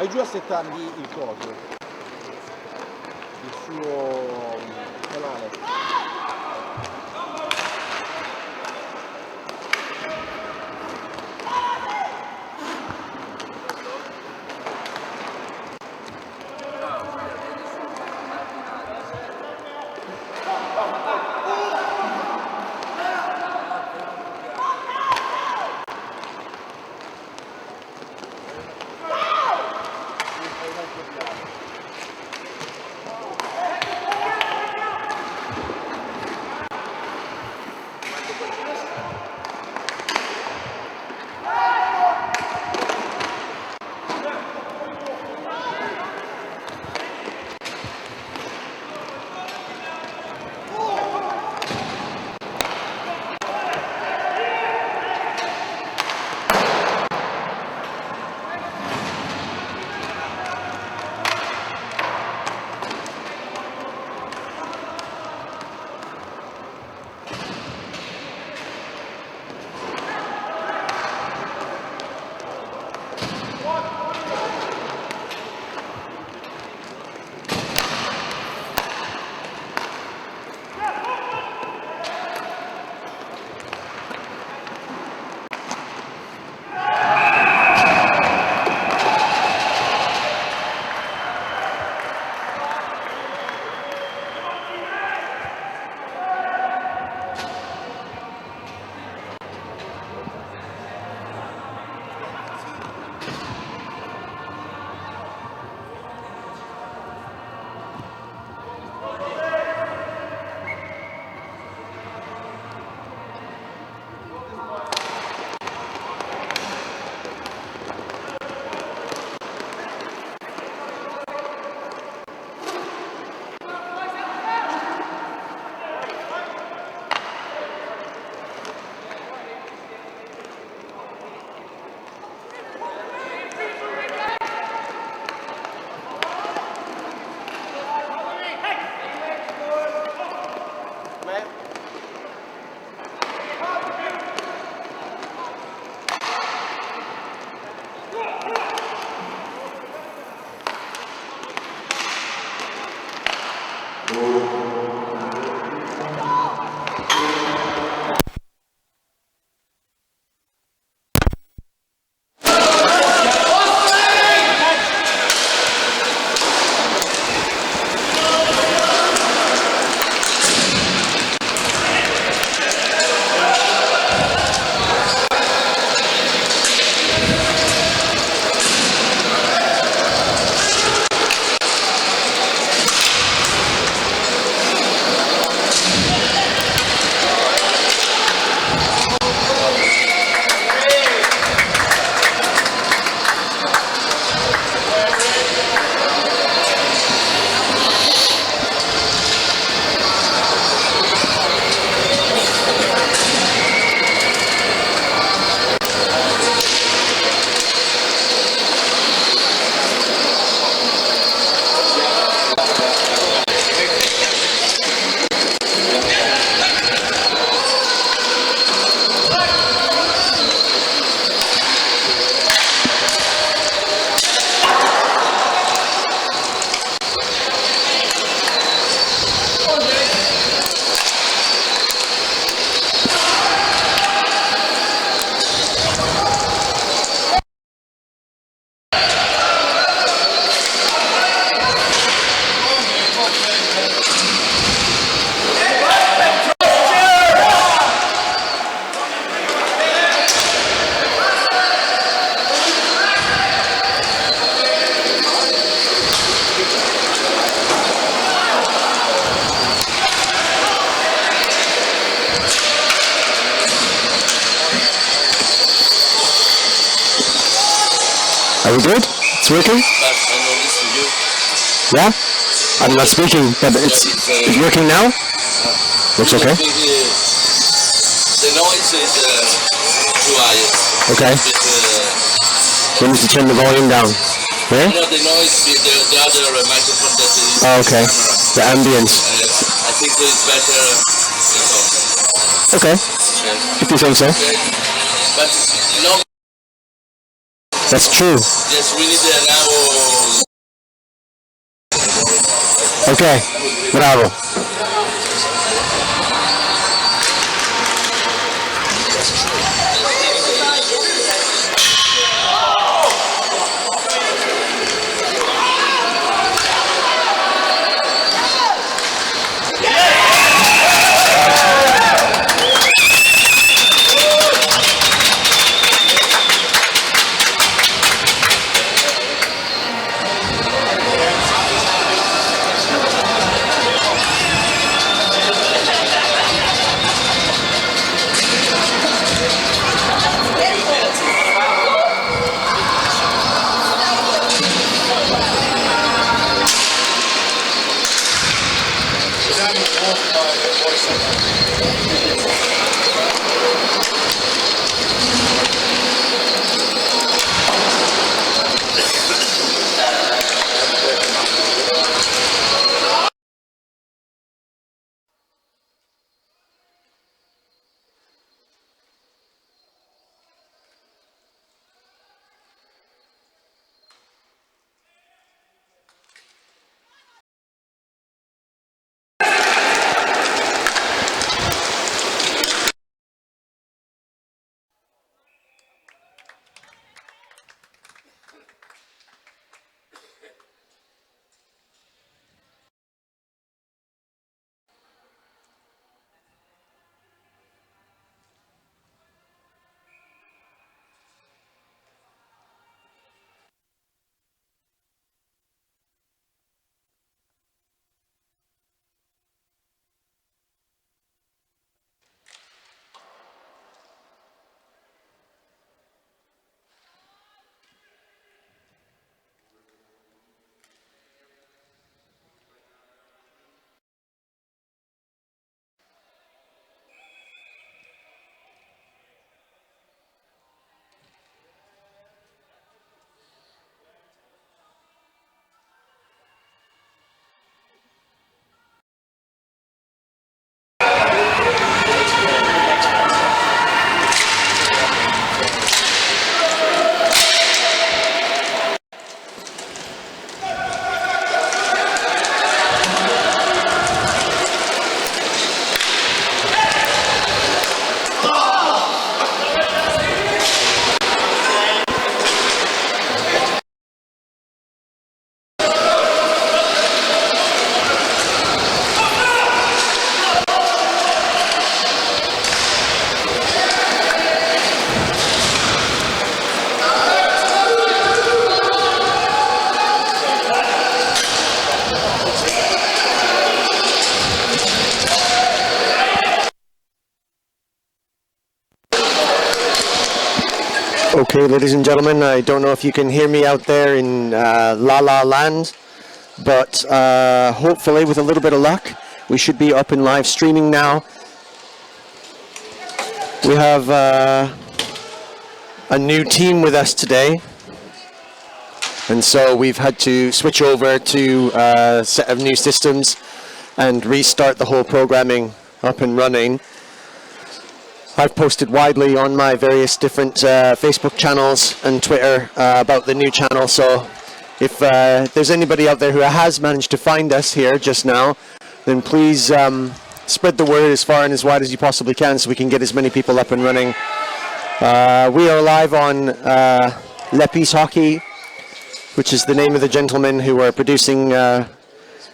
Vai giù a settargli il coso, il suo canale. Are we good? It's working? Yeah? I'm not speaking, but it's working now? Looks okay. The noise is too high. Okay. We need to turn the volume down. Where? No, the noise, the other microphone that is oh, okay. The ambience. I think it's better. Okay. If you think so. Okay. But no. That's true. Yes, we need an hour. Okay, bravo. Okay, ladies and gentlemen, I don't know if you can hear me out there in La La Land, but hopefully with a little bit of luck, we should be up and live streaming now. We have a new team with us today, and so we've had to switch over to a set of new systems and restart the whole programming up and running. I've posted widely on my various different Facebook channels and Twitter about the new channel, so if there's anybody out there who has managed to find us here just now, then please spread the word as far and as wide as you possibly can so we can get as many people up and running. We are live on Lepis Hockey, which is the name of the gentleman who are producing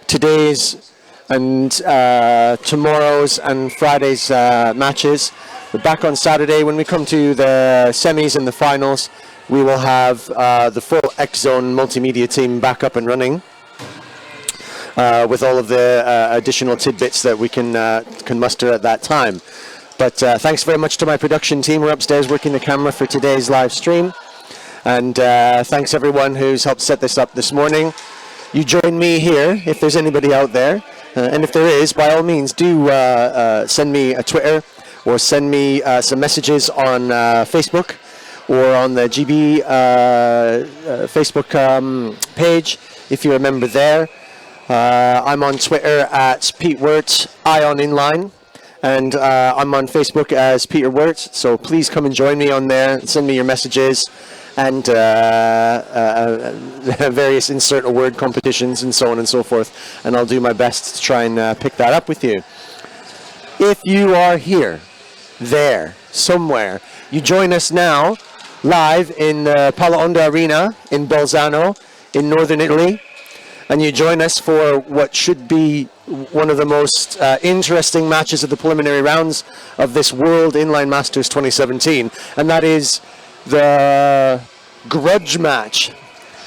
today's and tomorrow's and Friday's matches. We're back on Saturday. When we come to the semis and the finals, we will have the full X-Zone multimedia team back up and running with all of the additional tidbits that we can muster at that time. But thanks very much to my production team. We're upstairs working the camera for today's live stream. And thanks everyone who's helped set this up this morning. You join me here if there's anybody out there. And if there is, by all means, do send me a Twitter or send me some messages on Facebook or on the GB Facebook page if you're a member there. I'm on Twitter at Pete Wirtz, I on Inline, and I'm on Facebook as Peter Wirtz, so please come and join me on there, send me your messages, and various insert a word competitions and so on and so forth. And I'll do my best to try and pick that up with you. If you are here, there, somewhere, you join us now live in the Pala Onda Arena in Bolzano in northern Italy, and you join us for what should be one of the most interesting matches of the preliminary rounds of this World Inline Masters 2017, and that is the grudge match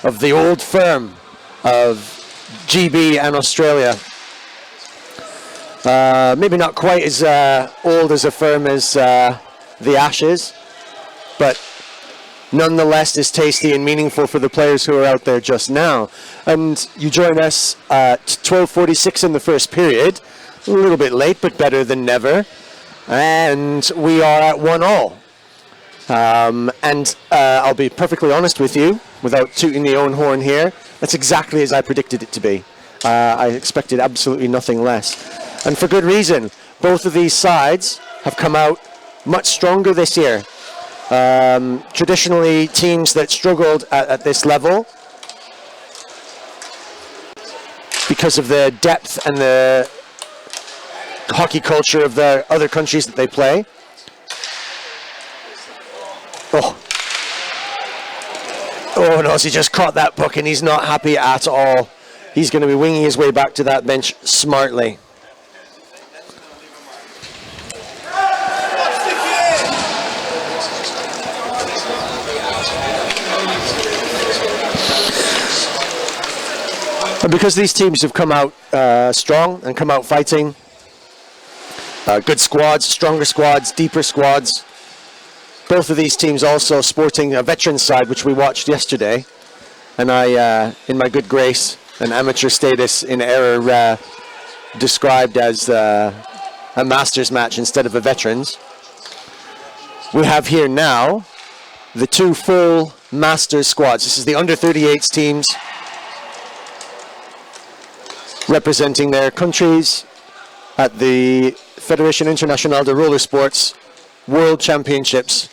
of the old firm of GB and Australia. Maybe not quite as old as a firm as the Ashes, but nonetheless is tasty and meaningful for the players who are out there just now. And you join us at 12:46 in the first period, a little bit late, but better than never. And we are at 1-1. I'll be perfectly honest with you, without tooting the own horn here, that's exactly as I predicted it to be. I expected absolutely nothing less. And for good reason. Both of these sides have come out much stronger this year. Traditionally, teams that struggled at this level because of the depth and the hockey culture of the other countries that they play. Oh no, he just caught that puck and he's not happy at all. He's going to be winging his way back to that bench smartly. And because these teams have come out strong and come out fighting, good squads, stronger squads, deeper squads, both of these teams also sporting a veteran side, which we watched yesterday. And I, in my good grace and amateur status in error, described as a Masters match instead of a Veterans. We have here now the two full Masters squads. This is the under-38s teams representing their countries at the Fédération Internationale de Roller Sports World Championships.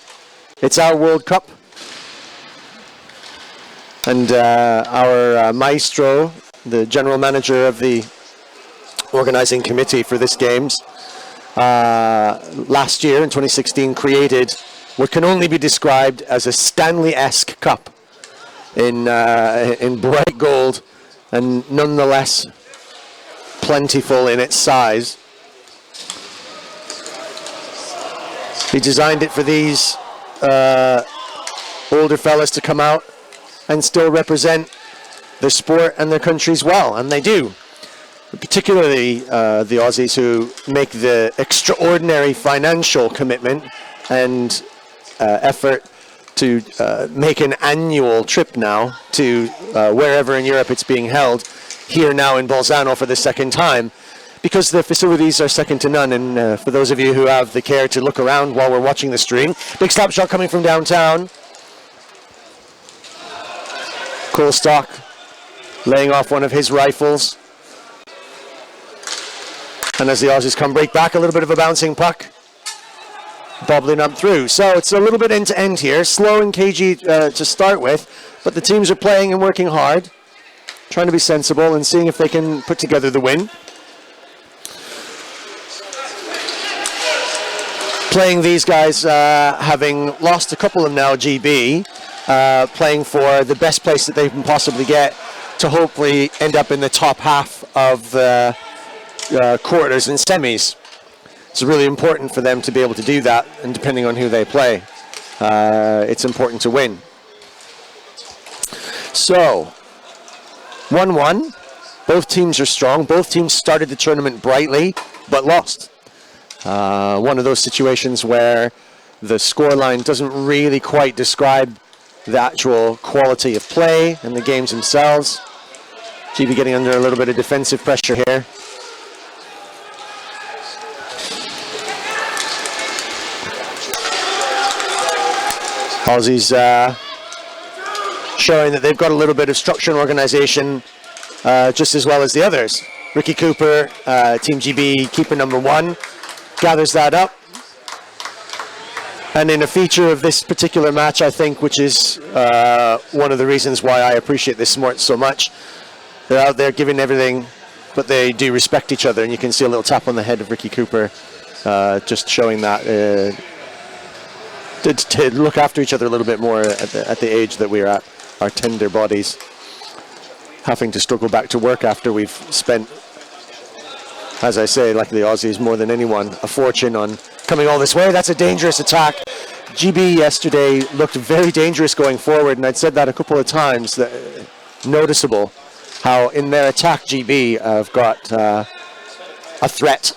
It's our World Cup. And our maestro, the general manager of the organizing committee for this games, last year in 2016 created what can only be described as a Stanley-esque cup in bright gold and nonetheless plentiful in its size. He designed it for these older fellas to come out and still represent their sport and their countries well, and they do. Particularly the Aussies, who make the extraordinary financial commitment and effort to make an annual trip now to wherever in Europe it's being held, here now in Bolzano for the second time, because the facilities are second to none. And for those of you who have the care to look around while we're watching the stream, big slap shot coming from downtown. Kohlstock laying off one of his rifles. And as the Aussies come break back, a little bit of a bouncing puck, bobbling up through. So it's a little bit end to end here, slow and cagey to start with, but the teams are playing and working hard, trying to be sensible and seeing if they can put together the win. Playing these guys, having lost a couple of them now, GB, playing for the best place that they can possibly get to hopefully end up in the top half of the quarters and semis. It's really important for them to be able to do that, and depending on who they play, it's important to win. So, 1-1. Both teams are strong. Both teams started the tournament brightly, but lost. One of those situations where the scoreline doesn't really quite describe the actual quality of play and the games themselves. GB getting under a little bit of defensive pressure here. Aussies showing that they've got a little bit of structure and organization just as well as the others. Ricky Cooper, Team GB keeper number 1, gathers that up And in a feature of this particular match, I think, which is one of the reasons why I appreciate this sport so much, they're out there giving everything, but they do respect each other. And you can see a little tap on the head of Ricky Cooper, just showing that to look after each other a little bit more at the age that we're at, our tender bodies, having to struggle back to work after we've spent, as I say, like the Aussies more than anyone, a fortune on coming all this way. That's a dangerous attack. GB yesterday looked very dangerous going forward, and I'd said that a couple of times, that noticeable how in their attack GB have got a threat.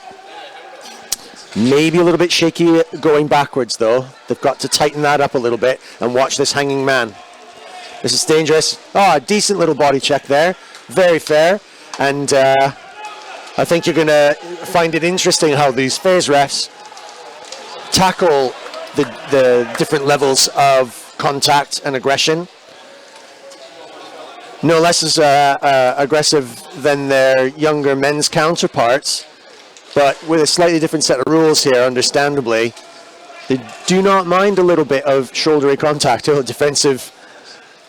Maybe a little bit shaky going backwards though. They've got to tighten that up a little bit and watch this hanging man. This is dangerous. Oh, a decent little body check there. Very fair. And I think you're going to find it interesting how these phase refs tackle the different levels of contact and aggression. No less as aggressive than their younger men's counterparts, but with a slightly different set of rules here, understandably. They do not mind a little bit of shouldery contact. A defensive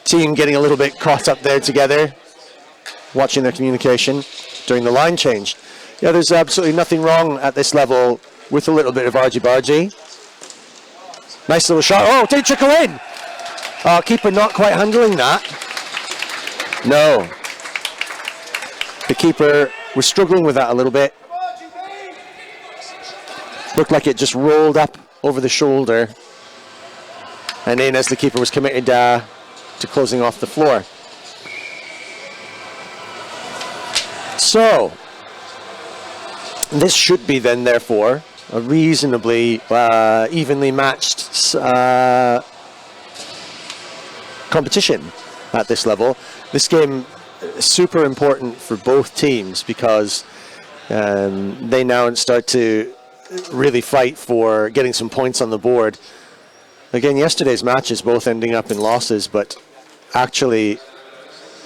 team getting a little bit caught up there together, watching their communication during the line change. Yeah, there's absolutely nothing wrong at this level with a little bit of argy-bargy. Nice little shot. Oh, did it trickle in? Keeper not quite handling that. No. The keeper was struggling with that a little bit. Looked like it just rolled up over the shoulder and in as the keeper was committed to closing off the floor. So, this should be then, therefore, a reasonably evenly matched competition at this level. This game is super important for both teams because they now start to really fight for getting some points on the board. Again, yesterday's matches both ending up in losses, but actually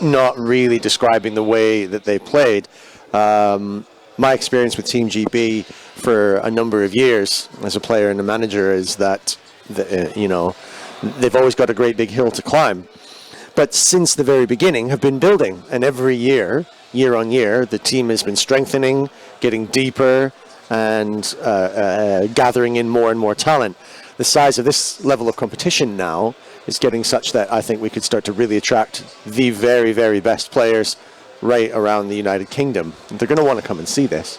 not really describing the way that they played. My experience with Team GB for a number of years as a player and a manager is that you know, they've always got a great big hill to climb, but since the very beginning have been building, and every year on year, the team has been strengthening, getting deeper, and gathering in more and more talent. The size of this level of competition now is getting such that I think we could start to really attract the very, very best players right around the United Kingdom. They're going to want to come and see this.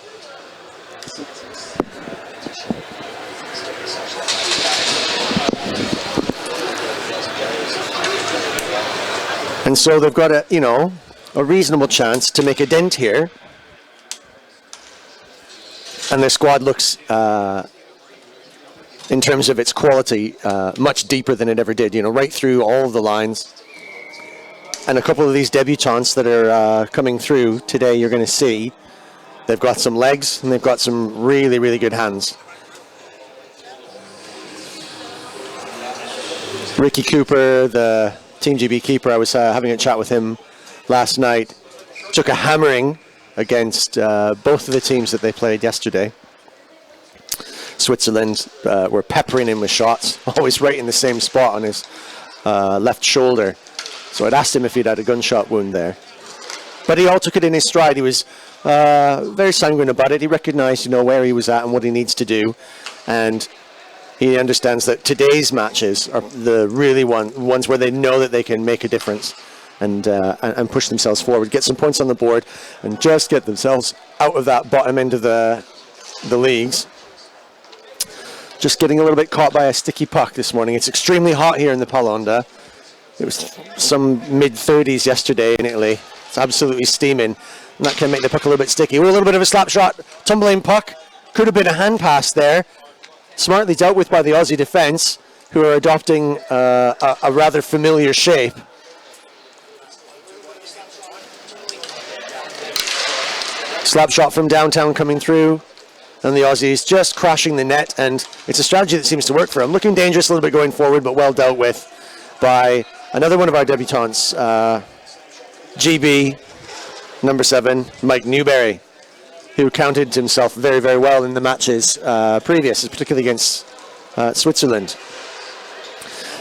And so they've got a reasonable chance to make a dent here. And their squad looks, in terms of its quality, much deeper than it ever did. You know, right through all of the lines. And a couple of these debutants that are coming through today, you're going to see, they've got some legs and they've got some really, really good hands. Ricky Cooper, the Team GB keeper, I was having a chat with him last night, took a hammering against both of the teams that they played yesterday. Switzerland were peppering him with shots, always right in the same spot on his left shoulder. So I'd asked him if he'd had a gunshot wound there. But he all took it in his stride. He was very sanguine about it. He recognized, where he was at and what he needs to do. And he understands that today's matches are the really ones where they know that they can make a difference and push themselves forward, get some points on the board, and just get themselves out of that bottom end of the leagues. Just getting a little bit caught by a sticky puck this morning. It's extremely hot here in the Palonda. It was some mid-30s yesterday in Italy. It's absolutely steaming. And that can make the puck a little bit sticky. With a little bit of a slap shot, tumbling puck. Could have been a hand pass there. Smartly dealt with by the Aussie defence, who are adopting a rather familiar shape. Slap shot from downtown coming through. And the Aussies just crashing the net. And it's a strategy that seems to work for them. Looking dangerous a little bit going forward, but well dealt with by another one of our debutants, GB, number 7, Mike Newberry, who counted himself very, very well in the matches previous, particularly against Switzerland.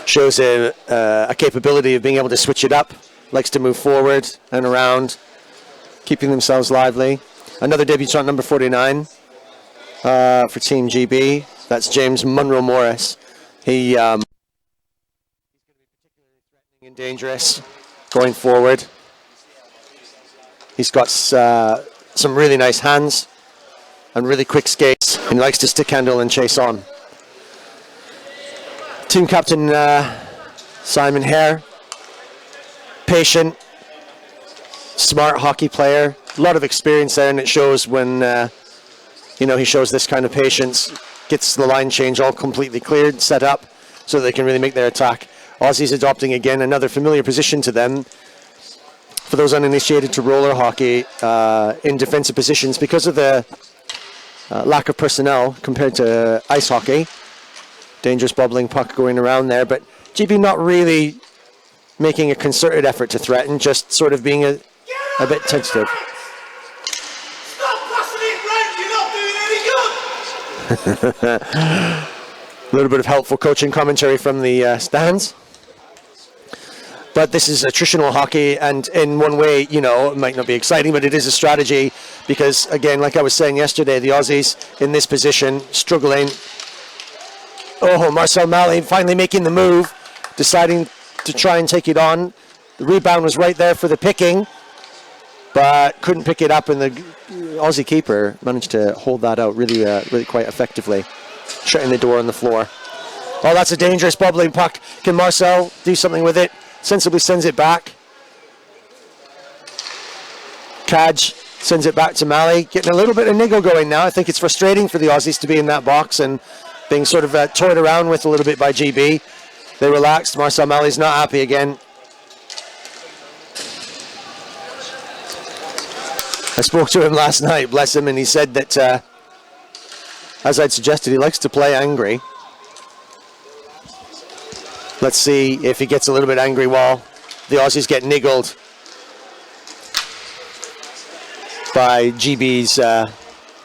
shows a capability of being able to switch it up, likes to move forward and around, keeping themselves lively. Another debutant, number 49, for Team GB. That's James Munro Morris. He's going to be particularly threatening and dangerous going forward. He's got some really nice hands and really quick skates, and he likes to stick handle and chase on. Team captain Simon Hare, patient, smart hockey player, a lot of experience there, and it shows when he shows this kind of patience, gets the line change all completely cleared, set up, so they can really make their attack. Aussies adopting again another familiar position to them. For those uninitiated to roller hockey, in defensive positions, because of the lack of personnel compared to ice hockey. Dangerous bubbling puck going around there, but GB not really making a concerted effort to threaten, just sort of being a bit tentative. Stop passing it round, you're not doing any good! A little bit of helpful coaching commentary from the stands. But this is attritional hockey, and in one way, it might not be exciting, but it is a strategy because, again, like I was saying yesterday, the Aussies in this position, struggling. Oh, Marcel Malley finally making the move, deciding to try and take it on. The rebound was right there for the picking, but couldn't pick it up, and the Aussie keeper managed to hold that out really quite effectively, shutting the door on the floor. Oh, that's a dangerous bubbling puck. Can Marcel do something with it? Sensibly sends it back. Kaj sends it back to Malley. Getting a little bit of niggle going now. I think it's frustrating for the Aussies to be in that box and being sort of toyed around with a little bit by GB. They relaxed. Marcel Malley's not happy again. I spoke to him last night, bless him, and he said that, as I'd suggested, he likes to play angry. Let's see if he gets a little bit angry while the Aussies get niggled by GB's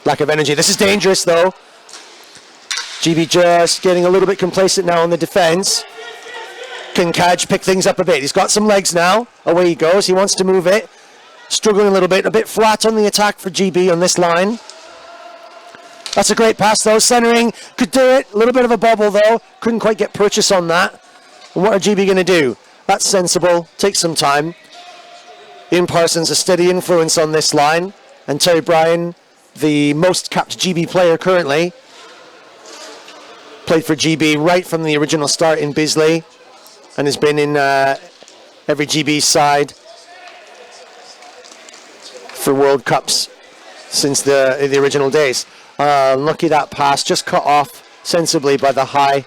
lack of energy. This is dangerous, though. GB just getting a little bit complacent now on the defense. Can Kaj pick things up a bit? He's got some legs now. Away he goes. He wants to move it. Struggling a little bit. A bit flat on the attack for GB on this line. That's a great pass, though. Centering. Could do it. A little bit of a bobble, though. Couldn't quite get purchase on that. And what are GB going to do? That's sensible. Takes some time. Ian Parsons, a steady influence on this line. And Terry Bryan, the most capped GB player currently. Played for GB right from the original start in Bisley. And has been in every GB side for World Cups since the original days. Lucky that pass. Just cut off sensibly by the high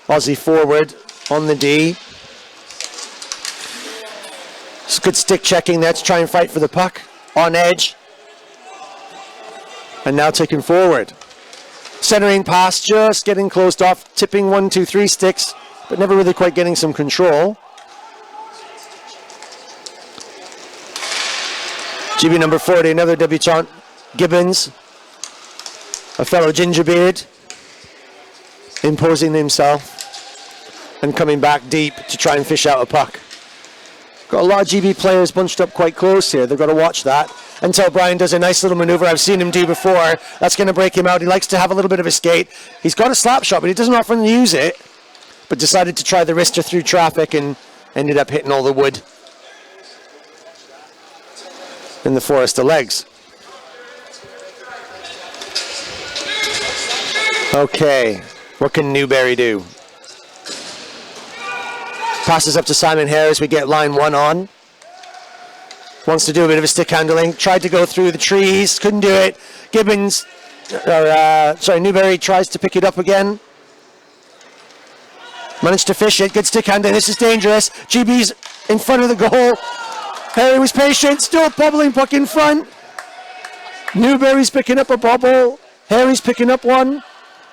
Aussie forward on the D. It's good stick checking there to try and fight for the puck. On edge. And now taken forward. Centering pass, just getting closed off. Tipping 1, 2, 3 sticks, but never really quite getting some control. GB number 40, another debutant. Gibbons. A fellow gingerbeard. Imposing himself. And coming back deep to try and fish out a puck. Got a lot of GB players bunched up quite close here. They've got to watch that. Until Brian does a nice little maneuver I've seen him do before. That's going to break him out. He likes to have a little bit of a skate. He's got a slap shot, but he doesn't often use it. But decided to try the wrister through traffic and ended up hitting all the wood in the forest of legs. Okay, what can Newberry do? Passes up to Simon Hare as we get line 1 on. Wants to do a bit of a stick handling. Tried to go through the trees. Couldn't do it. Newberry tries to pick it up again. Managed to fish it. Good stick handling. This is dangerous. GB's in front of the goal. Harry was patient. Still bubbling puck in front. Newberry's picking up a bobble. Harry's picking up one.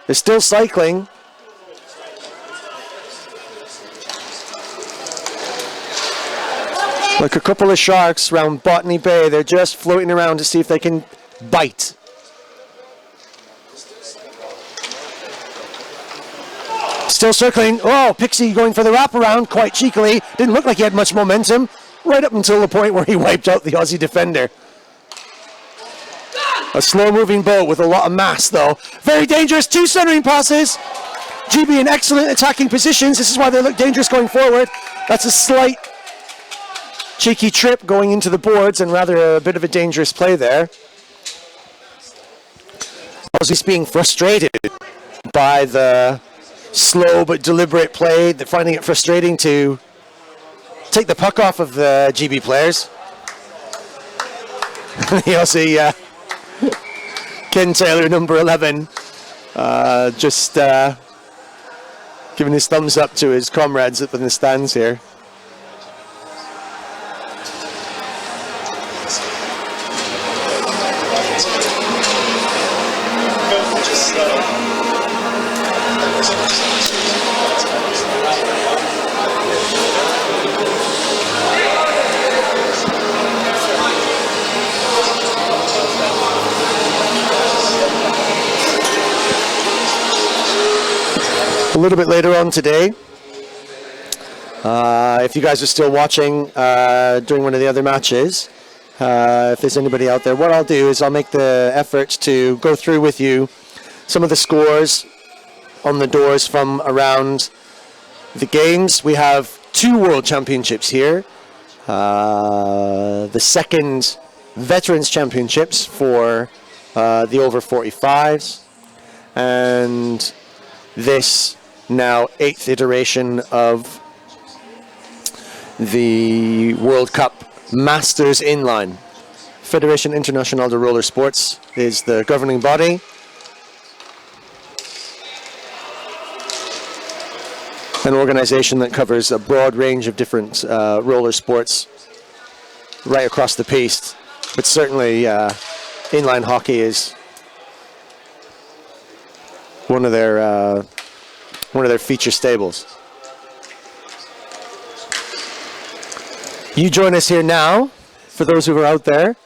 They're still cycling. Like a couple of sharks around Botany Bay, they're just floating around to see if they can bite. Still circling. Oh, Pixie going for the wraparound quite cheekily. Didn't look like he had much momentum right up until the point where he wiped out the Aussie defender. A slow-moving boat with a lot of mass, though. Very dangerous. 2 centering passes. GB in excellent attacking positions. This is why they look dangerous going forward. That's a slight cheeky trip going into the boards and rather a bit of a dangerous play there. Aussies being frustrated by the slow but deliberate play. They're finding it frustrating to take the puck off of the GB players. The Aussie Ken Taylor, number 11, just giving his thumbs up to his comrades up in the stands here. A little bit later on today, if you guys are still watching during one of the other matches, if there's anybody out there, what I'll do is I'll make the effort to go through with you some of the scores on the doors from around the games. We have 2 World Championships here. The second Veterans Championships for the over 45s, and this now 8th iteration of the World Cup Masters Inline. Fédération Internationale de Roller Sports is the governing body. An organization that covers a broad range of different roller sports right across the piece, but certainly inline hockey is one of their feature stables. You join us here now, for those who are out there,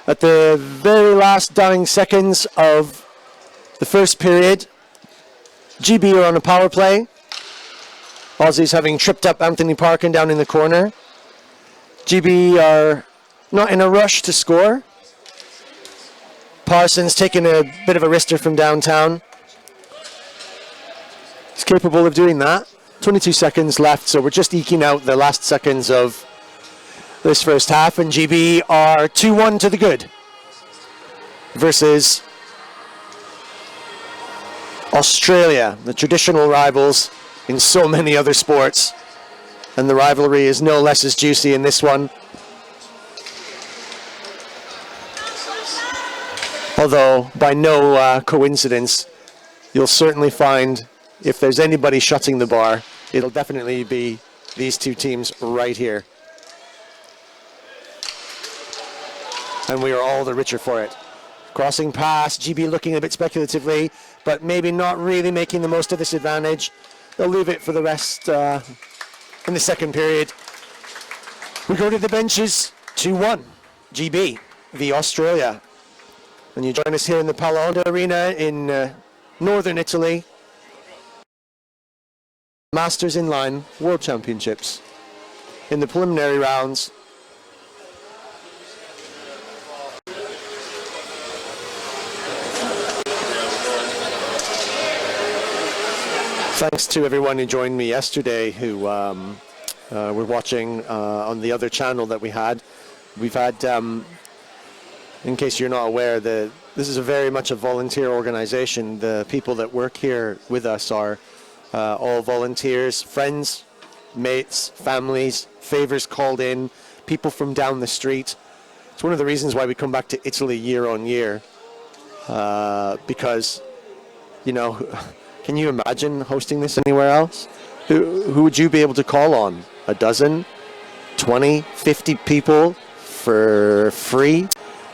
at the very last dying seconds of the first period. GB are on a power play. Aussies having tripped up Anthony Parkin down in the corner. GB are not in a rush to score. Parsons taking a bit of a wrister from downtown. He's capable of doing that. 22 seconds left, so we're just eking out the last seconds of this first half, and GB are 2-1 to the good versus Australia, the traditional rivals in so many other sports, and the rivalry is no less as juicy in this one. Although, by no coincidence, you'll certainly find if there's anybody shutting the bar, it'll definitely be these 2 teams right here. And we are all the richer for it. Crossing pass, GB looking a bit speculatively, but maybe not really making the most of this advantage. They'll leave it for the rest in the second period. We go to the benches, 2-1, GB v Australia. And you join us here in the Palo Arena in northern Italy. Masters Inline World Championships in the preliminary rounds. Thanks to everyone who joined me yesterday who were watching on the other channel that we had. We've had, in case you're not aware, this is a very much a volunteer organization. The people that work here with us are all volunteers, friends, mates, families, favors called in, people from down the street. It's one of the reasons why we come back to Italy year on year, because, you know, can you imagine hosting this anywhere else? Who would you be able to call on? A dozen, 20, 50 people for free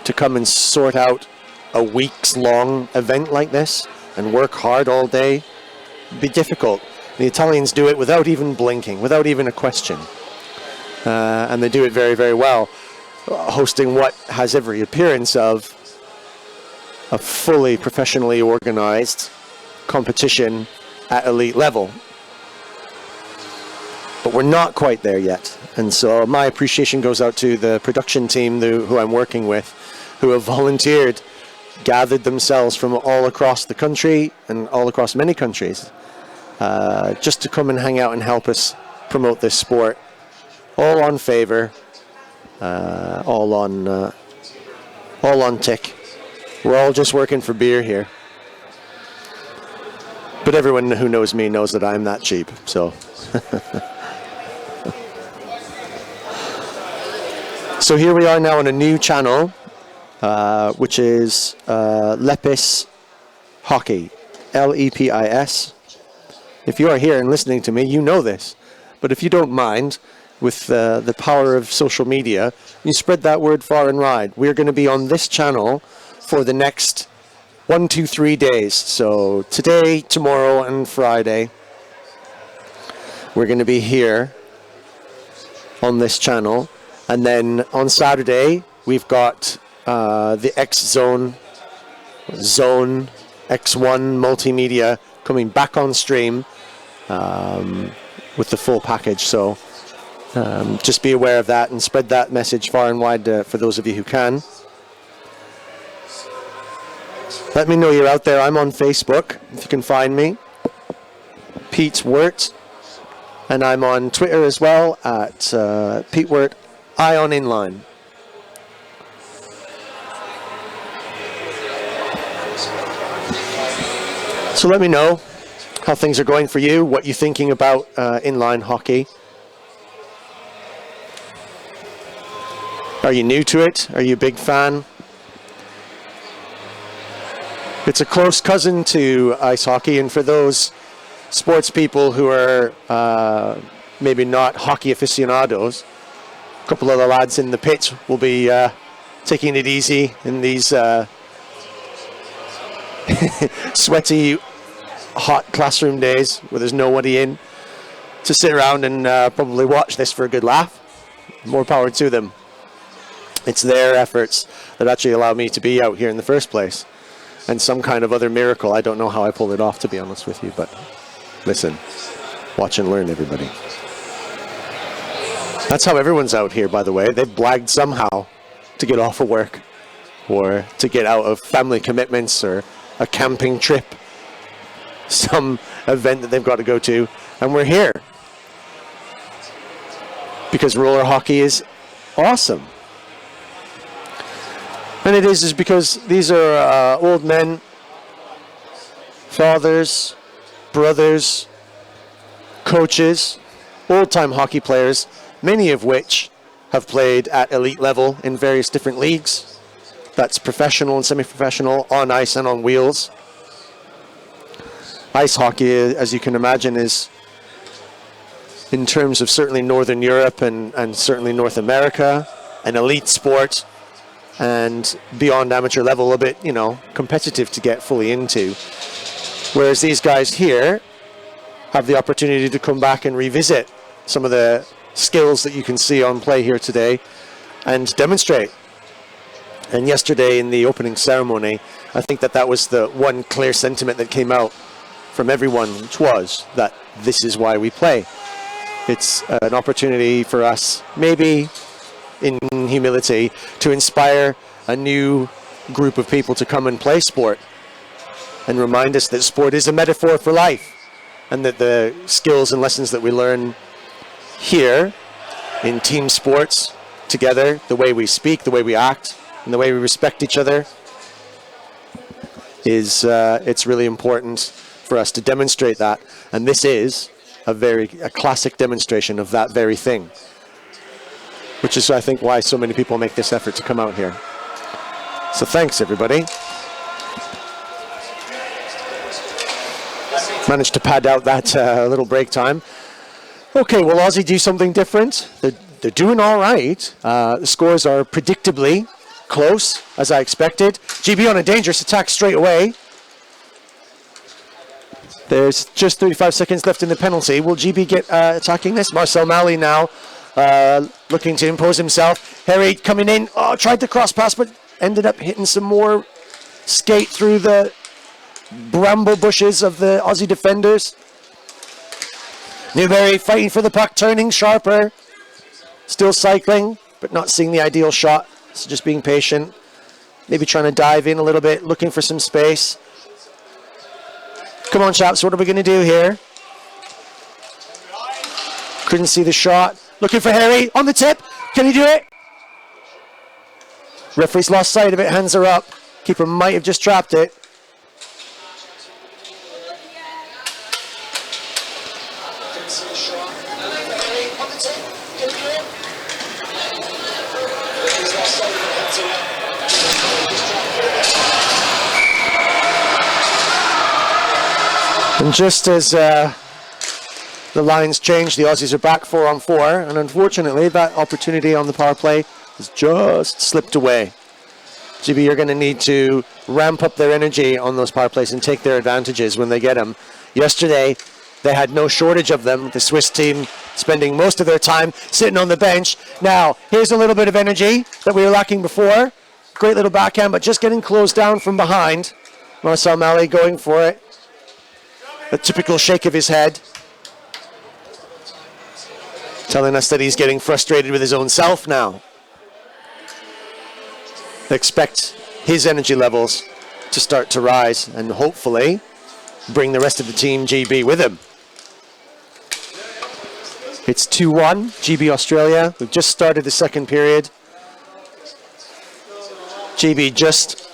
to come and sort out a week's long event like this and work hard all day? It'd be difficult. The Italians do it without even blinking, without even a question. And they do it very, very well, hosting what has every appearance of a fully professionally organized competition at elite level. But we're not quite there yet. And so my appreciation goes out to the production team who I'm working with, who have volunteered, gathered themselves from all across the country and all across many countries, just to come and hang out and help us promote this sport. All on favor, all on tick. We're all just working for beer here. But everyone who knows me knows that I'm that cheap, so. So here we are now on a new channel, which is Lepis Hockey, Lepis. If you are here and listening to me, you know this. But if you don't mind, with the power of social media, you spread that word far and wide. We're going to be on this channel for the next 1, 2, 3 days. So today, tomorrow, and Friday, we're going to be here on this channel. And then on Saturday, we've got the X-Zone X1 multimedia coming back on stream with the full package. So just be aware of that and spread that message far and wide for those of you who can. Let me know you're out there. I'm on Facebook, if you can find me. Pete Wirt. And I'm on Twitter as well at Pete Wirt Ion Inline. So let me know how things are going for you, what you're thinking about inline hockey. Are you new to it? Are you a big fan? It's a close cousin to ice hockey, and for those sports people who are maybe not hockey aficionados, a couple of the lads in the pit will be taking it easy in these sweaty, hot classroom days where there's nobody in to sit around and probably watch this for a good laugh. More power to them. It's their efforts that actually allow me to be out here in the first place. And some kind of other miracle. I don't know how I pulled it off, to be honest with you, but listen, watch and learn, everybody. That's how everyone's out here, by the way. They've blagged somehow to get off of work or to get out of family commitments or a camping trip, some event that they've got to go to, and we're here because roller hockey is awesome. And it is because these are old men, fathers, brothers, coaches, old-time hockey players, many of which have played at elite level in various different leagues. That's professional and semi-professional, on ice and on wheels. Ice hockey, as you can imagine, is, in terms of certainly Northern Europe and certainly North America, an elite sport, and beyond amateur level a bit, competitive to get fully into. Whereas these guys here have the opportunity to come back and revisit some of the skills that you can see on play here today and demonstrate. And yesterday in the opening ceremony, I think that was the one clear sentiment that came out from everyone, which was that this is why we play. It's an opportunity for us, maybe in humility, to inspire a new group of people to come and play sport and remind us that sport is a metaphor for life, and that the skills and lessons that we learn here in team sports together, the way we speak, the way we act, and the way we respect each other, is it's really important for us to demonstrate that. And this is a classic demonstration of that very thing, which is, I think, why so many people make this effort to come out here. So thanks, everybody. Managed to pad out that little break time. Okay, will Aussie do something different? They're doing all right. The scores are predictably close, as I expected. GB on a dangerous attack straight away. There's just 35 seconds left in the penalty. Will GB get attacking this? Marcel Malley now looking to impose himself. Harry coming in. Oh, tried the cross pass, but ended up hitting some more skate through the bramble bushes of the Aussie defenders. Newberry fighting for the puck, turning sharper. Still cycling, but not seeing the ideal shot. So just being patient. Maybe trying to dive in a little bit, looking for some space. Come on, chaps, what are we going to do here? Couldn't see the shot. Looking for Harry on the tip. Can he do it? Referee's lost sight of it, hands are up. Keeper might have just trapped it. And just as the lines change, the Aussies are back 4-on-4, and unfortunately that opportunity on the power play has just slipped away. GB are going to need to ramp up their energy on those power plays and take their advantages when they get them. Yesterday, they had no shortage of them. The Swiss team spending most of their time sitting on the bench. Now, here's a little bit of energy that we were lacking before. Great little backhand, but just getting closed down from behind. Marcel Malley going for it. A typical shake of his head, telling us that he's getting frustrated with his own self now. Expect his energy levels to start to rise and hopefully bring the rest of the team GB with him. It's 2-1, GB Australia. We've just started the second period. GB just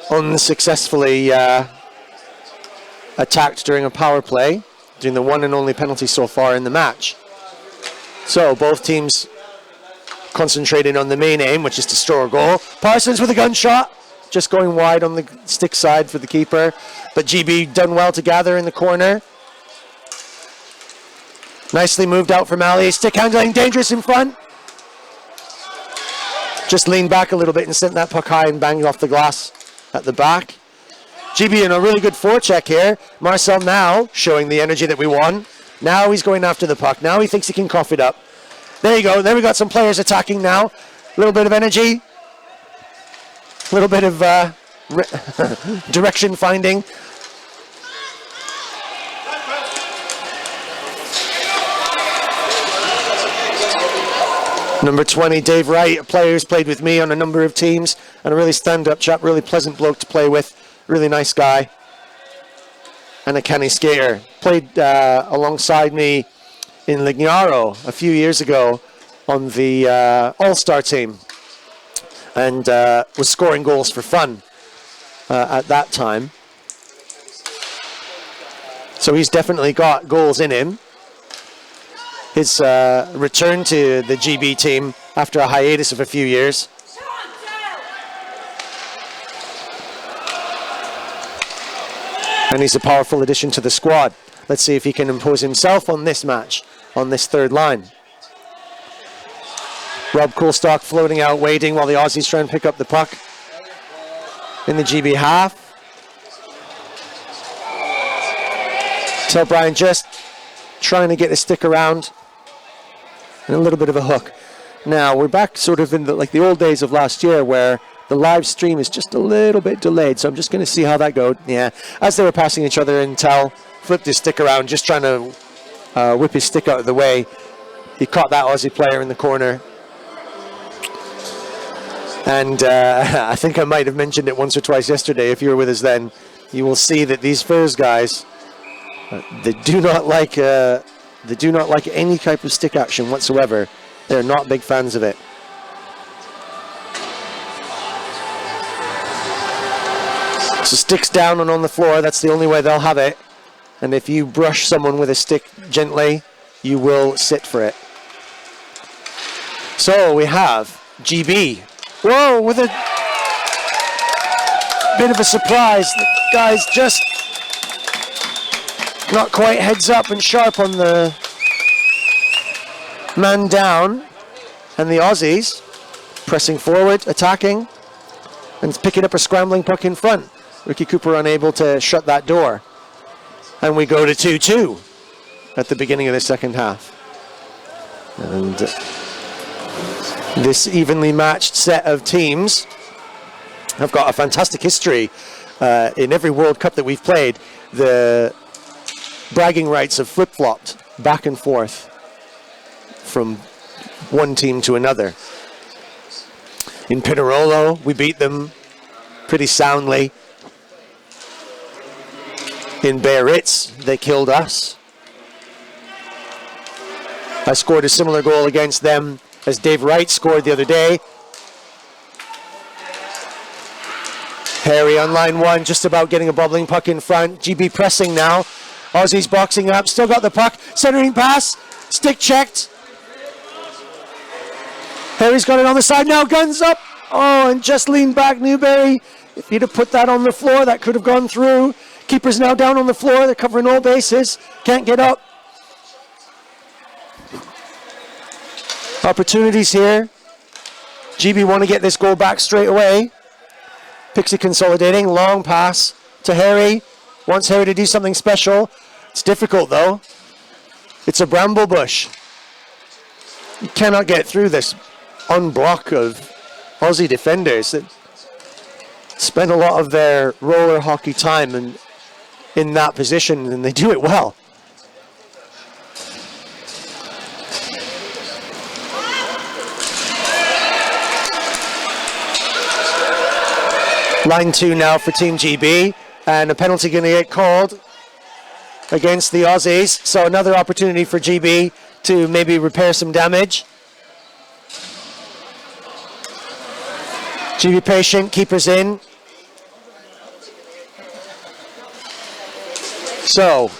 unsuccessfully attacked during a power play, doing the one and only penalty so far in the match. So both teams concentrating on the main aim, which is to score a goal. Parsons with a gunshot, just going wide on the stick side for the keeper, but GB done well to gather in the corner. Nicely moved out from Ali, stick handling, dangerous in front. Just leaned back a little bit and sent that puck high and banged off the glass at the back. GB in a really good forecheck here. Marcel now showing the energy that we want. Now he's going after the puck. Now he thinks he can cough it up. There you go. There we got some players attacking now. A little bit of energy. A little bit of direction finding. Number 20, Dave Wright, a player who's played with me on a number of teams and a really stand-up chap, really pleasant bloke to play with. Really nice guy, and a canny skater. Played alongside me in Lignaro a few years ago on the All-Star team, and was scoring goals for fun at that time. So he's definitely got goals in him. His return to the GB team after a hiatus of a few years. And he's a powerful addition to the squad. Let's see if he can impose himself on this match, on this third line. Rob Coolstock floating out, waiting while the Aussies try and pick up the puck in the GB half. So Brian just trying to get the stick around and a little bit of a hook. Now we're back sort of in the old days of last year where the live stream is just a little bit delayed, so I'm just going to see how that goes. Yeah, as they were passing each other, Intel flipped his stick around, just trying to whip his stick out of the way. He caught that Aussie player in the corner. And I think I might have mentioned it once or twice yesterday. If you were with us then, you will see that these Furs guys, they do not like any type of stick action whatsoever. They're not big fans of it. So sticks down and on the floor, that's the only way they'll have it. And if you brush someone with a stick gently, you will sit for it. So we have GB. Whoa, with a bit of a surprise. The guy's just not quite heads up and sharp on the man down. And the Aussies pressing forward, attacking, and picking up a scrambling puck in front. Ricky Cooper unable to shut that door. And we go to 2-2 at the beginning of the second half. And this evenly matched set of teams have got a fantastic history in every World Cup that we've played. The bragging rights have flip-flopped. back and forth from one team to another. In Pinerolo, we beat them pretty soundly. In Biarritz, they killed us. I scored a similar goal against them as Dave Wright scored the other day. Harry on line one, just about getting a bobbling puck in front. GB pressing now. Aussies boxing up, still got the puck. Centering pass, stick checked. Harry's got it on the side now, guns up. Oh, and just leaned back Newberry. If he'd have put that on the floor, that could have gone through. Keeper's now down on the floor. They're covering all bases. Can't get up. Opportunities here. GB want to get this goal back straight away. Pixie consolidating. Long pass to Harry. Wants Harry to do something special. It's difficult though. It's a bramble bush. You cannot get through this unblock of Aussie defenders that spend a lot of their roller hockey time in that position, and they do it well. Line two now for Team GB, and a penalty going to get called against the Aussies. So another opportunity for GB to maybe repair some damage. GB patient, keeper's in. So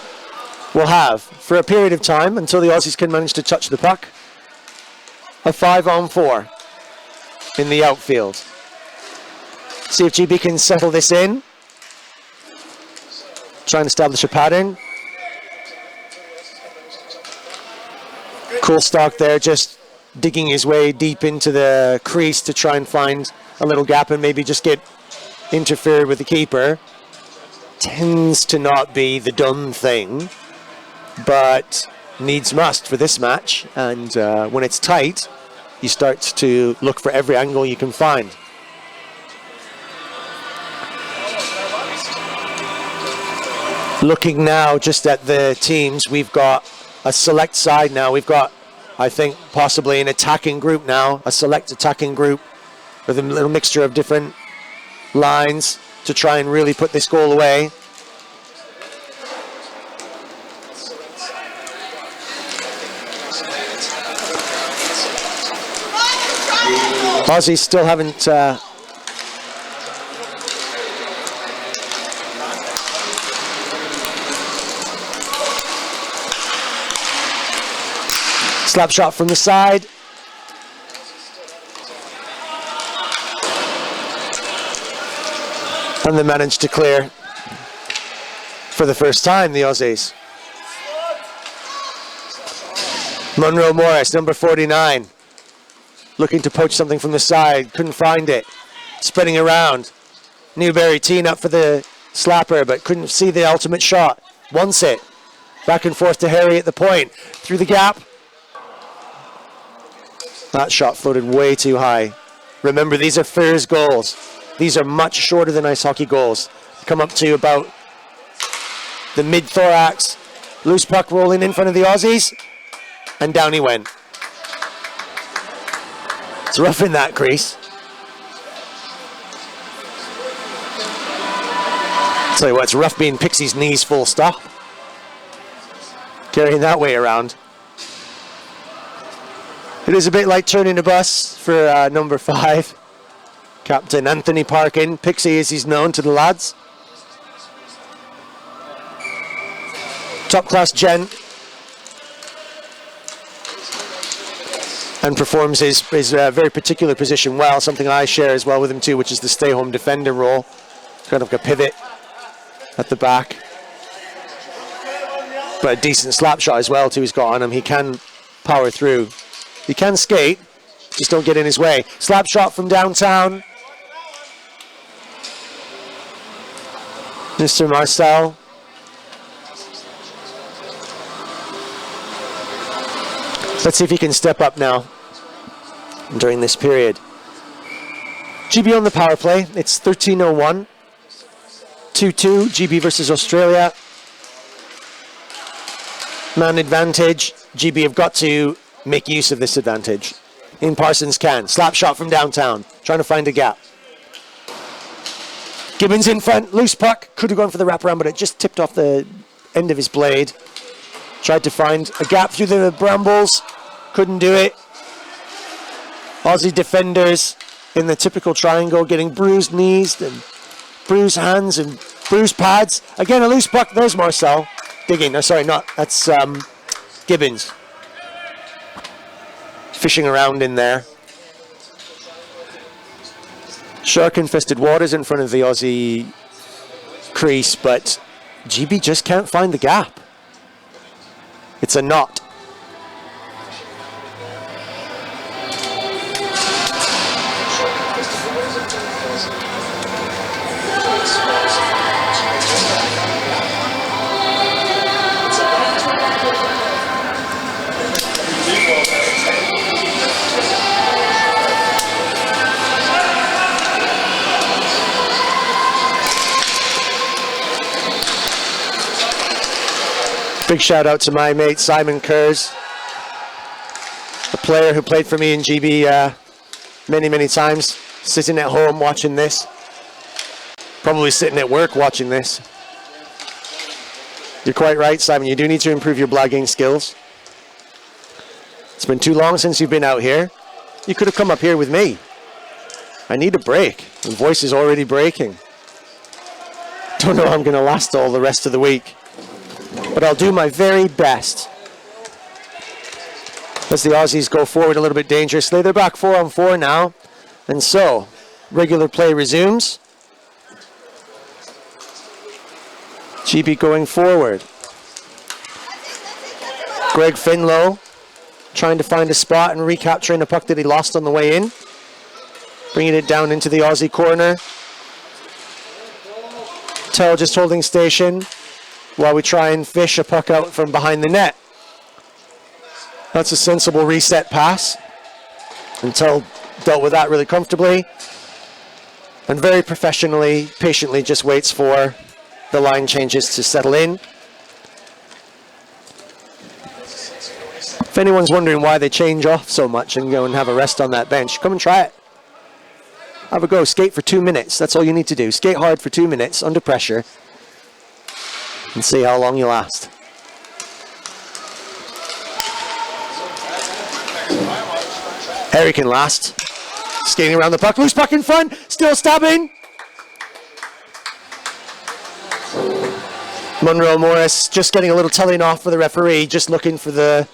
we'll have, for a period of time, until the Aussies can manage to touch the puck, a 5-on-4 in the outfield. See if GB can settle this in. Try and establish a pattern. Coolstock there, just digging his way deep into the crease to try and find a little gap and maybe just get interfered with the keeper. Tends to not be the done thing, but needs must for this match. And when it's tight, you start to look for every angle you can find. Looking now just at the teams, we've got a select side now. We've got, I think, possibly an attacking group now, a select attacking group with a little mixture of different lines to try and really put this goal away. Aussies still haven't slap shot from the side. And they managed to clear for the first time, the Aussies. Monroe Morris, number 49. Looking to poach something from the side. Couldn't find it. Spinning around. Newberry teeing up for the slapper, but couldn't see the ultimate shot. Wants it. Back and forth to Harry at the point. Through the gap. That shot floated way too high. Remember, these are Furs goals. These are much shorter than ice hockey goals. Come up to about the mid-thorax. Loose puck rolling in front of the Aussies. And down he went. It's rough in that crease. Tell you what, it's rough being Pixie's knees full stop. Carrying that way around. It is a bit like turning a bus for number 5. Captain Anthony Parkin, Pixie as he's known to the lads. Top class gent. And performs his very particular position well, something I share as well with him too, which is the stay-home defender role. Kind of like a pivot at the back. But a decent slap shot as well too he's got on him. He can power through. He can skate, just don't get in his way. Slap shot from downtown. Mr. Marcel. Let's see if he can step up now during this period. GB on the power play. It's 13:01. 2-2, GB versus Australia. Man advantage. GB have got to make use of this advantage. Ian Parsons can. Slap shot from downtown. Trying to find a gap. Gibbons in front. Loose puck. Could have gone for the wraparound, but it just tipped off the end of his blade. Tried to find a gap through the brambles. Couldn't do it. Aussie defenders in the typical triangle getting bruised knees and bruised hands and bruised pads. Again, a loose puck. There's Marcel. Digging. No, sorry, not. That's Gibbons. Fishing around in there. Shark-infested waters in front of the Aussie crease, but GB just can't find the gap. It's a knot. Big shout out to my mate Simon Kurz, a player who played for me in GB many times, sitting at home watching this, probably sitting at work watching this. You're quite right, Simon, you do need to improve your blagging skills. It's been too long since you've been out here. You could have come up here with me. I need a break. My voice is already breaking. Don't know how I'm going to last all the rest of the week, but I'll do my very best. As the Aussies go forward a little bit dangerously. They're back 4-on-4 now. And so, regular play resumes. GB going forward. Greg Finlow trying to find a spot and recapturing a puck that he lost on the way in. Bringing it down into the Aussie corner. Tell just holding station while we try and fish a puck out from behind the net. That's a sensible reset pass. Until dealt with that really comfortably. And very professionally, patiently just waits for the line changes to settle in. If anyone's wondering why they change off so much and go and have a rest on that bench, come and try it. Have a go. Skate for 2 minutes. That's all you need to do. Skate hard for 2 minutes under pressure and see how long you last. Harry can last. Skating around the puck. Loose puck in front. Still stabbing. Monroe Morris just getting a little telling off for the referee. Just looking for the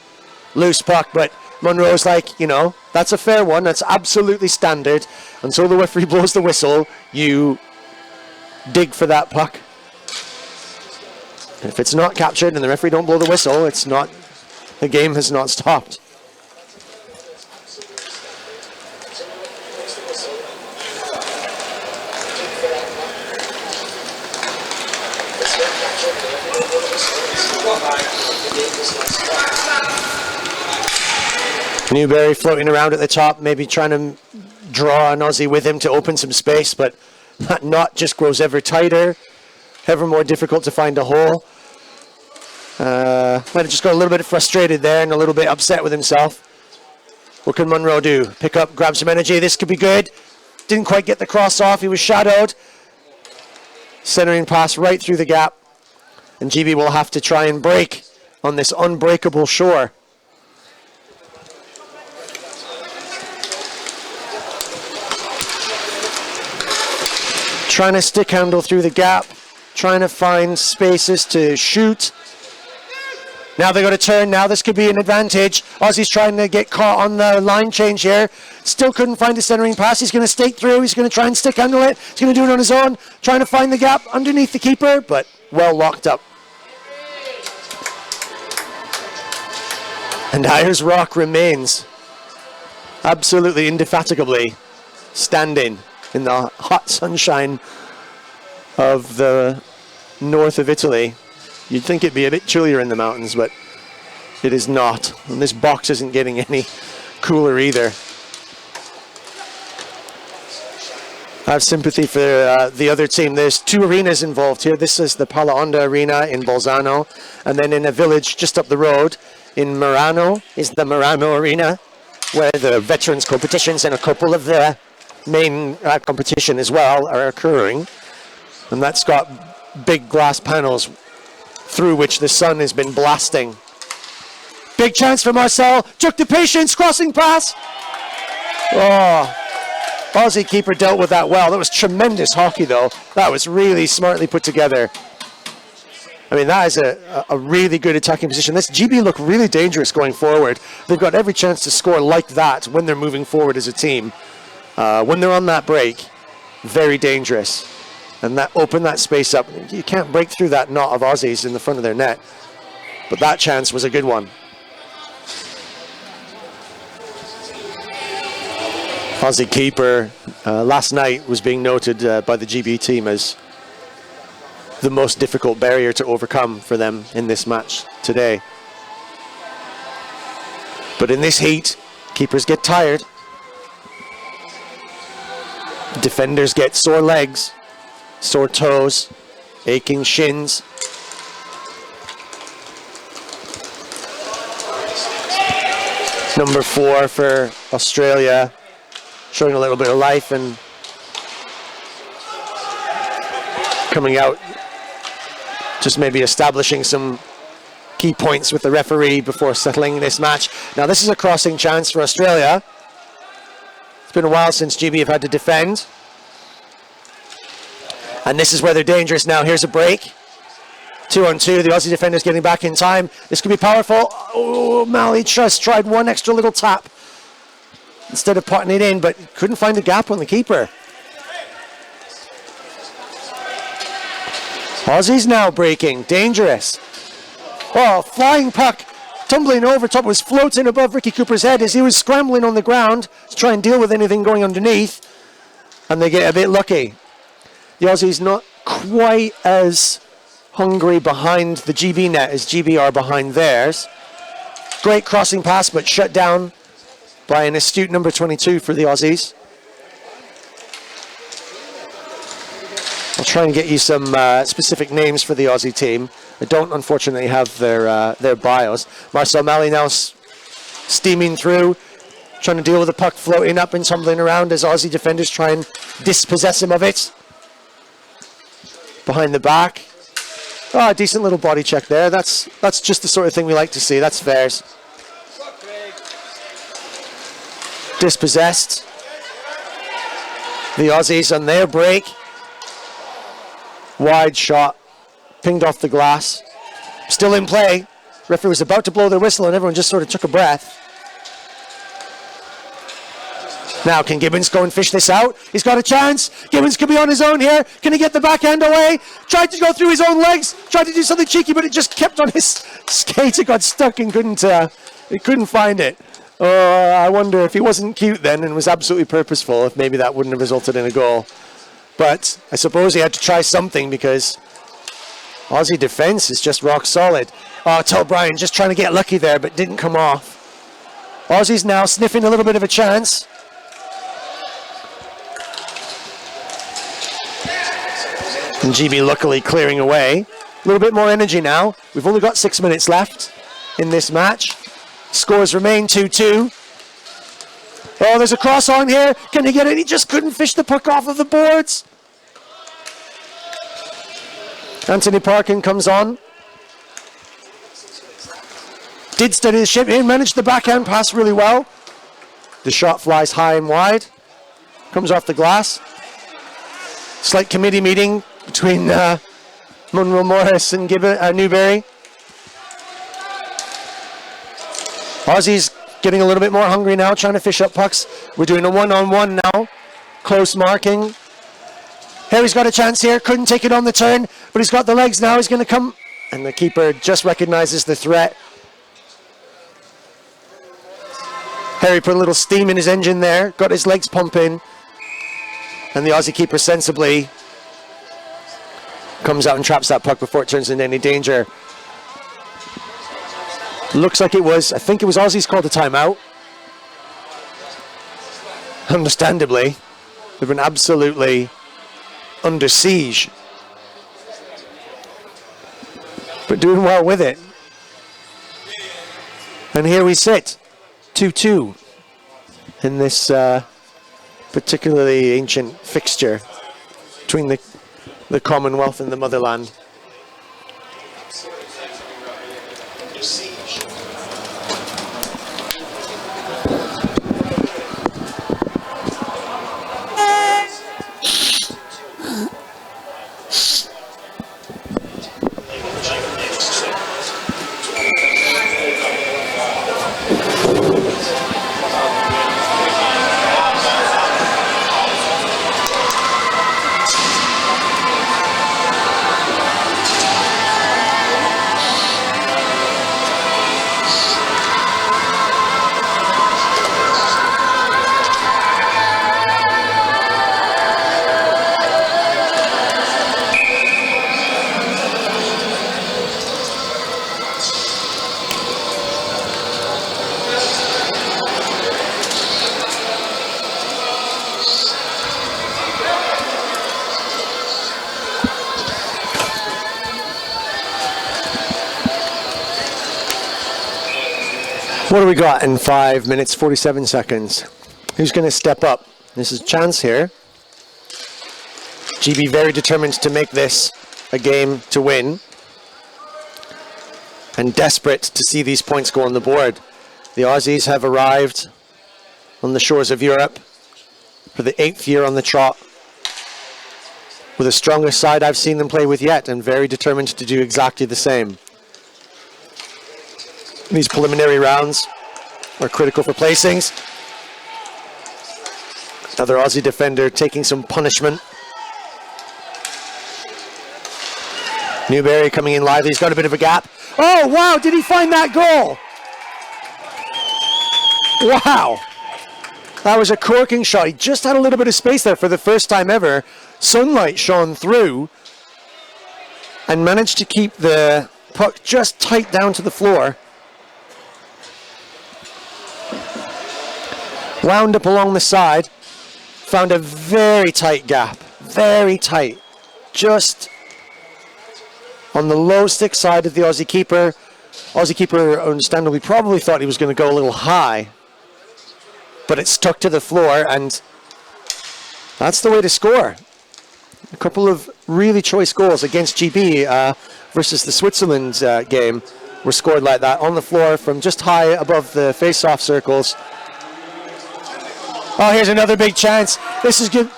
loose puck. But Monroe's like, you know, that's a fair one. That's absolutely standard. Until the referee blows the whistle, you dig for that puck. If it's not captured and the referee don't blow the whistle, it's not, the game has not stopped. Newberry floating around at the top, maybe trying to draw an Aussie with him to open some space, but that knot just grows ever tighter, ever more difficult to find a hole. Might have just got a little bit frustrated there and a little bit upset with himself. What can Monroe do? Pick up, grab some energy. This could be good. Didn't quite get the cross off. He was shadowed. Centering pass right through the gap. And GB will have to try and break on this unbreakable shore. Trying to stick handle through the gap. Trying to find spaces to shoot. Now they got to turn. Now this could be an advantage. Aussie's trying to get caught on the line change here. Still couldn't find a centering pass. He's going to stake through. He's going to try and stick handle it. He's going to do it on his own. Trying to find the gap underneath the keeper, but well locked up. And Ayers Rock remains absolutely indefatigably standing in the hot sunshine of the north of Italy. You'd think it'd be a bit chillier in the mountains, but it is not. And this box isn't getting any cooler either. I have sympathy for the other team. There's two arenas involved here. This is the Pala Onda Arena in Bolzano, and then in a village just up the road in Merano is the Merano Arena, where the veterans competitions and a couple of the main competition as well are occurring. And that's got big glass panels through which the sun has been blasting. Big chance for Marcel. Took the patience, crossing pass. Oh. Aussie keeper dealt with that well. That was tremendous hockey, though. That was really smartly put together. I mean, that is a really good attacking position. This GB look really dangerous going forward. They've got every chance to score like that when they're moving forward as a team. When they're on that break, very dangerous. And that open that space up. You can't break through that knot of Aussies in the front of their net. But that chance was a good one. Aussie keeper last night was being noted by the GB team as the most difficult barrier to overcome for them in this match today. But in this heat, keepers get tired. Defenders get sore legs, sore toes, aching shins. Number 4 for Australia, showing a little bit of life and coming out, just maybe establishing some key points with the referee before settling this match. Now this is a crossing chance for Australia. It's been a while since GB have had to defend. And this is where they're dangerous now. Here's a break. 2-on-2, the Aussie defender's getting back in time. This could be powerful. Oh, Mali just tried one extra little tap instead of putting it in, but couldn't find a gap on the keeper. Aussies now breaking, dangerous. Oh, flying puck, tumbling over top, was floating above Ricky Cooper's head as he was scrambling on the ground to try and deal with anything going underneath, and they get a bit lucky. The Aussies not quite as hungry behind the GB net as GB are behind theirs. Great crossing pass, but shut down by an astute number 22 for the Aussies. I'll try and get you some specific names for the Aussie team. I don't, unfortunately, have their bios. Marcel Mali now steaming through, trying to deal with the puck floating up and tumbling around as Aussie defenders try and dispossess him of it. Behind the back. Oh, a decent little body check there. That's just the sort of thing we like to see. That's theirs. Dispossessed. The Aussies on their break. Wide shot. Pinged off the glass. Still in play. Referee was about to blow their whistle and everyone just sort of took a breath. Now, can Gibbons go and fish this out? He's got a chance. Gibbons could be on his own here. Can he get the backhand away? Tried to go through his own legs. Tried to do something cheeky, but it just kept on his skate. It got stuck and couldn't find it. I wonder if he wasn't cute then and was absolutely purposeful, if maybe that wouldn't have resulted in a goal. But I suppose he had to try something because Aussie defense is just rock solid. Oh, Tel Bryan just trying to get lucky there, but didn't come off. Aussies now sniffing a little bit of a chance. And GB luckily clearing away. A little bit more energy now. We've only got 6 minutes left in this match. Scores remain 2-2. Oh, there's a cross on here. Can he get it? He just couldn't fish the puck off of the boards. Anthony Parkin comes on. Did steady the ship in, managed the backhand pass really well. The shot flies high and wide. Comes off the glass. Slight committee meeting between Munro Morris and Newberry. Aussies getting a little bit more hungry now, trying to fish up pucks. We're doing a one-on-one now. Close marking. Harry's got a chance here. Couldn't take it on the turn, but he's got the legs now. He's going to come. And the keeper just recognizes the threat. Harry put a little steam in his engine there. Got his legs pumping. And the Aussie keeper sensibly comes out and traps that puck before it turns into any danger. Looks like I think it was Aussies called a timeout. Understandably. They've been absolutely under siege. But doing well with it. And here we sit, 2-2 in this particularly ancient fixture between the Commonwealth and the Motherland. What do we got in 5 minutes, 47 seconds? Who's going to step up? This is a chance here. GB very determined to make this a game to win. And desperate to see these points go on the board. The Aussies have arrived on the shores of Europe for the 8th year on the trot. With the strongest side I've seen them play with yet, and very determined to do exactly the same. These preliminary rounds are critical for placings. Another Aussie defender taking some punishment. Newberry coming in lively. He's got a bit of a gap. Oh, wow, did he find that goal? Wow. That was a corking shot. He just had a little bit of space there for the first time ever. Sunlight shone through and managed to keep the puck just tight down to the floor. Wound up along the side, found a very tight gap, very tight, just on the low stick side of the Aussie keeper. Aussie keeper, understandably, probably thought he was going to go a little high, but it stuck to the floor, and that's the way to score. A couple of really choice goals against GB versus the Switzerland game were scored like that, on the floor from just high above the face-off circles. Oh, here's another big chance. This is good.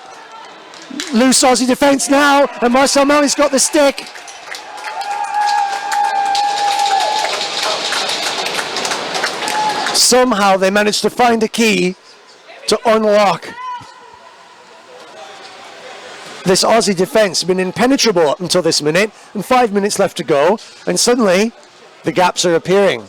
Loose Aussie defense now, and Marcel Malley's got the stick. Somehow they managed to find a key to unlock this Aussie defense. Been impenetrable up until this minute, and 5 minutes left to go, and suddenly the gaps are appearing.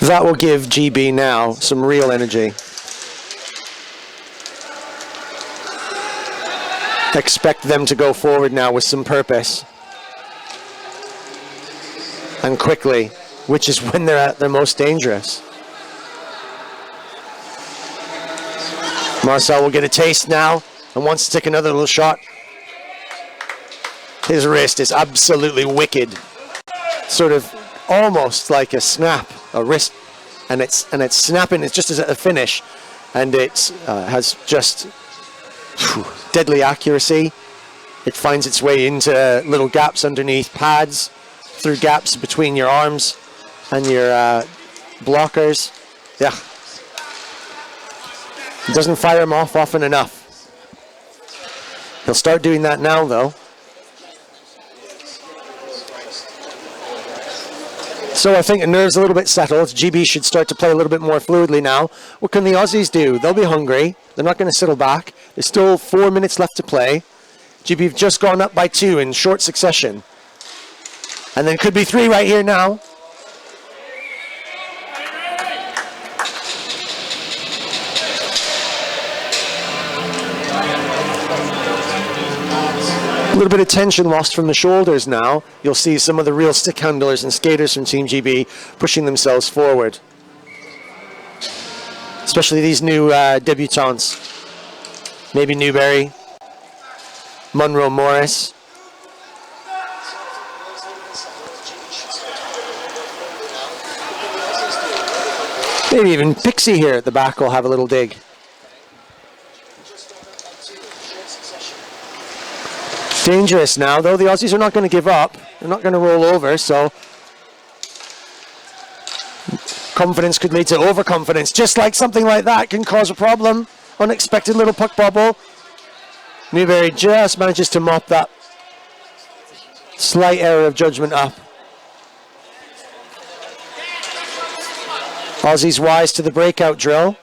That will give GB now some real energy. Expect them to go forward now with some purpose. And quickly, which is when they're at their most dangerous. Marcel will get a taste now and wants to take another little shot. His wrist is absolutely wicked. Sort of almost like a snap, a wrist, and it's snapping. It's just as at the finish, and it has just deadly accuracy. It finds its way into little gaps underneath pads, through gaps between your arms and your blockers. Yeah, it doesn't fire him off often enough. He'll start doing that now, though. So I think the nerves a little bit settled. GB should start to play a little bit more fluidly now. What can the Aussies do? They'll be hungry. They're not going to settle back. There's still 4 minutes left to play. GB have just gone up by 2 in short succession. And then could be 3 right here now. A little bit of tension lost from the shoulders now. You'll see some of the real stick handlers and skaters from Team GB pushing themselves forward. Especially these new debutants. Maybe Newberry, Munro Morris. Maybe even Pixie here at the back will have a little dig. Dangerous now, though. The Aussies are not going to give up. They're not going to roll over, so confidence could lead to overconfidence. Just like something like that can cause a problem. Unexpected little puck bubble. Newberry just manages to mop that slight error of judgment up. Aussies wise to the breakout drill.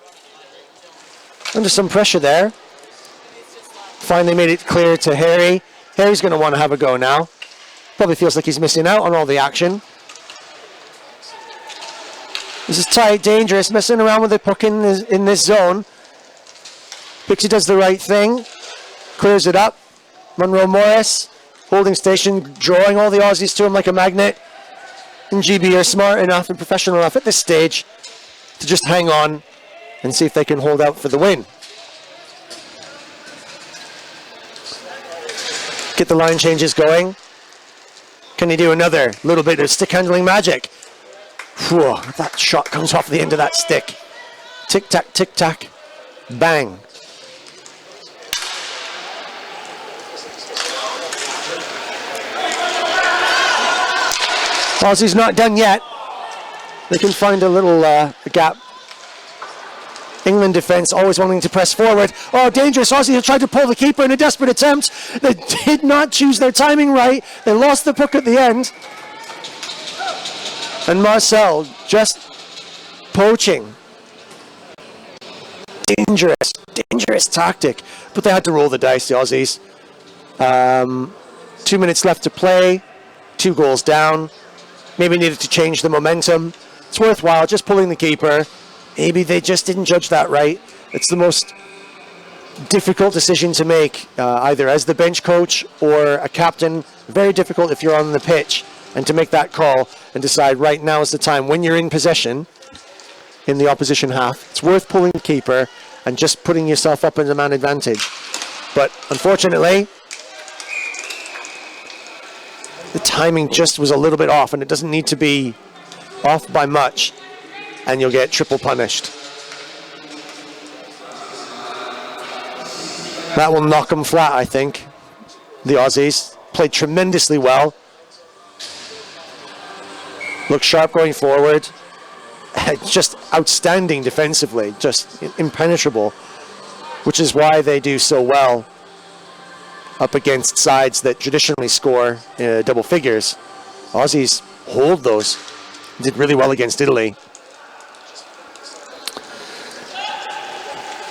Under some pressure there. Finally made it clear to Harry. Harry's going to want to have a go now. Probably feels like he's missing out on all the action. This is tight, dangerous, messing around with the puck in this zone. Pixie does the right thing. Clears it up. Munro Morris, holding station, drawing all the Aussies to him like a magnet. And GB are smart enough and professional enough at this stage to just hang on and see if they can hold out for the win. Get the line changes going. Can he do another little bit of stick handling magic? Whew, that shot comes off the end of that stick. Tick tack, tick tack, bang. Aussie's not done yet. They can find a little gap. England defense always wanting to press forward. Oh, dangerous. Aussies have tried to pull the keeper in a desperate attempt. They did not choose their timing right. They lost the puck at the end. And Marcel just poaching. Dangerous tactic. But they had to roll the dice, the Aussies. 2 minutes left to play. 2 goals down. Maybe needed to change the momentum. It's worthwhile just pulling the keeper. Maybe they just didn't judge that right. It's the most difficult decision to make, either as the bench coach or a captain. Very difficult if you're on the pitch, and to make that call and decide right now is the time when you're in possession in the opposition half. It's worth pulling the keeper and just putting yourself up in a man advantage. But unfortunately, the timing just was a little bit off, and it doesn't need to be off by much, and you'll get triple punished. That will knock them flat, I think. The Aussies played tremendously well. Look sharp going forward. Just outstanding defensively, just impenetrable, which is why they do so well up against sides that traditionally score double figures. Aussies hold those. Did really well against Italy.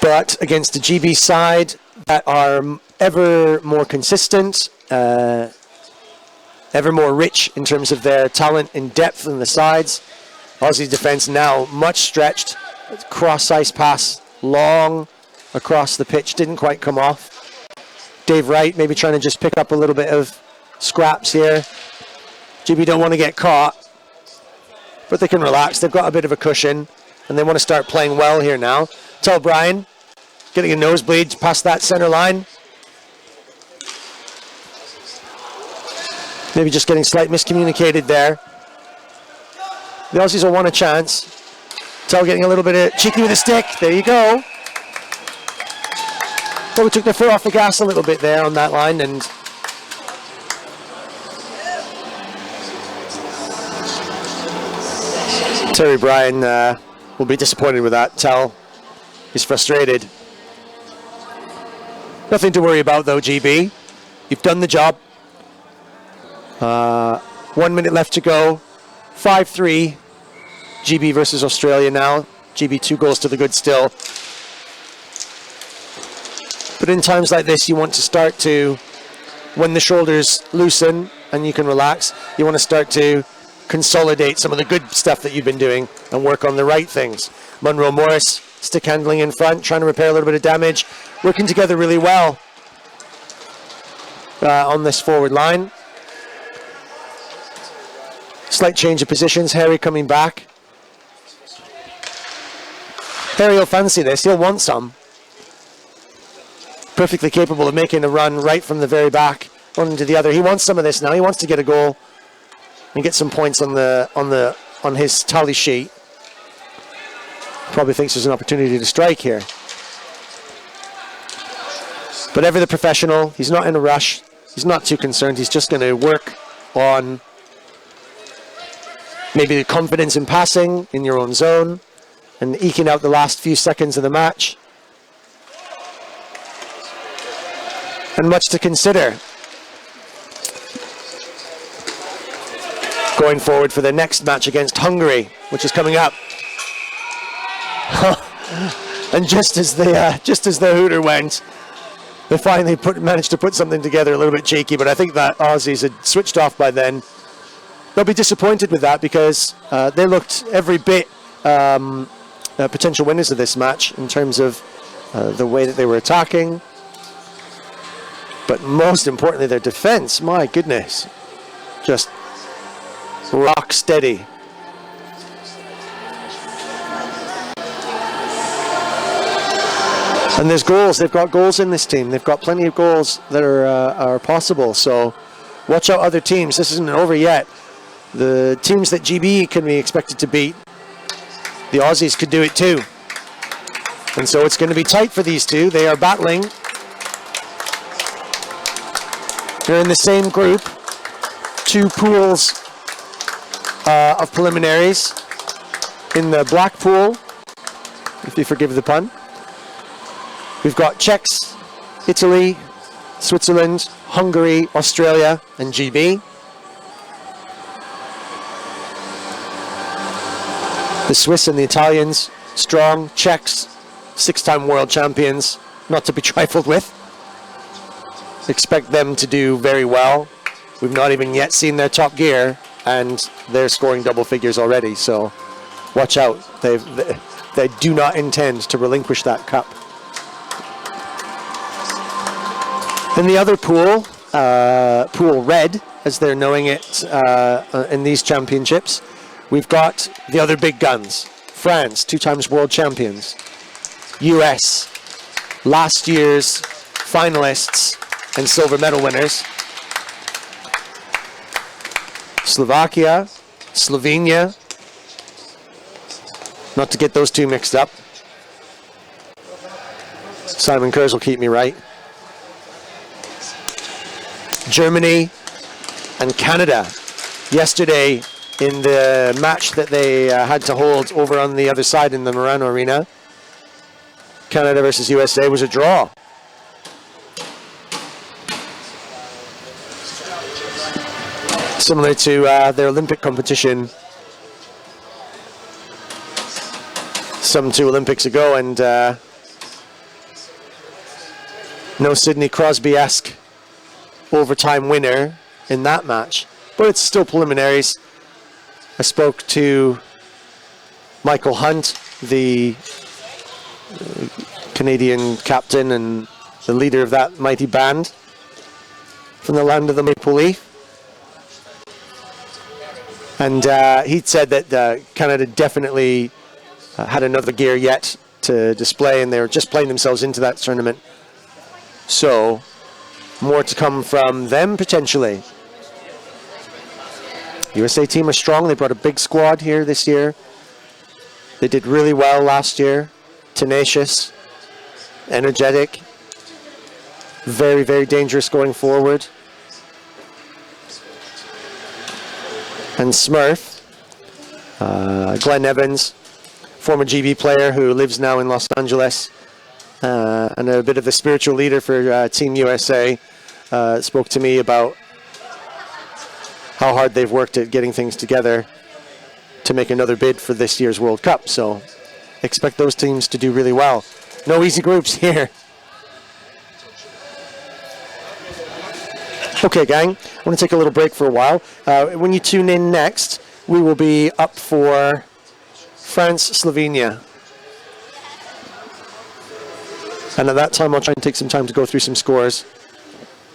But against the GB side that are ever more consistent, ever more rich in terms of their talent and depth in the sides, Aussie defense now much stretched. Cross ice pass, long across the pitch, didn't quite come off. Dave Wright maybe trying to just pick up a little bit of scraps here. GB don't want to get caught, but they can relax. They've got a bit of a cushion, and they want to start playing well here now. Tell Brian, getting a nosebleed past that center line. Maybe just getting slight miscommunicated there. The Aussies will want a chance. Tell getting a little bit cheeky with a stick. There you go. Probably took their foot off the gas a little bit there on that line, and Terry Bryan will be disappointed with that. Tell he's frustrated. Nothing to worry about though, GB. You've done the job. 1 minute left to go. 5-3. GB versus Australia now. GB 2 goals to the good still. But in times like this, you want to start to, when the shoulders loosen and you can relax, you want to start to consolidate some of the good stuff that you've been doing and work on the right things. Munro Morris, stick handling in front, trying to repair a little bit of damage, working together really well. on this forward line. Slight change of positions. Harry coming back. Harry will fancy this. He'll want some. Perfectly capable of making a run right from the very back, one into the other. He wants some of this now. He wants to get a goal and get some points on his tally sheet. Probably thinks there's an opportunity to strike here. But ever the professional. He's not in a rush. He's not too concerned. He's just going to work on maybe the confidence in passing in your own zone and eking out the last few seconds of the match. And much to consider going forward for the next match against Hungary, which is coming up. And just as the hooter went, they finally managed to put something together a little bit cheeky, but I think that Aussies had switched off by then. They'll be disappointed with that because they looked every bit potential winners of this match in terms of the way that they were attacking. But most importantly, their defense, my goodness, just rock steady. And there's goals. They've got goals in this team. They've got plenty of goals that are possible. So watch out other teams. This isn't over yet. The teams that GB can be expected to beat, the Aussies could do it too. And so it's going to be tight for these two. They are battling. They're in the same group. Two pools of preliminaries. In the black pool, if you forgive the pun, we've got Czechs, Italy, Switzerland, Hungary, Australia, and GB. The Swiss and the Italians, strong. Czechs, 6-time world champions, not to be trifled with. Expect them to do very well. We've not even yet seen their top gear, and they're scoring double figures already, so watch out. They do not intend to relinquish that cup. In the other pool, Pool Red, as they're knowing it in these championships, we've got the other big guns. France, 2 times world champions. US, last year's finalists and silver medal winners. Slovakia, Slovenia, not to get those two mixed up. Simon Kurz will keep me right. Germany and Canada. Yesterday, in the match that they had to hold over on the other side in the Marano Arena, Canada versus USA was a draw. Similar to their Olympic competition some 2 Olympics ago, and no Sidney Crosby-esque overtime winner in that match, but it's still preliminaries. I spoke to Michael Hunt, the Canadian captain and the leader of that mighty band from the land of the Maple Leaf. And he said that Canada definitely had another gear yet to display, and they were just playing themselves into that tournament. So, more to come from them potentially. USA team are strong. They brought a big squad here this year. They did really well last year. Tenacious, energetic, very, very dangerous going forward. And Smurf, Glenn Evans, former GB player who lives now in Los Angeles, and a bit of the spiritual leader for Team USA, spoke to me about how hard they've worked at getting things together to make another bid for this year's World Cup. So expect those teams to do really well. No easy groups here. Okay, gang, I want to take a little break for a while. When you tune in next, we will be up for France, Slovenia. And at that time, I'll try and take some time to go through some scores.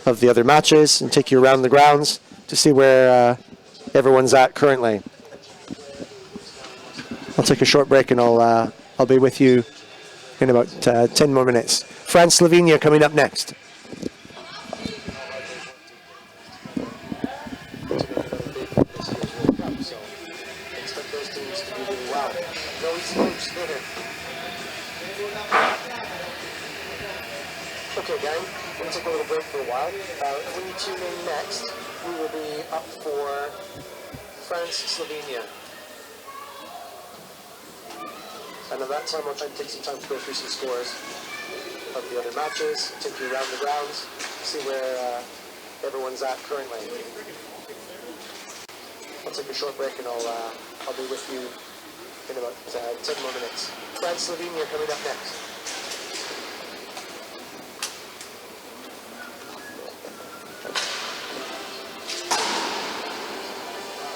of the other matches and take you around the grounds to see where everyone's at currently. I'll take a short break and I'll be with you in about 10 more minutes. France, Slovenia coming up next. Okay, gang, we'll take a little break for a while. When you tune in next, we will be up for France, Slovenia. And at that time, I'll try and take some time to go through some scores of the other matches, take you around the grounds, see where everyone's at currently. I'll take a short break and I'll be with you in about 10 more minutes. France, Slovenia coming up next.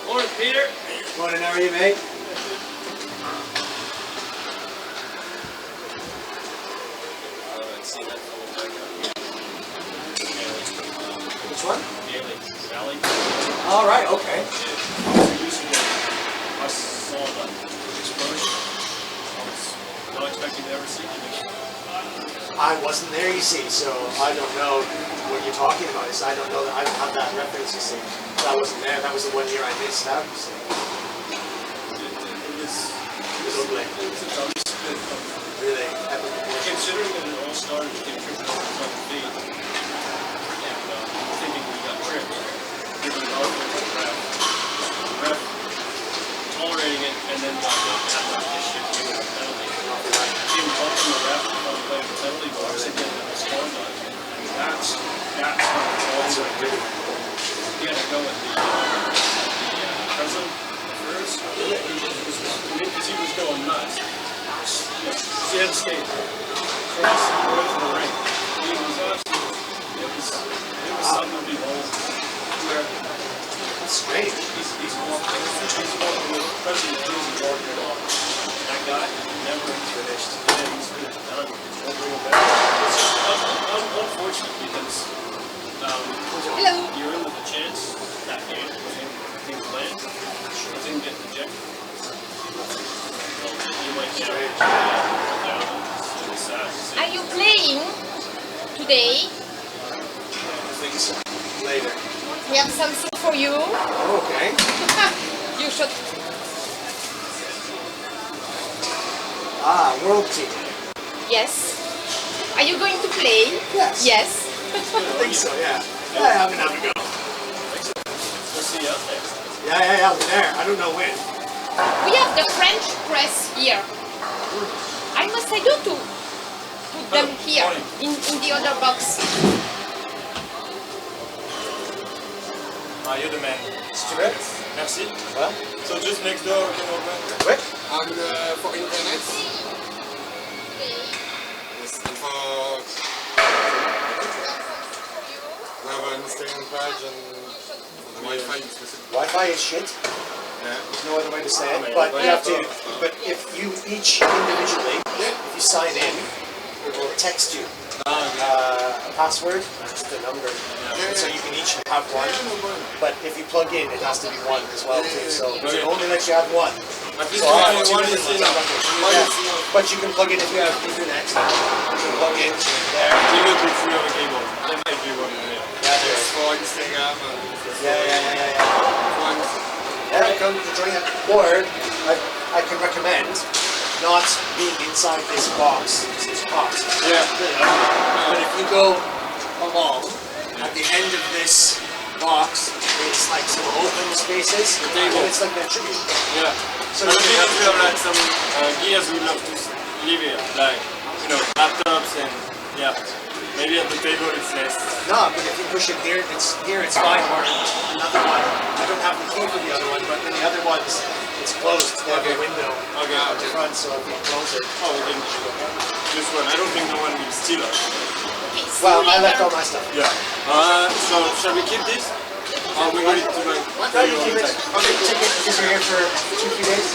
Morning, Peter. Morning, how are you, mate? Which one? Valley. All right, okay. I saw the explosion. I was not expecting to ever see it. I wasn't there, you see, so I don't know what you're talking about. I don't know that I don't have that reference, you see. I wasn't there. That was the 1 year I missed out, you see. It was Ugly. Really epic proportions. considering that it all started with him tripping over his own feet and thinking he got tripped, giving an argument to the ref, tolerating it, and then got this shit giving a penalty. Him bumping the ref on playing the penalty box and getting the misconduct. That's what it's all good. He had to go with the president first. Because he was going nuts. He had to skate across the ring. He was absolutely, it was something to behold. That's strange. He's walking with President Jersey walking it off. That guy never finished. Yeah, he's finished. Done. Don't bring him back. It's just unfortunate because you're in with a chance that game with him playing. He didn't get ejected. You might get down. It's sad. Are you playing today? I think so. Later. We have something for you. Okay. You should. World team. Yes. Are you going to play? Yes. Yes. I think so, yeah. Yeah, I'm gonna have a go. We'll see you out there. Yeah, I'm there. I don't know when. We have the French press here. I must I do to put them here in the other box. You're the man. Stuart? Merci. What? So just next door we can open. Quick? And for internet, yes, and for we have an Instagram page and the Wi-Fi is specific. Wi-Fi is shit. Yeah. There's no other way to say it. But you have to. But if you each individually, if you sign in, it will text you a password, just a number. So you can each have one. But if you plug in, it has to be one as well too. So it only lets you have one. At least So I have two one is different enough. ones. One Yeah. is enough. But you can plug in if you have internet. You can plug in there. Even if we have a cable, there might be one. Yeah, there is. For Instagram and Yeah. one. Yeah, come to join it. Or I can recommend not being inside this box. This box. Yeah. But if you go along, at the end of this box, it's like some open spaces. And it's like a tribute. Yeah. So I you think can have we have like some gears we love to leave here, like laptops and maybe at the table it's less. no, but if you push it here, it's fine. Or another one. I don't have the key for the other one, but then the other ones, it's closed. They have a window at the front, so if you close it. Oh, then this one. I don't think no one will steal it. Okay, see Well, you I left all later. my stuff. Yeah. So shall we keep this? Or we going to like? No, you keep it. Okay, take it because you're here for 2-3 days.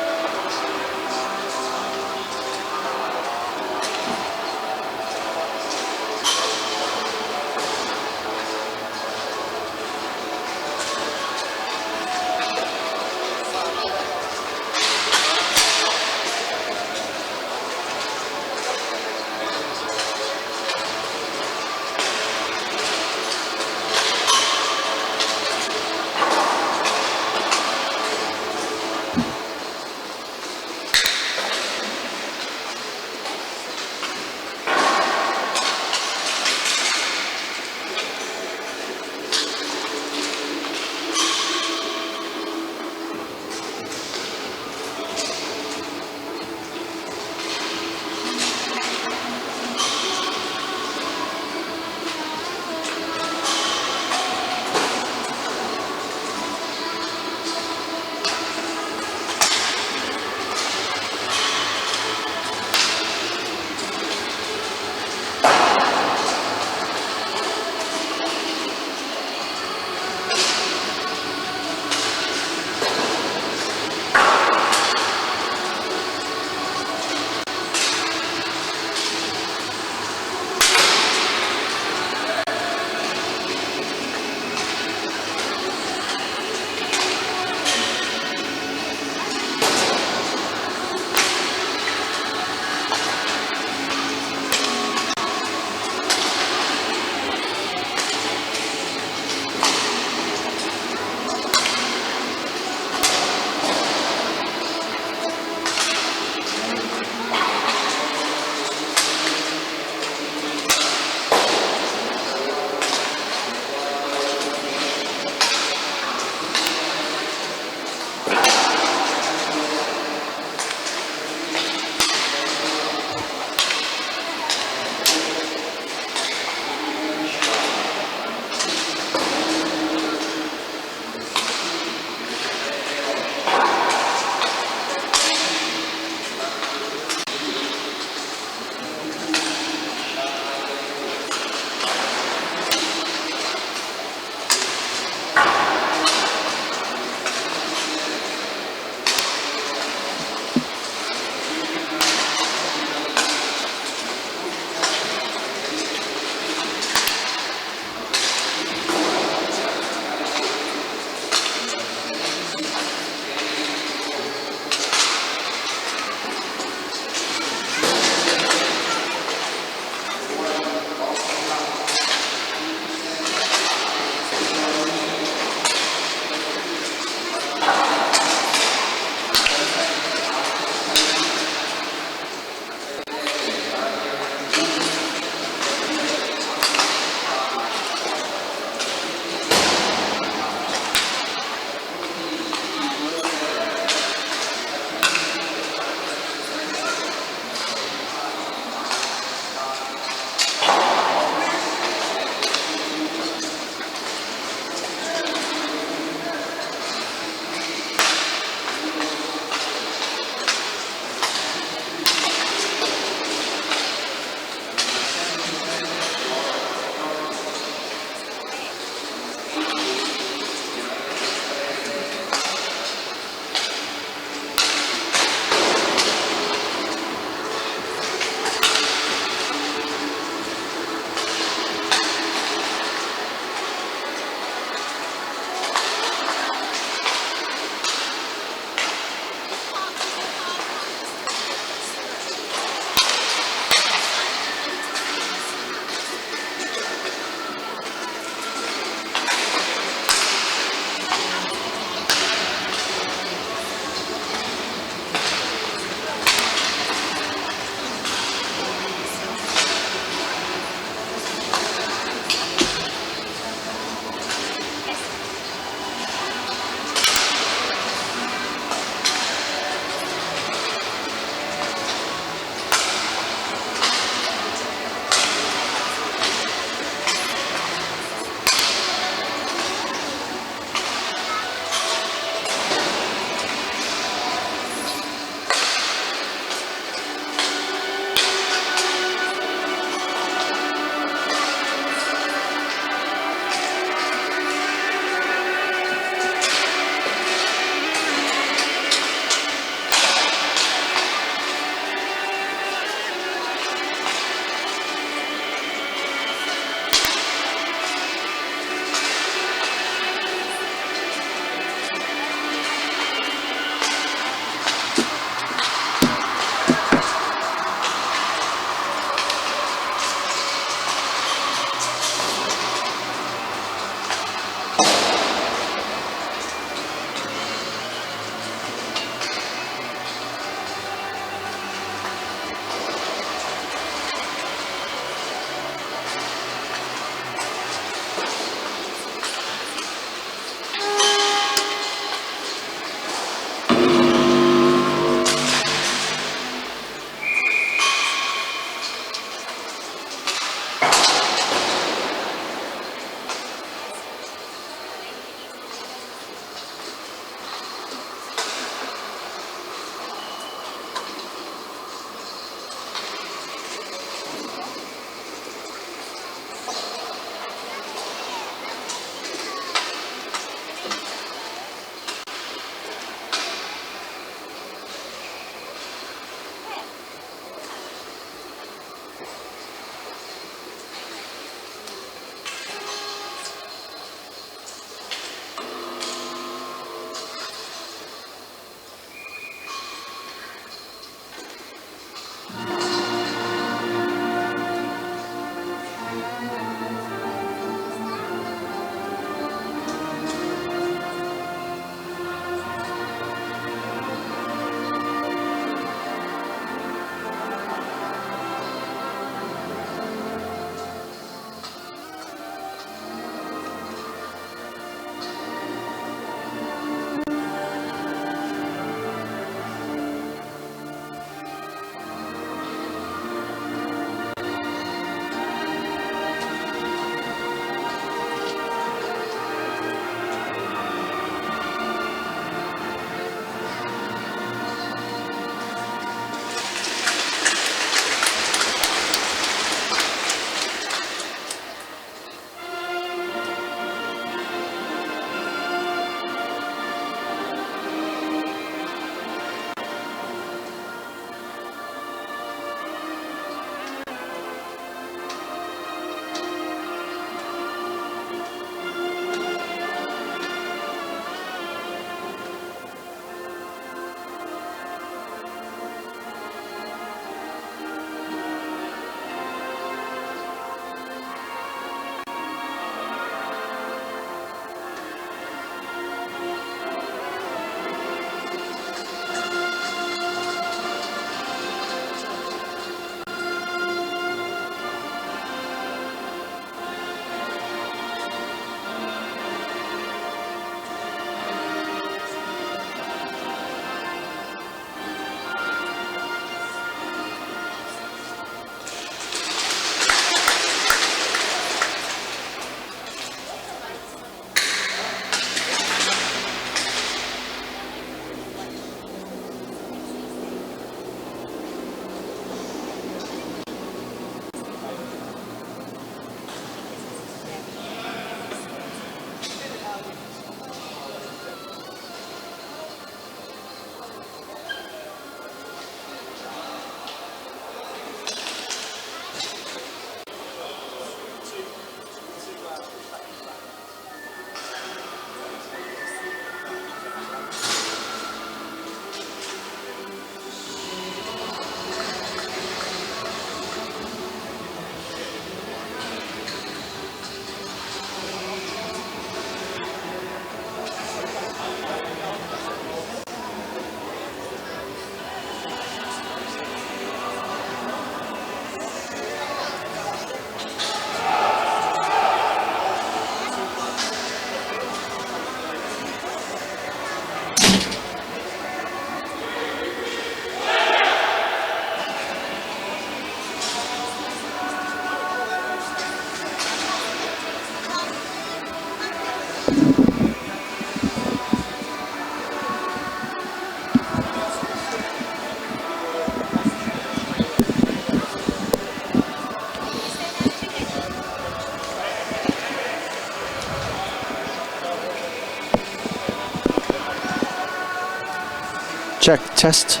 Check, test.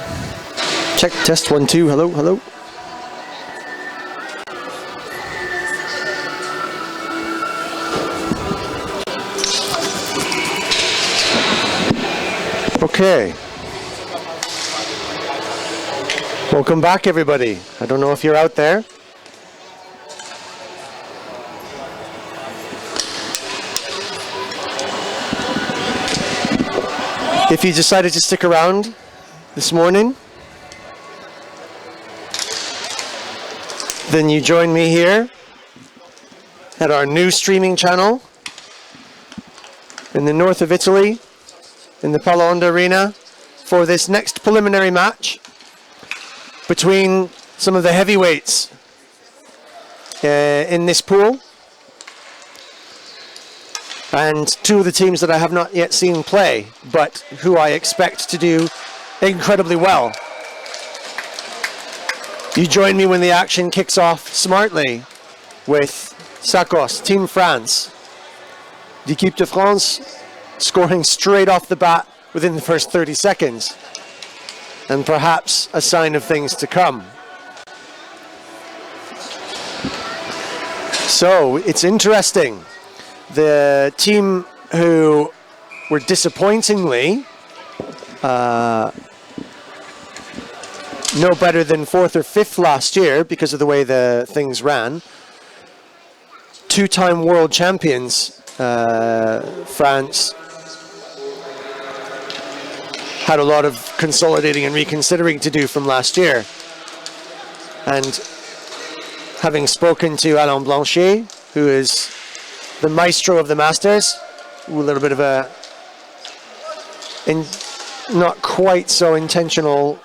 Check, test, 1, 2, hello, hello. Okay. Welcome back, everybody. I don't know if you're out there. If you decided to stick around this morning, then you join me here at our new streaming channel in the north of Italy, in the Palo Alto Arena, for this next preliminary match between some of the heavyweights in this pool, and two of the teams that I have not yet seen play, but who I expect to do incredibly well. You join me when the action kicks off smartly with Sakos, Team France. L'équipe de France scoring straight off the bat within the first 30 seconds. And perhaps a sign of things to come. So it's interesting. The team who were disappointingly no better than 4th or 5th last year because of the way the things ran. 2-time world champions, France, had a lot of consolidating and reconsidering to do from last year. And having spoken to Alain Blanchet, who is the maestro of the Masters, a little bit of a not quite so intentional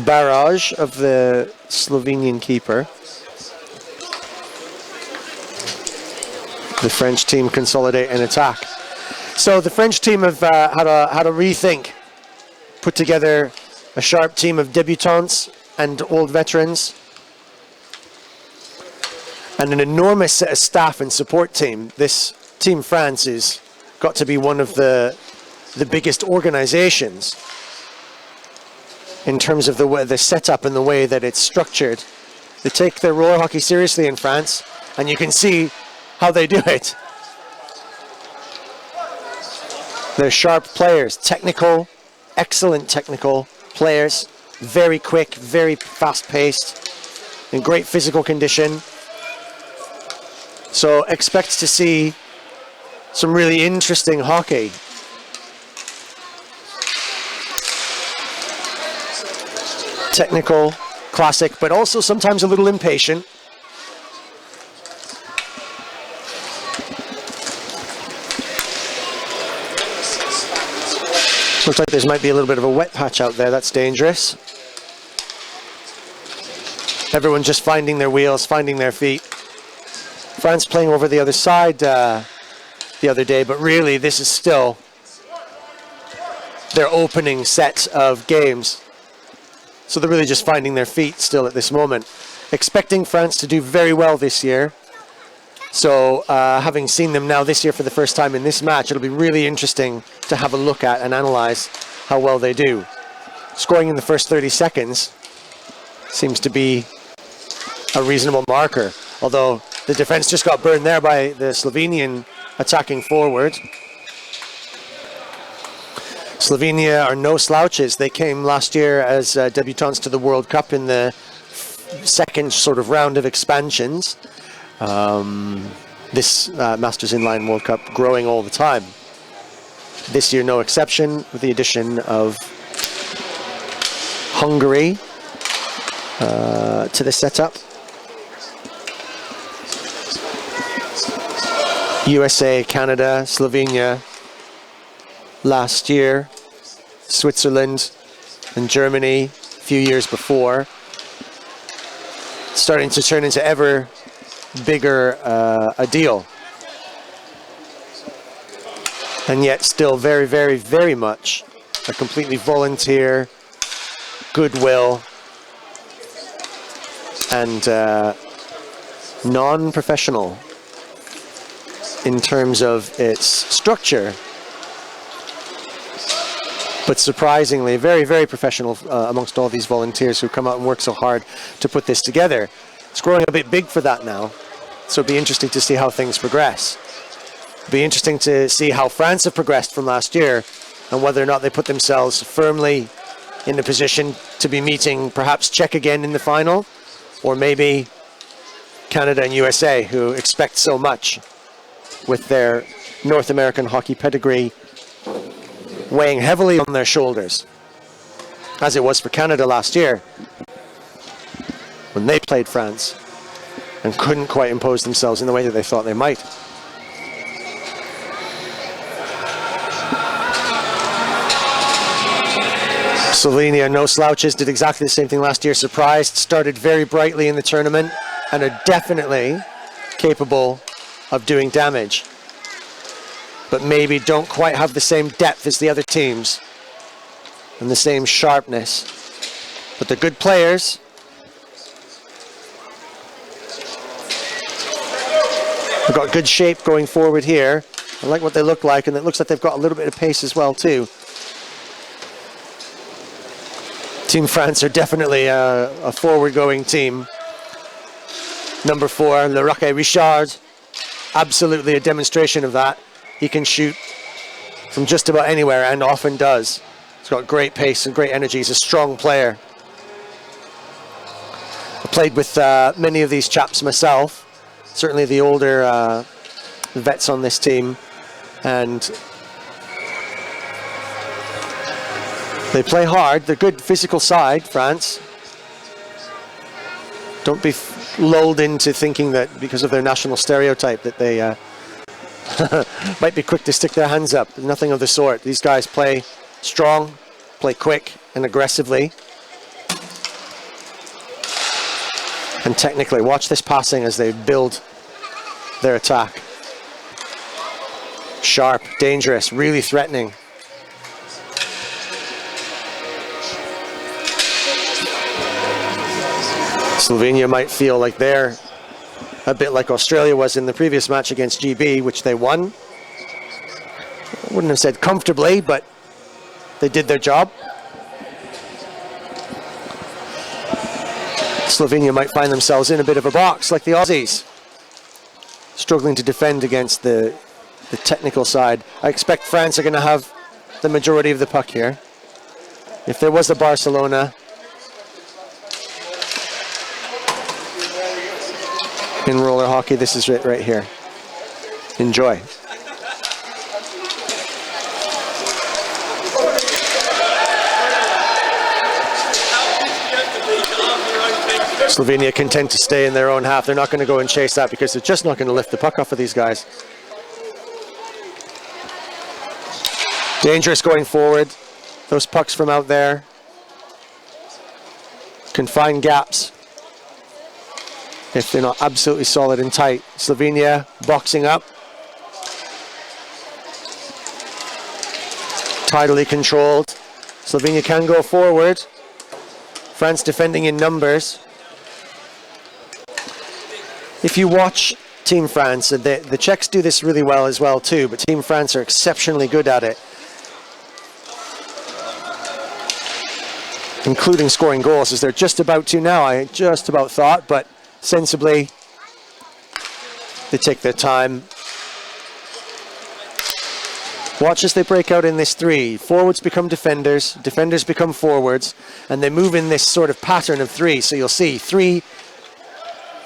barrage of the Slovenian keeper. The French team consolidate and attack. So the French team have had a rethink, put together a sharp team of debutants and old veterans, and an enormous set of staff and support team. This Team France has got to be one of the biggest organizations in terms of the setup and the way that it's structured. They take their roller hockey seriously in France, and you can see how they do it. They're sharp players, technical, excellent technical players, very quick, very fast-paced, in great physical condition. So expect to see some really interesting hockey. Technical, classic, but also sometimes a little impatient. Looks like there might be a little bit of a wet patch out there. That's dangerous. Everyone just finding their wheels, finding their feet. France playing over the other side the other day, but really this is still their opening set of games. So they're really just finding their feet still at this moment. Expecting France to do very well this year. So having seen them now this year for the first time in this match, it'll be really interesting to have a look at and analyze how well they do. Scoring in the first 30 seconds seems to be a reasonable marker, although the defense just got burned there by the Slovenian attacking forward. Slovenia are no slouches. They came last year as debutants to the World Cup in the second sort of round of expansions. This Masters Inline World Cup growing all the time. This year no exception, with the addition of Hungary to the setup. USA, Canada, Slovenia last year, Switzerland and Germany a few years before. Starting to turn into ever bigger a deal. And yet still very, very, very much a completely volunteer, goodwill, and non-professional in terms of its structure, But surprisingly, very, very professional amongst all these volunteers who come out and work so hard to put this together. It's growing a bit big for that now, so it'll be interesting to see how things progress. It'll be interesting to see how France have progressed from last year and whether or not they put themselves firmly in the position to be meeting perhaps Czech again in the final, or maybe Canada and USA, who expect so much with their North American hockey pedigree weighing heavily on their shoulders, as it was for Canada last year when they played France and couldn't quite impose themselves in the way that they thought they might. Slovenia, no slouches, did exactly the same thing last year. Surprised, started very brightly in the tournament and are definitely capable of doing damage, but maybe don't quite have the same depth as the other teams and the same sharpness. But they're good players. They've got good shape going forward here. I like what they look like, and it looks like they've got a little bit of pace as well too. Team France are definitely a forward-going team. Number 4, Le Roquet Richard, absolutely a demonstration of that. He can shoot from just about anywhere and often does. He's got great pace and great energy. He's a strong player. I played with many of these chaps myself, certainly the older vets on this team, and they play hard. They're good physical side, France. Don't be lulled into thinking that because of their national stereotype that they might be quick to stick their hands up. Nothing of the sort. These guys play strong, play quick and aggressively. And technically, watch this passing as they build their attack. Sharp, dangerous, really threatening. Slovenia might feel like they're a bit like Australia was in the previous match against GB, which they won. I wouldn't have said comfortably, but they did their job. Slovenia might find themselves in a bit of a box like the Aussies, struggling to defend against the technical side. I expect France are going to have the majority of the puck here. If there was a Barcelona in roller hockey, this is it right here. Enjoy. Slovenia content to stay in their own half. They're not going to go and chase that because they're just not going to lift the puck off of these guys. Dangerous going forward. Those pucks from out there can find gaps if they're not absolutely solid and tight. Slovenia boxing up. Tidally controlled. Slovenia can go forward. France defending in numbers. If you watch Team France, the Czechs do this really well as well too, but Team France are exceptionally good at it, including scoring goals, as they're just about to now. I just about thought, but sensibly they take their time. Watch as they break out in this 3. Forwards become defenders, defenders become forwards, and they move in this sort of pattern of 3. So you'll see 3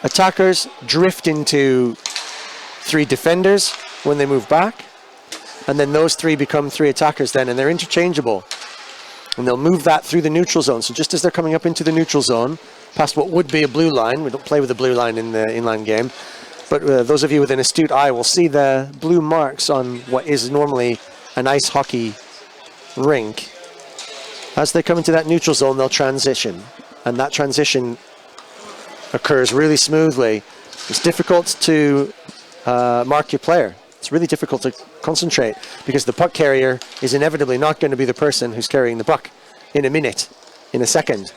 attackers drift into 3 defenders when they move back, and then those 3 become 3 attackers then, and they're interchangeable. And they'll move that through the neutral zone. So just as they're coming up into the neutral zone, past what would be a blue line, we don't play with a blue line in the inline game, but those of you with an astute eye will see the blue marks on what is normally an ice hockey rink. As they come into that neutral zone, they'll transition, and that transition occurs really smoothly. It's difficult to mark your player. It's really difficult to concentrate because the puck carrier is inevitably not going to be the person who's carrying the puck in a minute, in a second.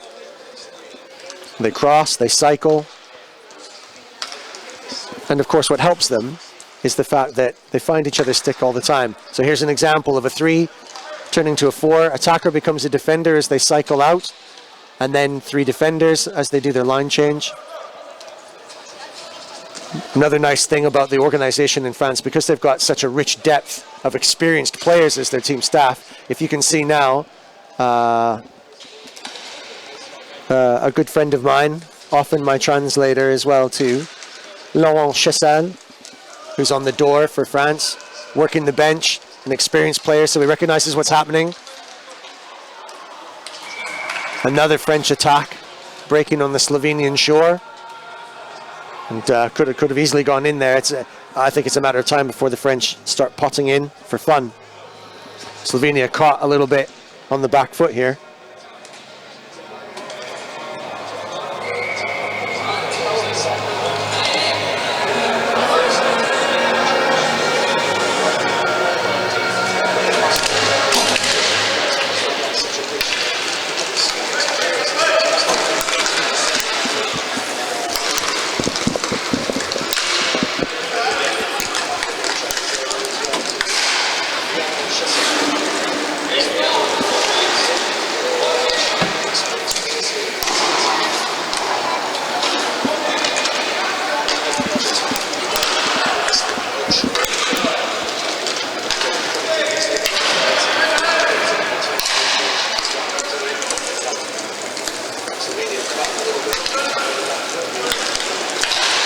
They cross, they cycle. And of course what helps them is the fact that they find each other's stick all the time. So here's an example of a 3 turning to a 4. Attacker becomes a defender as they cycle out, and then 3 defenders as they do their line change. Another nice thing about the organization in France, because they've got such a rich depth of experienced players as their team staff, if you can see now, a good friend of mine, often my translator as well too, Laurent Chessal, who's on the door for France, working the bench, an experienced player, so he recognizes what's happening. Another French attack breaking on the Slovenian shore, and could have easily gone in there. I think it's a matter of time before the French start potting in for fun. Slovenia caught a little bit on the back foot here.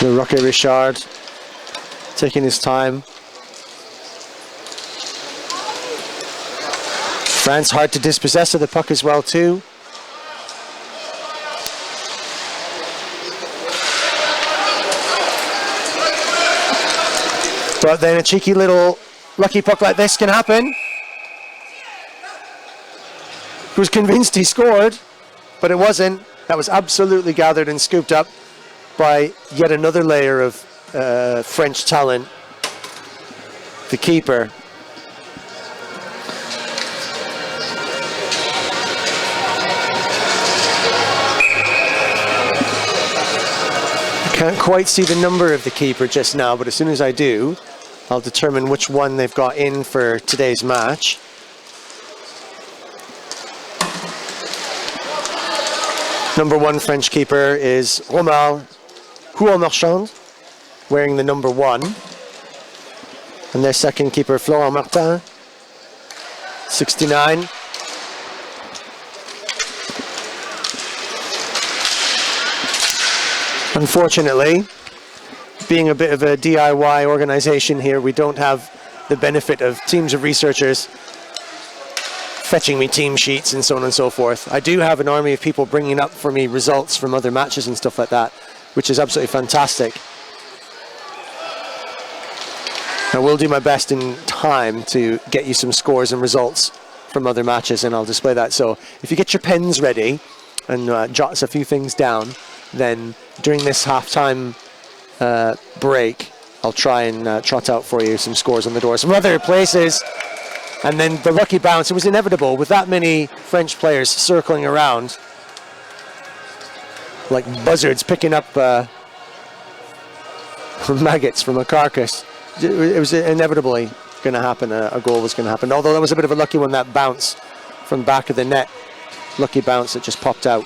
Roque Richard taking his time. France hard to dispossess of the puck as well too. But then a cheeky little lucky puck like this can happen. He was convinced he scored, but it wasn't. That was absolutely gathered and scooped up by yet another layer of French talent, the keeper. I can't quite see the number of the keeper just now, but as soon as I do, I'll determine which one they've got in for today's match. Number 1 French keeper is Romain Marchand, wearing the number 1. And their second keeper, Florent Martin, 69. Unfortunately, being a bit of a DIY organization here, we don't have the benefit of teams of researchers fetching me team sheets and so on and so forth. I do have an army of people bringing up for me results from other matches and stuff like that, which is absolutely fantastic. I will do my best in time to get you some scores and results from other matches, and I'll display that. So if you get your pens ready and jot a few things down, then during this halftime break, I'll try and trot out for you some scores on the doors from other places. And then the lucky bounce, it was inevitable with that many French players circling around like buzzards picking up maggots from a carcass. It was inevitably going to happen, a goal was going to happen. Although that was a bit of a lucky one, that bounce from back of the net. Lucky bounce that just popped out.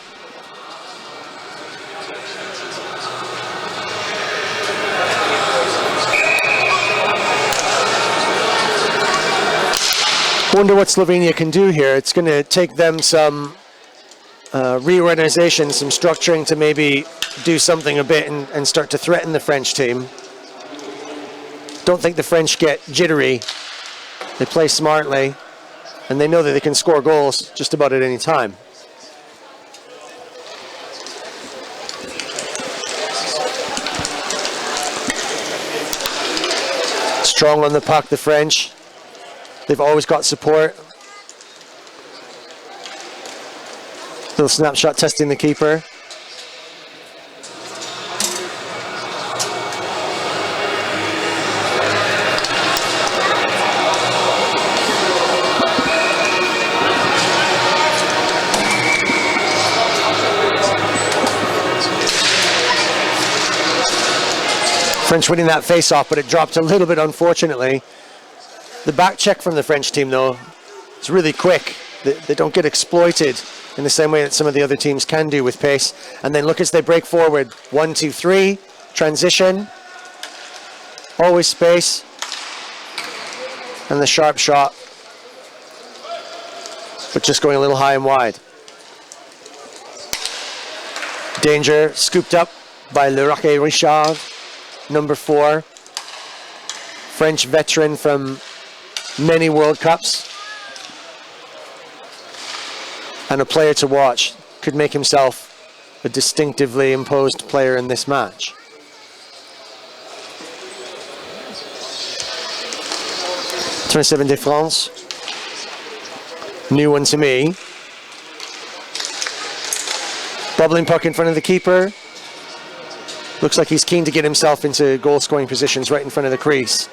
Wonder what Slovenia can do here. It's going to take them some reorganization, some structuring to maybe do something a bit and start to threaten the French team. Don't think the French get jittery. They play smartly, and they know that they can score goals just about at any time. Strong on the puck, the French. They've always got support. Little snapshot testing the keeper. French winning that face-off, but it dropped a little bit, unfortunately. The back check from the French team, though, It's really quick. They don't get exploited in the same way that some of the other teams can do with pace. And then look as they break forward. 1, 2, 3. Transition. Always space. And the sharp shot. But just going a little high and wide. Danger scooped up by Le Roquet Richard, number 4. French veteran from many World Cups. And a player to watch. Could make himself a distinctively imposed player in this match. Seven de France. New one to me. Bubbling puck in front of the keeper. Looks like he's keen to get himself into goal scoring positions right in front of the crease.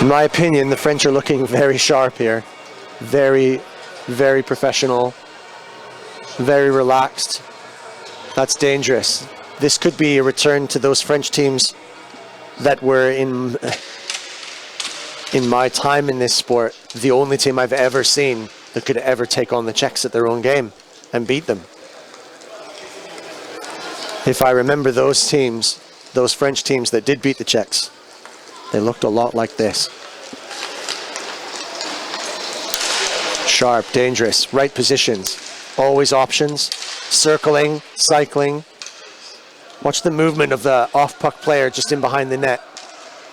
In my opinion, the French are looking very sharp here. Very, very professional. Very relaxed. That's dangerous. This could be a return to those French teams that were in my time in this sport, the only team I've ever seen that could ever take on the Czechs at their own game and beat them. If I remember those teams, those French teams that did beat the Czechs, they looked a lot like this. Sharp, dangerous, right positions, always options, circling, cycling. Watch the movement of the off-puck player just in behind the net.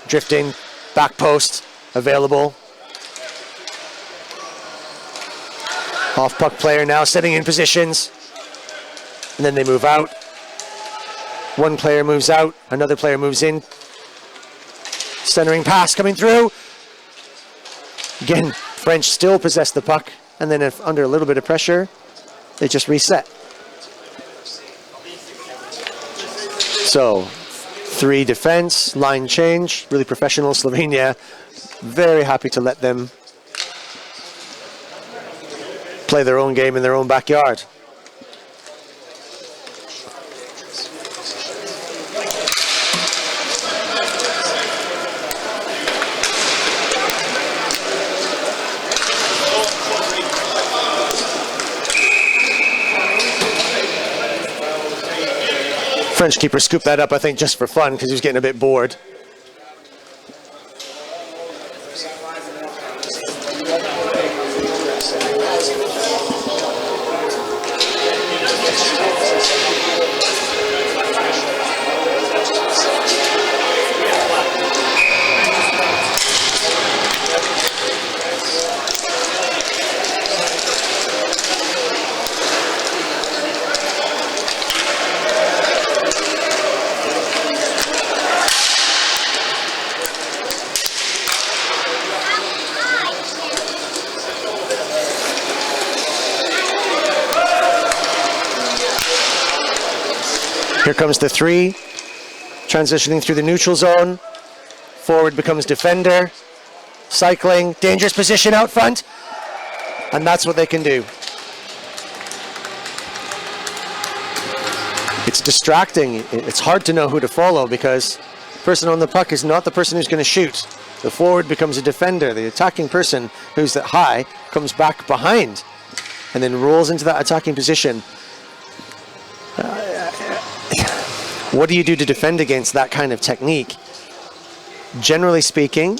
Drifting, back post, available. Off-puck player now setting in positions. And then they move out. One player moves out, another player moves in. Centering pass coming through. Again, French still possess the puck. And then if under a little bit of pressure, they just reset. So, 3 defense, line change, really professional. Slovenia, very happy to let them play their own game in their own backyard. French keeper scooped that up, I think, just for fun, because he was getting a bit bored. Here comes the 3, transitioning through the neutral zone. Forward becomes defender, cycling, dangerous position out front, and that's what they can do. It's distracting. It's hard to know who to follow because the person on the puck is not the person who's going to shoot. The forward becomes a defender. The attacking person who's at high comes back behind and then rolls into that attacking position. What do you do to defend against that kind of technique? Generally speaking,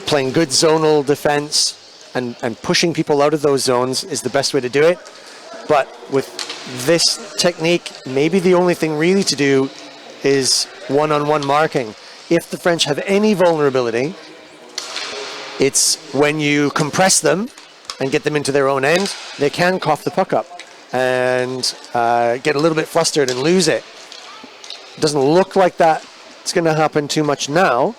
playing good zonal defense and pushing people out of those zones is the best way to do it. But with this technique, maybe the only thing really to do is one-on-one marking. If the French have any vulnerability, it's when you compress them and get them into their own end, they can cough the puck up and get a little bit flustered and lose it. It doesn't look like that it's going to happen too much now,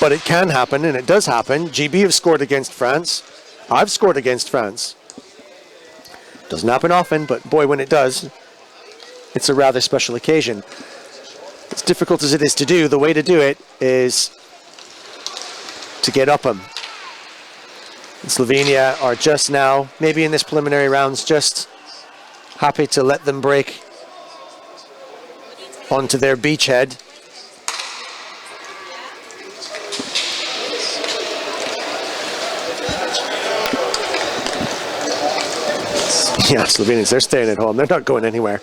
but it can happen, and it does happen. GB have scored against France. I've scored against France. Doesn't happen often, but boy, when it does, it's a rather special occasion. As difficult as it is to do, the way to do it is to get up them. And Slovenia are just now, maybe in this preliminary rounds, just happy to let them break onto their beachhead. Yeah, Slovenians, they're staying at home. They're not going anywhere.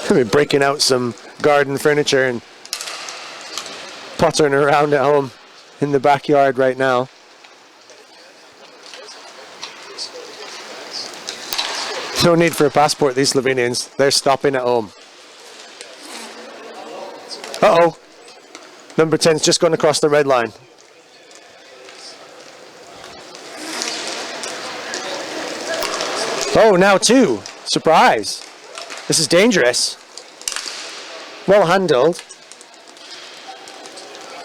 They're breaking out some garden furniture and pottering around at home in the backyard right now. No need for a passport, these Slovenians. They're stopping at home. Uh-oh. Number 10's just gone across the red line. Oh, now 2. Surprise. This is dangerous. Well handled.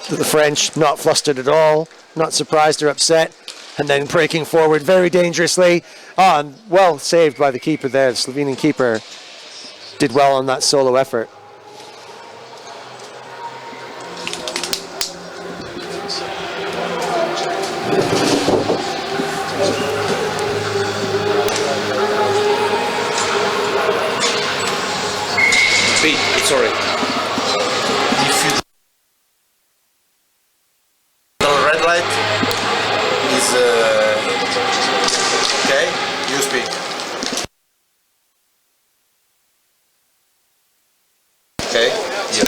The French not flustered at all, not surprised or upset, and then breaking forward very dangerously. Oh, and well saved by the keeper there. The Slovenian keeper did well on that solo effort. Sorry. The red light is okay. You speak. Okay. Yeah.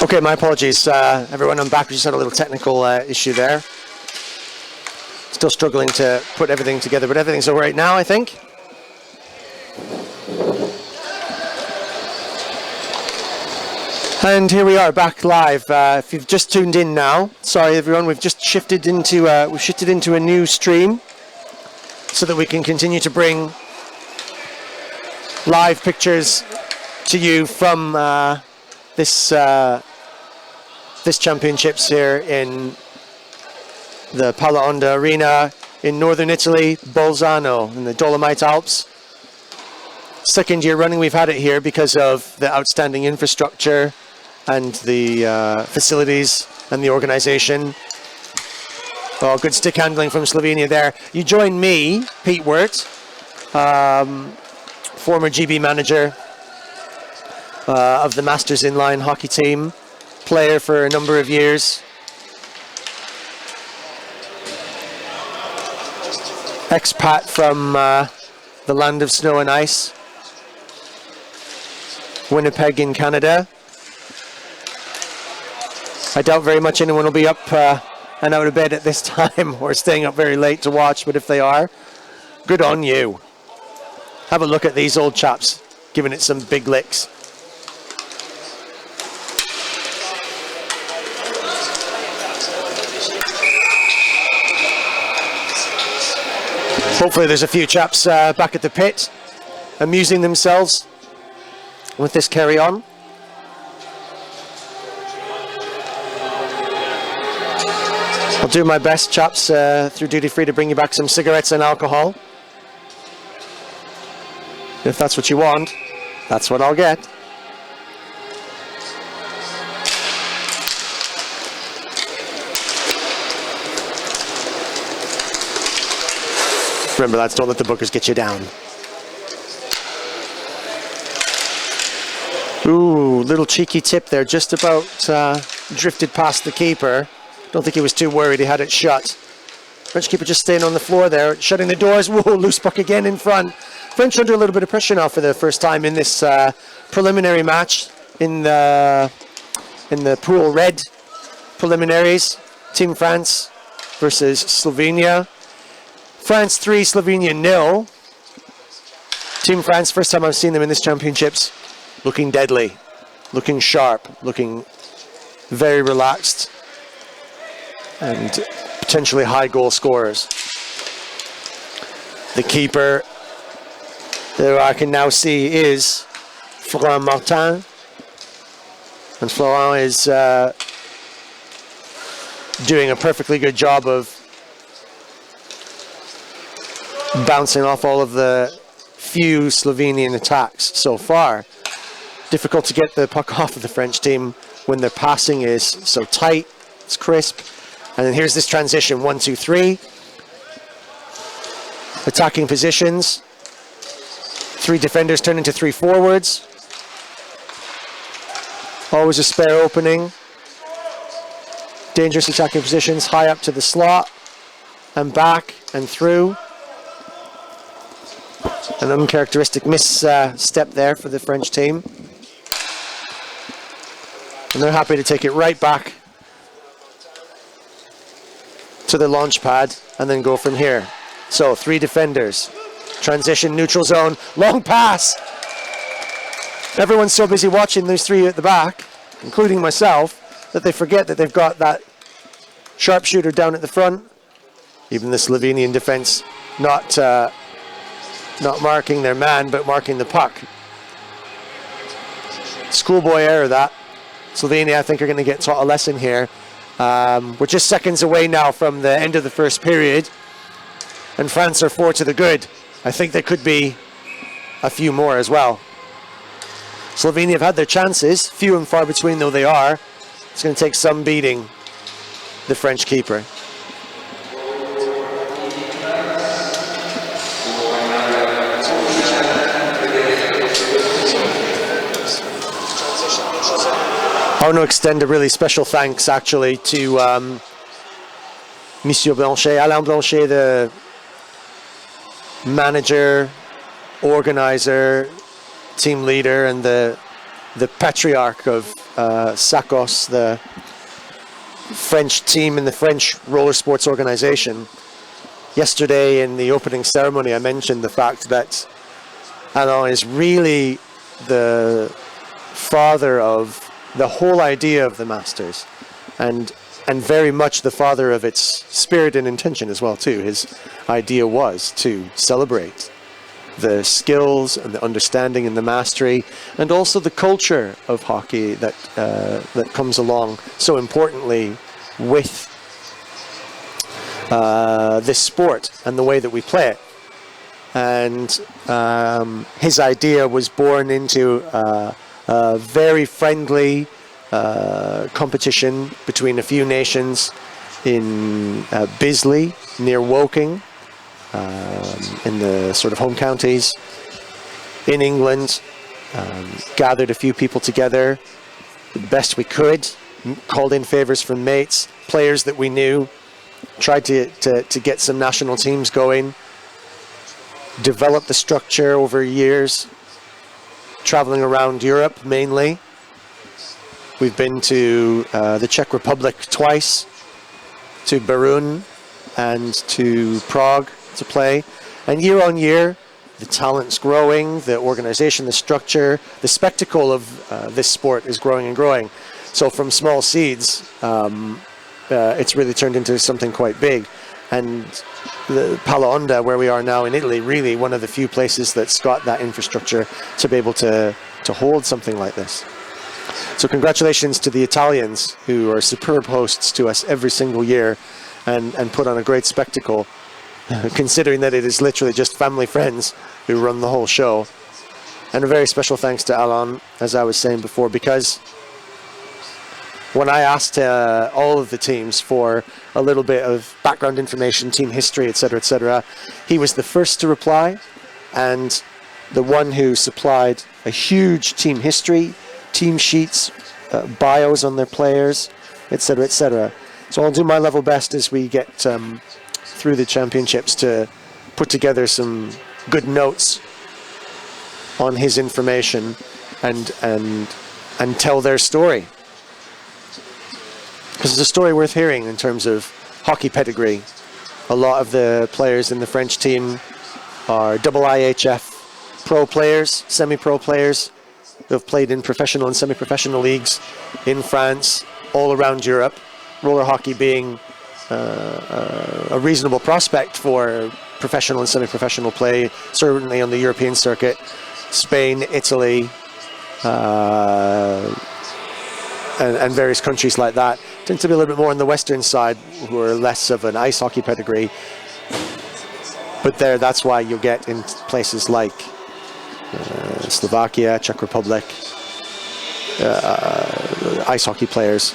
Okay, my apologies, everyone. I'm back. We just had a little technical issue there. Still struggling to put everything together, but everything's all right now, I think. And here we are, back live. If you've just tuned in now, sorry everyone, we've just shifted into a new stream so that we can continue to bring live pictures to you from this championships here in the Pala Onda Arena in northern Italy, Bolzano, in the Dolomite Alps. Second year running we've had it here because of the outstanding infrastructure and the facilities and the organization. Oh, good stick handling from Slovenia there. You join me, Pete Wirt, former GB manager of the Masters Inline hockey team, player for a number of years. Expat from the land of snow and ice, Winnipeg in Canada. I doubt very much anyone will be up and out of bed at this time or staying up very late to watch, but if they are, good on you. Have a look at these old chaps giving it some big licks. Hopefully there's a few chaps back at the pit amusing themselves with this carry on. I'll do my best, chaps, through duty free to bring you back some cigarettes and alcohol. If that's what you want, that's what I'll get. Remember, lads, don't let the bookers get you down. Ooh, little cheeky tip there, just about drifted past the keeper. Don't think he was too worried, he had it shut. French keeper just staying on the floor there, shutting the doors. Whoa, loose puck again in front. French under a little bit of pressure now for the first time in this preliminary match in the Pool Red preliminaries. Team France versus Slovenia. France 3, Slovenia 0. Team France, first time I've seen them in this championships, looking deadly, looking sharp, looking very relaxed, and potentially high goal scorers. The keeper, there I can now see, is Florent Martin. And Florent is doing a perfectly good job of bouncing off all of the few Slovenian attacks so far. Difficult to get the puck off of the French team when their passing is so tight, it's crisp. And then here's this transition, 1, 2, 3. Attacking positions. 3 defenders turn into 3 forwards. Always a spare opening. Dangerous attacking positions, high up to the slot, and back and through. An uncharacteristic misstep there for the French team. And they're happy to take it right back to the launch pad and then go from here. So 3 defenders. Transition, neutral zone, long pass. Everyone's so busy watching those 3 at the back, including myself, that they forget that they've got that sharpshooter down at the front. Even the Slovenian defense not marking their man, but marking the puck. Schoolboy error, that. Slovenia, I think, are going to get taught a lesson here. We're just seconds away now from the end of the first period, and France are 4 to the good. I think there could be a few more as well. Slovenia have had their chances, few and far between though they are. It's going to take some beating the French keeper. I want to extend a really special thanks actually to Monsieur Blanchet, Alain Blanchet, the manager, organizer, team leader, and the patriarch of SACOS, the French team in the French roller sports organization. Yesterday in the opening ceremony I mentioned the fact that Alain is really the father of the whole idea of the Masters, and very much the father of its spirit and intention as well too. His idea was to celebrate the skills and the understanding and the mastery, and also the culture of hockey that that comes along so importantly with this sport and the way that we play it. And his idea was born into a very friendly competition between a few nations in Bisley near Woking, in the sort of home counties in England. Gathered a few people together the best we could, called in favors from mates, players that we knew, tried to get some national teams going, developed the structure over years, traveling around Europe mainly. We've been to the Czech Republic twice, to Berlin and to Prague to play. And year on year, the talent's growing, the organization, the structure, the spectacle of this sport is growing and growing. So from small seeds, it's really turned into something quite big. And the Palaonda, where we are now in Italy, really one of the few places that's got that infrastructure to be able to hold something like this. So congratulations to the Italians, who are superb hosts to us every single year, and put on a great spectacle, considering that it is literally just family friends who run the whole show. And a very special thanks to Alan, as I was saying before, because when I asked all of the teams for a little bit of background information, team history, etc., he was the first to reply, and the one who supplied a huge team history, team sheets, bios on their players, etc. So I'll do my level best as we get through the championships to put together some good notes on his information and tell their story. Because it's a story worth hearing in terms of hockey pedigree. A lot of the players in the French team are double IHF pro players, semi-pro players who have played in professional and semi-professional leagues in France, all around Europe. Roller hockey being a reasonable prospect for professional and semi-professional play, certainly on the European circuit. Spain, Italy, and various countries like that tend to be a little bit more on the western side, who are less of an ice hockey pedigree. But that's why you'll get in places like Slovakia, Czech Republic, ice hockey players,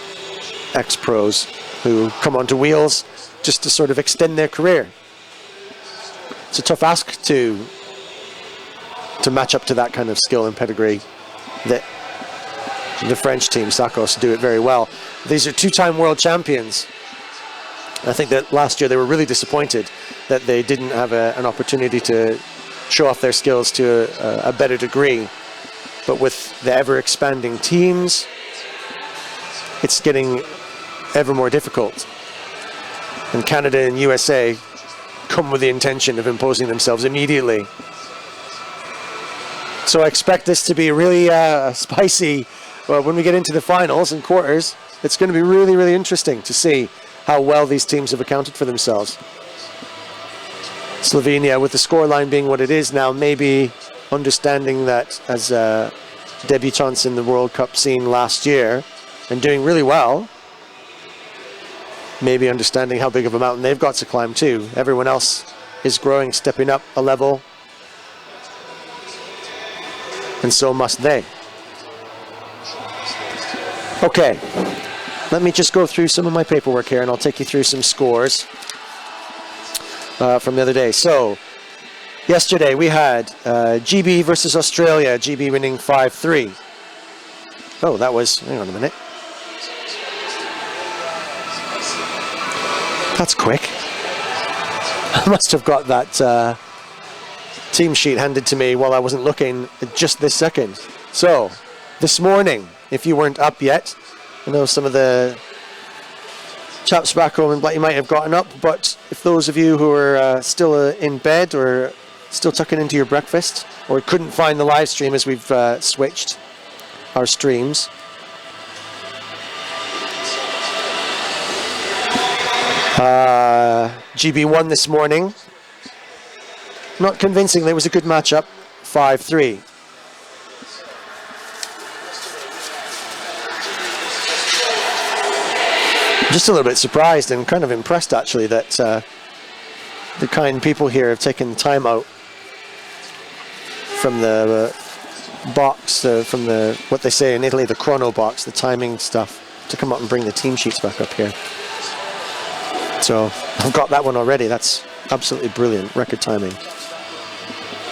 ex-pros, who come onto wheels just to sort of extend their career. It's a tough ask to match up to that kind of skill and pedigree. That the French team, Sakos, do it very well. These are two-time world champions. I think that last year they were really disappointed that they didn't have an opportunity to show off their skills to a better degree. But with the ever-expanding teams, it's getting ever more difficult. And Canada and USA come with the intention of imposing themselves immediately. So I expect this to be really spicy. Well, when we get into the finals and quarters, it's going to be really, really interesting to see how well these teams have accounted for themselves. Slovenia, with the scoreline being what it is now, maybe understanding that as debutants in the World Cup scene last year and doing really well, maybe understanding how big of a mountain they've got to climb too. Everyone else is growing, stepping up a level, and so must they. Okay, let me just go through some of my paperwork here and I'll take you through some scores from the other day. So, yesterday we had GB versus Australia, GB winning 5-3. Oh, that was, hang on a minute. That's quick. I must have got that team sheet handed to me while I wasn't looking just this second. So, this morning, if you weren't up yet, I know some of the chaps back home you might have gotten up, but if those of you who are still in bed or still tucking into your breakfast or couldn't find the live stream as we've switched our streams, GB won this morning. Not convincingly, it was a good matchup, 5-3. Just a little bit surprised and kind of impressed actually that the kind people here have taken the time out from the box, from the, what they say in Italy, the chrono box, the timing stuff, to come up and bring the team sheets back up here. So I've got that one already. That's absolutely brilliant, record timing.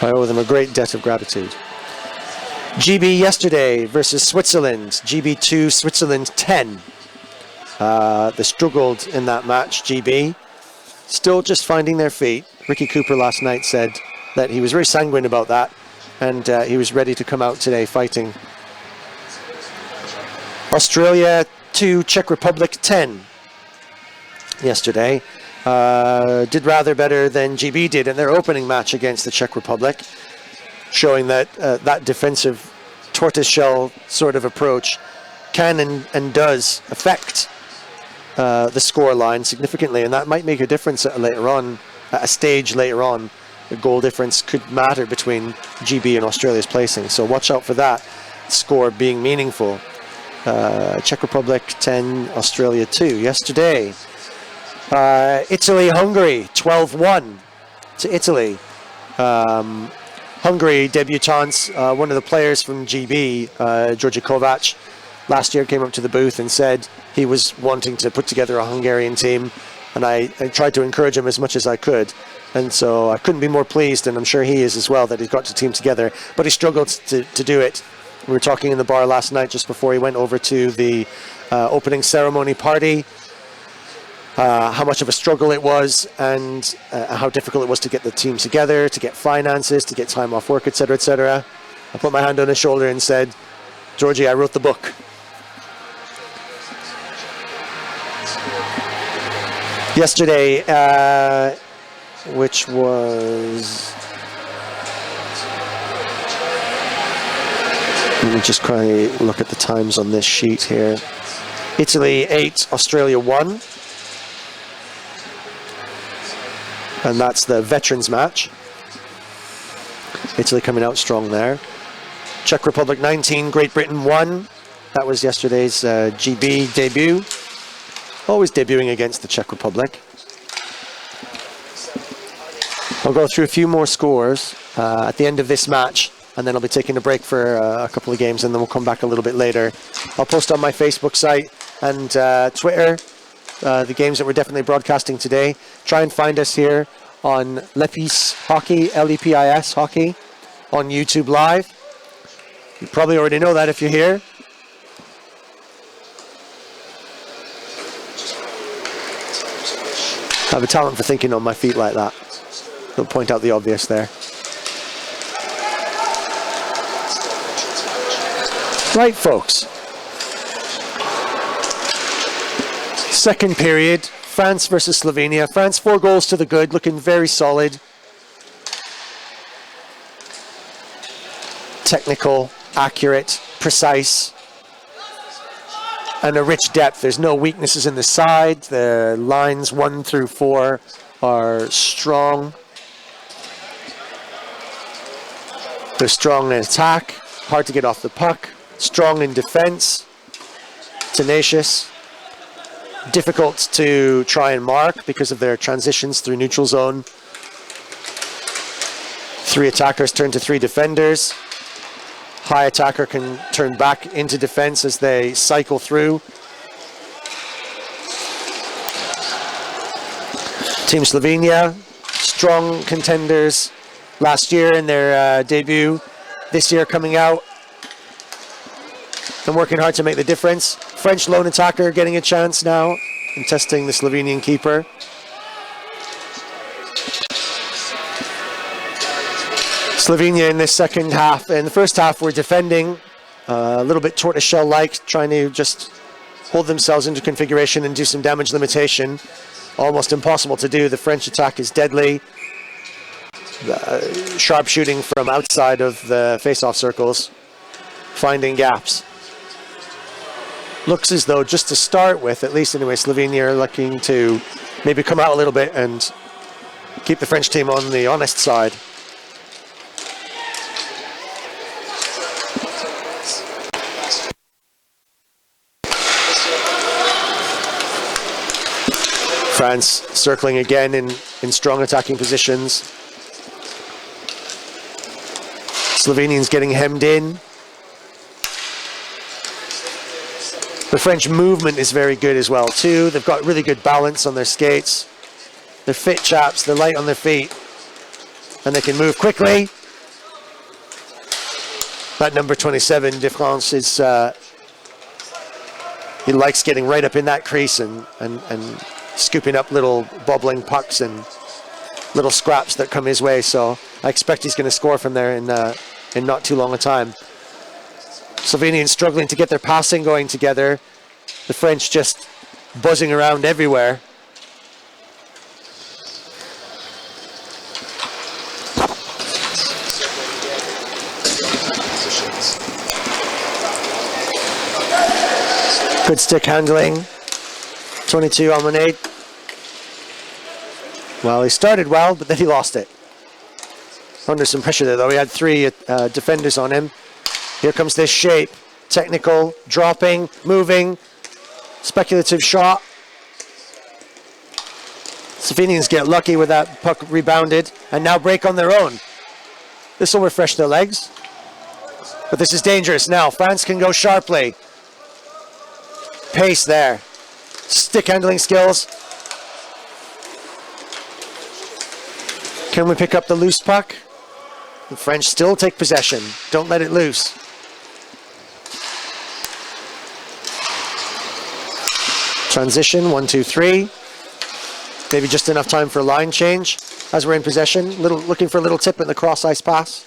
I owe them a great debt of gratitude. GB yesterday versus Switzerland, GB 2, Switzerland 10. They struggled in that match, GB. Still just finding their feet. Ricky Cooper last night said that he was very sanguine about that, and he was ready to come out today fighting. Australia 2, Czech Republic 10 yesterday. Did rather better than GB did in their opening match against the Czech Republic, showing that that defensive tortoiseshell sort of approach can and does affect the score line significantly, and that might make a difference later on, at a stage later on. The goal difference could matter between GB and Australia's placing, so watch out for that score being meaningful. Czech Republic 10, Australia 2. Yesterday, Italy-Hungary, 12-1 to Italy. Hungary debutantes, one of the players from GB, Georgi Kovac, last year came up to the booth and said he was wanting to put together a Hungarian team, and I tried to encourage him as much as I could. And so I couldn't be more pleased, and I'm sure he is as well, that he's got the team together. But he struggled to do it. We were talking in the bar last night just before he went over to the opening ceremony party, how much of a struggle it was, and how difficult it was to get the team together, to get finances, to get time off work, etc., etc. I put my hand on his shoulder and said, Georgie, I wrote the book. Yesterday, which was... Let me just look at the times on this sheet here. Italy 8, Australia 1. And that's the veterans match. Italy coming out strong there. Czech Republic 19, Great Britain 1. That was yesterday's GB debut. Always debuting against the Czech Republic. I'll go through a few more scores at the end of this match, and then I'll be taking a break for a couple of games, and then we'll come back a little bit later. I'll post on my Facebook site and Twitter the games that we're definitely broadcasting today. Try and find us here on Lepis Hockey, Lepis Hockey, on YouTube Live. You probably already know that if you're here. I have a talent for thinking on my feet like that. Don't point out the obvious there. Right, folks. Second period, France versus Slovenia. France 4 goals to the good, looking very solid. Technical, accurate, precise, and a rich depth. There's no weaknesses in the side. The lines 1 through 4 are strong. They're strong in attack, hard to get off the puck, strong in defense, tenacious, difficult to try and mark because of their transitions through neutral zone. 3 attackers turn to 3 defenders. High attacker can turn back into defense as they cycle through. Team Slovenia, strong contenders last year in their debut. This year coming out and working hard to make the difference. French lone attacker getting a chance now and testing the Slovenian keeper. Slovenia in this second half. In the first half, were defending a little bit tortoiseshell-like, trying to just hold themselves into configuration and do some damage limitation. Almost impossible to do. The French attack is deadly. Sharp shooting from outside of the face-off circles, finding gaps. Looks as though, just to start with, at least anyway, Slovenia are looking to maybe come out a little bit and keep the French team on the honest side. France circling again in strong attacking positions. Slovenians getting hemmed in. The French movement is very good as well too. They've got really good balance on their skates. They're fit chaps, they're light on their feet, and they can move quickly. That number 27, De France, is he likes getting right up in that crease and scooping up little bobbling pucks and little scraps that come his way. So I expect he's going to score from there in not too long a time. Slovenians struggling to get their passing going together. The French just buzzing around everywhere. Good stick handling. 22 Almonade. Well, he started well, but then he lost it. Under some pressure there, though. He had 3 defenders on him. Here comes this shape. Technical, dropping, moving. Speculative shot. Slovenians get lucky with that puck rebounded and now break on their own. This will refresh their legs. But this is dangerous now. France can go sharply. Pace there. Stick handling skills. Can we pick up the loose puck? The French still take possession. Don't let it loose. Transition, 1, 2, 3. Maybe just enough time for a line change as we're in possession. Looking for a little tip in the cross ice pass.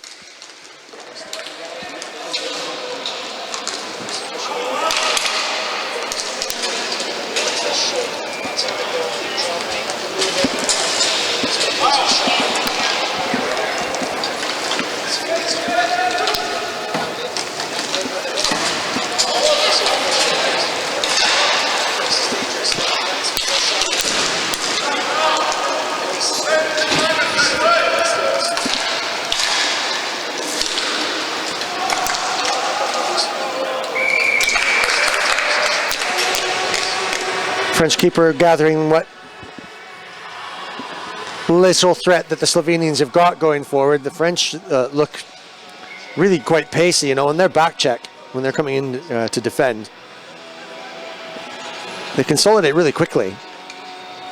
French keeper gathering what little threat that the Slovenians have got going forward. The French look really quite pacey, you know, in their back check when they're coming in to defend. They consolidate really quickly.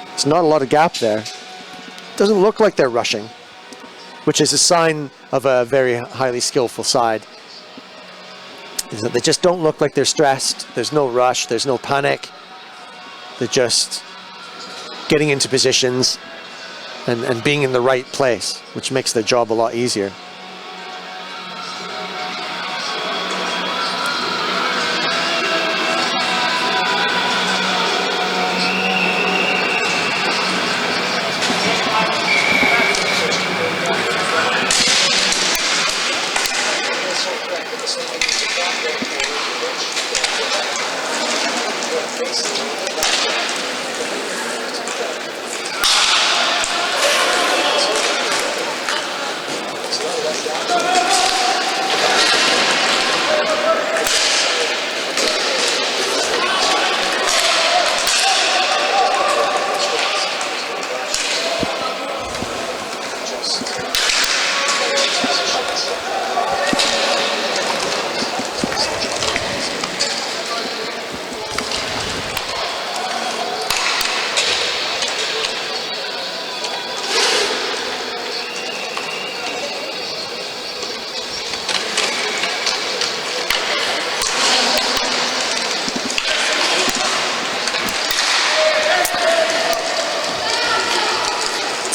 There's not a lot of gap there. Doesn't look like they're rushing, which is a sign of a very highly skillful side. Is that they just don't look like they're stressed. There's no rush. There's no panic. They're just getting into positions and being in the right place, which makes their job a lot easier.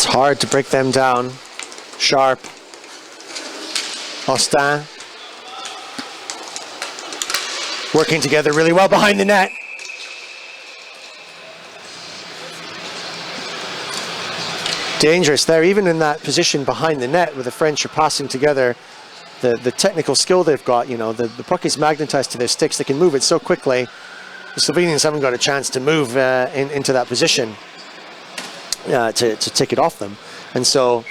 Hard to break them down. Sharp. Austin. Working together really well behind the net. Dangerous there, even in that position behind the net where the French are passing together. The technical skill they've got, you know, the puck is magnetized to their sticks. They can move it so quickly. The Slovenians haven't got a chance to move into that position. To take it off them, and so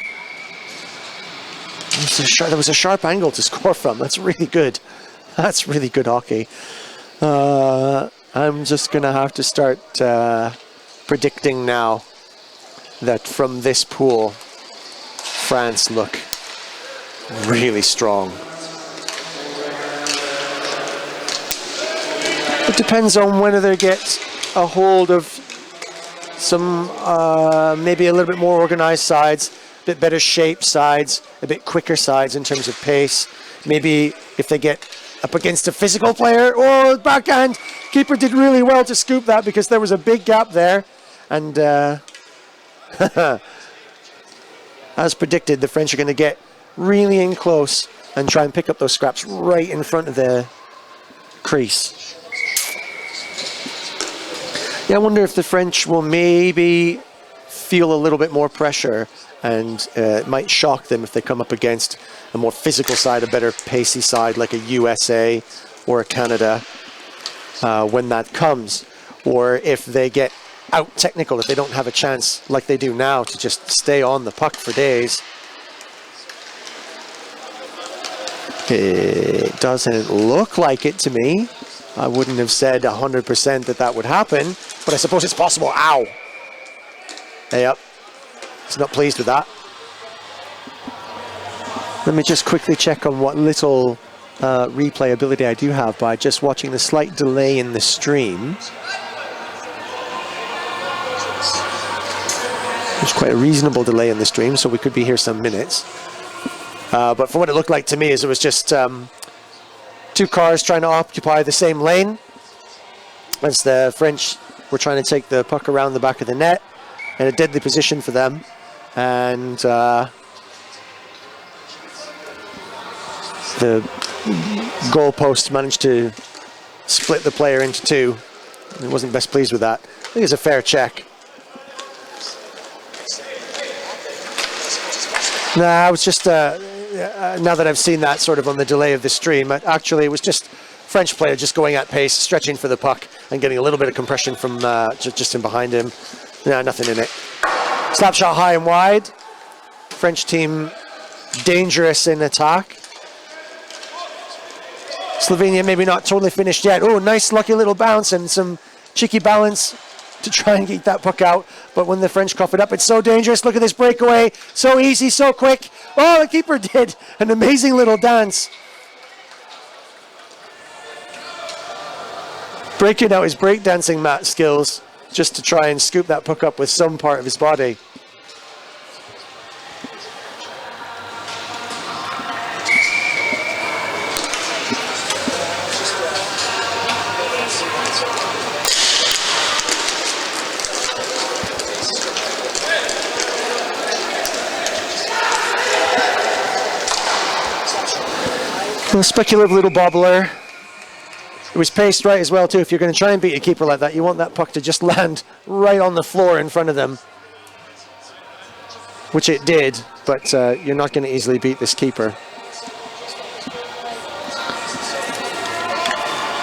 there was a sharp angle to score from. That's really good. That's really good hockey. I'm just gonna have to start predicting now that from this pool, France look really strong. It depends on whether they get a hold of some maybe a little bit more organized sides, a bit better shaped sides, a bit quicker sides in terms of pace. Maybe if they get up against a physical player, oh, backhand, keeper did really well to scoop that because there was a big gap there. And as predicted, the French are going to get really in close and try and pick up those scraps right in front of the crease. Yeah, I wonder if the French will maybe feel a little bit more pressure, and it might shock them if they come up against a more physical side, a better pacey side like a USA or a Canada when that comes. Or if they get out technical, if they don't have a chance like they do now to just stay on the puck for days. It doesn't look like it to me. I wouldn't have said 100% that would happen, but I suppose it's possible. Ow! Hey up. He's not pleased with that. Let me just quickly check on what little replayability I do have by just watching the slight delay in the stream. There's quite a reasonable delay in the stream, so we could be here some minutes. But from what it looked like to me, is it was just two cars trying to occupy the same lane as the French were trying to take the puck around the back of the net, in a deadly position for them. And the goalpost managed to split the player into two. He wasn't best pleased with that. I think it's a fair check. Nah, it was just, now that I've seen that sort of on the delay of the stream, actually it was just French player just going at pace, stretching for the puck and getting a little bit of compression from just in behind him. No, nothing in it. Slap shot high and wide. French team dangerous in attack. Slovenia maybe not totally finished yet. Oh, nice lucky little bounce and some cheeky balance to try and get that puck out. But when the French cough it up, it's so dangerous. Look at this breakaway. So easy, so quick. Oh, the keeper did an amazing little dance. Breaking out his breakdancing mat skills just to try and scoop that puck up with some part of his body. A speculative little bobbler. It was paced right as well too. If you're going to try and beat a keeper like that, you want that puck to just land right on the floor in front of them, which it did, but you're not going to easily beat this keeper.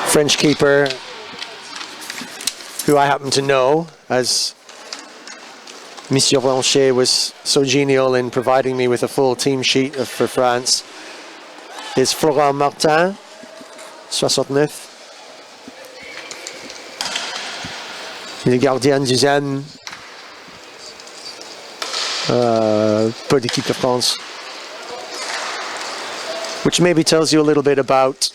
French keeper, who I happen to know, as Monsieur Blanchet was so genial in providing me with a full team sheet for France, is Florent Martin, 69. Il est gardien de dizaine pour l'équipe de France. Which maybe tells you a little bit about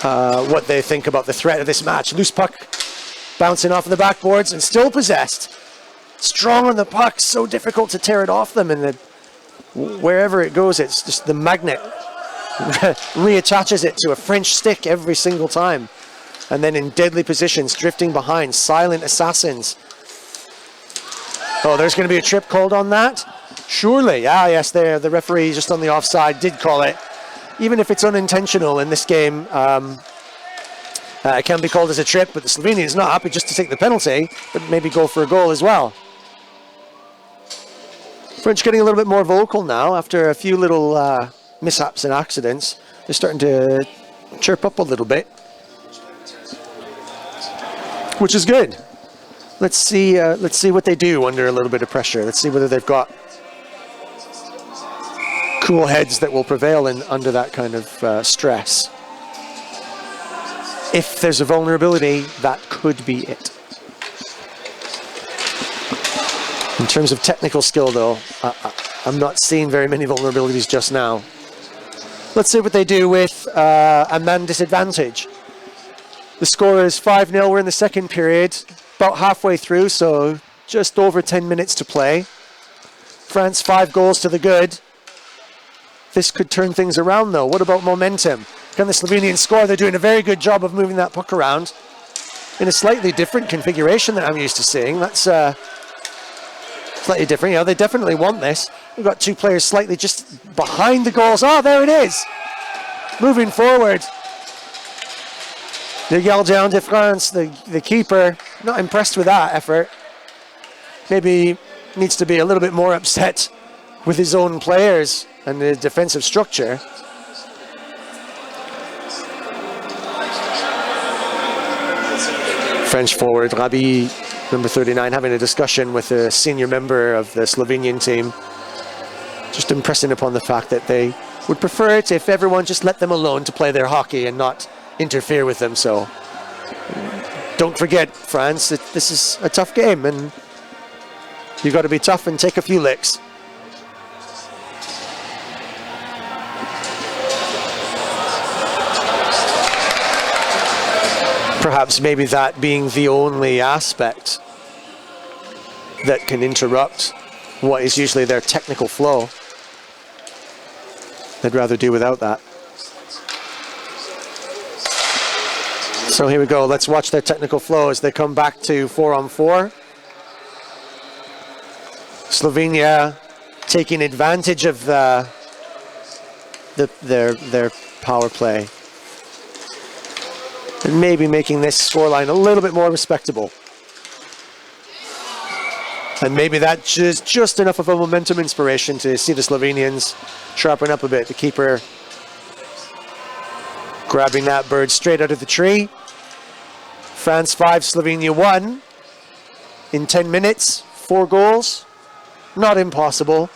what they think about the threat of this match. Loose puck bouncing off of the backboards and still possessed. Strong on the puck, so difficult to tear it off them, and wherever it goes, it's just the magnet reattaches it to a French stick every single time. And then in deadly positions, drifting behind, silent assassins. Oh, there's going to be a trip called on that? Surely. Ah, yes, there. The referee just on the offside did call it. Even if it's unintentional in this game, it can be called as a trip, but the Slovenians not happy just to take the penalty, but maybe go for a goal as well. French getting a little bit more vocal now after a few little mishaps and accidents. They're starting to chirp up a little bit, which is good. Let's see what they do under a little bit of pressure. Let's see whether they've got cool heads that will prevail under that kind of stress. If there's a vulnerability, that could be it. In terms of technical skill, though, I'm not seeing very many vulnerabilities just now. Let's see what they do with a man disadvantage. The score is 5-0. We're in the second period, about halfway through, so just over 10 minutes to play. France 5 goals to the good. This could turn things around, though. What about momentum? Can the Slovenians score? They're doing a very good job of moving that puck around in a slightly different configuration than I'm used to seeing. That's slightly different. You know, they definitely want this. We've got two players slightly just behind the goals. Oh, there it is. Moving forward. The gardien de France, the keeper, not impressed with that effort. Maybe needs to be a little bit more upset with his own players and the defensive structure. French forward Rabi, number 39, having a discussion with a senior member of the Slovenian team, just impressing upon the fact that they would prefer it if everyone just let them alone to play their hockey and not interfere with them. So don't forget, France, that this is a tough game, and You've got to be tough and take a few licks. Perhaps maybe that being the only aspect that can interrupt what is usually their technical flow. They'd rather do without that. So here we go. Let's watch their technical flow as they come back to 4-on-4. Slovenia taking advantage of their power play and maybe making this scoreline a little bit more respectable. And maybe that is just enough of a momentum inspiration to see the Slovenians sharpen up a bit. The keeper grabbing that bird straight out of the tree. France 5, Slovenia 1 in 10 minutes, 4 goals. Not impossible.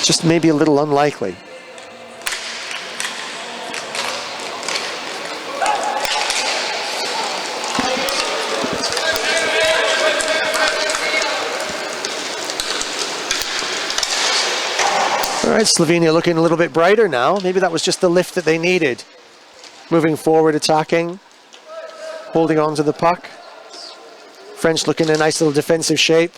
Just maybe a little unlikely. All right, Slovenia looking a little bit brighter now. Maybe that was just the lift that they needed. Moving forward, attacking, holding on to the puck. French looking in a nice little defensive shape.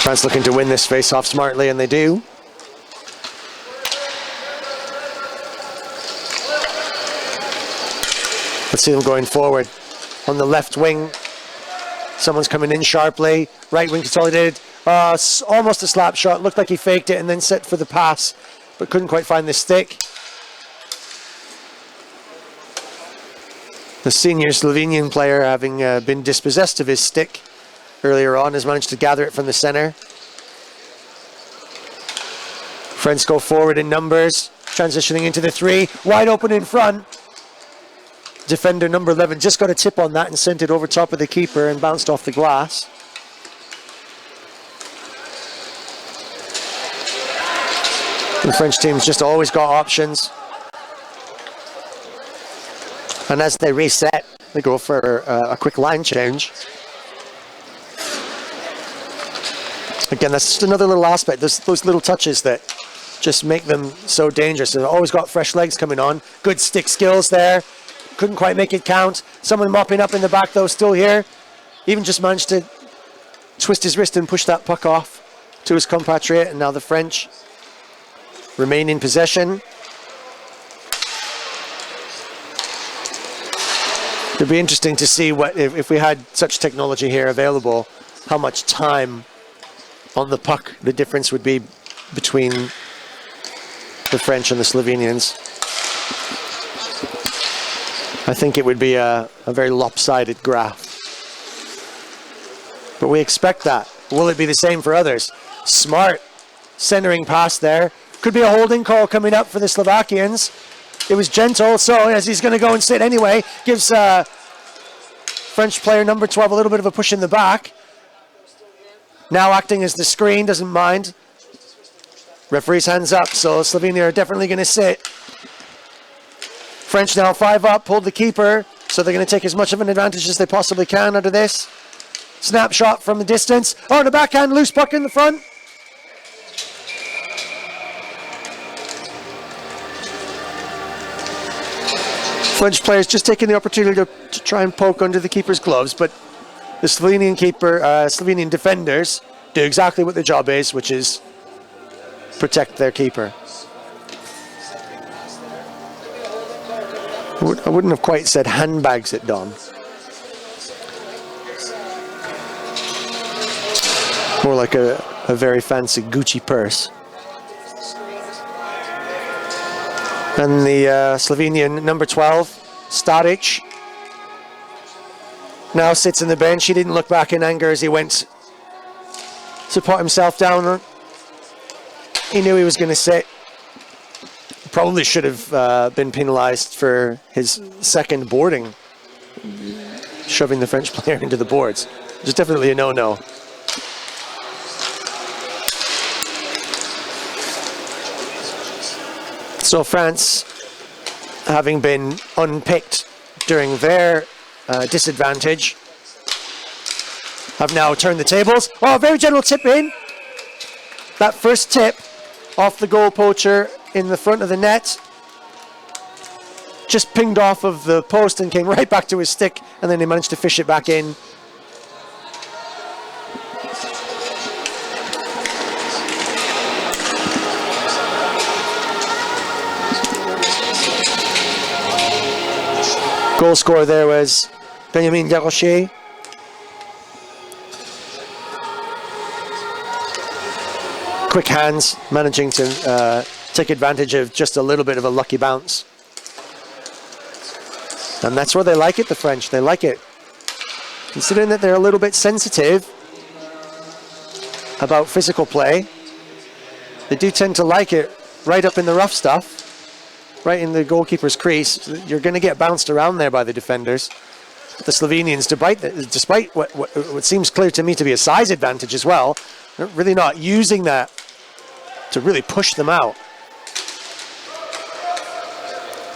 France looking to win this face-off smartly, and they do. Let's see them going forward. On the left wing, someone's coming in sharply. Right wing consolidated. Almost a slap shot. Looked like he faked it and then set for the pass, but couldn't quite find the stick. The senior Slovenian player, having been dispossessed of his stick earlier on, has managed to gather it from the center. French go forward in numbers, transitioning into the 3, wide open in front. Defender number 11 just got a tip on that and sent it over top of the keeper and bounced off the glass. The French team's just always got options. And as they reset, they go for a quick line change. Again, that's just another little aspect. There's those little touches that just make them so dangerous. They've always got fresh legs coming on. Good stick skills there. Couldn't quite make it count. Someone mopping up in the back, though, still here. Even just managed to twist his wrist and push that puck off to his compatriot. And now the French remain in possession. It'd be interesting to see what if we had such technology here available, how much time on the puck the difference would be between the French and the Slovenians. I think it would be a very lopsided graph. But we expect that. Will it be the same for others? Smart centering pass there. Could be a holding call coming up for the Slovakians. It was gentle, so as he's going to go and sit anyway, gives French player number 12 a little bit of a push in the back. Now acting as the screen, doesn't mind. Referee's hands up, so Slovenia are definitely going to sit. French now 5 up, pulled the keeper, so they're going to take as much of an advantage as they possibly can out of this. Snapshot from the distance. Oh, and a backhand, loose puck in the front. French players just taking the opportunity to try and poke under the keeper's gloves, but the Slovenian Slovenian defenders do exactly what their job is, which is protect their keeper. I wouldn't have quite said handbags at Don. More like a very fancy Gucci purse. And the Slovenian number 12, Staric, now sits in the bench. He didn't look back in anger as he went to put himself down. He knew he was going to sit. Probably should have been penalized for his second boarding, shoving the French player into the boards. Just definitely a no-no. So France, having been unpicked during their disadvantage, have now turned the tables. Oh, very general tip in. That first tip off the goal poacher in the front of the net just pinged off of the post and came right back to his stick, and then he managed to fish it back in. Goal scorer there was Benjamin Desrochers. Quick hands, managing to take advantage of just a little bit of a lucky bounce. And that's where they like it, the French. They like it. Considering that they're a little bit sensitive about physical play, they do tend to like it right up in the rough stuff. Right in the goalkeeper's crease. You're going to get bounced around there by the defenders. The Slovenians, despite what seems clear to me to be a size advantage as well, they're really not using that to really push them out.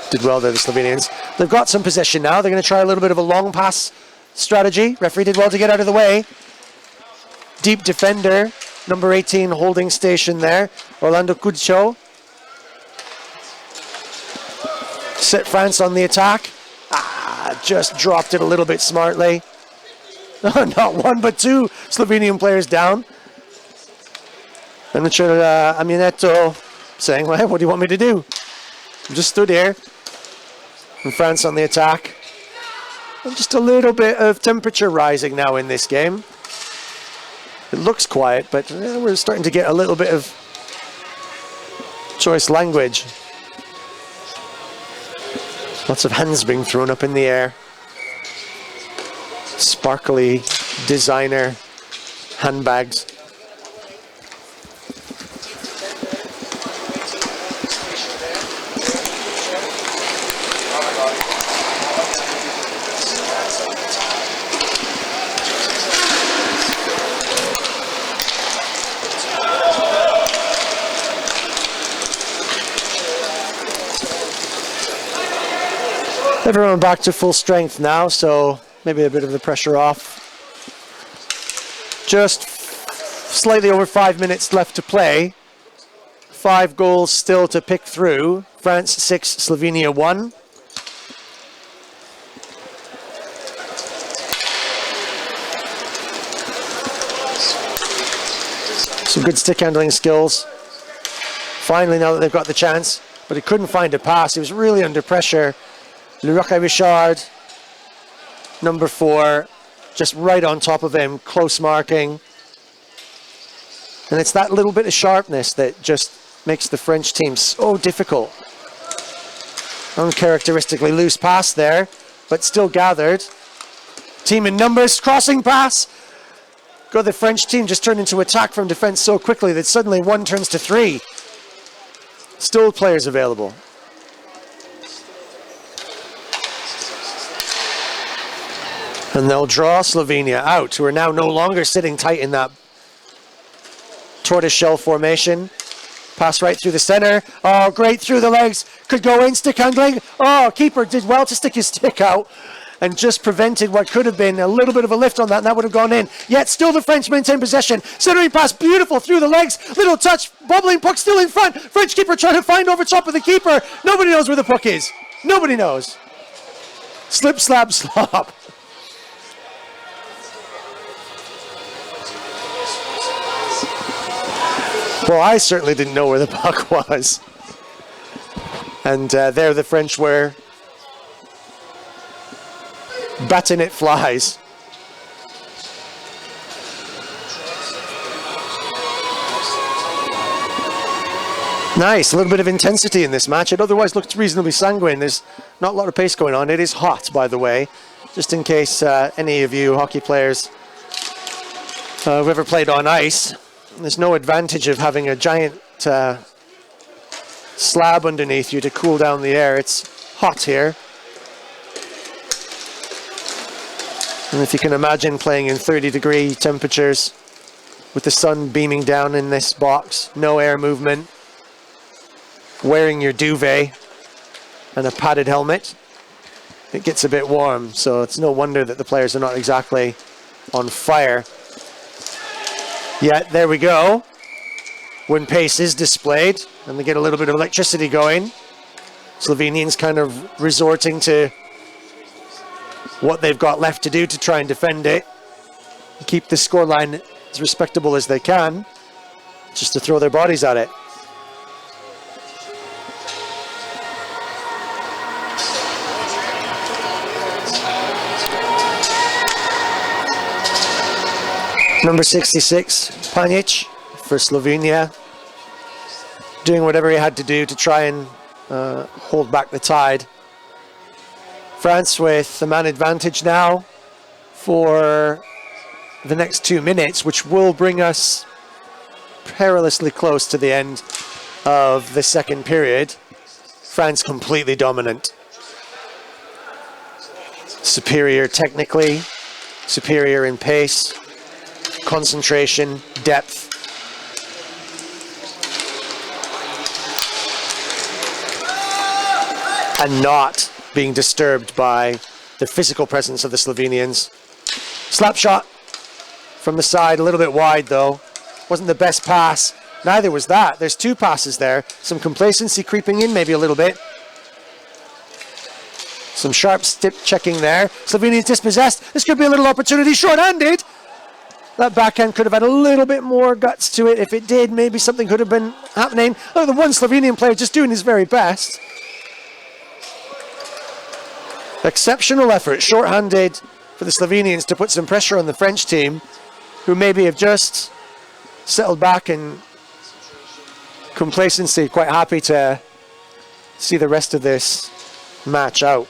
Did well there, the Slovenians. They've got some possession now. They're going to try a little bit of a long pass strategy. Referee did well to get out of the way. Deep defender, number 18 holding station there, Orlando Cudcho. Set France on the attack. Just dropped it a little bit smartly. Not one, but two Slovenian players down. And Richard Aminetto saying, well, what do you want me to do? I just stood here. And France on the attack. And just a little bit of temperature rising now in this game. It looks quiet, but we're starting to get a little bit of choice language. Lots of hands being thrown up in the air. Sparkly designer handbags. Everyone back to full strength now, so maybe a bit of the pressure off. Just slightly over 5 minutes left to play. 5 goals still to pick through. France 6, Slovenia 1. Some good stick handling skills. Finally, now that they've got the chance, but he couldn't find a pass. He was really under pressure. Leroy Richard, number 4, just right on top of him, close marking. And it's that little bit of sharpness that just makes the French team so difficult. Uncharacteristically loose pass there, but still gathered. Team in numbers, crossing pass. God, the French team just turned into attack from defense so quickly that suddenly 1 turns to 3. Still players available. And they'll draw Slovenia out, who are now no longer sitting tight in that tortoiseshell formation. Pass right through the center. Oh, great through the legs. Could go in, stick handling. Oh, keeper did well to stick his stick out and just prevented what could have been a little bit of a lift on that, and that would have gone in. Yet still the French maintain possession. Centering pass, beautiful through the legs. Little touch, bubbling puck still in front. French keeper trying to find over top of the keeper. Nobody knows where the puck is. Nobody knows. Slip, slap, slop. Well, I certainly didn't know where the puck was. And there the French were batting it flies. Nice, a little bit of intensity in this match. It otherwise looked reasonably sanguine. There's not a lot of pace going on. It is hot, by the way, just in case any of you hockey players who've ever played on ice. There's no advantage of having a giant slab underneath you to cool down the air. It's hot here. And if you can imagine playing in 30-degree temperatures with the sun beaming down in this box, no air movement, wearing your duvet and a padded helmet, it gets a bit warm. So it's no wonder that the players are not exactly on fire. Yet there we go. When pace is displayed and they get a little bit of electricity going, Slovenians kind of resorting to what they've got left to do to try and defend it, keep the scoreline as respectable as they can, just to throw their bodies at it. Number 66, Panic for Slovenia, doing whatever he had to do to try and hold back the tide. France with the man advantage now for the next 2 minutes, which will bring us perilously close to the end of the second period. France completely dominant. Superior technically, superior in pace, concentration, depth. And not being disturbed by the physical presence of the Slovenians. Slap shot from the side, a little bit wide though. Wasn't the best pass. Neither was that. There's 2 passes there. Some complacency creeping in maybe a little bit. Some sharp stip checking there. Slovenians dispossessed. This could be a little opportunity. Short-handed. That backhand could have had a little bit more guts to it. If it did, maybe something could have been happening. Oh, the one Slovenian player just doing his very best. Exceptional effort, short-handed for the Slovenians to put some pressure on the French team, who maybe have just settled back in complacency, quite happy to see the rest of this match out.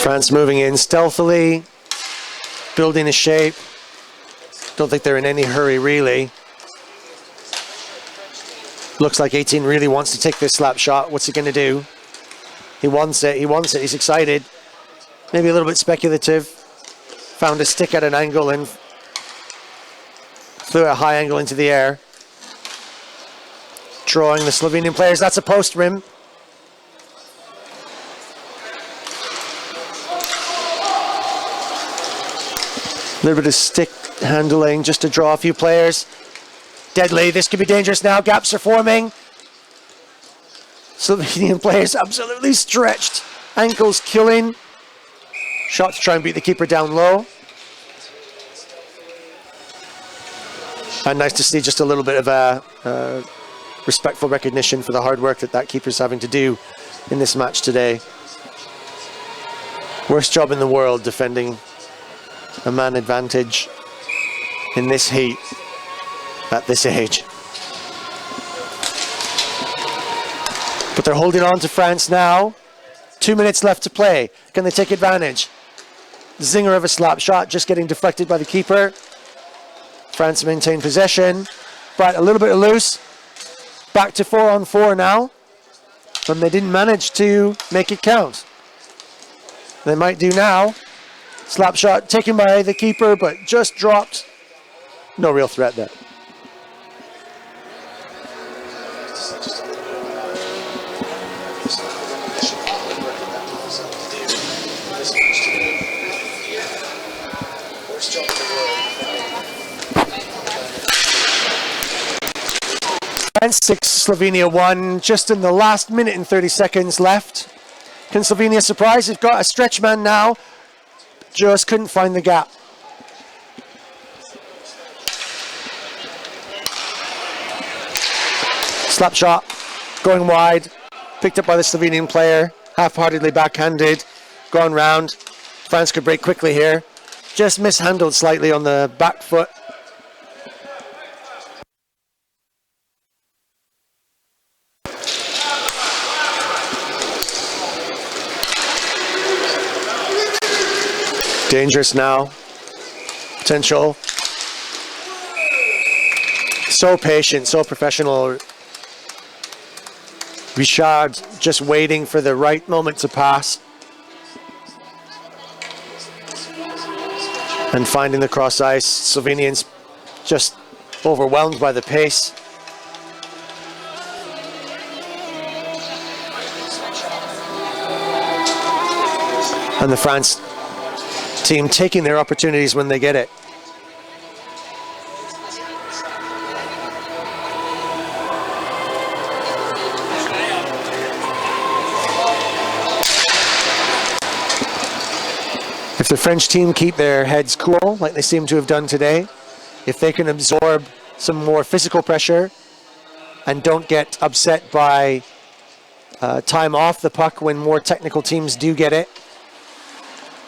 France moving in stealthily, building a shape. Don't think they're in any hurry, really. Looks like 18 really wants to take this slap shot. What's he going to do? He wants it, he wants it, he's excited. Maybe a little bit speculative. Found a stick at an angle and flew at a high angle into the air. Drawing the Slovenian players, that's a post rim. A little bit of stick handling just to draw a few players. Deadly, this could be dangerous now. Gaps are forming. Slovenian players absolutely stretched. Ankles killing. Shot to try and beat the keeper down low. And nice to see just a little bit of a respectful recognition for the hard work that keeper's having to do in this match today. Worst job in the world defending a man advantage in this heat at this age. But they're holding on to France now. 2 minutes left to play. Can they take advantage? Zinger of a slap shot just getting deflected by the keeper. France maintain possession, but a little bit loose. Back to 4-on-4 now. And they didn't manage to make it count. They might do now. Slap shot taken by the keeper, but just dropped. No real threat there. France 6, Slovenia 1, just in the last minute and 30 seconds left. Can Slovenia surprise? They've got a stretch man now. Just couldn't find the gap. Slap shot, going wide. picked up by the Slovenian player, half-heartedly backhanded, gone round. France could break quickly here. Just mishandled slightly on the back foot. Dangerous now. Potential. So patient, so professional. Richard just waiting for the right moment to pass. And finding the cross ice. Slovenians just overwhelmed by the pace. And the France team taking their opportunities when they get it. If the French team keep their heads cool, like they seem to have done today, if they can absorb some more physical pressure and don't get upset by time off the puck when more technical teams do get it,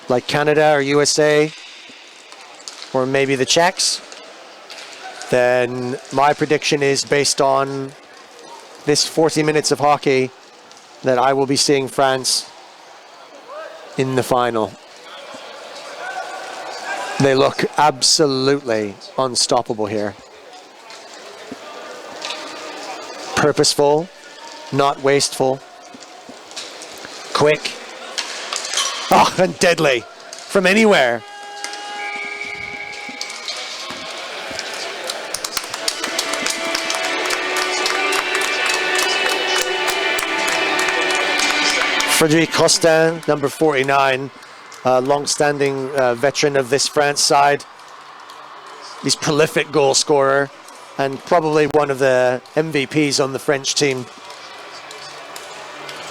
like Canada or USA, or maybe the Czechs, then my prediction is, based on this 40 minutes of hockey, that I will be seeing France in the final. They look absolutely unstoppable here. Purposeful, not wasteful, quick. Oh, and deadly from anywhere. Frédéric Costin, number 49, long-standing veteran of this France side. He's prolific goal scorer and probably one of the MVPs on the French team.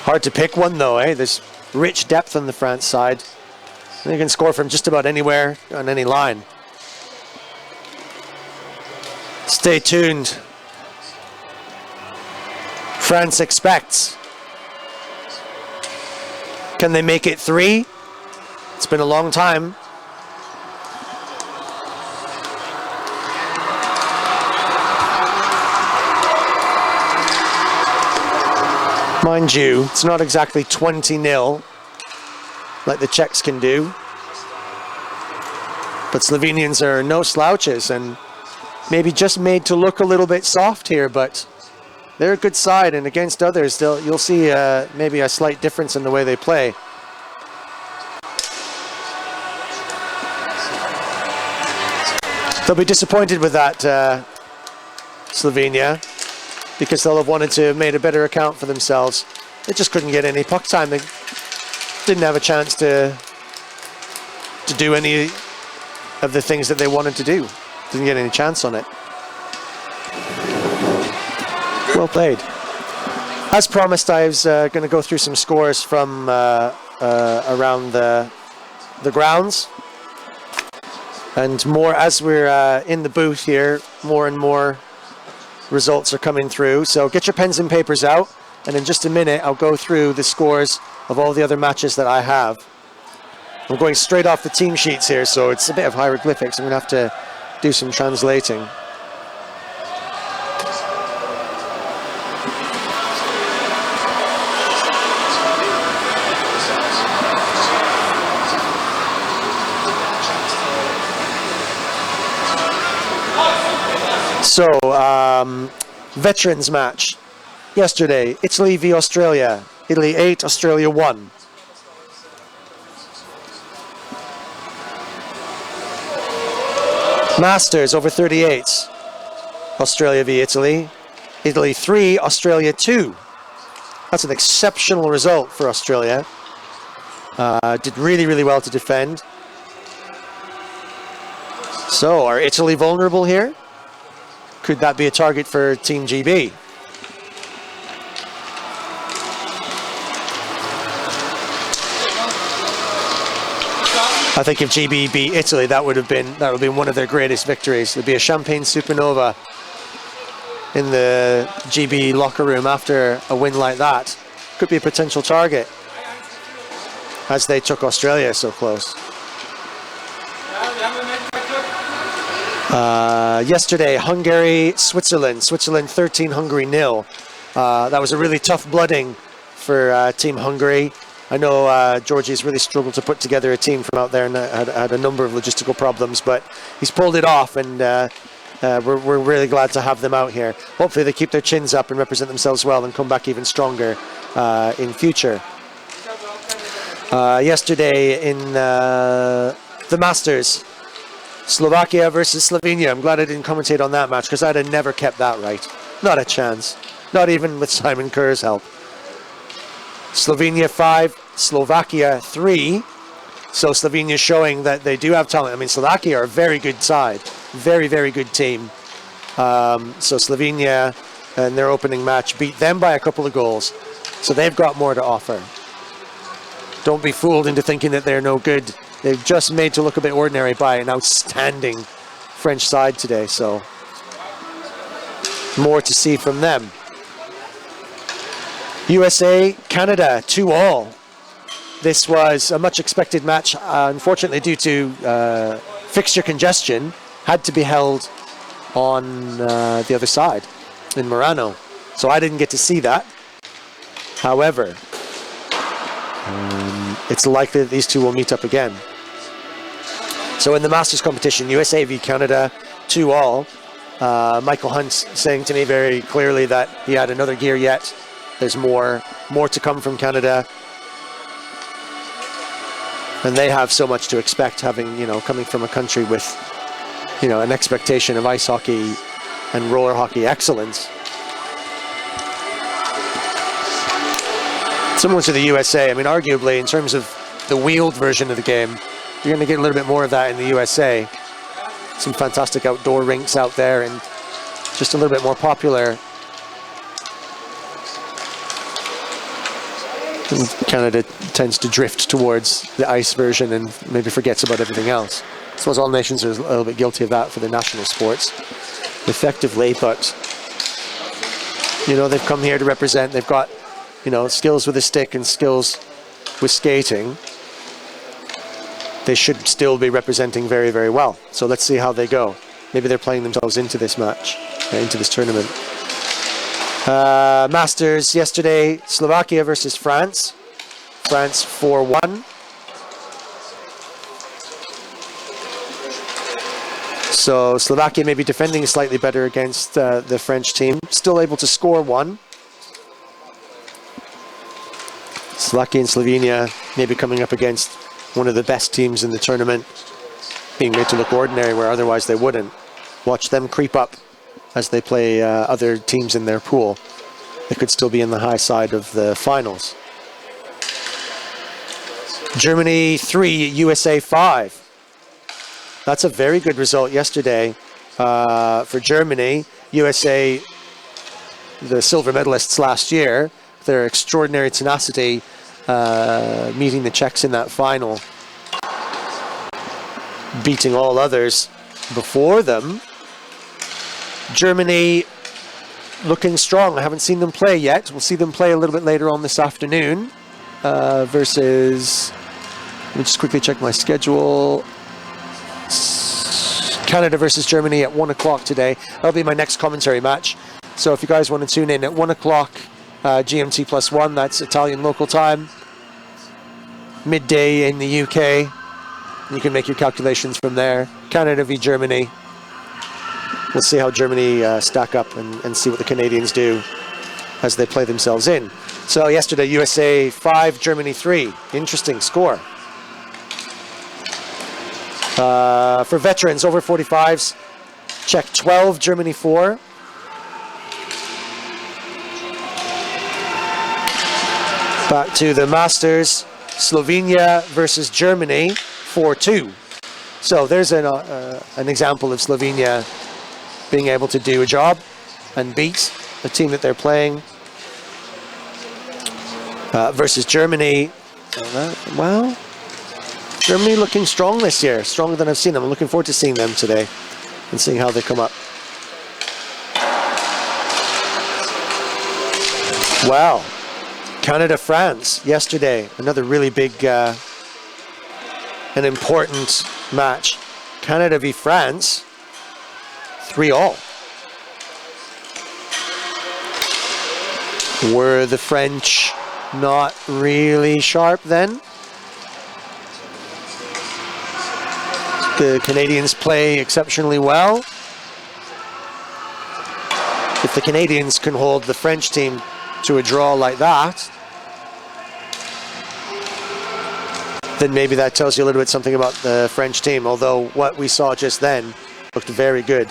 Hard to pick one though, eh? There's rich depth on the France side. And you can score from just about anywhere on any line. Stay tuned. France expects. Can they make it 3? It's been a long time. Mind you, it's not exactly 20-0 like the Czechs can do. But Slovenians are no slouches and maybe just made to look a little bit soft here, but they're a good side, and against others, you'll see maybe a slight difference in the way they play. They'll be disappointed with that, Slovenia, because they'll have wanted to have made a better account for themselves. They just couldn't get any puck time. They didn't have a chance to do any of the things that they wanted to do. Didn't get any chance on it. Well played. As promised, I was going to go through some scores from around the grounds. And more, as we're in the booth here, more and more results are coming through. So get your pens and papers out, and in just a minute I'll go through the scores of all the other matches that I have. I'm going straight off the team sheets here, so it's a bit of hieroglyphics. I'm going to have to do some translating. So, veterans match. Yesterday, Italy v Australia. Italy 8, Australia 1. Masters over 38s. Australia v Italy. Italy 3, Australia 2. That's an exceptional result for Australia. Did really, really well to defend. So, are Italy vulnerable here? Could that be a target for Team GB? I think if GB beat Italy, that would have been one of their greatest victories. There'd be a champagne supernova in the GB locker room after a win like that. could be a potential target as they took Australia so close. Yesterday, Hungary, Switzerland. Switzerland 13, Hungary 0. That was a really tough blooding for Team Hungary. I know Georgie's really struggled to put together a team from out there and had a number of logistical problems, but he's pulled it off, and we're really glad to have them out here. Hopefully they keep their chins up and represent themselves well and come back even stronger in future. Yesterday in the Masters, Slovakia versus Slovenia. I'm glad I didn't commentate on that match because I'd have never kept that right. Not a chance. Not even with Simon Kerr's help. Slovenia 5, Slovakia 3. So Slovenia showing that they do have talent. I mean, Slovakia are a very good side. Very, very good team. So Slovenia in their opening match beat them by a couple of goals. So they've got more to offer. Don't be fooled into thinking that they're no good. They've just made to look a bit ordinary by an outstanding French side today. So more to see from them. USA, Canada, 2-2. This was a much expected match. Unfortunately, due to fixture congestion, had to be held on the other side in Murano. So I didn't get to see that. However, it's likely that these two will meet up again. So in the Masters competition, USA v Canada, 2-2. Michael Hunt's saying to me very clearly that he had another gear yet. There's more to come from Canada. And they have so much to expect, having, coming from a country with, an expectation of ice hockey and roller hockey excellence. Similar to the USA, I mean, arguably, in terms of the wheeled version of the game, you're going to get a little bit more of that in the USA. Some fantastic outdoor rinks out there and just a little bit more popular. And Canada tends to drift towards the ice version and maybe forgets about everything else. I suppose all nations are a little bit guilty of that for the national sports, effectively, but, they've come here to represent. They've got, skills with a stick and skills with skating. They should still be representing very, very well. So let's see how they go. Maybe they're playing themselves into this match, into this tournament. Masters yesterday, Slovakia versus France. France 4-1. So Slovakia may be defending slightly better against the French team. Still able to score one. Slovakia and Slovenia maybe coming up against one of the best teams in the tournament, being made to look ordinary where otherwise they wouldn't. Watch them creep up as they play other teams in their pool. They could still be in the high side of the finals. Germany 3, USA 5. That's a very good result yesterday for Germany. USA, the silver medalists last year, their extraordinary tenacity meeting the Czechs in that final, beating all others before them. Germany looking strong. I haven't seen them play yet. We'll see them play a little bit later on this afternoon versus, let me just quickly check my schedule. Canada versus Germany at 1 o'clock today. That'll be my next commentary match. So if you guys want to tune in at 1 o'clock GMT +1, that's Italian local time. Midday in the UK. You can make your calculations from there. Canada v Germany. We'll see how Germany stack up and see what the Canadians do as they play themselves in. So yesterday, USA 5, Germany 3. Interesting score. For veterans over 45s, Czech 12, Germany 4. Back to the Masters, Slovenia versus Germany 4-2. So there's an example of Slovenia being able to do a job and beat the team that they're playing. Versus Germany, well, Germany looking strong this year, stronger than I've seen them. I'm looking forward to seeing them today and seeing how they come up. Wow, Canada-France yesterday, another really big and important match. Canada v France, 3-3. Were the French not really sharp then? The Canadians play exceptionally well. If the Canadians can hold the French team to a draw like that, then maybe that tells you a little bit something about the French team, although what we saw just then looked very good.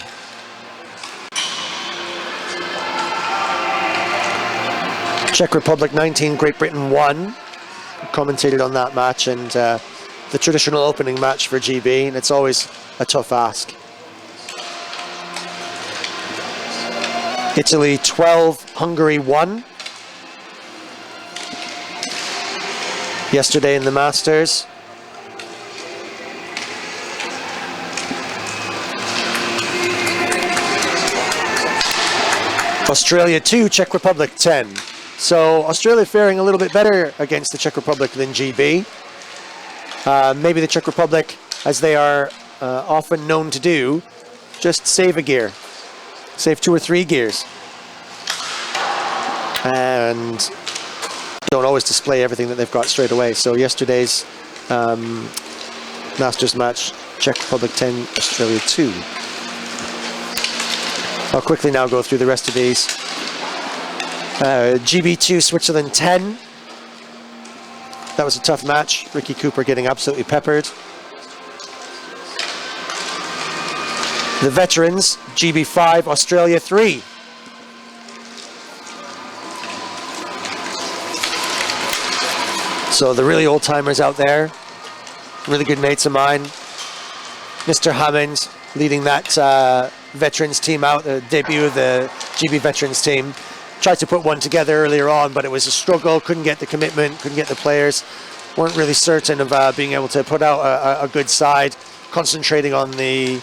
Czech Republic 19, Great Britain 1. Commentated on that match, and the traditional opening match for GB, and it's always a tough ask. Italy 12, Hungary 1. Yesterday in the Masters. Australia 2, Czech Republic 10. So Australia faring a little bit better against the Czech Republic than GB. Maybe the Czech Republic, as they are often known to do, just save a gear. Save 2 or 3 gears. And don't always display everything that they've got straight away. So yesterday's Masters match, Czech Republic 10, Australia 2. I'll quickly now go through the rest of these. GB2, Switzerland 10. That was a tough match. Ricky Cooper getting absolutely peppered. The veterans, GB5, Australia 3. So the really old-timers out there, really good mates of mine. Mr. Hammond leading that veterans team out, the debut of the GB veterans team. Tried to put one together earlier on, but it was a struggle. Couldn't get the commitment, couldn't get the players. Weren't really certain of being able to put out a good side. Concentrating on the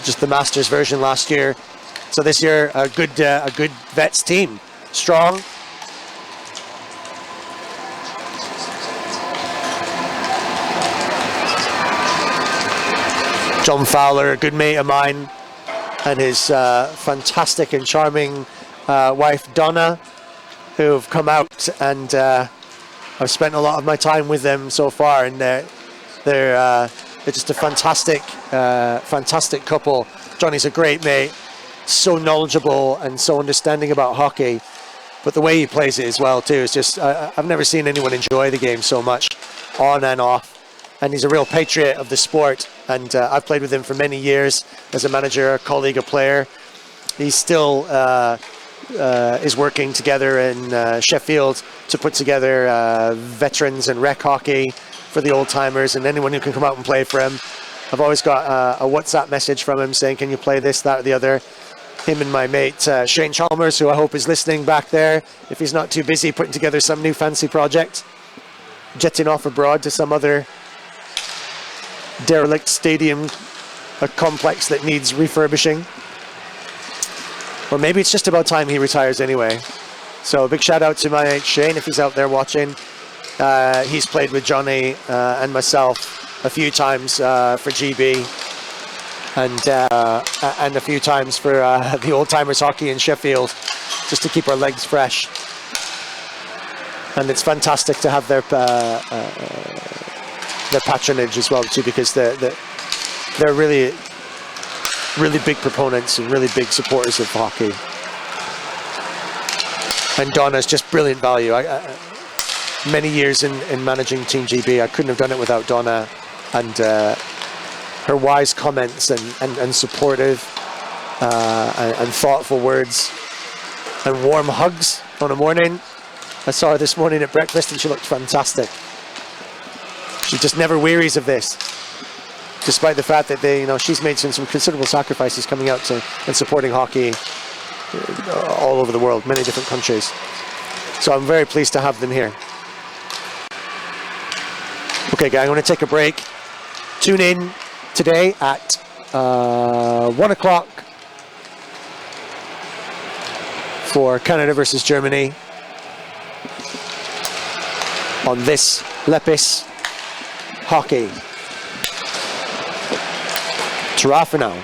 just the Masters version last year. So this year, a good vets team, strong. John Fowler, a good mate of mine, and his fantastic and charming wife Donna, who have come out, and I've spent a lot of my time with them so far, and they're just a fantastic couple. Johnny's a great mate, so knowledgeable and so understanding about hockey, but the way he plays it as well too is just I've never seen anyone enjoy the game so much, on and off. And he's a real patriot of the sport, and I've played with him for many years as a manager, a colleague, a player. He's still is working together in Sheffield to put together veterans and rec hockey for the old timers and anyone who can come out and play for him. I've always got a WhatsApp message from him saying, can you play this, that, or the other? Him and my mate Shane Chalmers, who I hope is listening back there, if he's not too busy putting together some new fancy project, jetting off abroad to some other derelict stadium, a complex that needs refurbishing. Or maybe it's just about time he retires anyway. So a big shout out to my mate Shane if he's out there watching. He's played with Johnny and myself a few times for GB, and a few times for the old timers hockey in Sheffield, just to keep our legs fresh. And it's fantastic to have their patronage as well too, because they're really big proponents and really big supporters of hockey. And Donna's just brilliant value. Many years in managing Team GB, I couldn't have done it without Donna, and her wise comments and supportive and thoughtful words and warm hugs on a morning. I saw her this morning at breakfast and she looked fantastic. She just never wearies of this, despite the fact that she's made some considerable sacrifices coming out and supporting hockey all over the world, many different countries. So I'm very pleased to have them here. Okay, guys, I'm going to take a break. Tune in today at 1 o'clock for Canada versus Germany. on this Lepis Hockey. Ta-ra for now.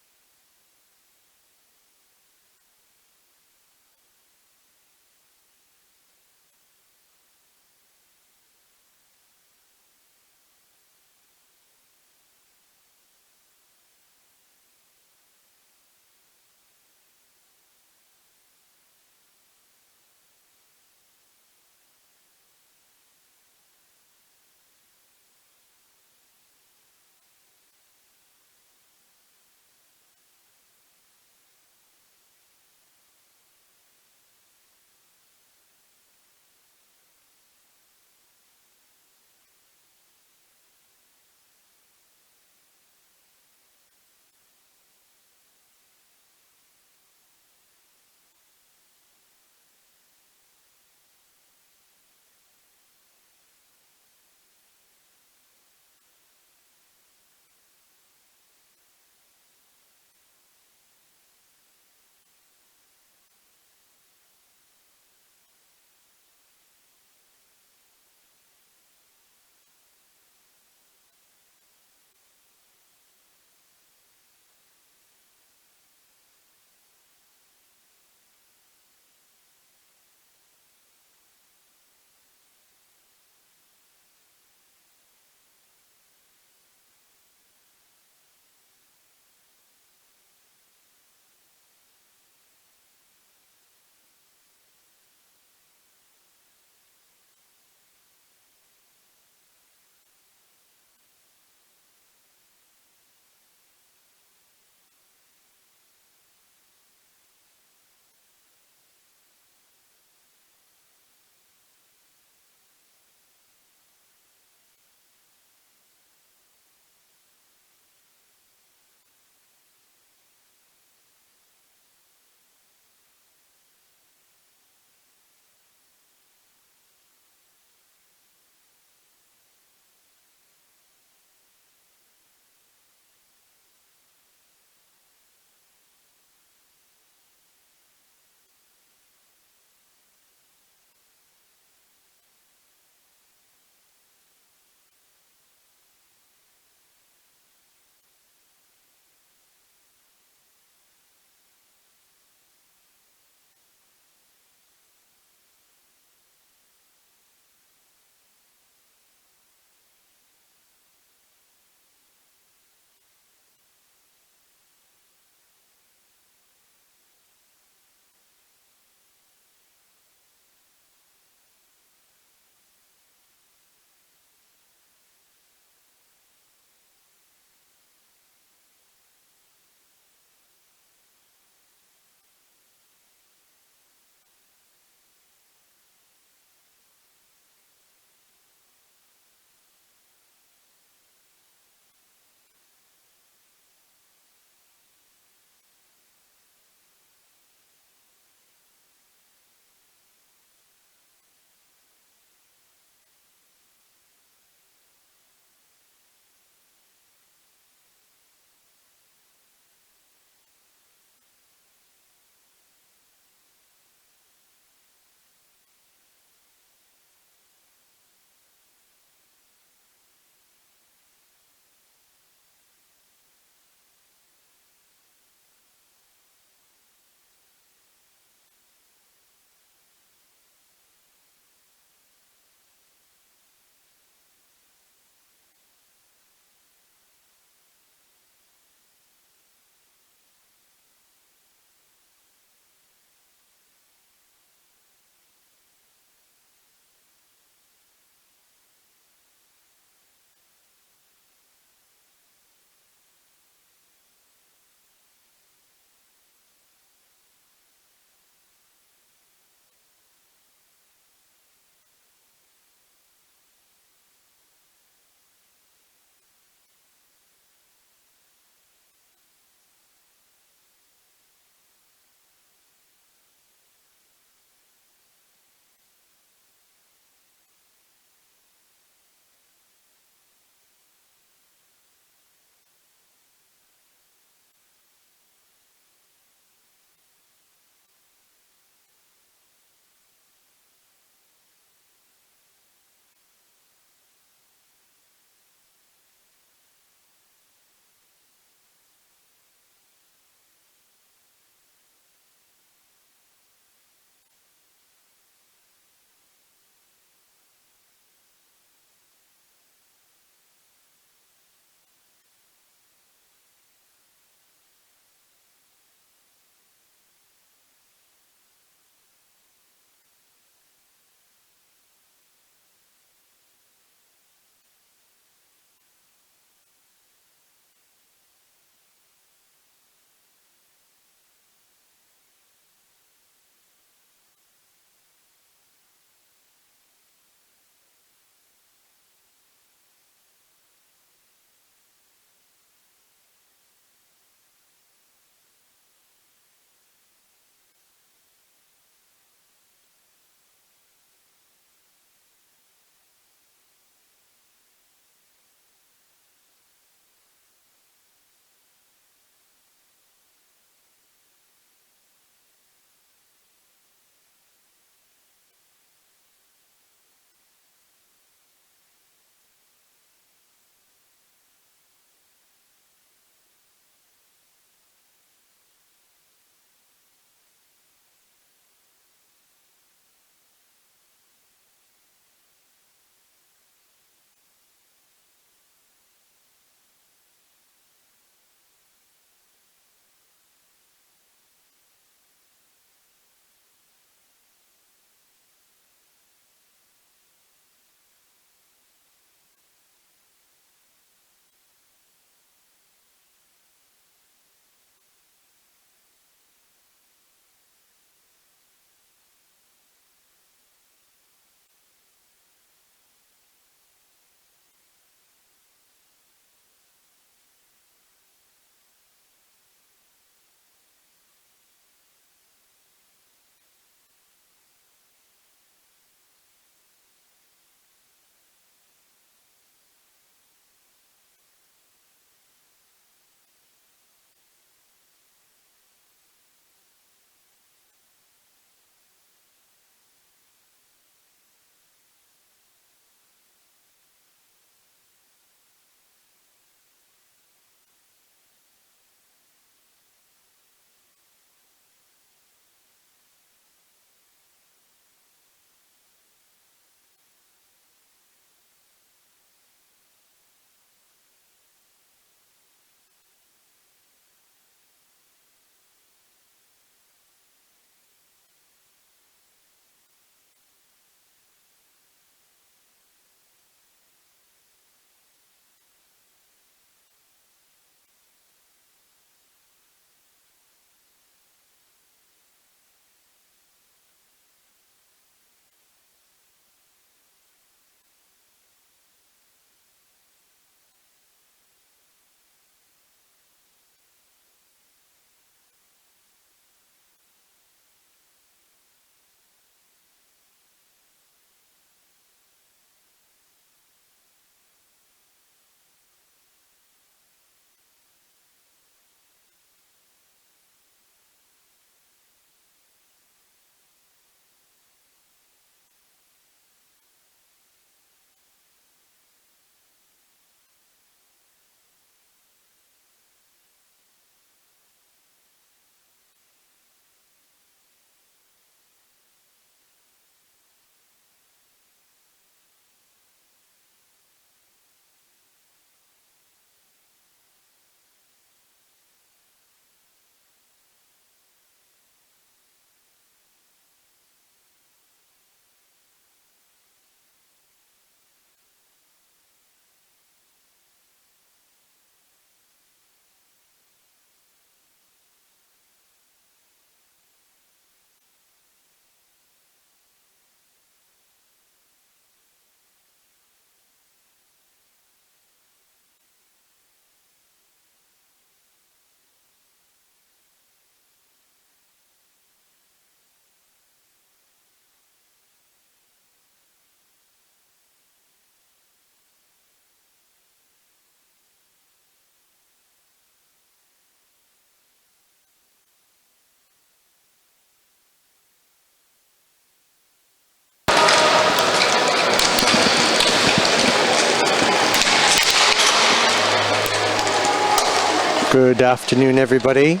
Good afternoon, everybody.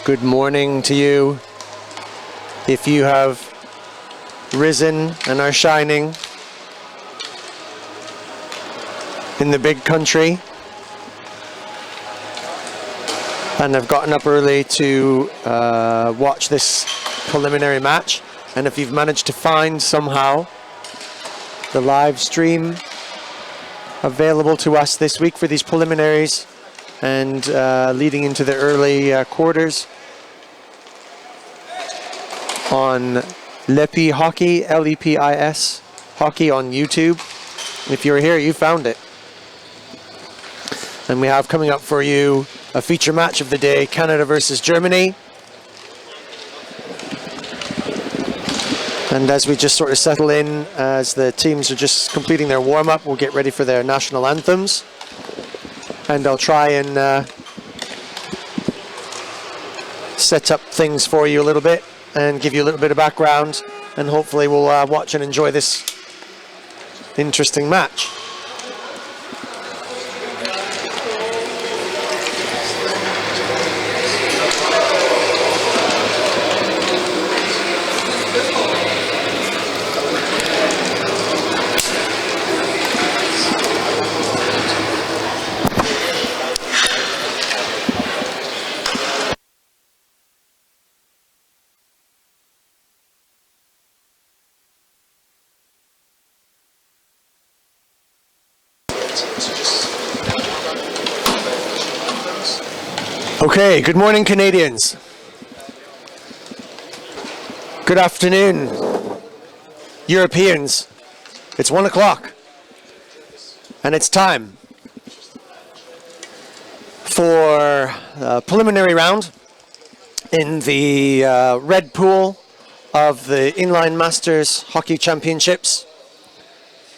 Good morning to you. If you have risen and are shining in the big country and have gotten up early to watch this preliminary match, and if you've managed to find somehow the live stream available to us this week for these preliminaries and leading into the early quarters on Lepis Hockey, Lepis Hockey on YouTube. If you're here, you found it. And we have coming up for you a feature match of the day, Canada versus Germany. And as we just sort of settle in, as the teams are just completing their warm-up, we'll get ready for their national anthems. And I'll try and set up things for you a little bit and give you a little bit of background, and hopefully we'll watch and enjoy this interesting match. Okay, good morning, Canadians. Good afternoon, Europeans. It's 1 o'clock, and it's time for a preliminary round in the red pool of the Inline Masters Hockey Championships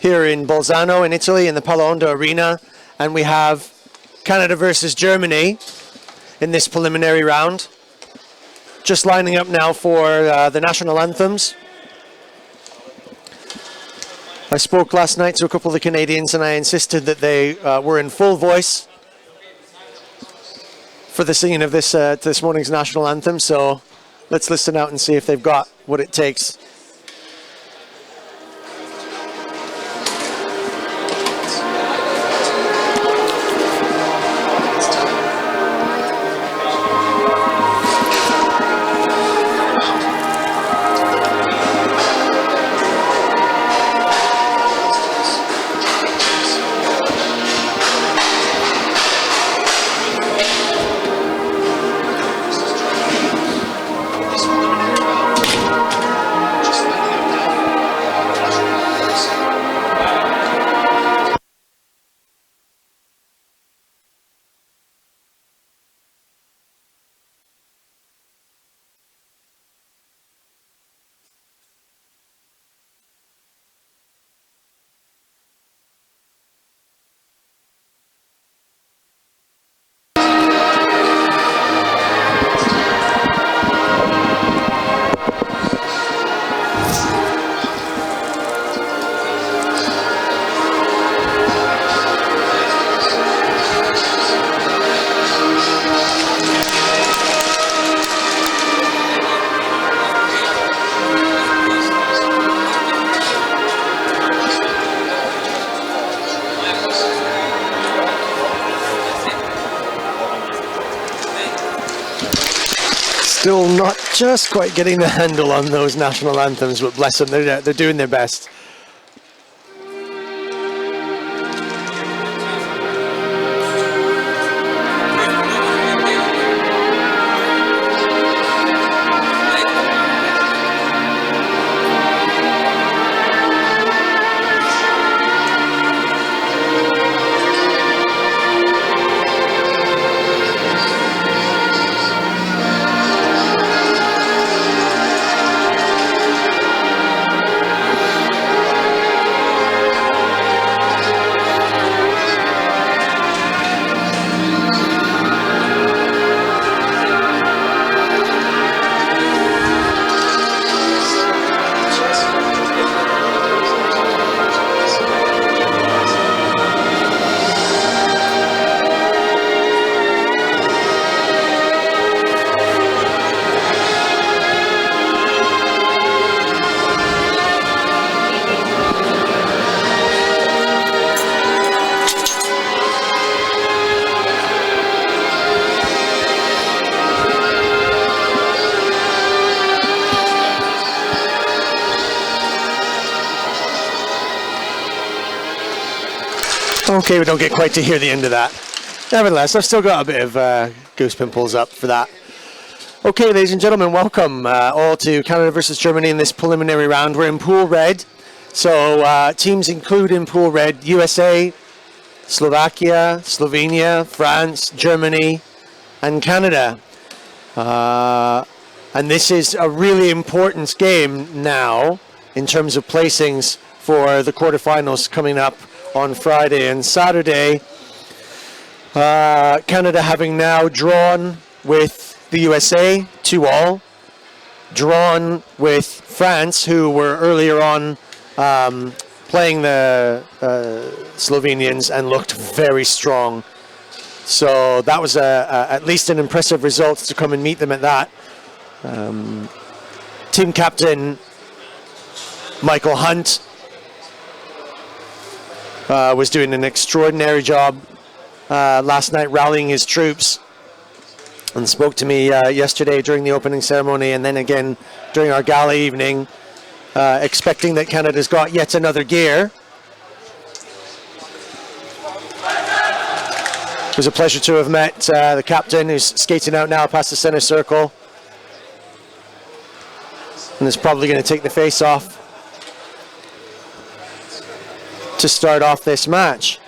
here in Bolzano in Italy in the Palo Hondo Arena, and we have Canada versus Germany in this preliminary round. Just lining up now for the national anthems. I spoke last night to a couple of the Canadians and I insisted that they were in full voice for the singing of this morning's national anthem, so let's listen out and see if they've got what it takes. Still not just quite getting the handle on those national anthems, but bless them, they're doing their best. Okay, we don't get quite to hear the end of that. Nevertheless, I've still got a bit of goose pimples up for that. Okay, ladies and gentlemen, welcome all to Canada versus Germany in this preliminary round. We're in Pool Red. So teams include in Pool Red USA, Slovakia, Slovenia, France, Germany, and Canada. And this is a really important game now in terms of placings for the quarterfinals coming up on Friday and Saturday. Canada having now drawn with the USA 2-2, drawn with France, who were earlier on playing the Slovenians and looked very strong. So that was at least an impressive result to come and meet them at that. Team captain Michael Hunt was doing an extraordinary job last night rallying his troops, and spoke to me yesterday during the opening ceremony and then again during our gala evening, expecting that Canada's got yet another gear. It was a pleasure to have met the captain, who's skating out now past the center circle and is probably going to take the face off to start off this match.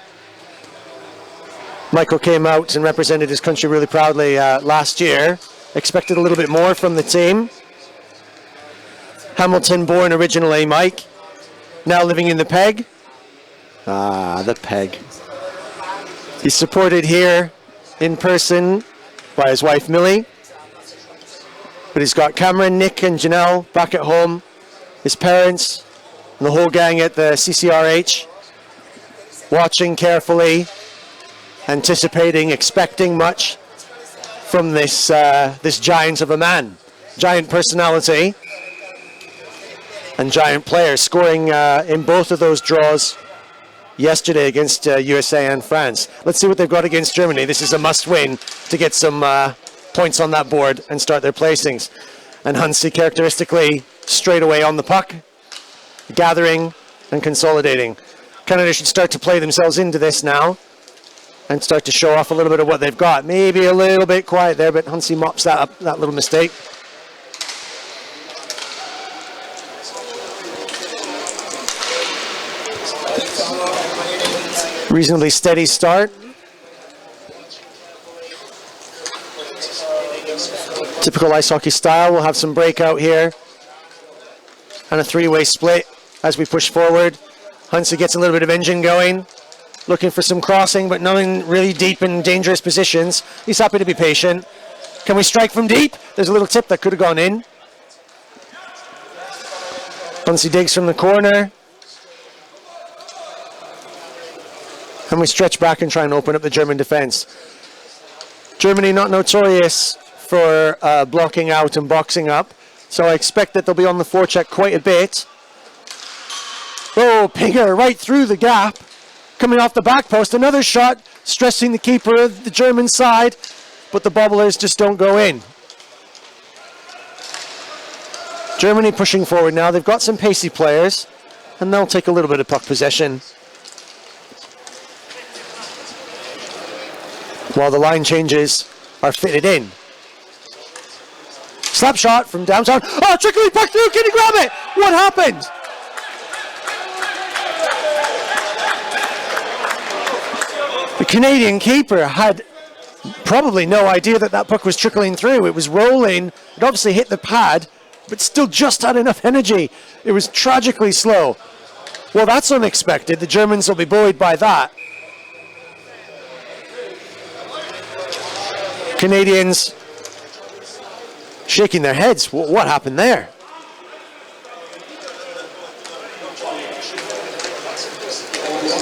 Michael came out and represented his country really proudly last year. Expected a little bit more from the team. Hamilton born originally, Mike. Now living in the Peg. The Peg. He's supported here in person by his wife Millie. But he's got Cameron, Nick and Janelle back at home. His parents and the whole gang at the CCRH. Watching carefully, anticipating, expecting much from this this giant of a man. Giant personality and giant player, scoring in both of those draws yesterday against USA and France. Let's see what they've got against Germany. This is a must-win to get some points on that board and start their placings. And Hansi characteristically straight away on the puck, gathering and consolidating. Canada should start to play themselves into this now and start to show off a little bit of what they've got. Maybe a little bit quiet there, but Hansi mops that up, that little mistake. Reasonably steady start. Typical ice hockey style. We'll have some breakout here and a three-way split as we push forward. Hansi gets a little bit of engine going, looking for some crossing, but nothing really deep in dangerous positions. He's happy to be patient. Can we strike from deep? There's a little tip that could have gone in. Hansi digs from the corner. And we stretch back and try and open up the German defense. Germany not notorious for blocking out and boxing up, so I expect that they'll be on the forecheck quite a bit. Oh, Pinger right through the gap. Coming off the back post, another shot, stressing the keeper of the German side, but the bobblers just don't go in. Germany pushing forward now. They've got some pacey players, and they'll take a little bit of puck possession. While the line changes are fitted in. Slap shot from downtown. Oh, trickly puck through. Can he grab it? What happened? The Canadian keeper had probably no idea that that puck was trickling through. It was rolling. It obviously hit the pad, but still just had enough energy. It was tragically slow. Well, that's unexpected. The Germans will be buoyed by that. Canadians shaking their heads. What happened there?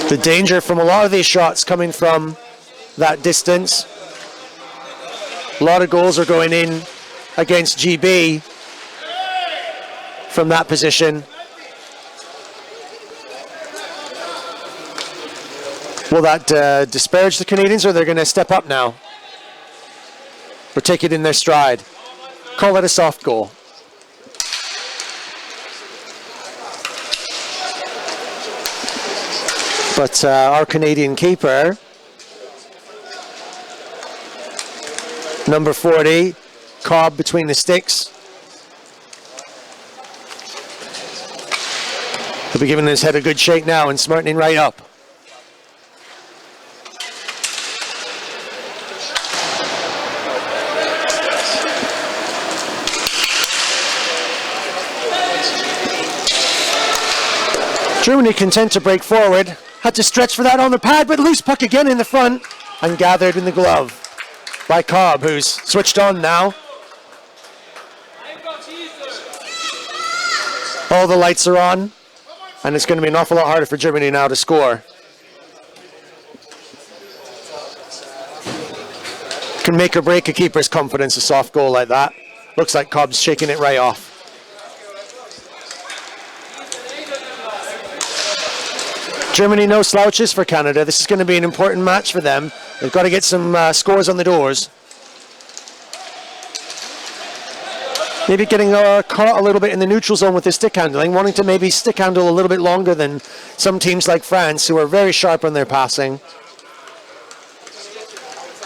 The danger from a lot of these shots coming from that distance. A lot of goals are going in against GB from that position. Will that disparage the Canadians, or they're going to step up now? Or take it in their stride? Call it a soft goal. But our Canadian keeper, number 40, Cobb between the sticks. He'll be giving his head a good shake now and smartening right up. Germany content to break forward. Had to stretch for that on the pad, but loose puck again in the front and gathered in the glove by Cobb, who's switched on now. All the lights are on, and it's going to be an awful lot harder for Germany now to score. Can make or break a keeper's confidence, a soft goal like that. Looks like Cobb's shaking it right off. Germany, no slouches for Canada. This is going to be an important match for them. They've got to get some scores on the doors. Maybe getting caught a little bit in the neutral zone with their stick handling, wanting to maybe stick handle a little bit longer than some teams like France, who are very sharp on their passing.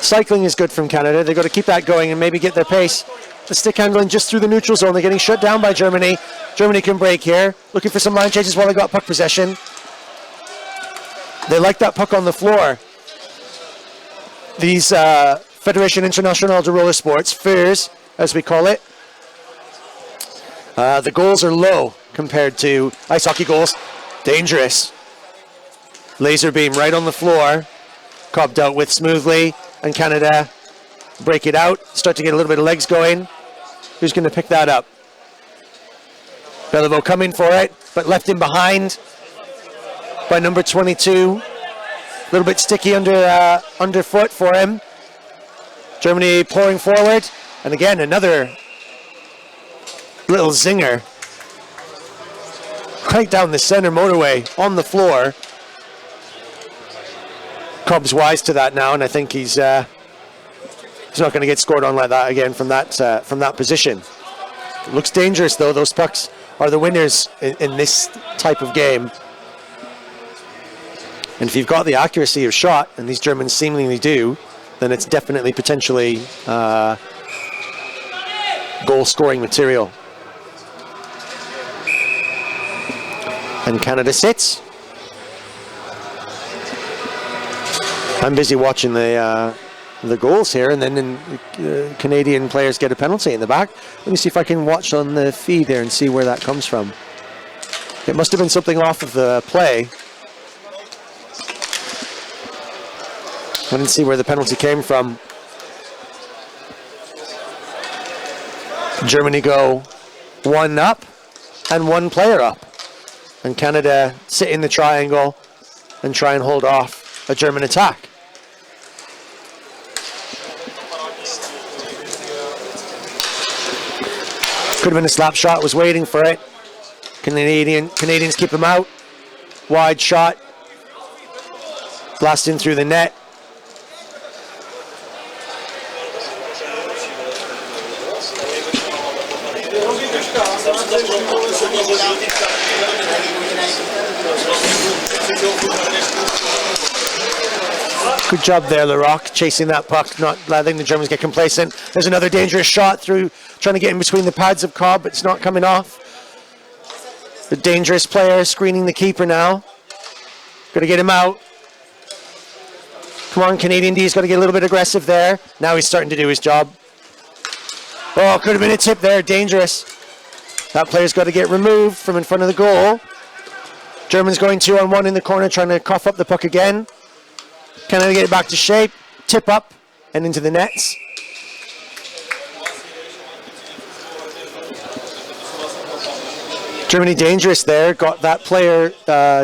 Cycling is good from Canada. They've got to keep that going and maybe get their pace. The stick handling just through the neutral zone. They're getting shut down by Germany. Germany can break here. Looking for some line changes while they got puck possession. They like that puck on the floor. These Fédération Internationale de Roller Sports, FIRS, as we call it, the goals are low compared to ice hockey goals. Dangerous. Laser beam right on the floor. Cobb dealt with smoothly, and Canada break it out, start to get a little bit of legs going. Who's going to pick that up? Beliveau coming for it, but left in behind by number 22. A little bit sticky underfoot for him. Germany pouring forward, and again another little zinger right down the center motorway on the floor. Cobb's wise to that now, and I think he's not going to get scored on like that again from that position. It looks dangerous though. Those pucks are the winners in this type of game. And if you've got the accuracy of shot, and these Germans seemingly do, then it's definitely potentially goal-scoring material. And Canada sits. I'm busy watching the goals here, and then Canadian players get a penalty in the back. Let me see if I can watch on the feed there and see where that comes from. It must have been something off of the play. I didn't see where the penalty came from. Germany go one up and one player up. And Canada sit in the triangle and try and hold off a German attack. Could have been a slap shot, was waiting for it. Canadians keep him out. Wide shot. Blasting through the net. Good job there, Larocque, chasing that puck, not letting the Germans get complacent. There's another dangerous shot through, trying to get in between the pads of Cobb, but it's not coming off. The dangerous player screening the keeper now. Got to get him out. Come on, Canadian D's got to get a little bit aggressive there. Now he's starting to do his job. Oh, could have been a tip there, dangerous. That player's got to get removed from in front of the goal. Germans going 2-on-1 in the corner, trying to cough up the puck again. Canada get it back to shape, tip up, and into the nets. Germany dangerous there, got that player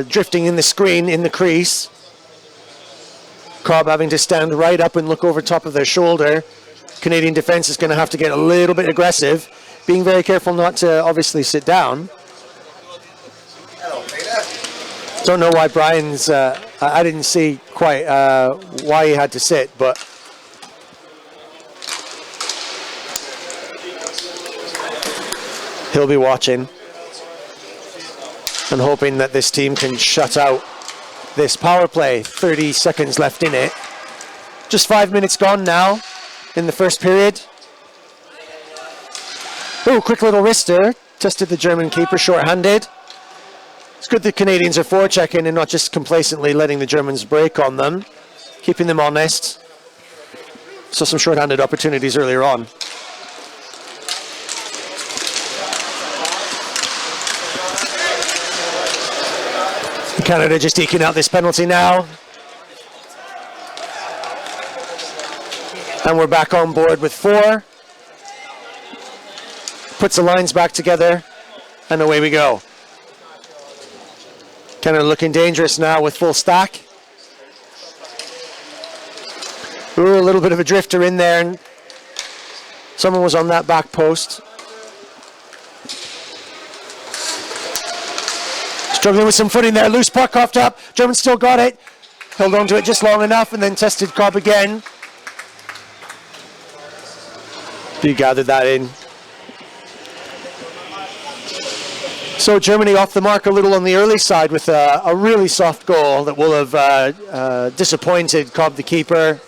drifting in the screen, in the crease. Cobb having to stand right up and look over top of their shoulder. Canadian defense is going to have to get a little bit aggressive, being very careful not to obviously sit down. Don't know why Brian's, I didn't see quite why he had to sit, but he'll be watching and hoping that this team can shut out this power play. 30 seconds left in it. Just 5 minutes gone now in the first period. Oh, quick little wrister. Tested the German keeper short-handed. It's good the Canadians are forechecking and not just complacently letting the Germans break on them, keeping them honest. Saw some short-handed opportunities earlier on. Canada just eking out this penalty now. And we're back on board with 4. Puts the lines back together, and away we go. Canada looking dangerous now with full stack. Ooh, a little bit of a drifter in there, and someone was on that back post. Struggling with some footing there, loose puck off top. German still got it. Held on to it just long enough and then tested Cobb again. He gathered that in. So Germany off the mark a little on the early side with a really soft goal that will have disappointed Cobb, the keeper.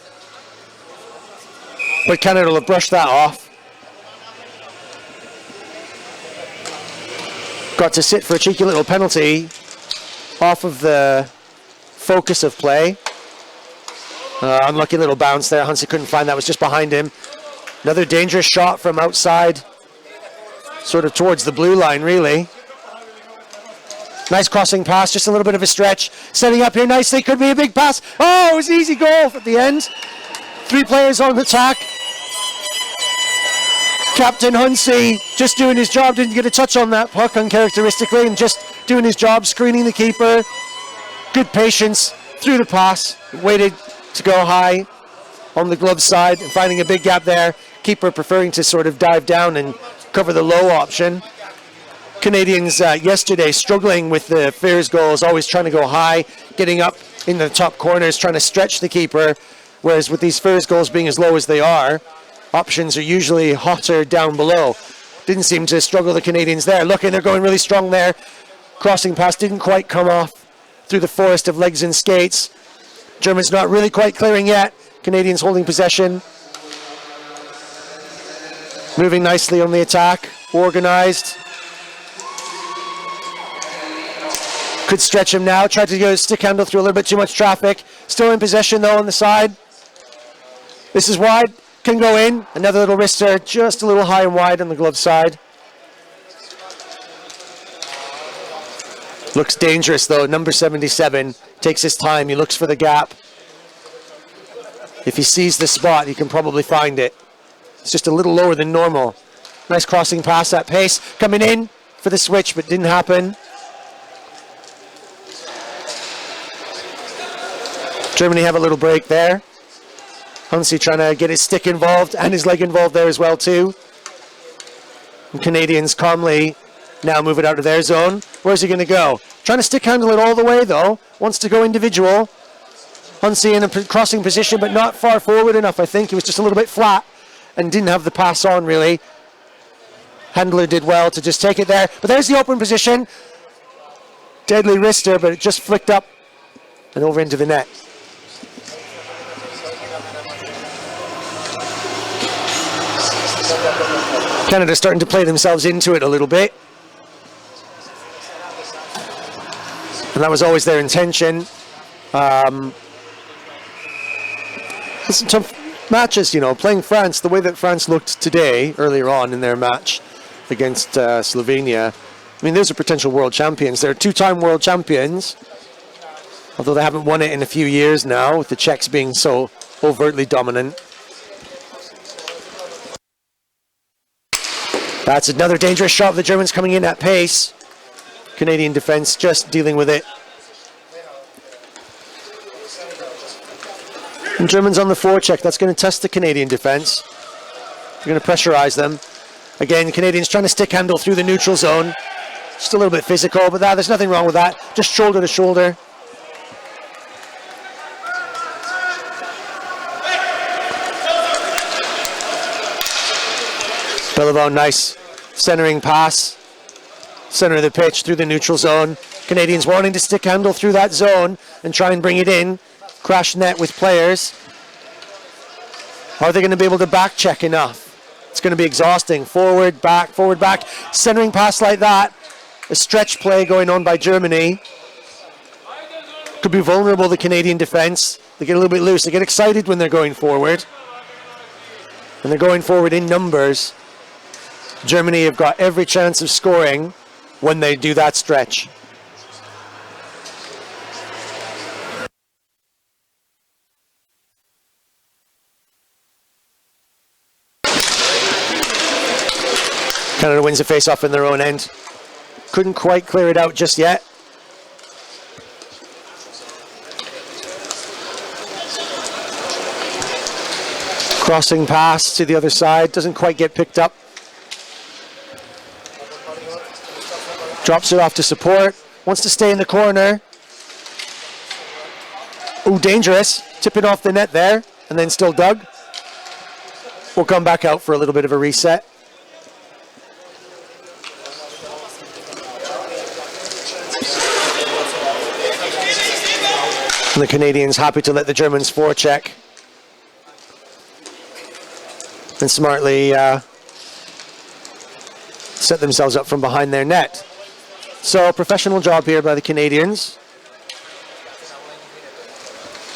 But Canada will have brushed that off. Got to sit for a cheeky little penalty off of the focus of play. Unlucky little bounce there. Huntsy couldn't find that, was just behind him. Another dangerous shot from outside, sort of towards the blue line, really. Nice crossing pass, just a little bit of a stretch. Setting up here nicely, could be a big pass. Oh, it was an easy goal at the end. 3 players on the attack. Captain Huntsy just doing his job, didn't get a touch on that puck uncharacteristically, and just doing his job, screening the keeper. Good patience through the pass, waited to go high on the glove side and finding a big gap there. Keeper preferring to sort of dive down and cover the low option. Canadians yesterday struggling with the Fears goals, always trying to go high, getting up in the top corners, trying to stretch the keeper, whereas with these Fears goals being as low as they are, options are usually hotter down below. Didn't seem to struggle the Canadians there. Looking, they're going really strong there. Crossing pass didn't quite come off through the forest of legs and skates. Germans not really quite clearing yet. Canadians holding possession. Moving nicely on the attack. Organized. Could stretch him now. Tried to go stick handle through a little bit too much traffic. Still in possession though on the side. This is wide. Can go in. Another little wrister. Just a little high and wide on the glove side. Looks dangerous though. Number 77 takes his time. He looks for the gap. If he sees the spot, he can probably find it. It's just a little lower than normal. Nice crossing pass at pace. Coming in for the switch, but didn't happen. Germany have a little break there. Huntsy trying to get his stick involved and his leg involved there as well too. And Canadians calmly now move it out of their zone. Where's he going to go? Trying to stick handle it all the way though. Wants to go individual. Huntsy in a crossing position, but not far forward enough, I think. He was just a little bit flat and didn't have the pass on, really. Handler did well to just take it there. But there's the open position. Deadly wrister, but it just flicked up and over into the net. Canada starting to play themselves into it a little bit. And that was always their intention. Some tough matches, you know, playing France, the way that France looked today, earlier on in their match against Slovenia. I mean, those are potential world champions. They're 2-time world champions, although they haven't won it in a few years now, with the Czechs being so overtly dominant. That's another dangerous shot. The Germans coming in at pace. Canadian defense just dealing with it. And Germans on the forecheck. That's going to test the Canadian defense. They're going to pressurize them. Again, Canadians trying to stick handle through the neutral zone. Just a little bit physical, but there's nothing wrong with that. Just shoulder to shoulder. Bellevone, nice centering pass. Center of the pitch through the neutral zone. Canadians wanting to stick handle through that zone and try and bring it in. Crash net with players. Are they going to be able to back check enough? It's going to be exhausting. Forward, back, centering pass like that. A stretch play going on by Germany. Could be vulnerable, the Canadian defense. They get a little bit loose. They get excited when they're going forward. And they're going forward in numbers. Germany have got every chance of scoring when they do that stretch. Canada wins the face-off in their own end. Couldn't quite clear it out just yet. Crossing pass to the other side, doesn't quite get picked up. Drops it off to support, wants to stay in the corner. Ooh, dangerous. Tipping off the net there, and then still dug. We'll come back out for a little bit of a reset. And the Canadians happy to let the Germans forecheck. And smartly set themselves up from behind their net. So, professional job here by the Canadians.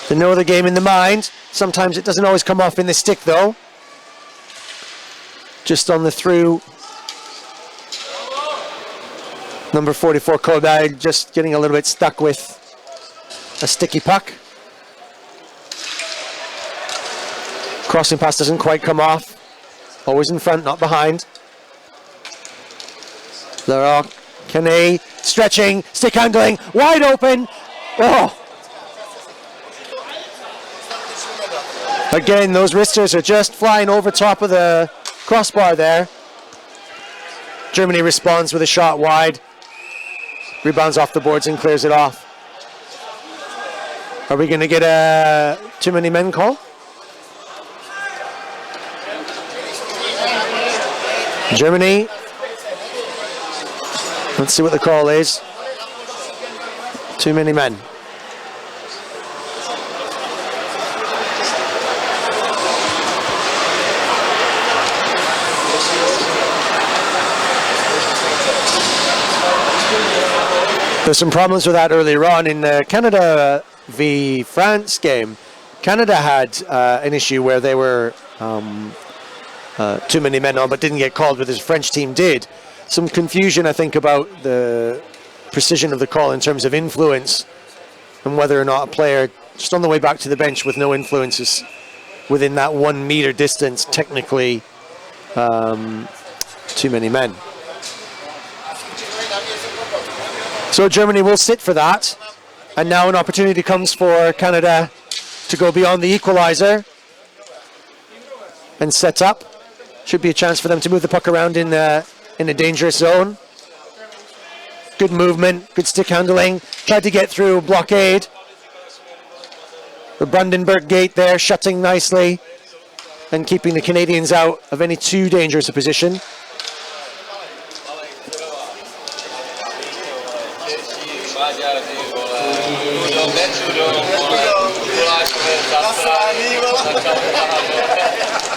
They know the game in the mind. Sometimes it doesn't always come off in the stick, though. Just on the through. Number 44, Kodai, just getting a little bit stuck with a sticky puck. Crossing pass doesn't quite come off. Always in front, not behind. Laurent Canet stretching, stick handling, wide open. Oh! Again, those wristers are just flying over top of the crossbar there. Germany responds with a shot wide. Rebounds off the boards and clears it off. Are we going to get a too many men call? Germany. Let's see what the call is. Too many men. There's some problems with that earlier on in the Canada v France game. Canada had an issue where they were too many men on but didn't get called, but the French team did. Some confusion, I think, about the precision of the call in terms of influence and whether or not a player just on the way back to the bench with no influences within that 1 meter distance, technically too many men. So Germany will sit for that, and now an opportunity comes for Canada to go beyond the equalizer and set up. Should be a chance for them to move the puck around in a dangerous zone. Good movement, good stick handling. Tried to get through blockade. The Brandenburg gate there shutting nicely and keeping the Canadians out of any too dangerous a position.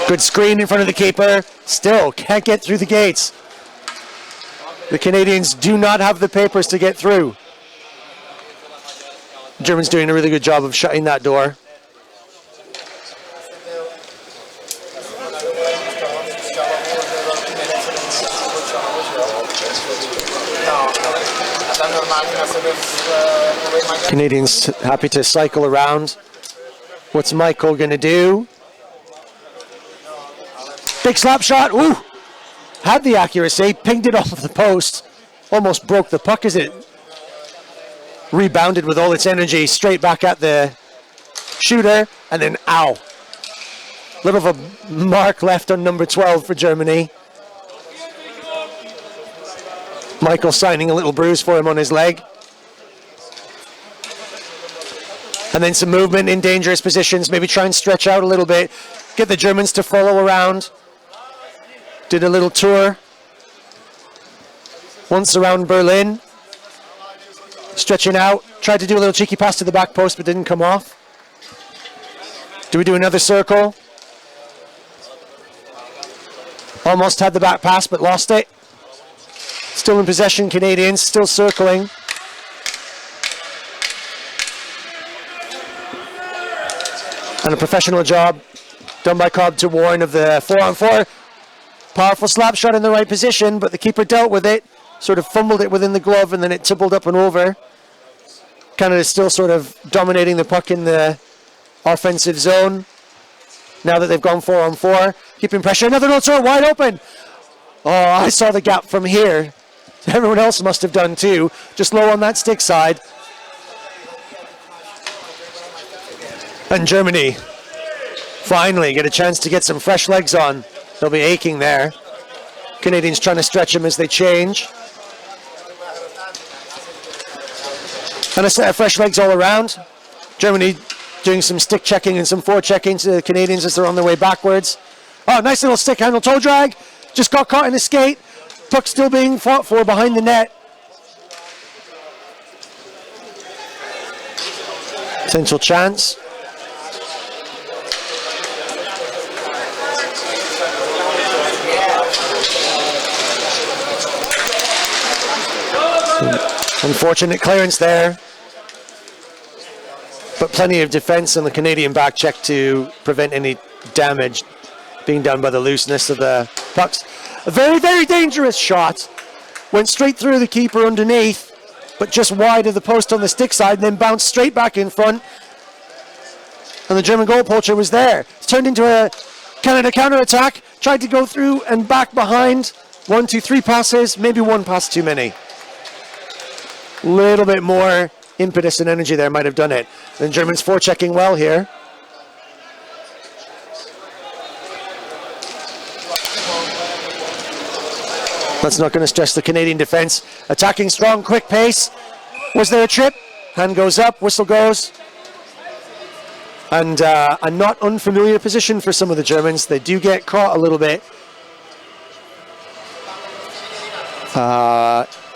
Good screen in front of the keeper. Still can't get through the gates. The Canadians do not have the papers to get through. The Germans doing a really good job of shutting that door. Canadians happy to cycle around. What's Michael going to do? Big slap shot. Ooh! Had the accuracy, pinged it off of the post. Almost broke the puck as it rebounded with all its energy straight back at the shooter. And then, ow. Little of a mark left on number 12 for Germany. Michael signing a little bruise for him on his leg. And then some movement in dangerous positions. Maybe try and stretch out a little bit. Get the Germans to follow around. Did a little tour. Once around Berlin. Stretching out, tried to do a little cheeky pass to the back post, but didn't come off. Do we do another circle? Almost had the back pass, but lost it. Still in possession, Canadians, still circling. And a professional job done by Cobb to warn of the 4-on-4. Powerful slap shot in the right position, but the keeper dealt with it, sort of fumbled it within the glove, and then it tippled up and over. Canada still sort of dominating the puck in the offensive zone. Now that they've gone 4-on-4, keeping pressure. Another no throw, wide open. Oh, I saw the gap from here. Everyone else must have done too. Just low on that stick side. And Germany finally get a chance to get some fresh legs on. They'll be aching there. Canadians trying to stretch them as they change. And a set of fresh legs all around. Germany doing some stick checking and some forechecking to the Canadians as they're on their way backwards. Oh, nice little stick handle toe drag. Just got caught in a skate. Puck still being fought for behind the net. Potential chance. Unfortunate clearance there. But plenty of defense on the Canadian back check to prevent any damage being done by the looseness of the pucks. A very, very dangerous shot. Went straight through the keeper underneath, but just wide of the post on the stick side, and then bounced straight back in front. And the German goal poacher was there. It's turned into a Canada counter-attack. Tried to go through and back behind. 1, 2, 3 passes, maybe one pass too many. Little bit more impetus and energy there might have done it. The Germans forechecking well here. That's not going to stress the Canadian defense. Attacking strong, quick pace. Was there a trip? Hand goes up, whistle goes. And a not unfamiliar position for some of the Germans. They do get caught a little bit.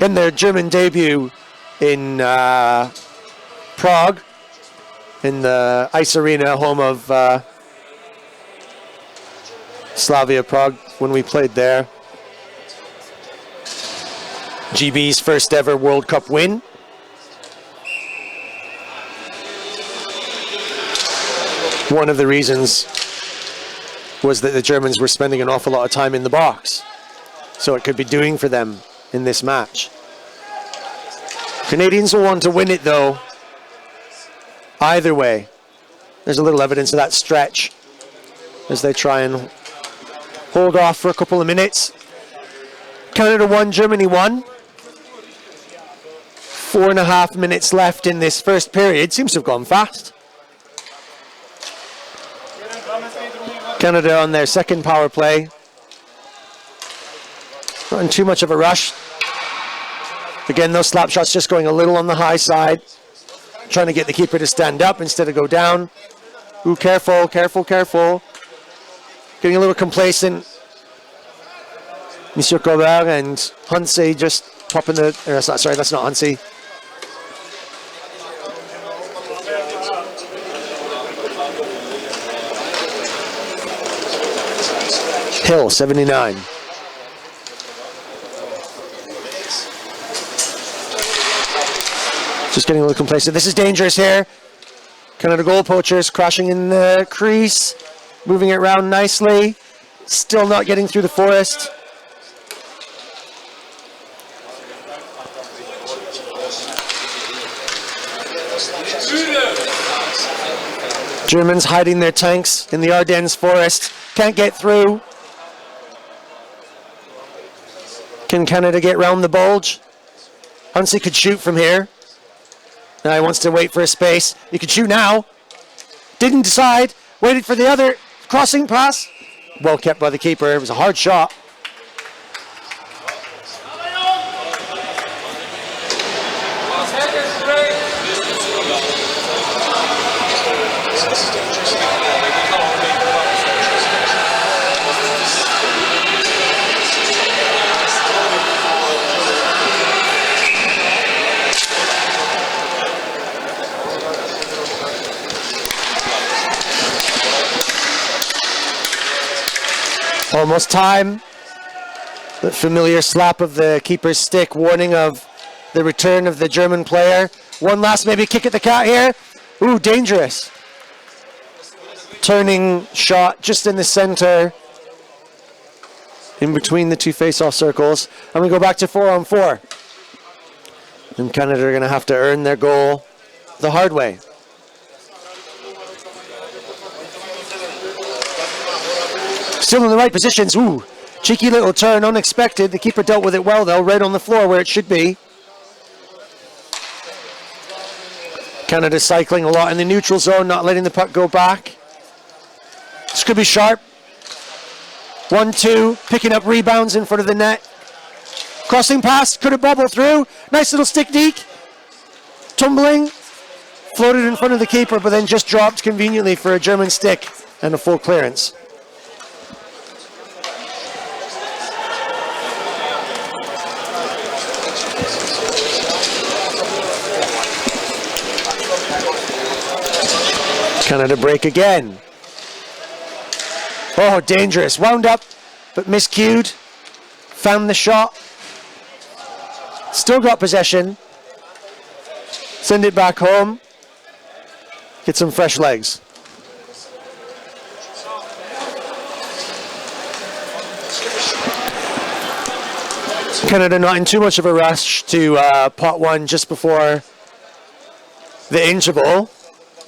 In their German debut in Prague, in the ice arena, home of Slavia Prague, when we played there. GB's first ever World Cup win. One of the reasons was that the Germans were spending an awful lot of time in the box, so it could be doing for them in this match. Canadians will want to win it though, either way. There's a little evidence of that stretch as they try and hold off for a couple of minutes. Canada 1, Germany 1. 4.5 minutes left in this first period. Seems to have gone fast. Canada on their second power play. Not in too much of a rush. Again, those slap shots just going a little on the high side. Trying to get the keeper to stand up instead of go down. Ooh, careful, careful, careful. Getting a little complacent. Monsieur Colbert and Hunsey just popping the... sorry, that's not Hunsey. Hill, 79. Just getting a little complacent. This is dangerous here. Canada goal poachers crashing in the crease. Moving it around nicely. Still not getting through the forest. Germans hiding their tanks in the Ardennes forest. Can't get through. Can Canada get round the bulge? Hunsey could shoot from here. Now he wants to wait for a space. He could shoot now. Didn't decide. Waited for the other crossing pass. Well kept by the keeper. It was a hard shot. Almost time. The familiar slap of the keeper's stick, warning of the return of the German player. One last maybe kick at the cat here. Ooh, dangerous. Turning shot just in the center, in between the two face-off circles. And we go back to 4-on-4. And Canada are going to have to earn their goal the hard way. Still in the right positions. Ooh, cheeky little turn, unexpected. The keeper dealt with it well, though, right on the floor where it should be. Canada cycling a lot in the neutral zone, not letting the puck go back. This could be sharp. 1-2, picking up rebounds in front of the net. Crossing pass, could it bobble through? Nice little stick deke. Tumbling, floated in front of the keeper, but then just dropped conveniently for a German stick and a full clearance. Canada break again. Oh, dangerous. Wound up, but miscued. Found the shot. Still got possession. Send it back home. Get some fresh legs. Canada not in too much of a rush to pot one just before the interval.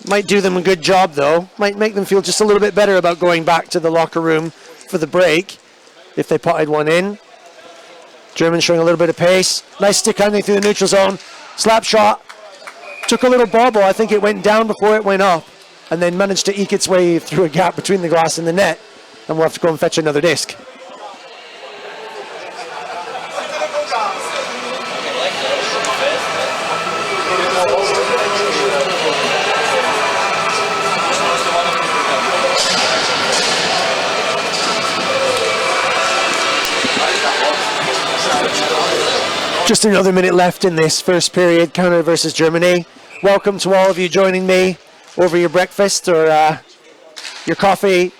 Might do them a good job, though. Might make them feel just a little bit better about going back to the locker room for the break if they potted one in. Germans showing a little bit of pace. Nice stick handling through the neutral zone. Slap shot. Took a little bobble. I think it went down before it went up. And then managed to eke its way through a gap between the glass and the net. And we'll have to go and fetch another disc. Just another minute left in this first period, Canada versus Germany. Welcome to all of you joining me over your breakfast or your coffee.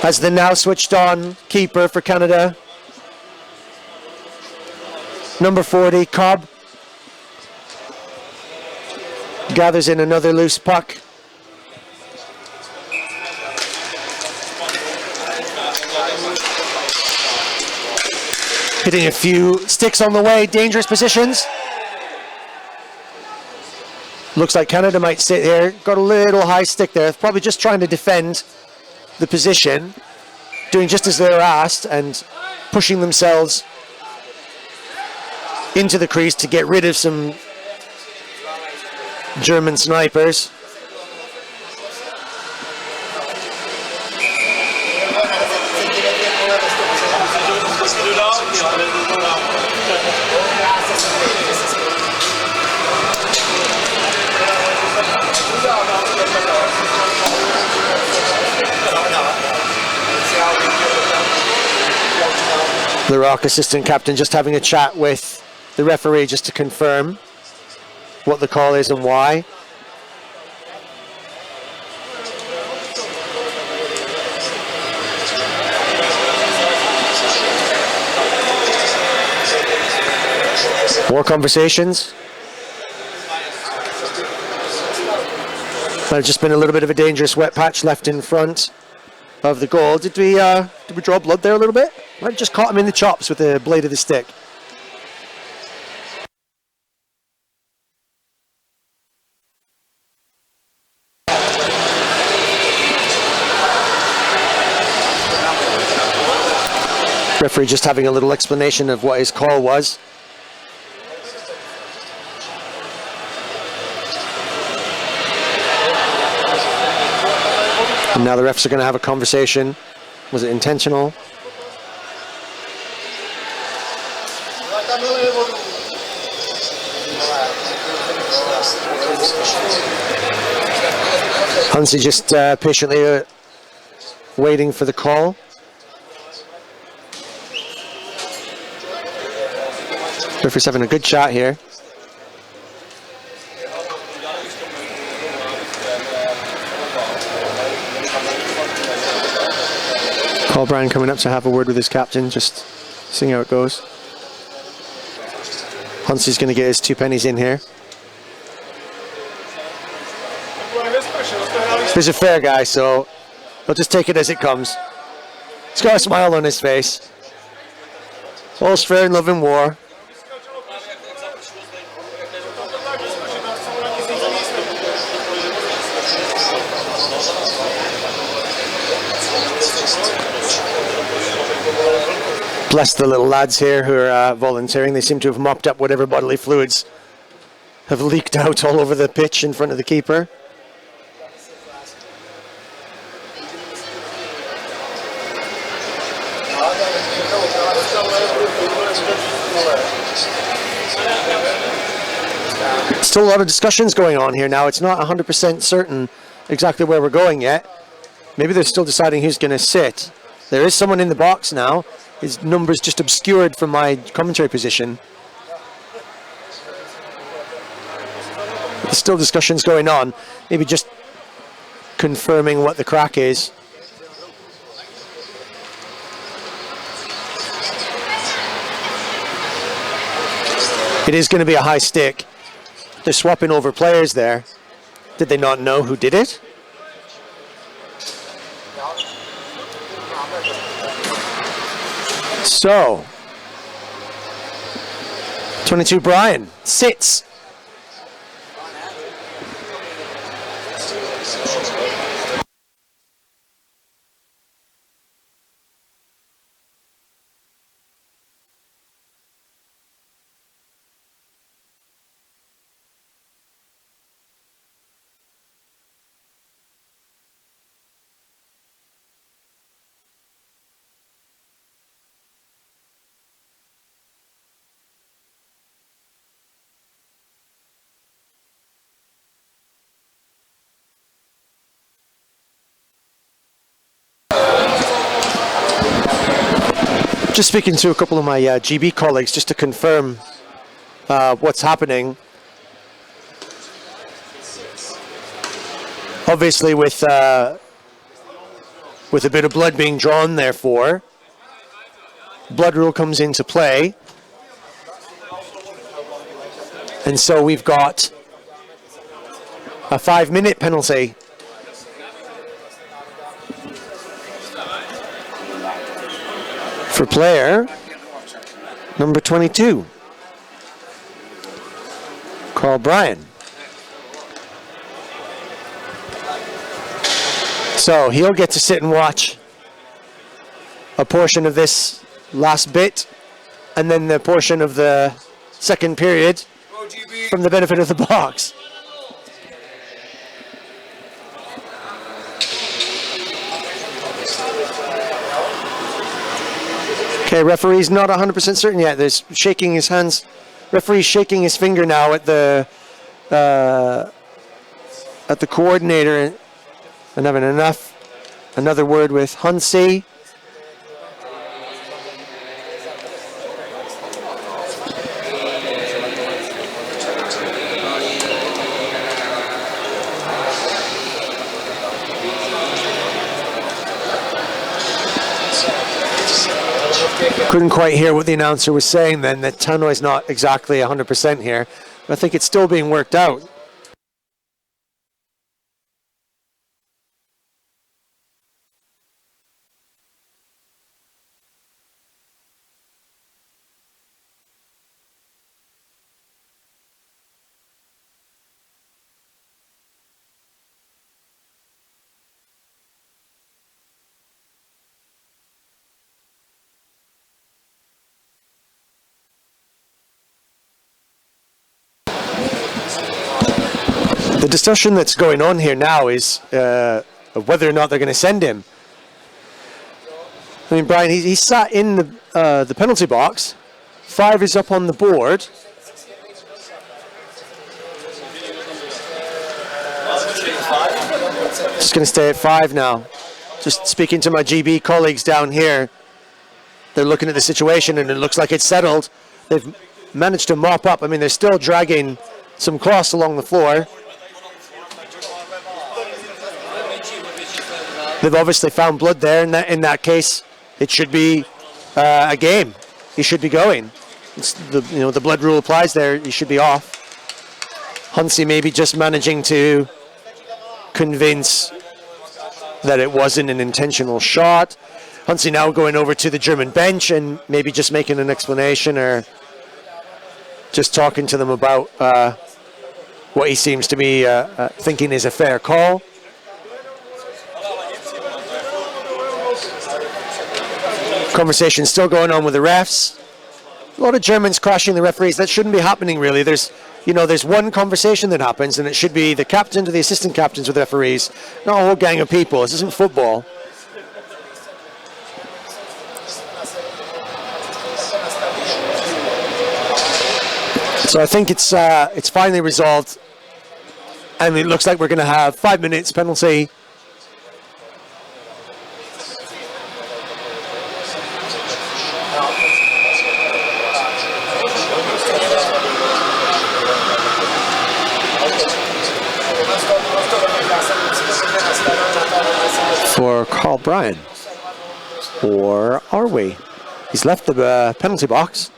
As the now switched on keeper for Canada, number 40, Cobb, gathers in another loose puck. Hitting a few sticks on the way, dangerous positions. Looks like Canada might sit here. Got a little high stick there, probably just trying to defend the position, doing just as they were asked and pushing themselves into the crease to get rid of some German snipers. The Rock assistant captain just having a chat with the referee just to confirm what the call is and why. More conversations. There's just been a little bit of a dangerous wet patch left in front of the goal. Did we draw blood there a little bit? I just caught him in the chops with the blade of the stick. Referee just having a little explanation of what his call was. And now the refs are going to have a conversation. Was it intentional? Hansi just patiently waiting for the call. Referee's having a good chat here. Paul Bryan coming up to have a word with his captain, just seeing how it goes. Hunsey's going to get his 2 pennies in here. He's a fair guy, so he'll just take it as it comes. He's got a smile on his face. All's fair in love and war. Bless the little lads here who are volunteering. They seem to have mopped up whatever bodily fluids have leaked out all over the pitch in front of the keeper. Still a lot of discussions going on here now. It's not 100% certain exactly where we're going yet. Maybe they're still deciding who's going to sit. There is someone in the box now. His number's just obscured from my commentary position. There's still discussions going on. Maybe just confirming what the crack is. It is going to be a high stick. They're swapping over players there. Did they not know who did it? So, 22 Bryan sits. Just speaking to a couple of my GB colleagues just to confirm what's happening. Obviously with a bit of blood being drawn, therefore, blood rule comes into play. And so we've got a 5-minute penalty. For player number 22, Carl Bryan. So he'll get to sit and watch a portion of this last bit and then the portion of the second period from the benefit of the box. Okay, referee's not 100% certain yet. There's shaking his hands. Referee's shaking his finger now at the coordinator and having another word with Hunsey. Couldn't quite hear what the announcer was saying then, that Tannoy's not exactly 100% here. But I think it's still being worked out. The discussion that's going on here now is of whether or not they're going to send him. I mean, Brian, he sat in the penalty box. 5 is up on the board. Just going to stay at 5 now. Just speaking to my GB colleagues down here. They're looking at the situation and it looks like it's settled. They've managed to mop up. I mean, they're still dragging some cloths along the floor. They've obviously found blood there. In that case, it should be a game. He should be going. It's the blood rule applies there. He should be off. Huntsy maybe just managing to convince that it wasn't an intentional shot. Huntsy now going over to the German bench and maybe just making an explanation or just talking to them about what he seems to be thinking is a fair call. Conversation still going on with the refs. A lot of Germans crashing the referees. That shouldn't be happening, really. There's one conversation that happens, and it should be the captain to the assistant captains with referees, not a whole gang of people. This isn't football. So I think it's finally resolved, and it looks like we're going to have 5 minutes penalty. For Carl Bryan, or are we? He's left the penalty box.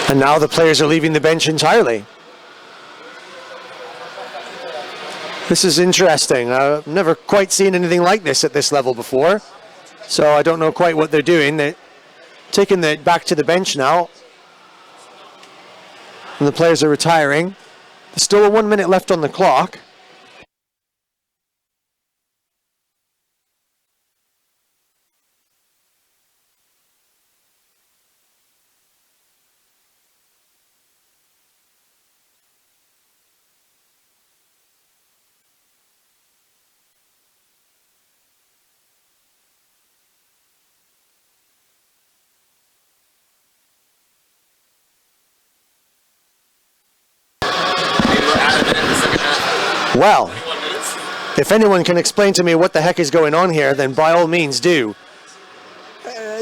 And now the players are leaving the bench entirely. This is interesting. I've never quite seen anything like this at this level before, so I don't know quite what they're doing. They're taking it back to the bench now, and the players are retiring. There's still 1 minute left on the clock. Well, if anyone can explain to me what the heck is going on here, then by all means do.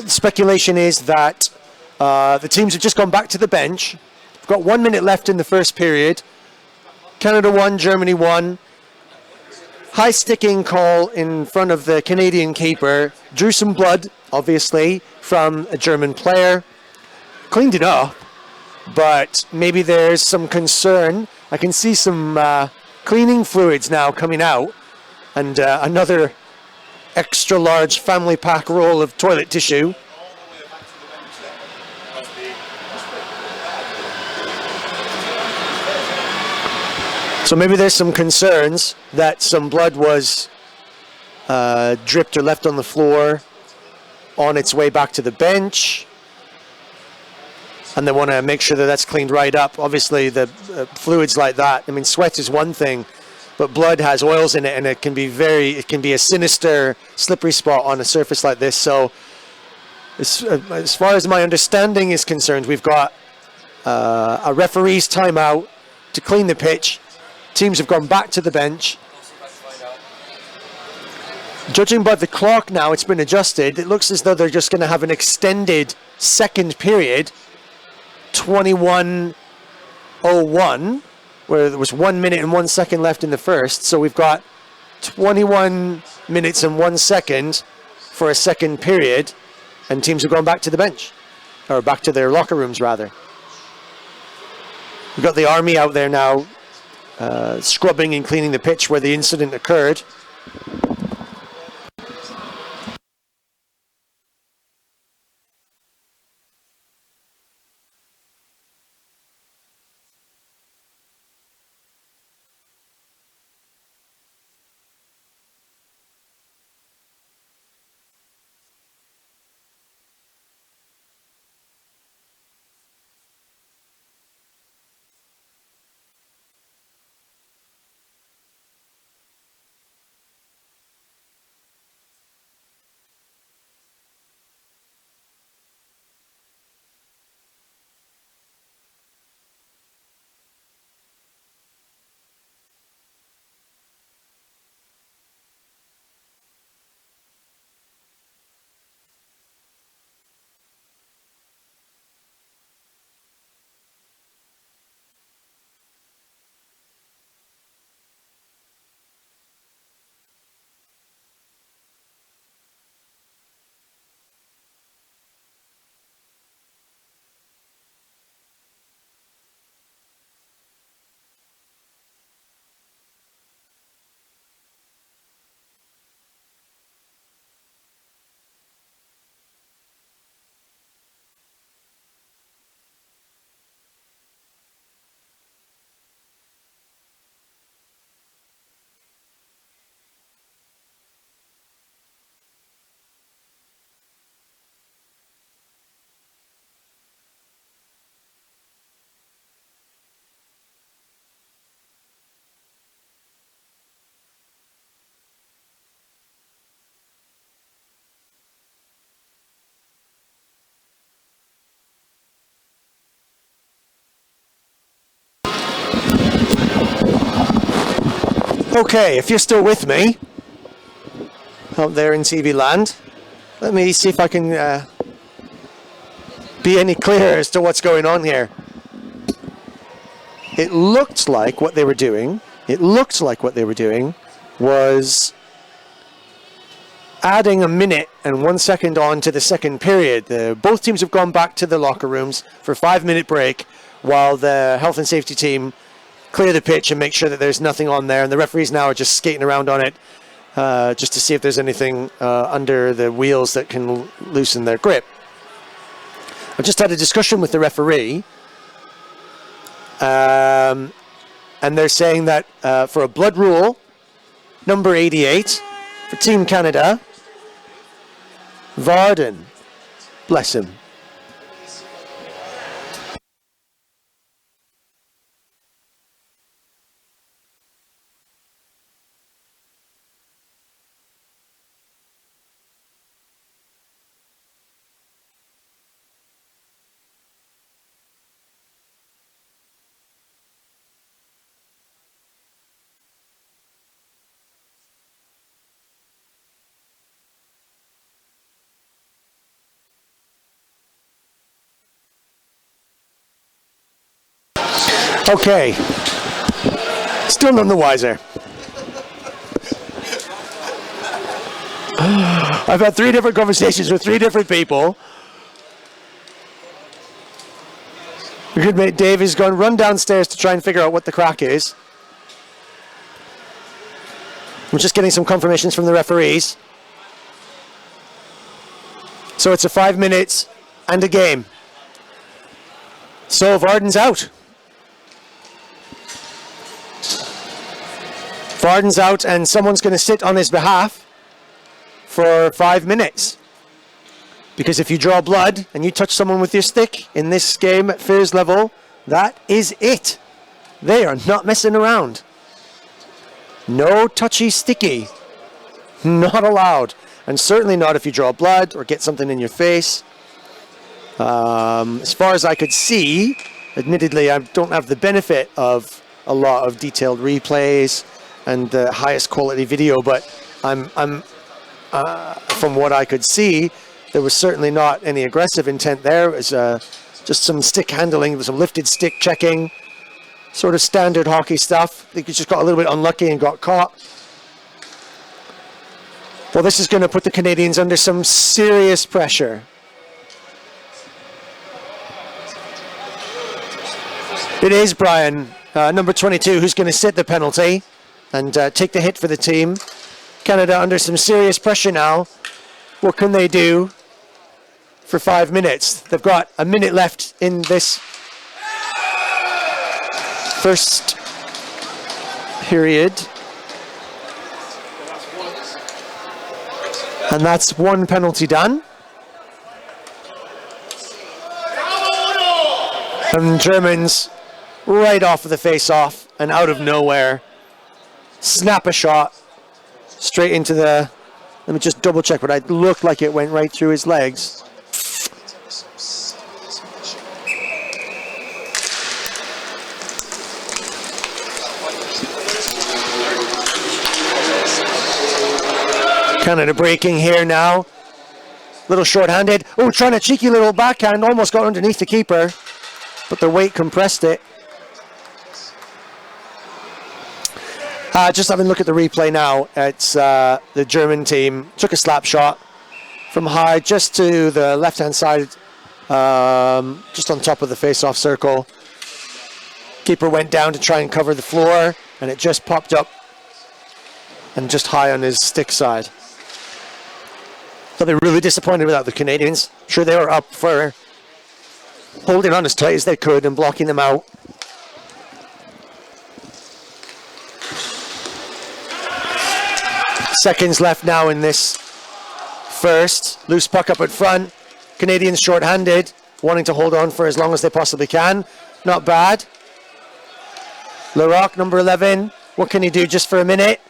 Speculation is that the teams have just gone back to the bench. We've got 1 minute left in the first period. Canada won, Germany won. High sticking call in front of the Canadian keeper. Drew some blood, obviously, from a German player. Cleaned it up, but maybe there's some concern. I can see some cleaning fluids now coming out, and another extra large family pack roll of toilet tissue. So maybe there's some concerns that some blood was dripped or left on the floor on its way back to the bench, and they want to make sure that that's cleaned right up. Obviously, the fluids like that, I mean, sweat is one thing, but blood has oils in it, and it can be a sinister, slippery spot on a surface like this. So as far as my understanding is concerned, we've got a referee's timeout to clean the pitch. Teams have gone back to the bench. Judging by the clock now, it's been adjusted. It looks as though they're just going to have an extended second period, 21:01, where there was 1 minute and 1 second left in the first. So we've got 21 minutes and 1 second for a second period, and teams have gone back to the bench, or back to their locker rooms rather. We've got the army out there now, scrubbing and cleaning the pitch where the incident occurred. Okay, if you're still with me out there in TV land, let me see if I can be any clearer as to what's going on here. It looked like what they were doing was adding a minute and 1 second on to the second period. Both teams have gone back to the locker rooms for a 5-minute break while the health and safety team clear the pitch and make sure that there's nothing on there. And the referees now are just skating around on it just to see if there's anything under the wheels that can loosen their grip. I just had a discussion with the referee. And they're saying that for a blood rule, number 88, for Team Canada, Varden, bless him. Okay, still none the wiser. I've had 3 different conversations with 3 different people. Your good mate Dave is going to run downstairs to try and figure out what the crack is. I'm just getting some confirmations from the referees. So it's a 5 minutes and a game. So Varden's out. Varden's out, and someone's going to sit on his behalf for 5 minutes. Because if you draw blood and you touch someone with your stick in this game at Fairs level, that is it. They are not messing around. No touchy sticky. Not allowed. And certainly not if you draw blood or get something in your face. As far as I could see, admittedly, I don't have the benefit of a lot of detailed replays and the highest quality video, but from what I could see, there was certainly not any aggressive intent there. It was just some stick handling, some lifted stick checking, sort of standard hockey stuff. I think he just got a little bit unlucky and got caught. Well, this is going to put the Canadians under some serious pressure. It is Brian, number 22, who's going to sit the penalty and take the hit for the team. Canada under some serious pressure now. What can they do for 5 minutes? They've got a minute left in this first period. And that's 1 penalty done. And Germans right off of the face-off and out of nowhere snap a shot straight into the, let me just double check, but it looked like it went right through his legs. Canada breaking here now. Little short-handed. Oh, trying a cheeky little backhand. Almost got underneath the keeper, but their weight compressed it. Just having a look at the replay now. It's the German team took a slap shot from high just to the left-hand side, just on top of the face-off circle. Keeper went down to try and cover the floor, and it just popped up and just high on his stick side. So they're really disappointed without the Canadians. Sure, they were up for holding on as tight as they could and blocking them out. Seconds left now in this first. Loose puck up at front. Canadians short-handed, wanting to hold on for as long as they possibly can. Not bad. Larocque, number 11. What can he do just for a minute?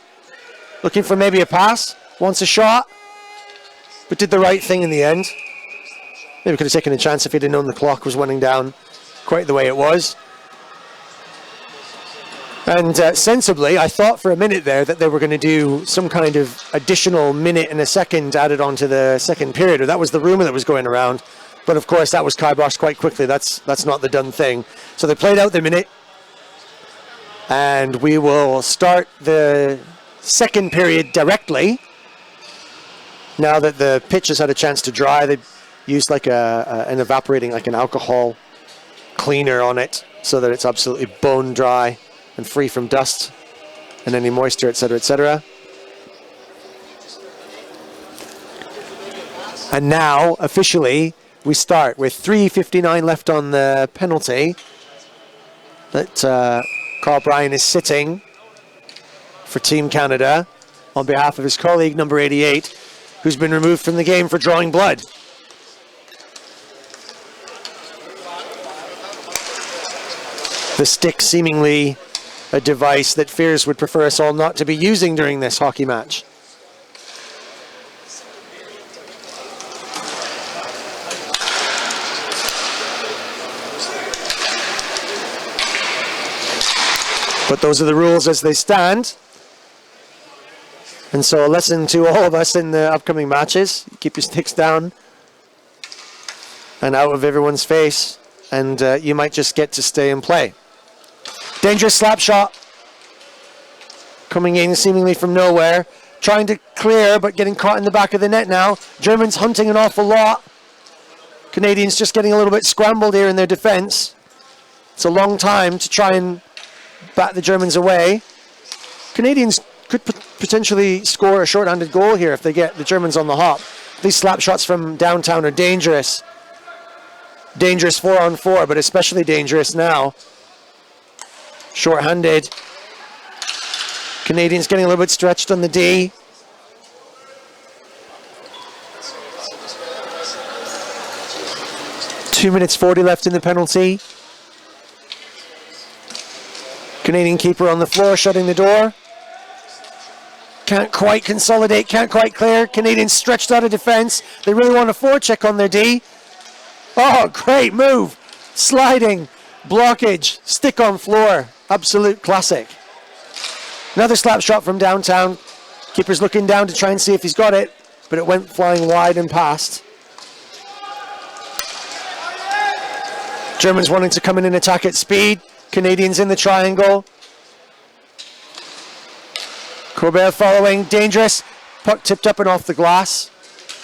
Looking for maybe a pass. Wants a shot. But did the right thing in the end. Maybe could have taken a chance if he'd have known the clock was running down quite the way it was. And sensibly, I thought for a minute there that they were going to do some kind of additional minute and a second added onto the second period, or that was the rumor that was going around. But of course, that was kiboshed quite quickly. That's not the done thing. So they played out the minute, and we will start the second period directly. Now that the pitch has had a chance to dry, they used like an evaporating, like an alcohol cleaner on it, so that it's absolutely bone dry and free from dust and any moisture, etc., etc. And now, officially, we start with 3:59 left on the penalty that Carl Bryan is sitting for Team Canada on behalf of his colleague, number 88, who's been removed from the game for drawing blood. The stick seemingly a device that Fears would prefer us all not to be using during this hockey match. But those are the rules as they stand. And so a lesson to all of us in the upcoming matches: keep your sticks down and out of everyone's face, and you might just get to stay and play. Dangerous slap shot. Coming in seemingly from nowhere. Trying to clear, but getting caught in the back of the net now. Germans hunting an awful lot. Canadians just getting a little bit scrambled here in their defense. It's a long time to try and bat the Germans away. Canadians could potentially score a short-handed goal here if they get the Germans on the hop. These slap shots from downtown are dangerous. Dangerous 4-on-4, but especially dangerous now. Short-handed. Canadians getting a little bit stretched on the D. Two minutes 40 left in the penalty. Canadian keeper on the floor, shutting the door. Can't quite consolidate, can't quite clear. Canadians stretched out of defense. They really want a forecheck on their D. Oh, great move. Sliding, blockage, stick on floor. Absolute classic. Another slap shot from downtown. Keeper's looking down to try and see if he's got it, but it went flying wide and past. Germans wanting to come in and attack at speed. Canadians in the triangle. Corbett following, dangerous. Puck tipped up and off the glass.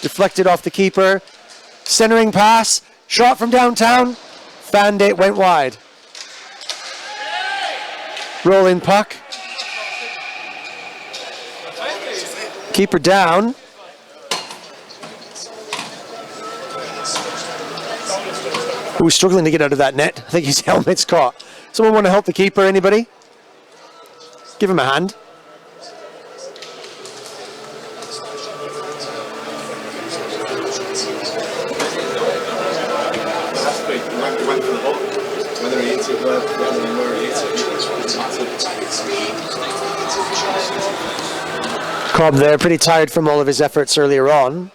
Deflected off the keeper. Centering pass. Shot from downtown. Fanned it, went wide. Rolling puck. Keeper down. Who's struggling to get out of that net. I think his helmet's caught. Someone want to help the keeper, anybody? Give him a hand. Cobb there, pretty tired from all of his efforts earlier on.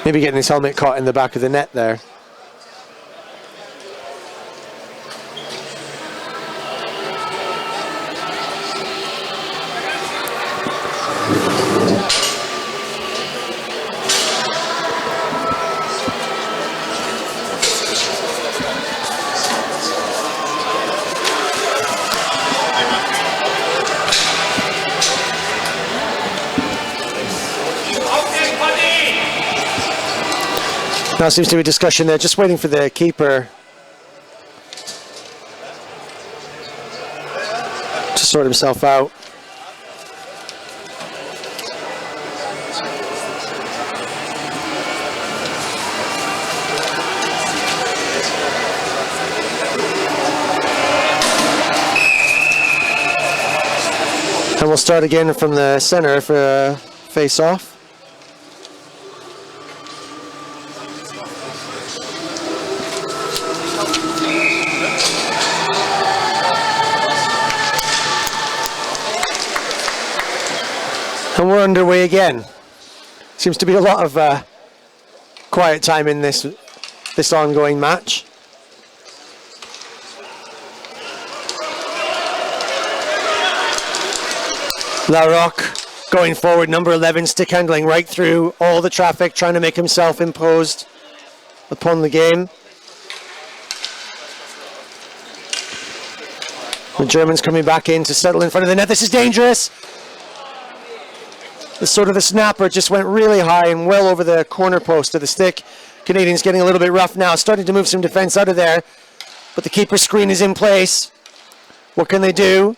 Maybe getting his helmet caught in the back of the net there. Now seems to be a discussion there, just waiting for the keeper to sort himself out. And we'll start again from the center for a face-off. And we're underway again. Seems to be a lot of quiet time in this ongoing match. La Roque going forward, number 11, stick handling right through all the traffic, trying to make himself imposed upon the game. The Germans coming back in to settle in front of the net. This is dangerous. The snapper just went really high and well over the corner post of the stick. Canadians getting a little bit rough now, starting to move some defense out of there, but the keeper screen is in place. What can they do?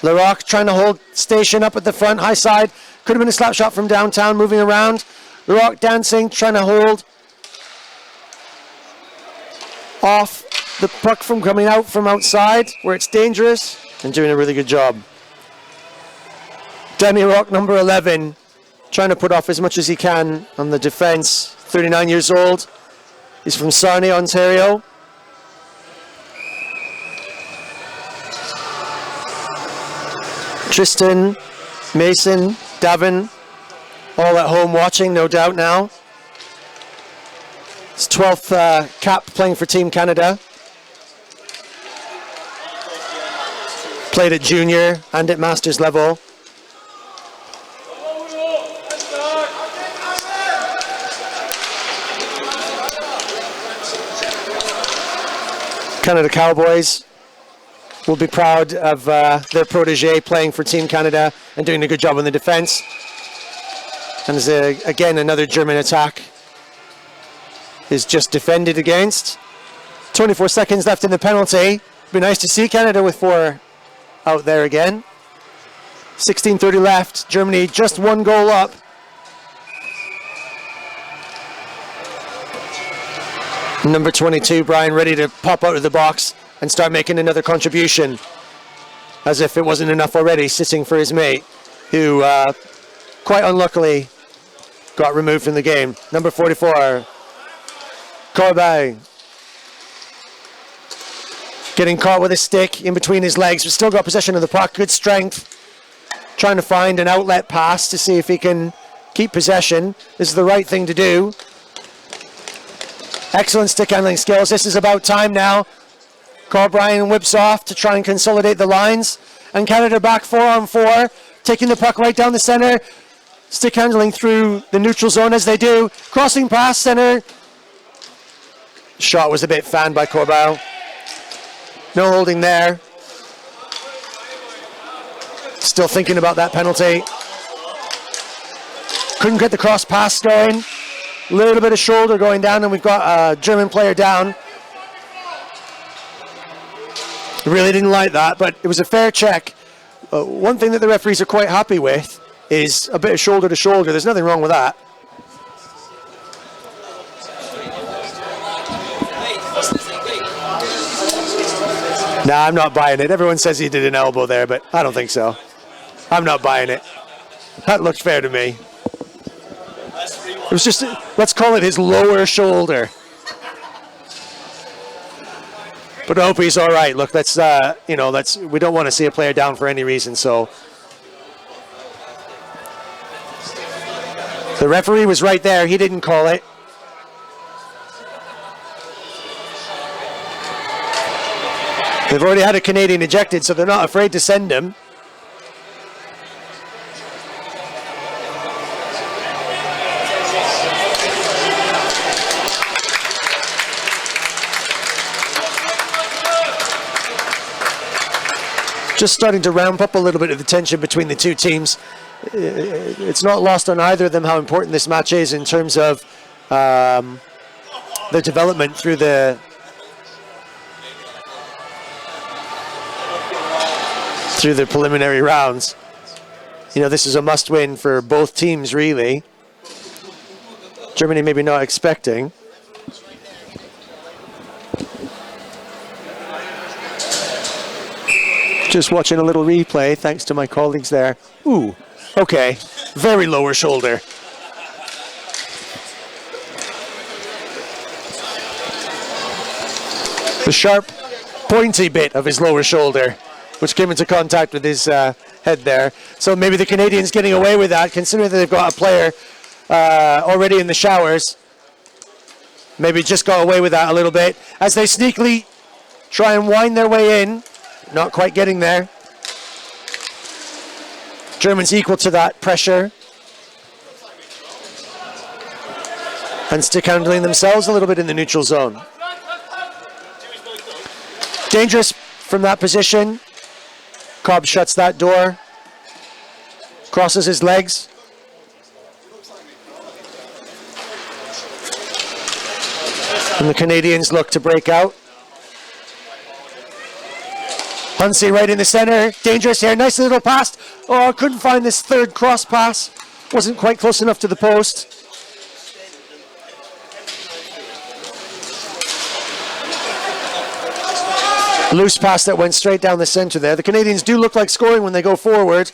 La Roque trying to hold station up at the front, high side. Could have been a slap shot from downtown, moving around. La Roque dancing, trying to hold off the puck from coming out from outside, where it's dangerous, and doing a really good job. Demi Roque, number 11, trying to put off as much as he can on the defense. 39 years old. He's from Sarnia, Ontario. Tristan, Mason, Davin, all at home watching, no doubt now. His 12th cap playing for Team Canada. Played at junior and at masters level. Canada Cowboys will be proud of their protege playing for Team Canada and doing a good job on the defense. And as again, another German attack is just defended against. 24 seconds left in the penalty. Be nice to see Canada with 4 out there again. 16:30 left. Germany just 1 goal up. Number 22, Brian, ready to pop out of the box and start making another contribution. As if it wasn't enough already, sitting for his mate, who quite unluckily got removed from the game. Number 44, Corbin. Getting caught with a stick in between his legs, but still got possession of the puck. Good strength. Trying to find an outlet pass to see if he can keep possession. This is the right thing to do. Excellent stick handling skills. This is about time now. Carl Bryan whips off to try and consolidate the lines. And Canada back 4-on-4, taking the puck right down the center. Stick handling through the neutral zone as they do. Crossing past center. Shot was a bit fanned by Corbin. No holding there. Still thinking about that penalty. Couldn't get the cross pass going. A little bit of shoulder going down, and we've got a German player down. Really didn't like that, but it was a fair check. One thing that the referees are quite happy with is a bit of shoulder to shoulder. There's nothing wrong with that. Nah, I'm not buying it. Everyone says he did an elbow there, but I don't think so. I'm not buying it. That looked fair to me. It was just, let's call it his lower shoulder. But I hope he's all right. Look, that's, we don't want to see a player down for any reason, so. The referee was right there. He didn't call it. They've already had a Canadian ejected, so they're not afraid to send him. Just starting to ramp up a little bit of the tension between the two teams. It's not lost on either of them how important this match is in terms of their development through the preliminary rounds. You know, this is a must-win for both teams, really. Germany maybe not expecting. Just watching a little replay, thanks to my colleagues there. Ooh, okay, very lower shoulder. The sharp, pointy bit of his lower shoulder, which came into contact with his head there. So maybe the Canadians getting away with that, considering that they've got a player already in the showers. Maybe just got away with that a little bit as they sneakily try and wind their way in. Not quite getting there. Germans equal to that pressure. And stick handling themselves a little bit in the neutral zone. Dangerous from that position. Cobb shuts that door. Crosses his legs. And the Canadians look to break out. Hunsey right in the center. Dangerous here. Nice little pass. Oh, couldn't find this third cross pass. Wasn't quite close enough to the post. Loose pass that went straight down the center there. The Canadians do look like scoring when they go forward.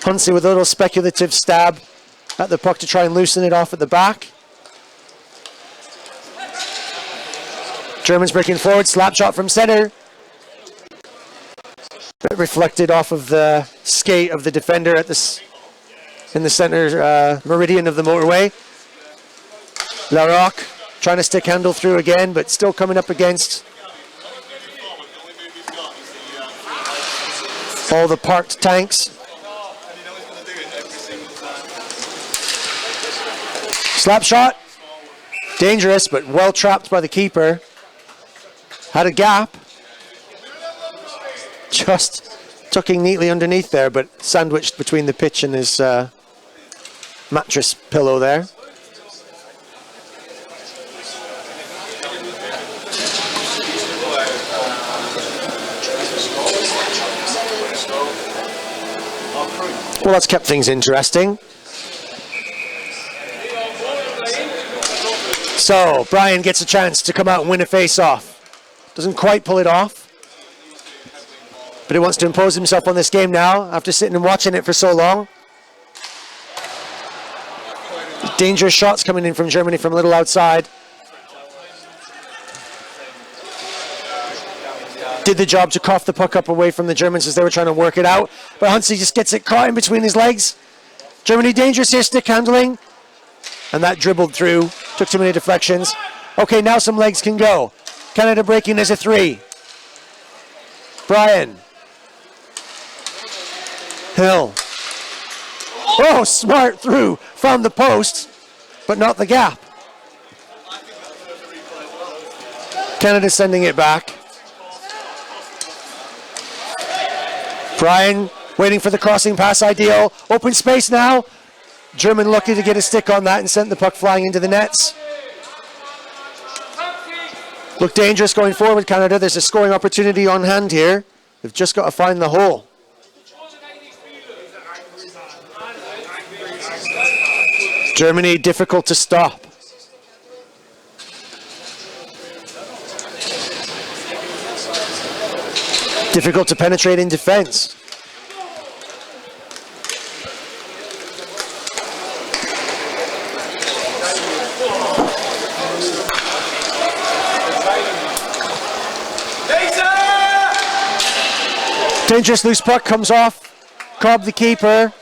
Hunsey with a little speculative stab at the puck to try and loosen it off at the back. Germans breaking forward, slap shot from center. Bit reflected off of the skate of the defender at this in the center meridian of the motorway. Larocque trying to stick handle through again, but still coming up against all the parked tanks. Slap shot. Dangerous, but well trapped by the keeper. Had a gap. Just tucking neatly underneath there, but sandwiched between the pitch and his mattress pillow there. Well, that's kept things interesting. So, Brian gets a chance to come out and win a face-off. Doesn't quite pull it off. But he wants to impose himself on this game now after sitting and watching it for so long. Dangerous shots coming in from Germany from a little outside. Did the job to cough the puck up away from the Germans as they were trying to work it out. But Hunsey just gets it caught in between his legs. Germany dangerous here, stick handling. And that dribbled through. Took too many deflections. Okay, now some legs can go. Canada breaking as a 3. Brian. Hill. Oh, smart through. Found the post, but not the gap. Canada sending it back. Brian waiting for the crossing pass, ideal. Open space now. German lucky to get a stick on that and sent the puck flying into the nets. Look dangerous going forward, Canada. There's a scoring opportunity on hand here. They've just got to find the hole. Germany difficult to stop. Difficult to penetrate in defense. Dangerous loose puck comes off. Cobb the keeper.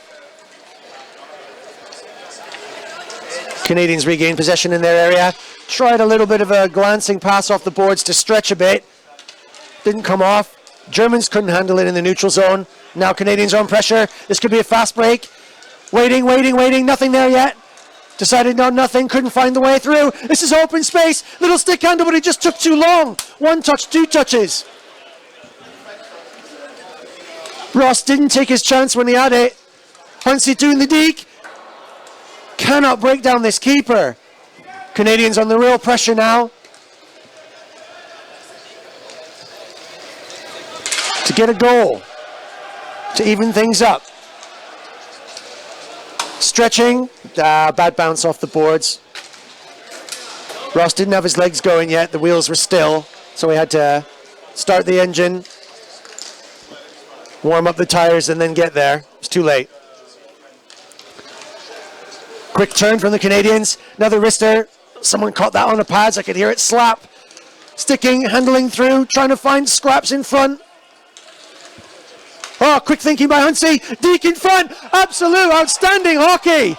Canadians regain possession in their area. Tried a little bit of a glancing pass off the boards to stretch a bit. Didn't come off. Germans couldn't handle it in the neutral zone. Now Canadians are on pressure. This could be a fast break. Waiting. Nothing there yet. Decided no, nothing. Couldn't find the way through. This is open space. Little stick handle, but it just took too long. 1 touch, 2 touches. Ross didn't take his chance when he had it. Hunsey doing the deke. Cannot break down this keeper. Canadians on the real pressure now. To get a goal. To even things up. Stretching. Bad bounce off the boards. Ross didn't have his legs going yet. The wheels were still. So he had to start the engine. Warm up the tires and then get there. It's too late. Quick turn from the Canadians. Another wrister. Someone caught that on the pads. I could hear it slap. Sticking, handling through, trying to find scraps in front. Oh, quick thinking by Hunsey. Deke in front. Absolute outstanding hockey.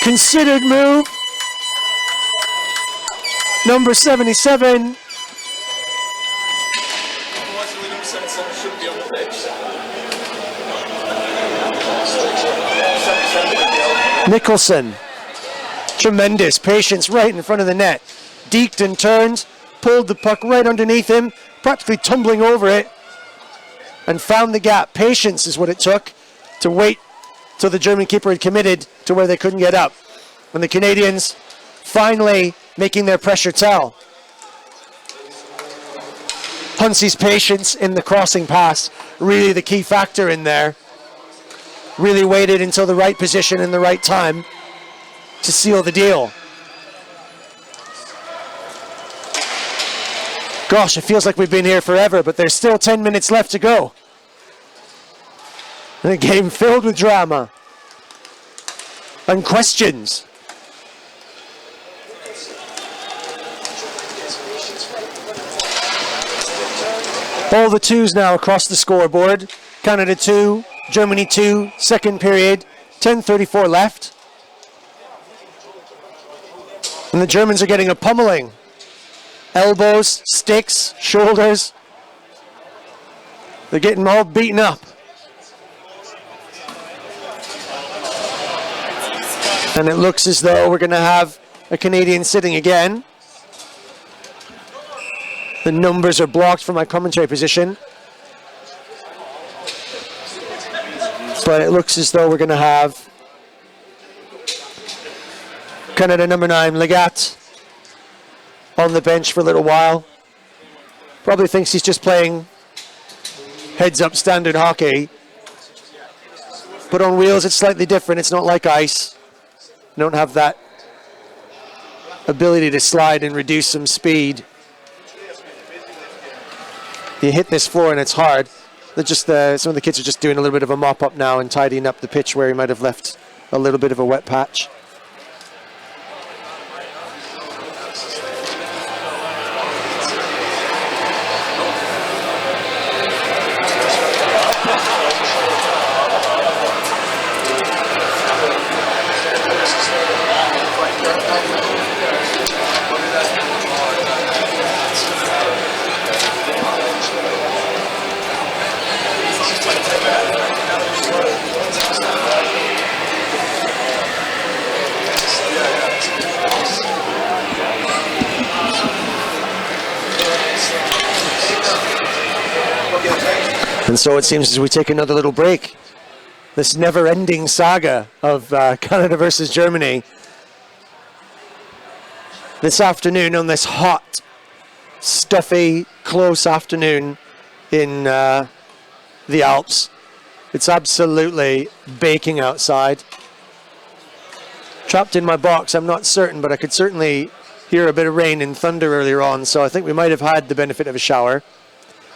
Considered move. Number 77. Nicholson. Tremendous patience right in front of the net. Deked and turned, pulled the puck right underneath him, practically tumbling over it, and found the gap. Patience is what it took to wait till the German keeper had committed to where they couldn't get up. And the Canadians finally making their pressure tell. Hunsey's patience in the crossing pass, really the key factor in there. Really waited until the right position and the right time to seal the deal. Gosh, it feels like we've been here forever, but there's still 10 minutes left to go. And a game filled with drama and questions. All the twos now across the scoreboard. Canada 2, Germany 2, second period, 10:34 left. And the Germans are getting a pummeling. Elbows, sticks, shoulders. They're getting all beaten up. And it looks as though we're going to have a Canadian sitting again. The numbers are blocked from my commentary position. But it looks as though we're going to have Canada number 9, Legat, on the bench for a little while. Probably thinks he's just playing heads-up standard hockey. But on wheels, it's slightly different. It's not like ice. You don't have that ability to slide and reduce some speed. You hit this floor and it's hard. They're just some of the kids are just doing a little bit of a mop-up now and tidying up the pitch where he might have left a little bit of a wet patch. And so it seems as we take another little break, this never-ending saga of Canada versus Germany this afternoon on this hot, stuffy, close afternoon in the Alps. It's absolutely baking outside. Trapped in my box, I'm not certain, but I could certainly hear a bit of rain and thunder earlier on, so I think we might have had the benefit of a shower.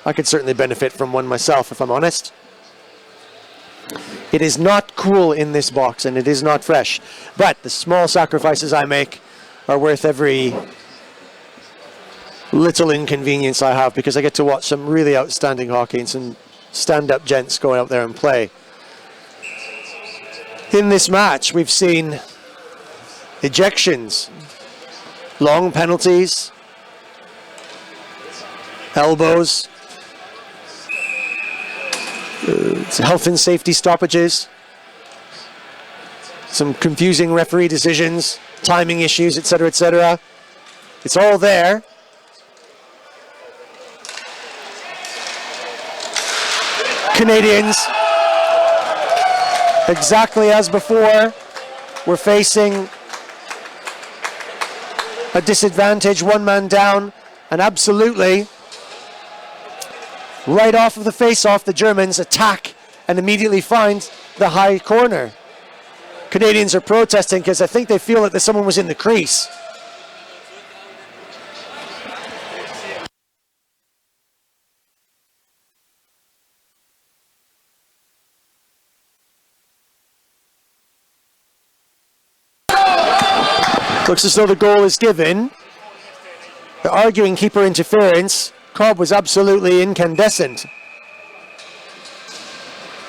I could certainly benefit from one myself, if I'm honest. It is not cool in this box, and it is not fresh. But the small sacrifices I make are worth every little inconvenience I have, because I get to watch some really outstanding hockey and some stand-up gents going out there and play. In this match, we've seen ejections, long penalties, elbows, health and safety stoppages, some confusing referee decisions, timing issues, etc., etc. It's all there. Canadians, exactly as before, we're facing a disadvantage, one man down, and absolutely right off of the face-off, the Germans attack and immediately find the high corner. Canadians are protesting because I think they feel that someone was in the crease. Looks as though the goal is given. They're arguing keeper interference. Cobb was absolutely incandescent.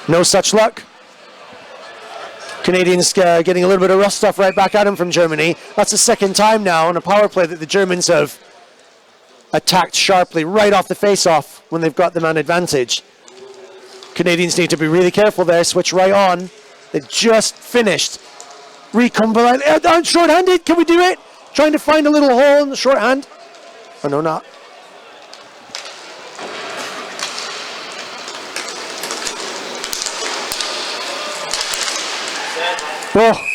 No such luck. Canadians getting a little bit of rough stuff right back at him from Germany. That's the second time now on a power play that the Germans have attacked sharply right off the face-off when they've got the man advantage. Canadians need to be really careful there, switch right on. They just finished recombine. Short-handed, can we do it? Trying to find a little hole in the shorthand. Oh, no, not. Oh.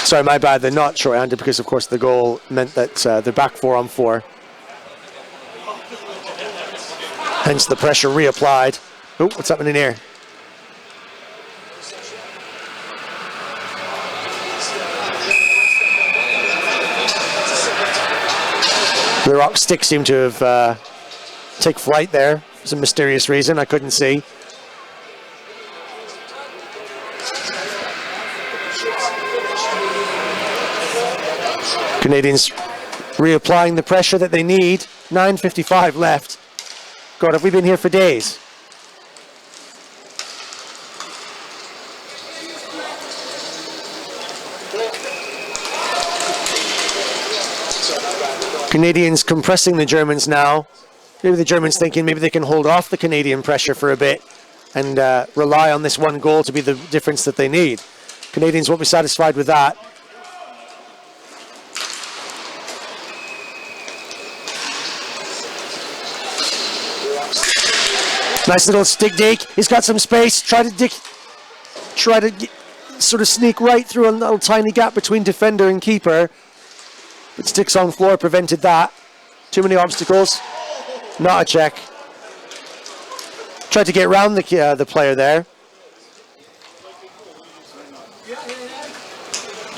Sorry, my bad. They're not short-handed because, of course, the goal meant that they're back 4-on-4. Hence the pressure reapplied. Oh, what's happening here? The rock stick seemed to have take flight there for some mysterious reason I couldn't see. Canadians reapplying the pressure that they need. 9:55 left. God, have we been here for days? Canadians compressing the Germans now. Maybe the Germans thinking maybe they can hold off the Canadian pressure for a bit and rely on this one goal to be the difference that they need. Canadians won't be satisfied with that. Nice little stick dig. He's got some space. Try to sort of sneak right through a little tiny gap between defender and keeper. But sticks on floor prevented that. Too many obstacles. Not a check. Tried to get around the player there.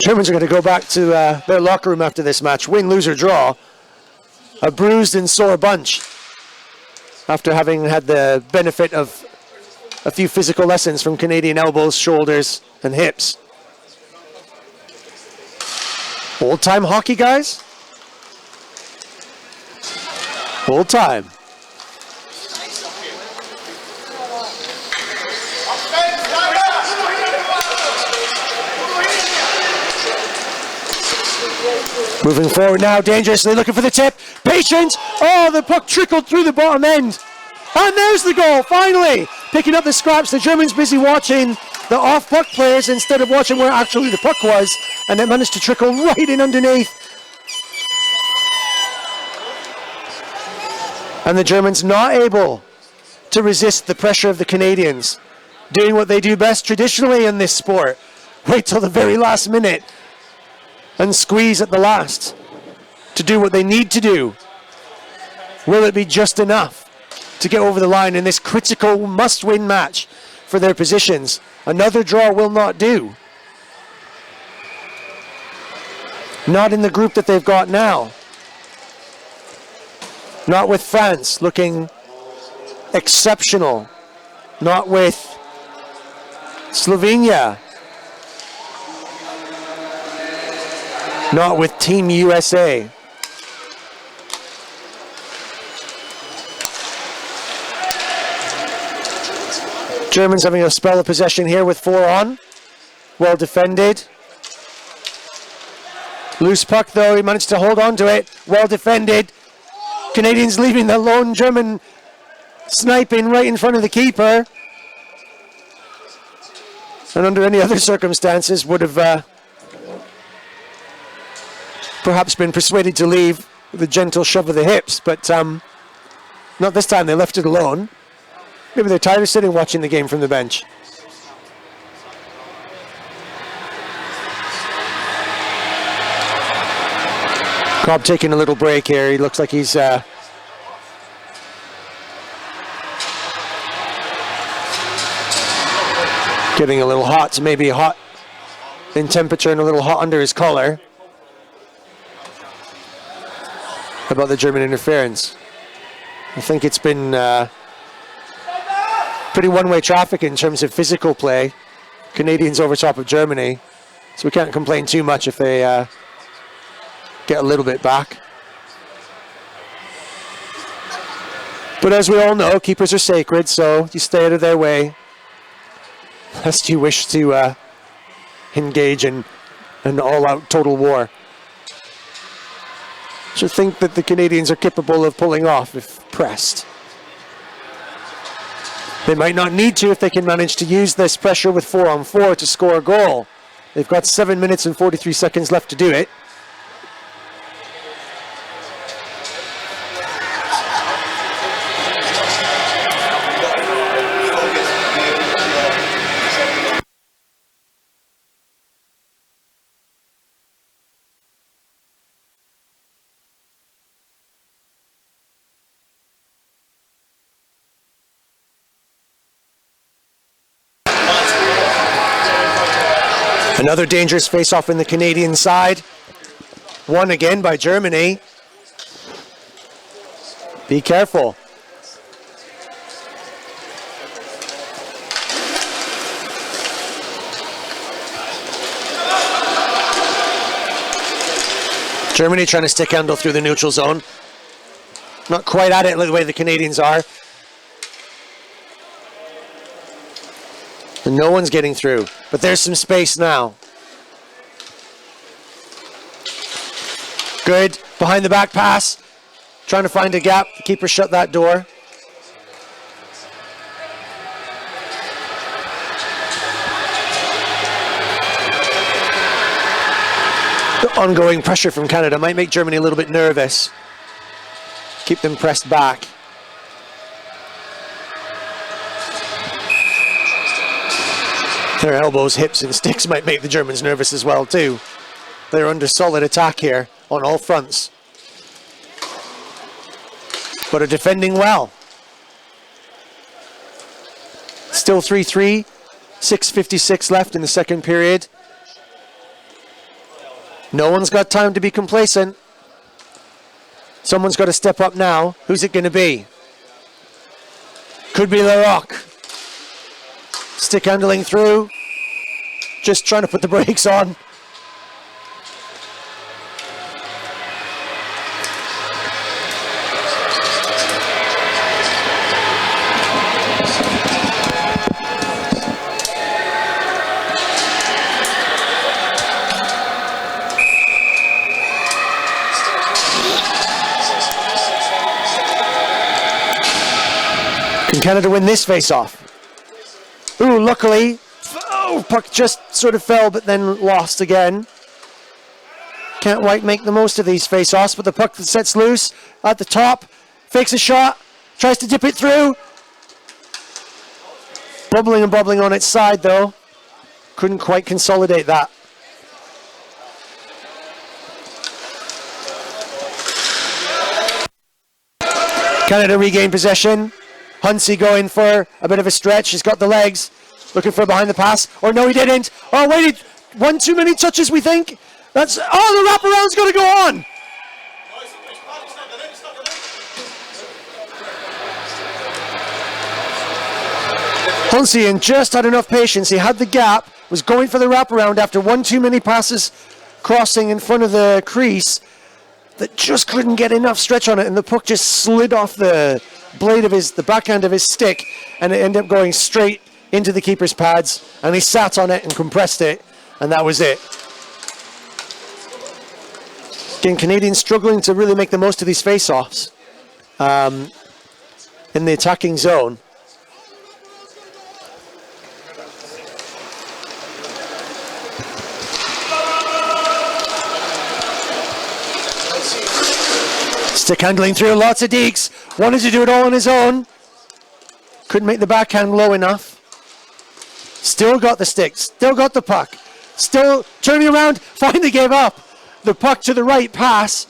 Germans are going to go back to their locker room after this match. Win, lose, or draw. A bruised and sore bunch. After having had the benefit of a few physical lessons from Canadian elbows, shoulders, and hips. Old-time hockey, guys? Old time. Moving forward now, dangerously looking for the tip. Patience! Oh, the puck trickled through the bottom end. And there's the goal, finally! Picking up the scraps. The Germans busy watching the off-puck players instead of watching where actually the puck was. And it managed to trickle right in underneath. And the Germans not able to resist the pressure of the Canadians. Doing what they do best traditionally in this sport. Wait till the very last minute and squeeze at the last to do what they need to do. Will it be just enough to get over the line in this critical must-win match for their positions? Another draw will not do. Not in the group that they've got now. Not with France looking exceptional. Not with Slovenia. Not with Team USA. Germans having a spell of possession here with 4 on. Well defended. Loose puck though, he managed to hold on to it. Well defended. Canadians leaving the lone German sniping right in front of the keeper. And under any other circumstances would have perhaps been persuaded to leave with a gentle shove of the hips, but not this time. They left it alone. Maybe they're tired of sitting watching the game from the bench. Cobb taking a little break here. He looks like he's getting a little hot, maybe hot in temperature and a little hot under his collar. About the German interference. I think it's been pretty one-way traffic in terms of physical play. Canadians over top of Germany. So we can't complain too much if they get a little bit back. But as we all know, keepers are sacred, so you stay out of their way lest you wish to engage in an all-out total war. So think that the Canadians are capable of pulling off if pressed. They might not need to if they can manage to use this pressure with 4-on-4 to score a goal. They've got 7 minutes and 43 seconds left to do it. Another dangerous face-off in the Canadian side. Won again by Germany. Be careful. Germany trying to stick handle through the neutral zone. Not quite at it the way the Canadians are. And no one's getting through, but there's some space now. Good, behind the back pass. Trying to find a gap, the keeper shut that door. The ongoing pressure from Canada might make Germany a little bit nervous. Keep them pressed back. Their elbows, hips, and sticks might make the Germans nervous as well, too. They're under solid attack here on all fronts. But are defending well. Still 3-3, 6:56 left in the second period. No one's got time to be complacent. Someone's got to step up now. Who's it going to be? Could be Larocque. Stick handling through. Just trying to put the brakes on. Can Canada win this face-off? Ooh, luckily, puck just sort of fell but then lost again. Can't quite make the most of these face-offs, but the puck sets loose at the top, fakes a shot, tries to dip it through. Bubbling and bubbling on its side though. Couldn't quite consolidate that. Canada regain possession. Hunsey going for a bit of a stretch. He's got the legs. Looking for behind the pass. Or no, he didn't. Oh, waited. One too many touches, we think. That's. Oh, the wraparound's got to go on. Hunsey just had enough patience. He had the gap. Was going for the wraparound after one too many passes crossing in front of the crease. That just couldn't get enough stretch on it, and the puck just slid off the blade of the backhand of his stick, and it ended up going straight into the keeper's pads, and he sat on it and compressed it, and that was it. Again, Canadians struggling to really make the most of these face-offs in the attacking zone. Stick handling through, lots of dekes. Wanted to do it all on his own. Couldn't make the backhand low enough. Still got the stick, still got the puck. Still turning around, finally gave up. The puck to the right pass.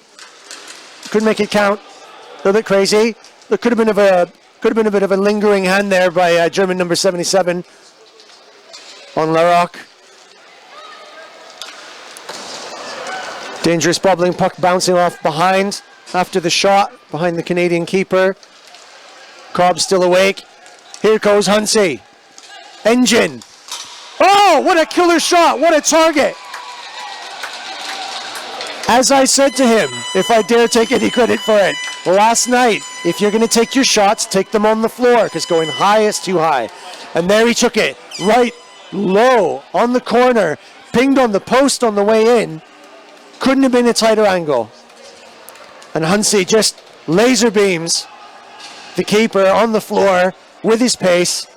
Couldn't make it count. A little bit crazy. There could have been a bit of a lingering hand there by German number 77 on Larocque. Dangerous bobbling puck bouncing off behind. After the shot, behind the Canadian keeper. Cobb still awake. Here goes Hunsey. Engine. Oh, what a killer shot. What a target. As I said to him, if I dare take any credit for it, last night, if you're going to take your shots, take them on the floor, because going high is too high. And there he took it. Right low on the corner. Pinged on the post on the way in. Couldn't have been a tighter angle. And Hunsey just laser beams the keeper on the floor, with his pace,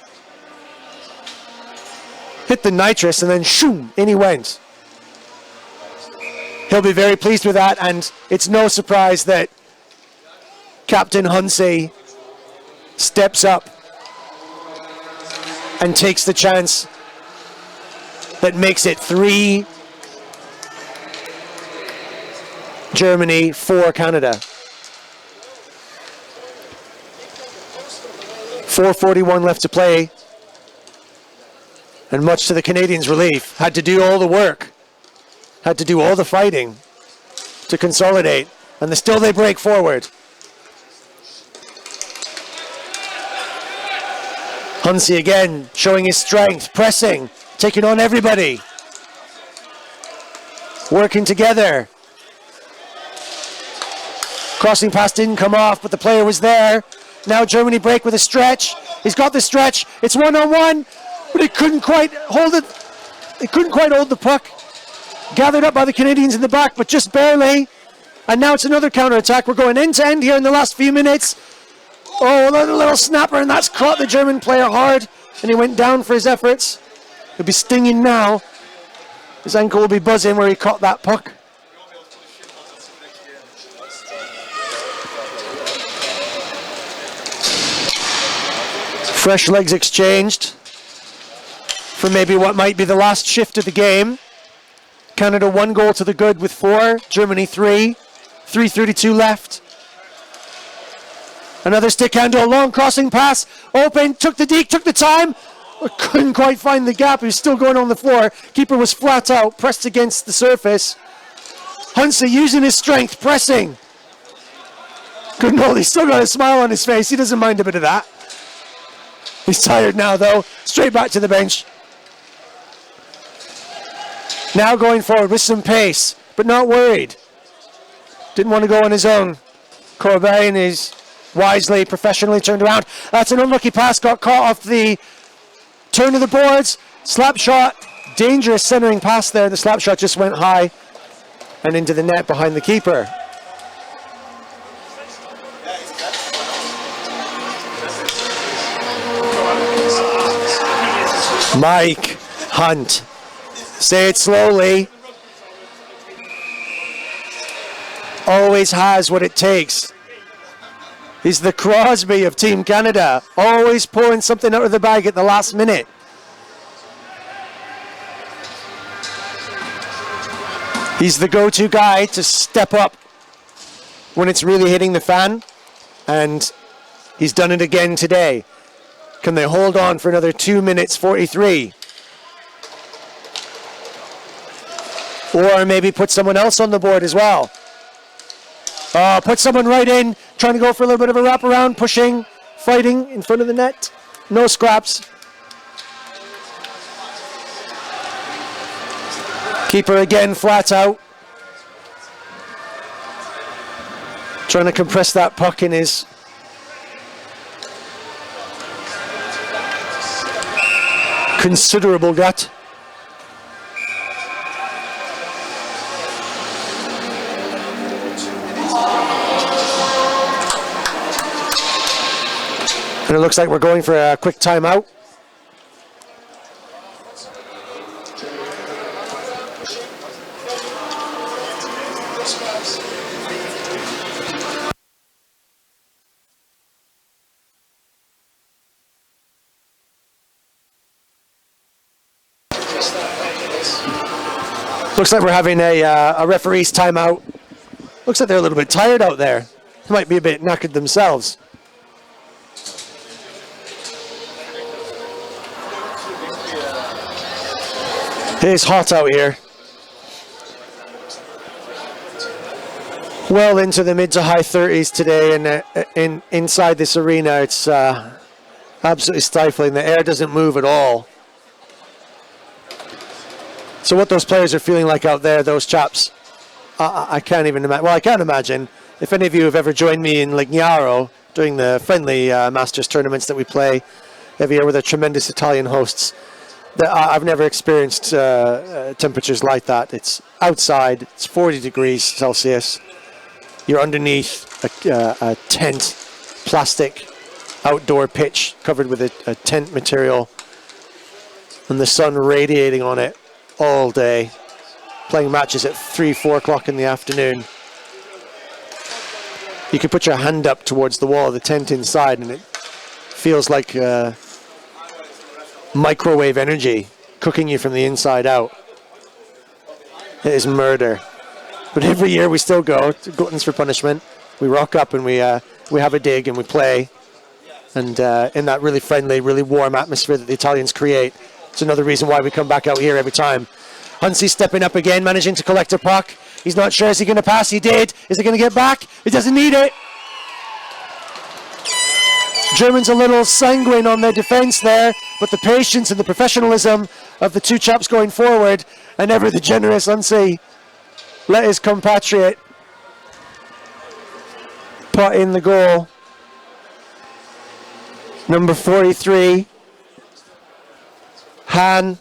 hit the nitrous, and then shoom, in he went. He'll be very pleased with that, and it's no surprise that Captain Hunsey steps up and takes the chance that makes it 3 Germany, 4 Canada. 4:41 left to play, and much to the Canadians' relief, had to do all the work, had to do all the fighting to consolidate, and still they break forward. Hunsey again showing his strength, pressing, taking on everybody, working together. Crossing pass didn't come off, but the player was there. Now Germany break with a stretch. He's got the stretch. It's 1-on-1, but he couldn't quite hold it. He couldn't quite hold the puck. Gathered up by the Canadians in the back, but just barely. And now it's another counter-attack. We're going end to end here in the last few minutes. Oh, a little snapper, and that's caught the German player hard, and he went down for his efforts. He'll be stinging now. His ankle will be buzzing where he caught that puck. Fresh legs exchanged for maybe what might be the last shift of the game. Canada 1 goal to the good with 4, Germany 3, 3:32 left. Another stick handle, long crossing pass, open, took the deke, took the time, but couldn't quite find the gap. He was still going on the floor. Keeper was flat out, pressed against the surface. Hunsey using his strength, pressing. Couldn't hold, he's still got a smile on his face. He doesn't mind a bit of that. He's tired now though, straight back to the bench. Now going forward with some pace, but not worried. Didn't want to go on his own. Corbin is wisely, professionally turned around. That's an unlucky pass, got caught off the turn of the boards. Slap shot, dangerous centering pass there. The slap shot just went high and into the net behind the keeper. Mike Hunt. Say it slowly. Always has what it takes. He's the Crosby of Team Canada. Always pulling something out of the bag at the last minute. He's the go-to guy to step up when it's really hitting the fan. And he's done it again today. Can they hold on for another 2 minutes 43? Or maybe put someone else on the board as well. Put someone right in, trying to go for a little bit of a wraparound, pushing, fighting in front of the net. No scraps. Keeper again flat out. Trying to compress that puck in his considerable gut. And it looks like we're going for a quick timeout. Looks like we're having a referee's timeout. Looks like they're a little bit tired out there. They might be a bit knackered themselves. It is hot out here. Well into the mid to high 30s today, and inside this arena it's absolutely stifling. The air doesn't move at all. So what those players are feeling like out there, those chaps, I can't even imagine. Well, I can't imagine. If any of you have ever joined me in Legnaro during the friendly Masters tournaments that we play every year with our tremendous Italian hosts, I've never experienced temperatures like that. It's outside, it's 40 degrees Celsius. You're underneath a tent, plastic, outdoor pitch covered with a tent material and the sun radiating on it all day, playing matches at 3, 4 o'clock in the afternoon. You could put your hand up towards the wall of the tent inside and it feels like microwave energy cooking you from the inside out. It is murder. But every year we still go to Gluttons for Punishment. We rock up and we have a dig and we play. And in that really friendly, really warm atmosphere that the Italians create. It's another reason why we come back out here every time. Hunsey stepping up again, managing to collect a puck. He's not sure, is he going to pass? He did. Is he going to get back? He doesn't need it. Germans a little sanguine on their defense there, but the patience and the professionalism of the two chaps going forward, and ever the generous Hunsey let his compatriot put in the goal. Number 43, Han,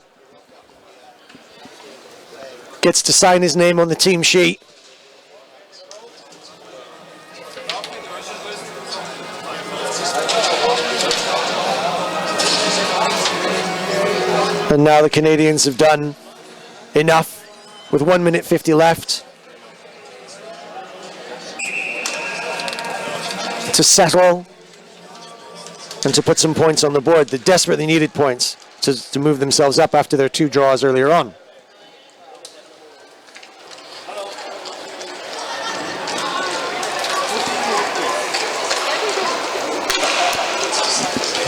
gets to sign his name on the team sheet. And now the Canadians have done enough with 1 minute 50 left to settle and to put some points on the board. They desperately needed points to move themselves up after their 2 draws earlier on.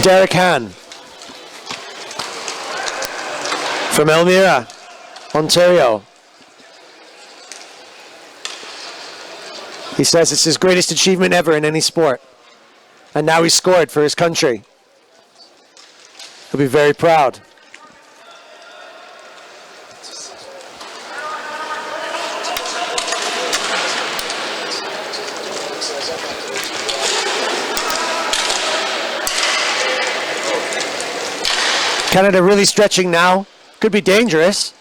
Derek Han from Elmira, Ontario. He says it's his greatest achievement ever in any sport. And now he's scored for his country. He'll be very proud. Canada really stretching now. Could be dangerous.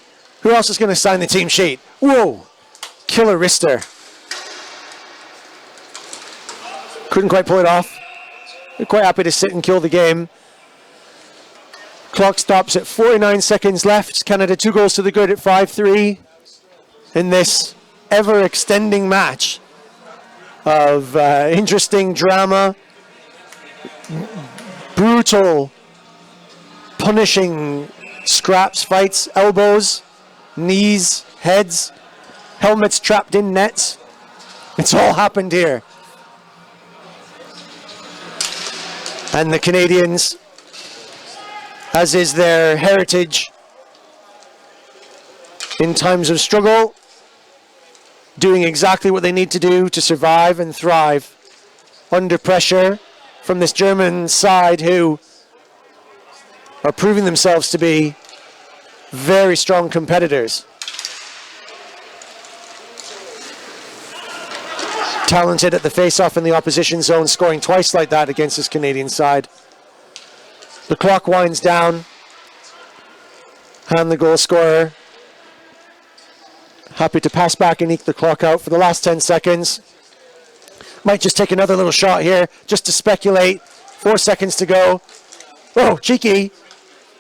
Who else is going to sign the team sheet? Whoa! Killer wrister. Couldn't quite pull it off. They're quite happy to sit and kill the game. Clock stops at 49 seconds left. Canada 2 goals to the good at 5-3 in this ever-extending match of interesting drama, brutal, punishing scraps, fights, elbows, knees, heads, helmets trapped in nets. It's all happened here. And the Canadians, as is their heritage in times of struggle, doing exactly what they need to do to survive and thrive under pressure from this German side, who are proving themselves to be very strong competitors. Talented at the face-off in the opposition zone, scoring twice like that against this Canadian side. The clock winds down. Han, the goal scorer, happy to pass back and eke the clock out for the last 10 seconds. Might just take another little shot here, just to speculate. 4 seconds to go. Oh, cheeky.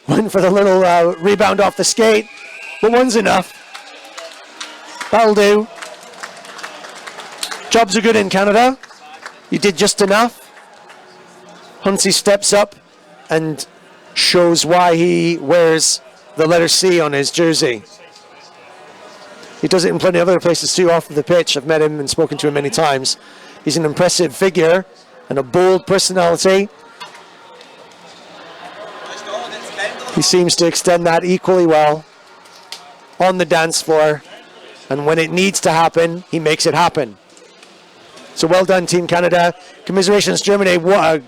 Went for the little rebound off the skate, but one's enough. That'll do. Jobs are good in Canada. You did just enough. Hunsey steps up and shows why he wears the letter C on his jersey. He does it in plenty of other places too, off of the pitch. I've met him and spoken to him many times. He's an impressive figure and a bold personality. He seems to extend that equally well on the dance floor. And when it needs to happen, he makes it happen. So well done, Team Canada. Commiserations, Germany. What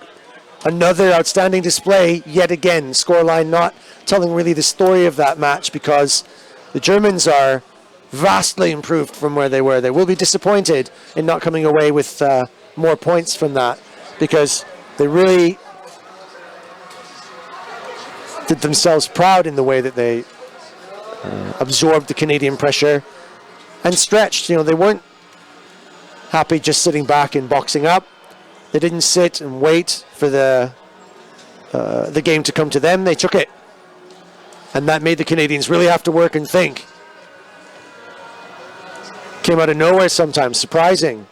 another outstanding display yet again. Scoreline not telling really the story of that match, because the Germans are vastly improved from where they were. They will be disappointed in not coming away with more points from that, because they really did themselves proud in the way that they absorbed the Canadian pressure and stretched. You know, they weren't happy just sitting back and boxing up. They didn't sit and wait for the game to come to them. They took it. And that made the Canadians really have to work and think. Came out of nowhere sometimes, surprising.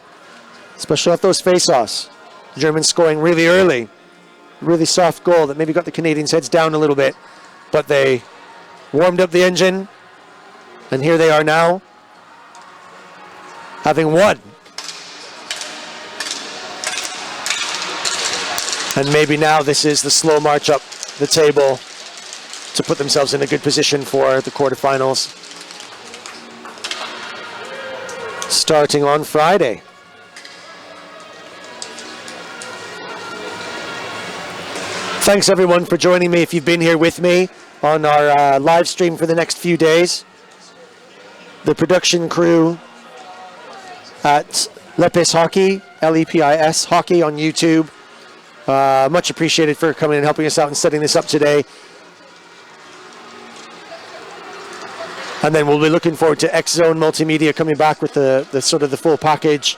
Especially off those face-offs. The Germans scoring really early. Really soft goal that maybe got the Canadians' heads down a little bit. But they warmed up the engine. And here they are now, having won. And maybe now this is the slow march up the table to put themselves in a good position for the quarterfinals. Starting on Friday. Thanks everyone for joining me if you've been here with me on our live stream for the next few days. The production crew at Lepis Hockey, Lepis Hockey on YouTube. Much appreciated for coming and helping us out and setting this up today. And then we'll be looking forward to X Zone Multimedia coming back with the sort of the full package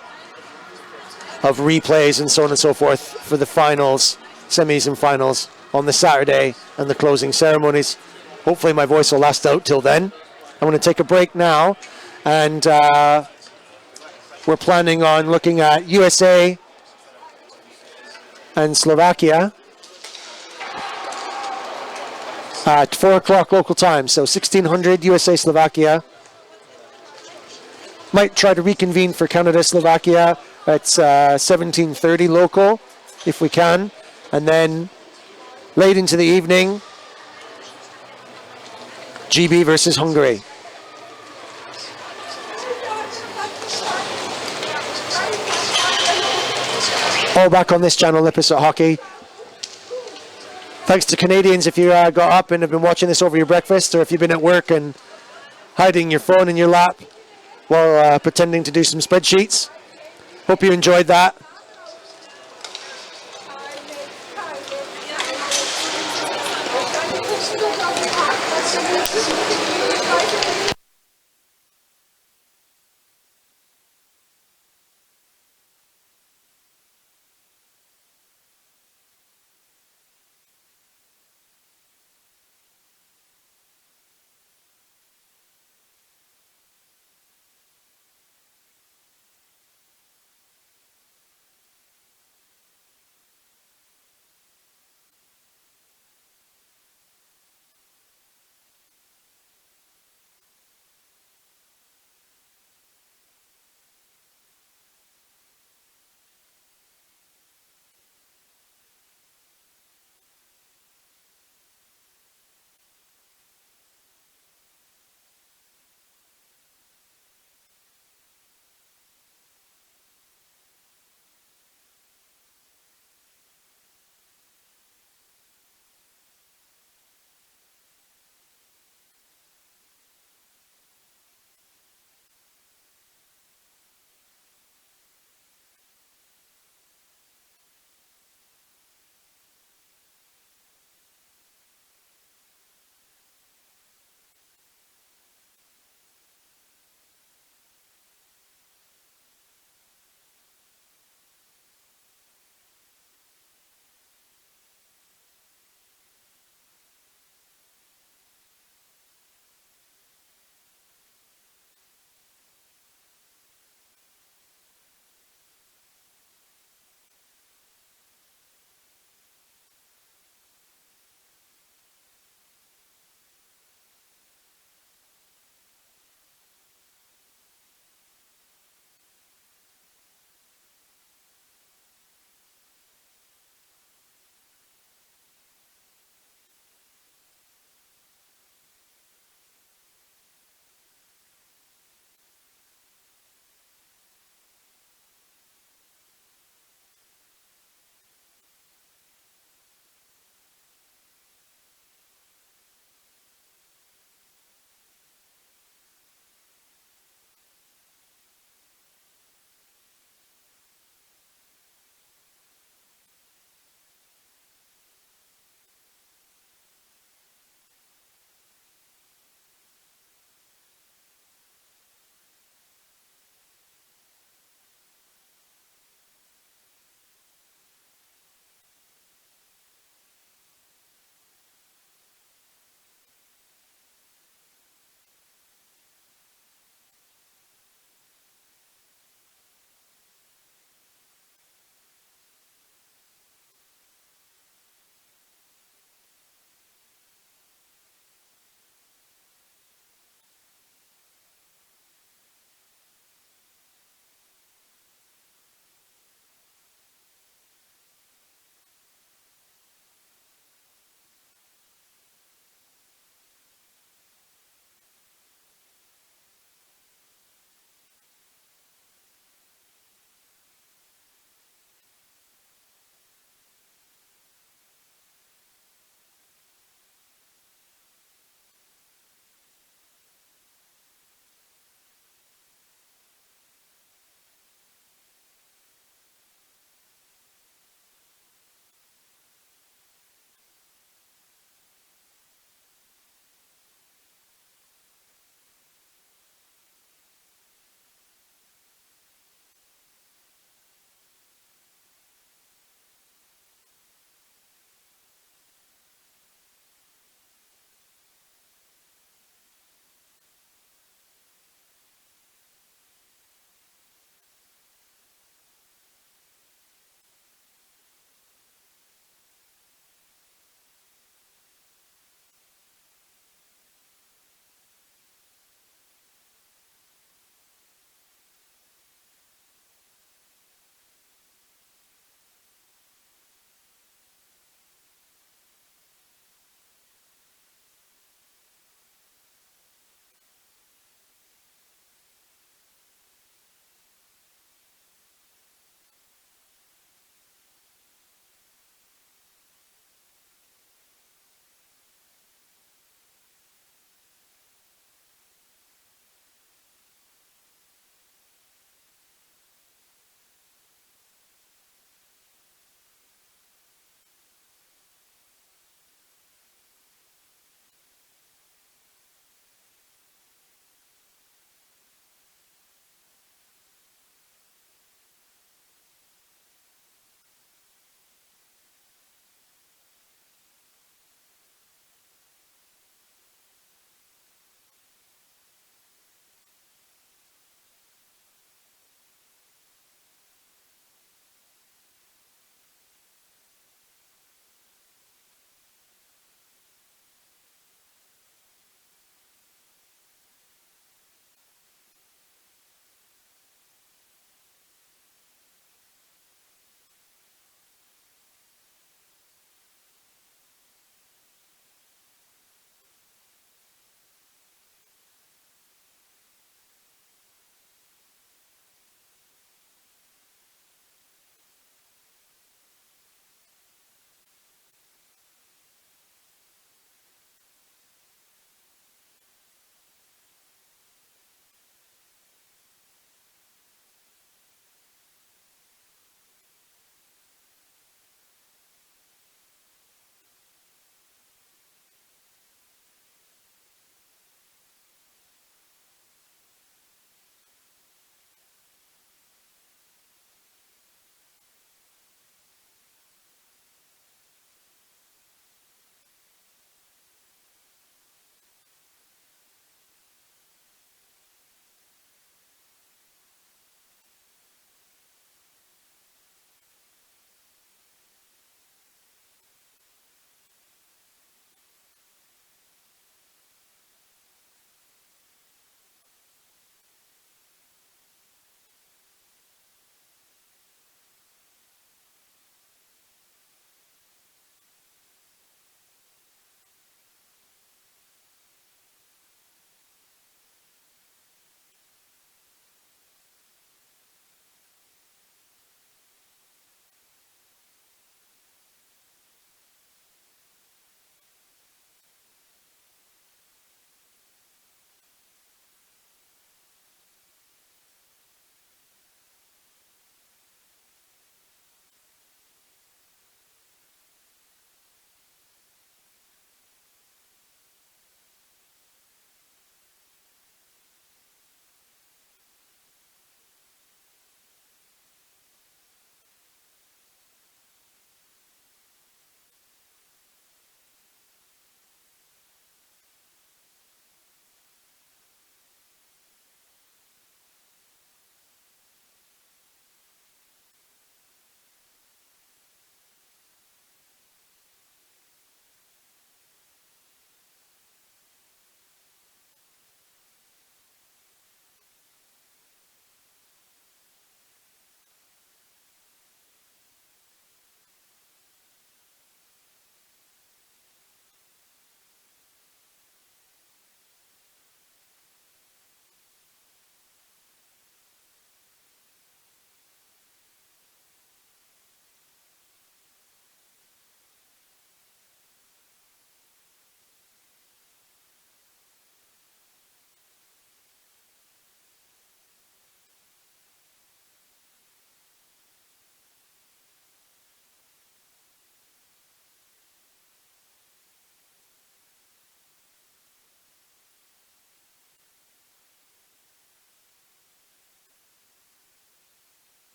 of replays and so on and so forth for the finals, semis and finals on the Saturday and the closing ceremonies. Hopefully my voice will last out till then. I'm going to take a break now, and we're planning on looking at USA and Slovakia at 4 o'clock local time, so 1600 USA Slovakia. Might try to reconvene for Canada Slovakia at 1730 local if we can, and then late into the evening GB versus Hungary. All back on this channel, Lepis Hockey. Thanks to Canadians if you got up and have been watching this over your breakfast, or if you've been at work and hiding your phone in your lap while pretending to do some spreadsheets. Hope you enjoyed that.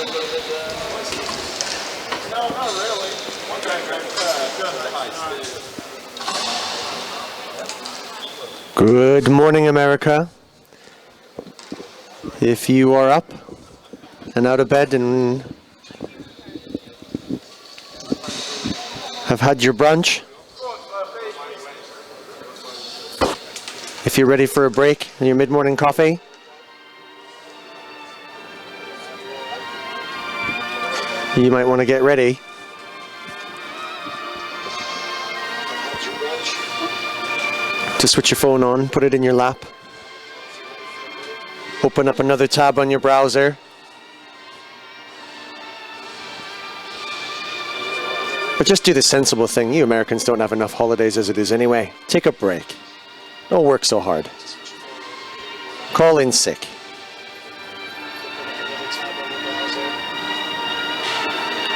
No, not really. Good morning, America. If you are up and out of bed and have had your brunch, if you're ready for a break and your mid-morning coffee, you might want to get ready. To switch your phone on, put it in your lap, open up another tab on your browser, but just do the sensible thing. You Americans don't have enough holidays as it is anyway. Take a break. Don't work so hard. Call in sick.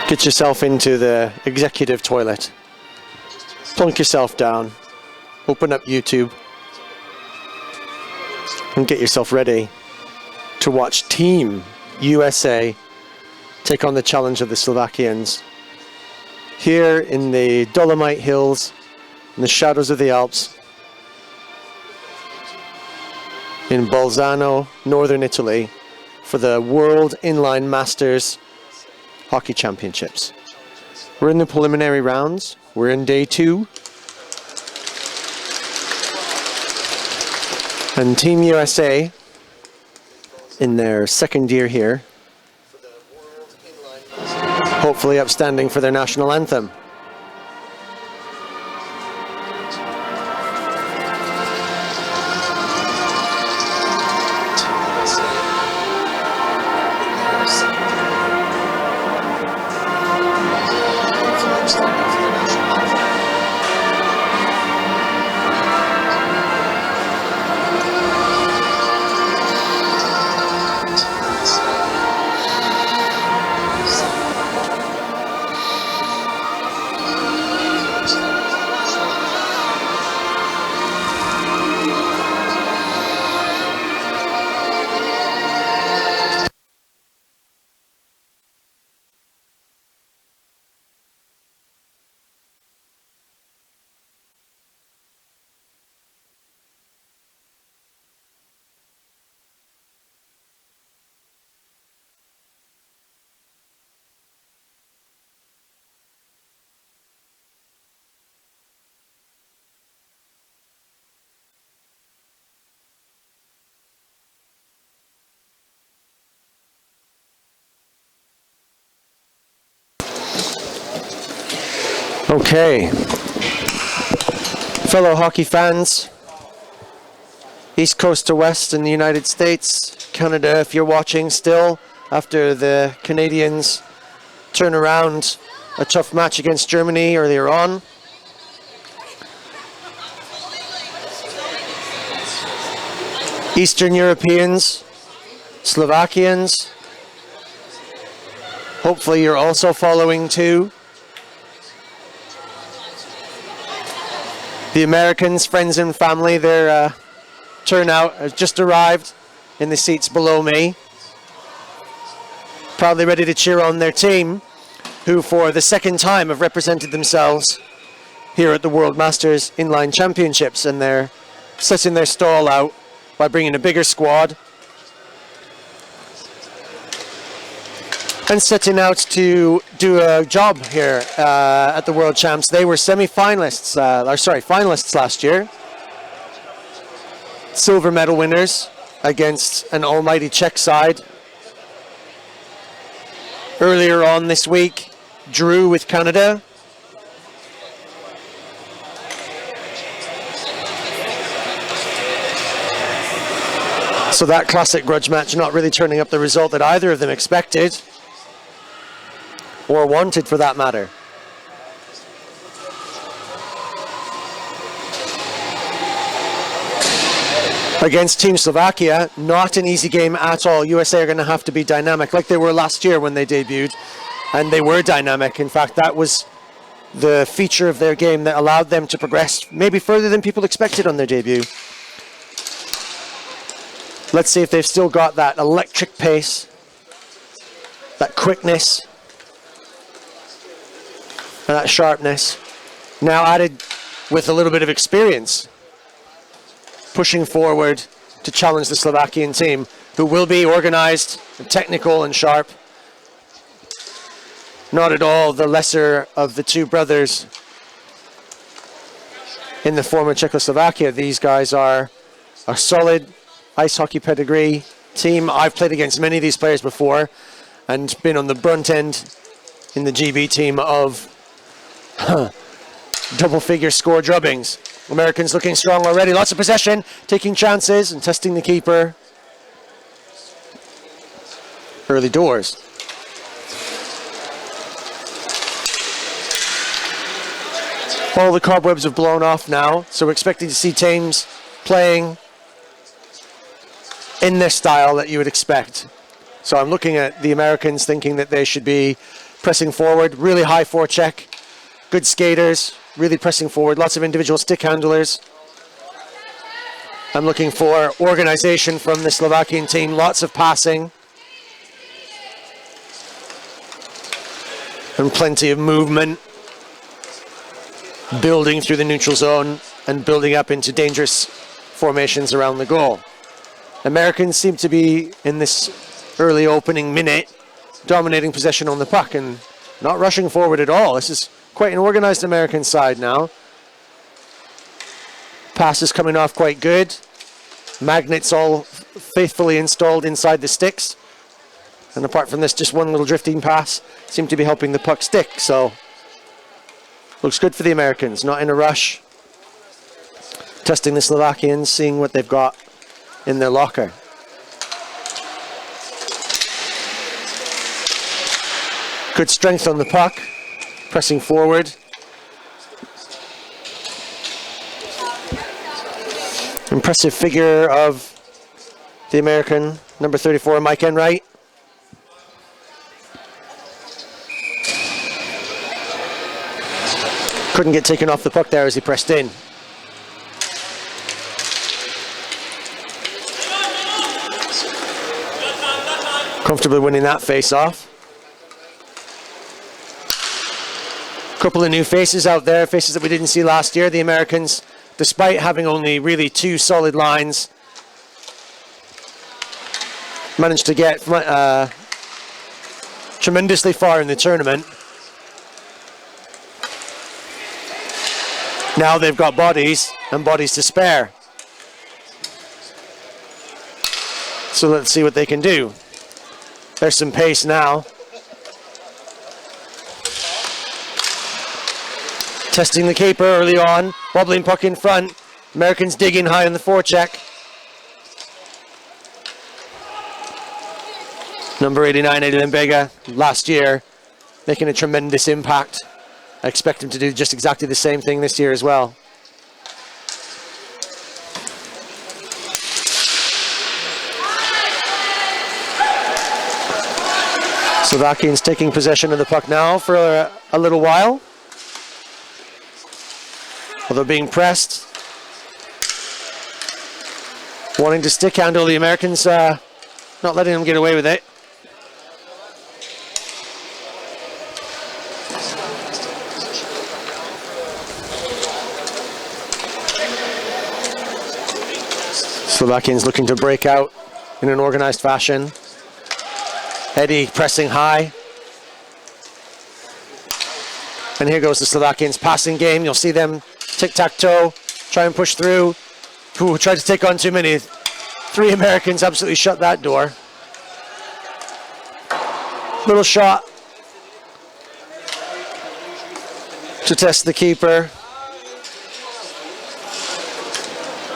Get yourself into the executive toilet. Plunk yourself down. Open up YouTube. And get yourself ready to watch Team USA take on the challenge of the Slovakians. Here in the Dolomite Hills, in the shadows of the Alps, in Bolzano, northern Italy, for the World Inline Masters Hockey Championships. We're in the preliminary rounds. We're in day 2. And Team USA, in their second year here, hopefully upstanding for their national anthem. Okay, fellow hockey fans, East Coast to West in the United States, Canada, if you're watching still, after the Canadians turn around a tough match against Germany earlier on. Eastern Europeans, Slovakians, hopefully you're also following too. The Americans, friends and family, their turnout has just arrived in the seats below me. Proudly ready to cheer on their team, who for the second time have represented themselves here at the World Masters Inline Championships, and they're setting their stall out by bringing a bigger squad and setting out to do a job here at the World Champs. They were finalists last year. Silver medal winners against an almighty Czech side. Earlier on this week, drew with Canada. So that classic grudge match not really turning up the result that either of them expected. Or wanted, for that matter. Against Team Slovakia, not an easy game at all. USA are going to have to be dynamic, like they were last year when they debuted. And they were dynamic. In fact, that was the feature of their game that allowed them to progress maybe further than people expected on their debut. Let's see if they've still got that electric pace that quickness, and that sharpness, now added with a little bit of experience, pushing forward to challenge the Slovakian team, who will be organized, technical, and sharp. Not at all the lesser of the two brothers in the former Czechoslovakia. These guys are a solid ice hockey pedigree team. I've played against many of these players before and been on the brunt end in the GB team of double-figure score drubbings. Americans looking strong already. Lots of possession, taking chances and testing the keeper. Early doors. All the cobwebs have blown off now, so we're expecting to see teams playing in this style that you would expect. So I'm looking at the Americans thinking that they should be pressing forward, really high forecheck, good skaters, really pressing forward, lots of individual stick handlers. I'm looking for organization from the Slovakian team, lots of passing, and plenty of movement, building through the neutral zone and building up into dangerous formations around the goal. Americans seem to be, in this early opening minute, dominating possession on the puck and not rushing forward at all. This is quite an organized American side now. Passes coming off quite good. Magnets all faithfully installed inside the sticks. And apart from this, just one little drifting pass seemed to be helping the puck stick. So, looks good for the Americans, not in a rush. Testing the Slovakians, seeing what they've got in their locker. Good strength on the puck, pressing forward. Impressive figure of the American, number 34, Mike Enright. Couldn't get taken off the puck there as he pressed in. Comfortably winning that face-off. Couple of new faces out there, faces that we didn't see last year. The Americans, despite having only really two solid lines, managed to get tremendously far in the tournament. Now they've got bodies and bodies to spare. So let's see what they can do. There's some pace now. Testing the keeper early on. Wobbling puck in front. Americans digging high on the forecheck. Number 89, Eddie Limbega, last year, making a tremendous impact. I expect him to do just exactly the same thing this year as well. Slovakians taking possession of the puck now for a little while. Although being pressed. Wanting to stick handle, the Americans not letting them get away with it. Slovakians looking to break out in an organized fashion. Eddie pressing high. And here goes the Slovakians passing game. You'll see them tic-tac-toe, try and push through. Ooh, tried to take on too many. Three Americans absolutely shut that door. Little shot to test the keeper.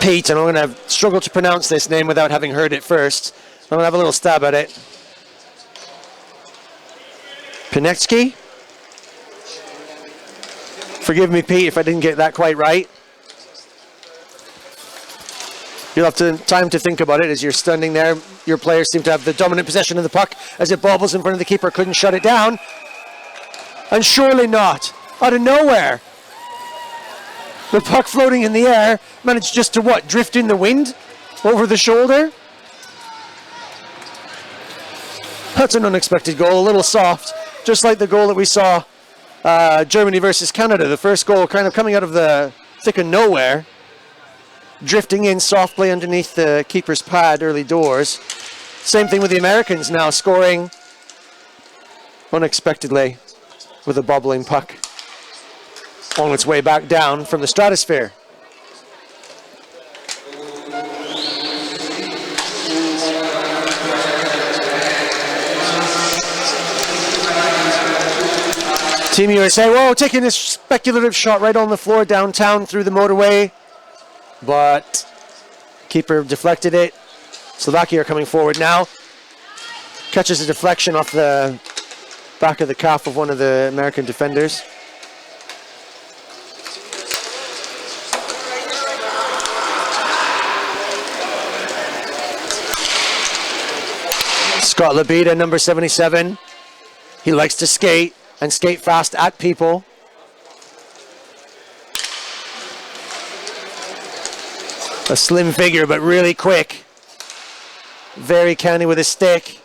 Pete, and I'm going to struggle to pronounce this name without having heard it first. I'm going to have a little stab at it. Pinetsky? Forgive me, Pete, if I didn't get that quite right. You'll have time to think about it as you're standing there. Your players seem to have the dominant possession of the puck as it bobbles in front of the keeper. Couldn't shut it down. And surely not. Out of nowhere. The puck floating in the air managed just to what? Drift in the wind? Over the shoulder? That's an unexpected goal, a little soft, just like the goal that we saw Germany versus Canada. The first goal kind of coming out of the thick of nowhere, drifting in softly underneath the keeper's pad early doors. Same thing with the Americans now, scoring unexpectedly with a bobbling puck on its way back down from the stratosphere. Team USA, whoa, taking a speculative shot right on the floor downtown through the motorway, but keeper deflected it. Slovakia are coming forward now. Catches a deflection off the back of the calf of one of the American defenders. Scott Labita, number 77. He likes to skate and skate fast at people. A slim figure, but really quick. Very canny with his stick.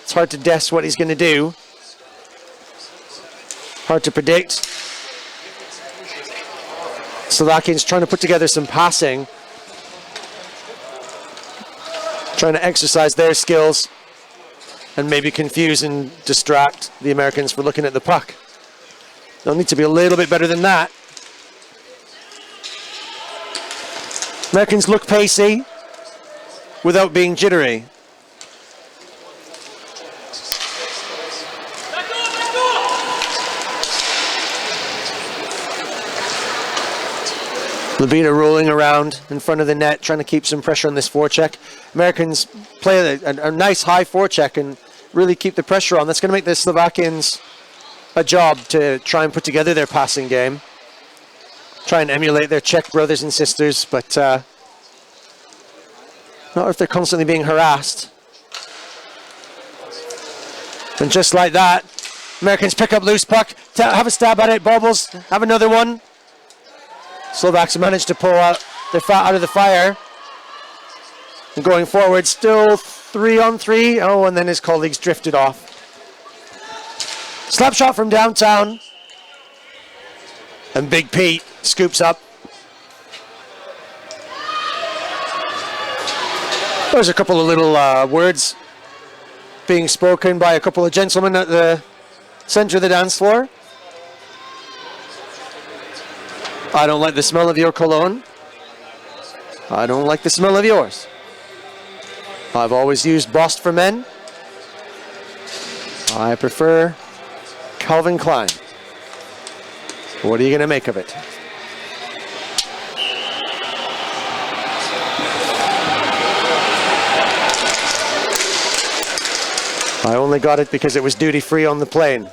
It's hard to guess what he's going to do. Hard to predict. Slovakians trying to put together some passing. Trying to exercise their skills and maybe confuse and distract the Americans for looking at the puck. They'll need to be a little bit better than that. Americans look pacey without being jittery. Labita rolling around in front of the net, trying to keep some pressure on this forecheck. Americans play a nice high forecheck and really keep the pressure on. That's going to make the Slovakians a job to try and put together their passing game. Try and emulate their Czech brothers and sisters, but not if they're constantly being harassed. And just like that, Americans pick up loose puck, have a stab at it, bobbles, have another one. Slovaks managed to pull out their fat out of the fire. And going forward, still 3-on-3. Oh, and then his colleagues drifted off. Slap shot from downtown. And Big Pete scoops up. There's a couple of little words being spoken by a couple of gentlemen at the center of the dance floor. I don't like the smell of your cologne. I don't like the smell of yours. I've always used Bost for men. I prefer Calvin Klein. What are you going to make of it? I only got it because it was duty free on the plane.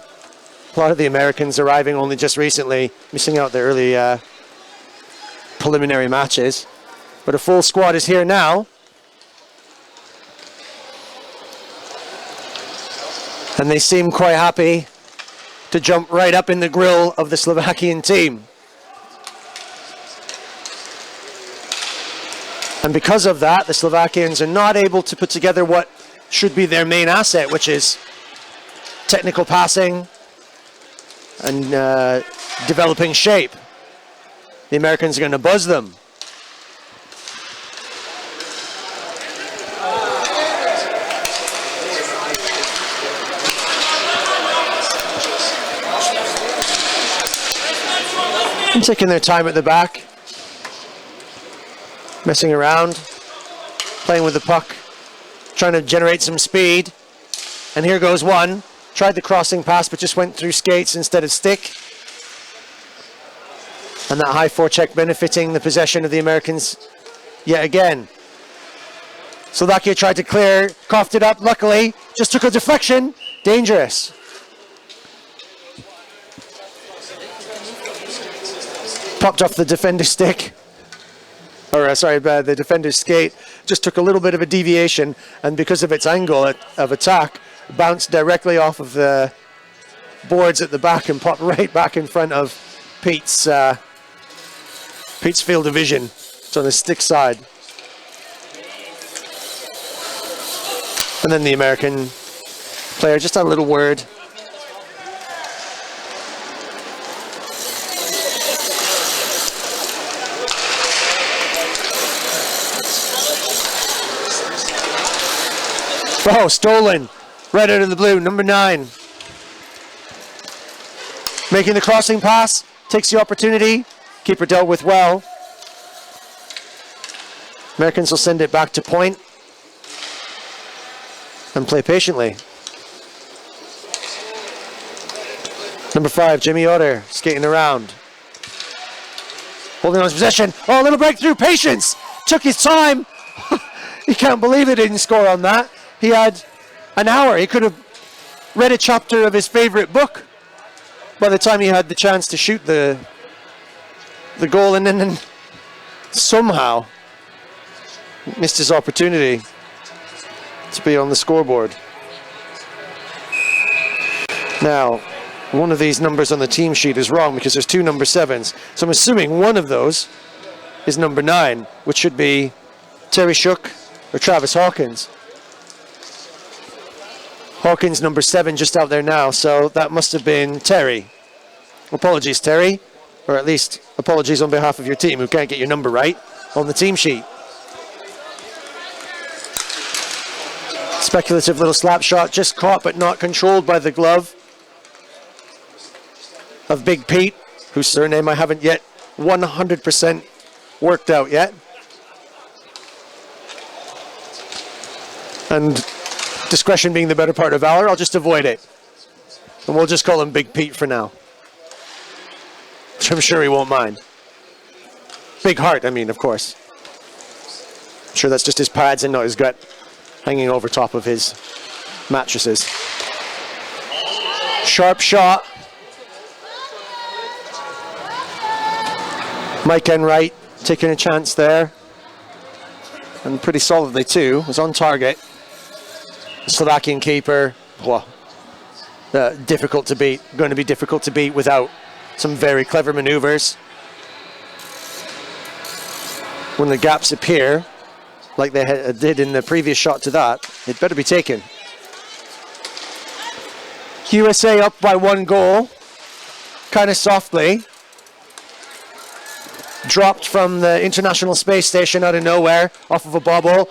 A lot of the Americans arriving only just recently, missing out the early preliminary matches. But a full squad is here now. And they seem quite happy to jump right up in the grill of the Slovakian team. And because of that, the Slovakians are not able to put together what should be their main asset, which is technical passing and developing shape. The Americans are going to buzz them. And taking their time at the back, messing around, playing with the puck, trying to generate some speed. And here goes one. Tried the crossing pass, but just went through skates instead of stick. And that high forecheck benefiting the possession of the Americans yet again. Slovakia tried to clear, coughed it up, luckily. Just took a deflection. Dangerous. Popped off the defender's stick. Or the defender's skate. Just took a little bit of a deviation, and because of its angle of attack, bounced directly off of the boards at the back and popped right back in front of Pete's field of vision. It's on the stick side. And then the American player just had a little word. Oh, stolen. Right out of the blue, number 9. Making the crossing pass, takes the opportunity. Keeper dealt with well. Americans will send it back to point and play patiently. Number 5, Jimmy Otter, skating around. Holding on his possession. Oh, a little breakthrough. Patience. Took his time. He can't believe they didn't score on that. He had an hour. He could have read a chapter of his favorite book by the time he had the chance to shoot the goal, and then somehow missed his opportunity to be on the scoreboard. Now, one of these numbers on the team sheet is wrong because there's 2 number 7s. So I'm assuming one of those is number 9, which should be Terry Shook or Travis Hawkins. Hawkins number 7 just out there now, so that must have been Terry. Apologies, Terry, or at least apologies on behalf of your team who can't get your number right on the team sheet. Speculative little slap shot, just caught but not controlled by the glove of Big Pete, whose surname I haven't yet 100% worked out yet. And discretion being the better part of valor, I'll just avoid it. And we'll just call him Big Pete for now, which I'm sure he won't mind. Big heart, I mean, of course. I'm sure that's just his pads and not his gut hanging over top of his mattresses. Sharp shot. Mike Enright taking a chance there. And pretty solidly too. Was on target. Slovakian keeper. Well, difficult to beat. Going to be difficult to beat without some very clever maneuvers. When the gaps appear, like they did in the previous shot to that, it better be taken. USA up by 1 goal. Kind of softly. Dropped from the International Space Station out of nowhere, off of a bobble.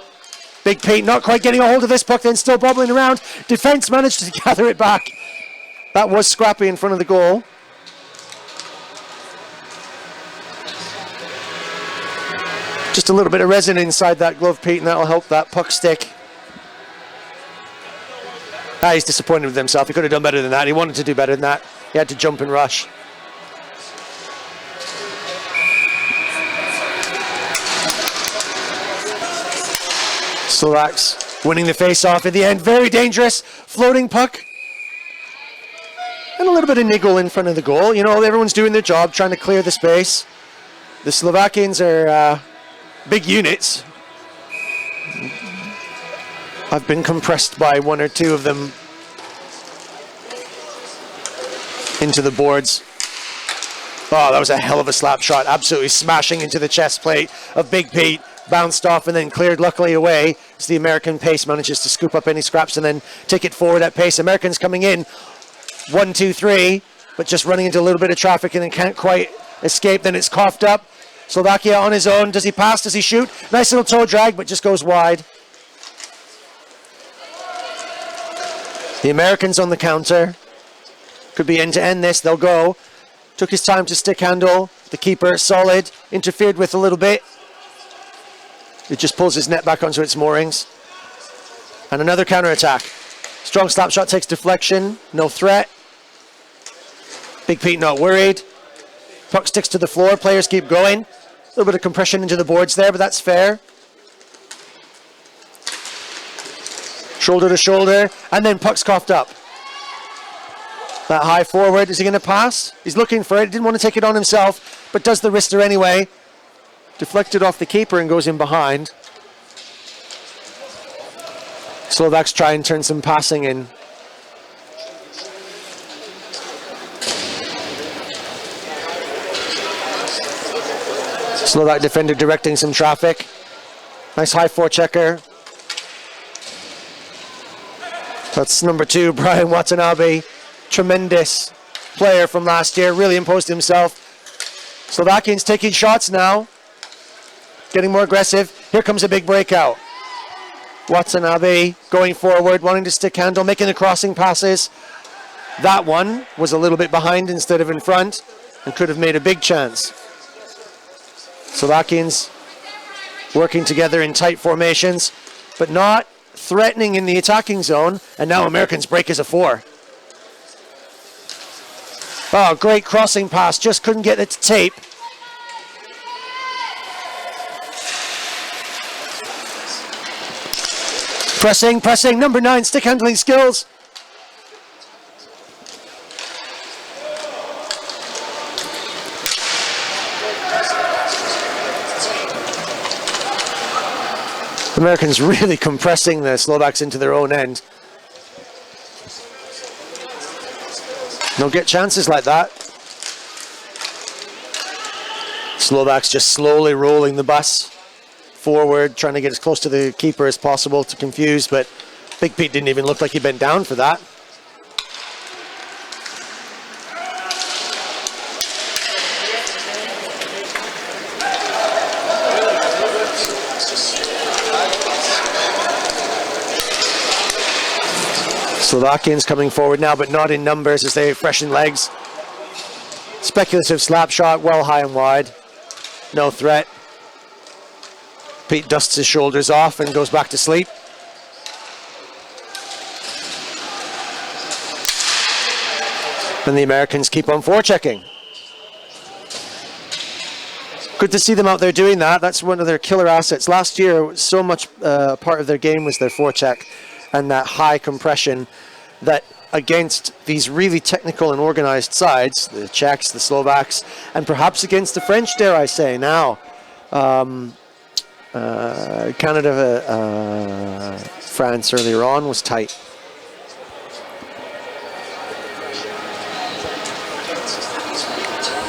Big Pete not quite getting a hold of this puck, then still bobbling around. Defense managed to gather it back. That was scrappy in front of the goal. Just a little bit of resin inside that glove, Pete, and that'll help that puck stick. He's disappointed with himself. He could have done better than that. He wanted to do better than that. He had to jump and rush. Slovaks winning the face-off in the end. Very dangerous. Floating puck. And a little bit of niggle in front of the goal. You know, everyone's doing their job, trying to clear the space. The Slovakians are big units. I've been compressed by 1 or 2 of them into the boards. Oh, that was a hell of a slap shot. Absolutely smashing into the chest plate of Big Pete. Bounced off and then cleared luckily away as the American pace manages to scoop up any scraps and then take it forward at pace. Americans coming in 1, 2, 3, but just running into a little bit of traffic and then can't quite escape. Then it's coughed up. Slovakia on his own. Does he pass? Does he shoot? Nice little toe drag, but just goes wide. The Americans on the counter. Could be end to end this. They'll go. Took his time to stick handle. The keeper solid. Interfered with a little bit. It just pulls his net back onto its moorings. And another counterattack. Strong slap shot takes deflection. No threat. Big Pete not worried. Puck sticks to the floor. Players keep going. A little bit of compression into the boards there, but that's fair. Shoulder to shoulder. And then puck's coughed up. That high forward. Is he going to pass? He's looking for it. Didn't want to take it on himself, but does the wrister anyway. Deflected off the keeper and goes in behind. Slovaks try and turn some passing in. Slovak defender directing some traffic. Nice high forechecker. That's number 2, Brian Watanabe. Tremendous player from last year, really imposed himself. Slovakians taking shots now, getting more aggressive. Here comes a big breakout. Watanabe going forward, wanting to stick handle, making the crossing passes. That one was a little bit behind instead of in front and could have made a big chance. Slovakians working together in tight formations, but not threatening in the attacking zone. And now Americans break as a 4. Oh, great crossing pass, just couldn't get it to tape. Pressing, number 9, stick handling skills. Americans really compressing the Slovaks into their own end. They'll get chances like that. Slovaks just slowly rolling the bus forward, trying to get as close to the keeper as possible to confuse, but Big Pete didn't even look like he bent down for that. Slovakians coming forward now, but not in numbers as they freshen legs. Speculative slap shot, well high and wide. No threat. Pete dusts his shoulders off and goes back to sleep. And the Americans keep on forechecking. Good to see them out there doing that. That's one of their killer assets. Last year, so much part of their game was their forecheck and that high compression, that against these really technical and organized sides, the Czechs, the Slovaks, and perhaps against the French, dare I say now, Canada, France earlier on was tight.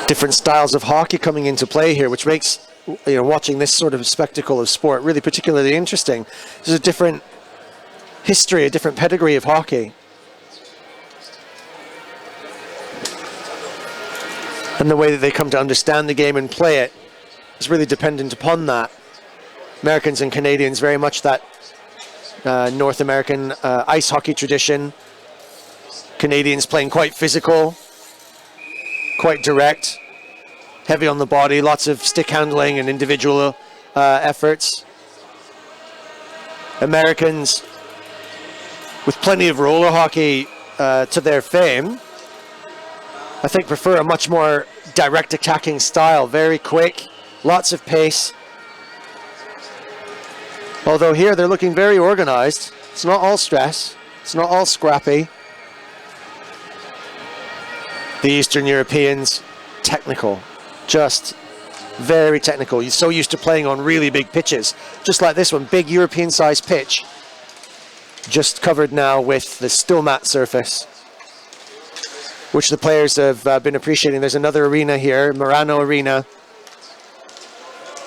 Different styles of hockey coming into play here, which makes, you know, watching this sort of spectacle of sport really particularly interesting. There's a different history, a different pedigree of hockey. And the way that they come to understand the game and play it is really dependent upon that. Americans and Canadians, very much that North American ice hockey tradition. Canadians playing quite physical, quite direct, heavy on the body, lots of stick handling and individual efforts. Americans, with plenty of roller hockey to their fame, I think prefer a much more direct attacking style, very quick, lots of pace. Although here they're looking very organized. It's not all stress, it's not all scrappy. The Eastern Europeans, technical, just very technical. You're so used to playing on really big pitches, just like this one, big European-sized pitch, just covered now with the still mat surface, which the players have been appreciating. There's another arena here, Marano Arena,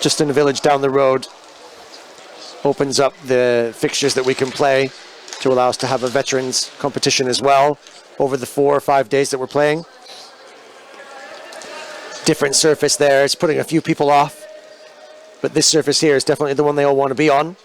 just in the village down the road. Opens up the fixtures that we can play to allow us to have a veterans competition as well over the 4 or 5 days that we're playing. Different surface there. It's putting a few people off, but this surface here is definitely the one they all want to be on.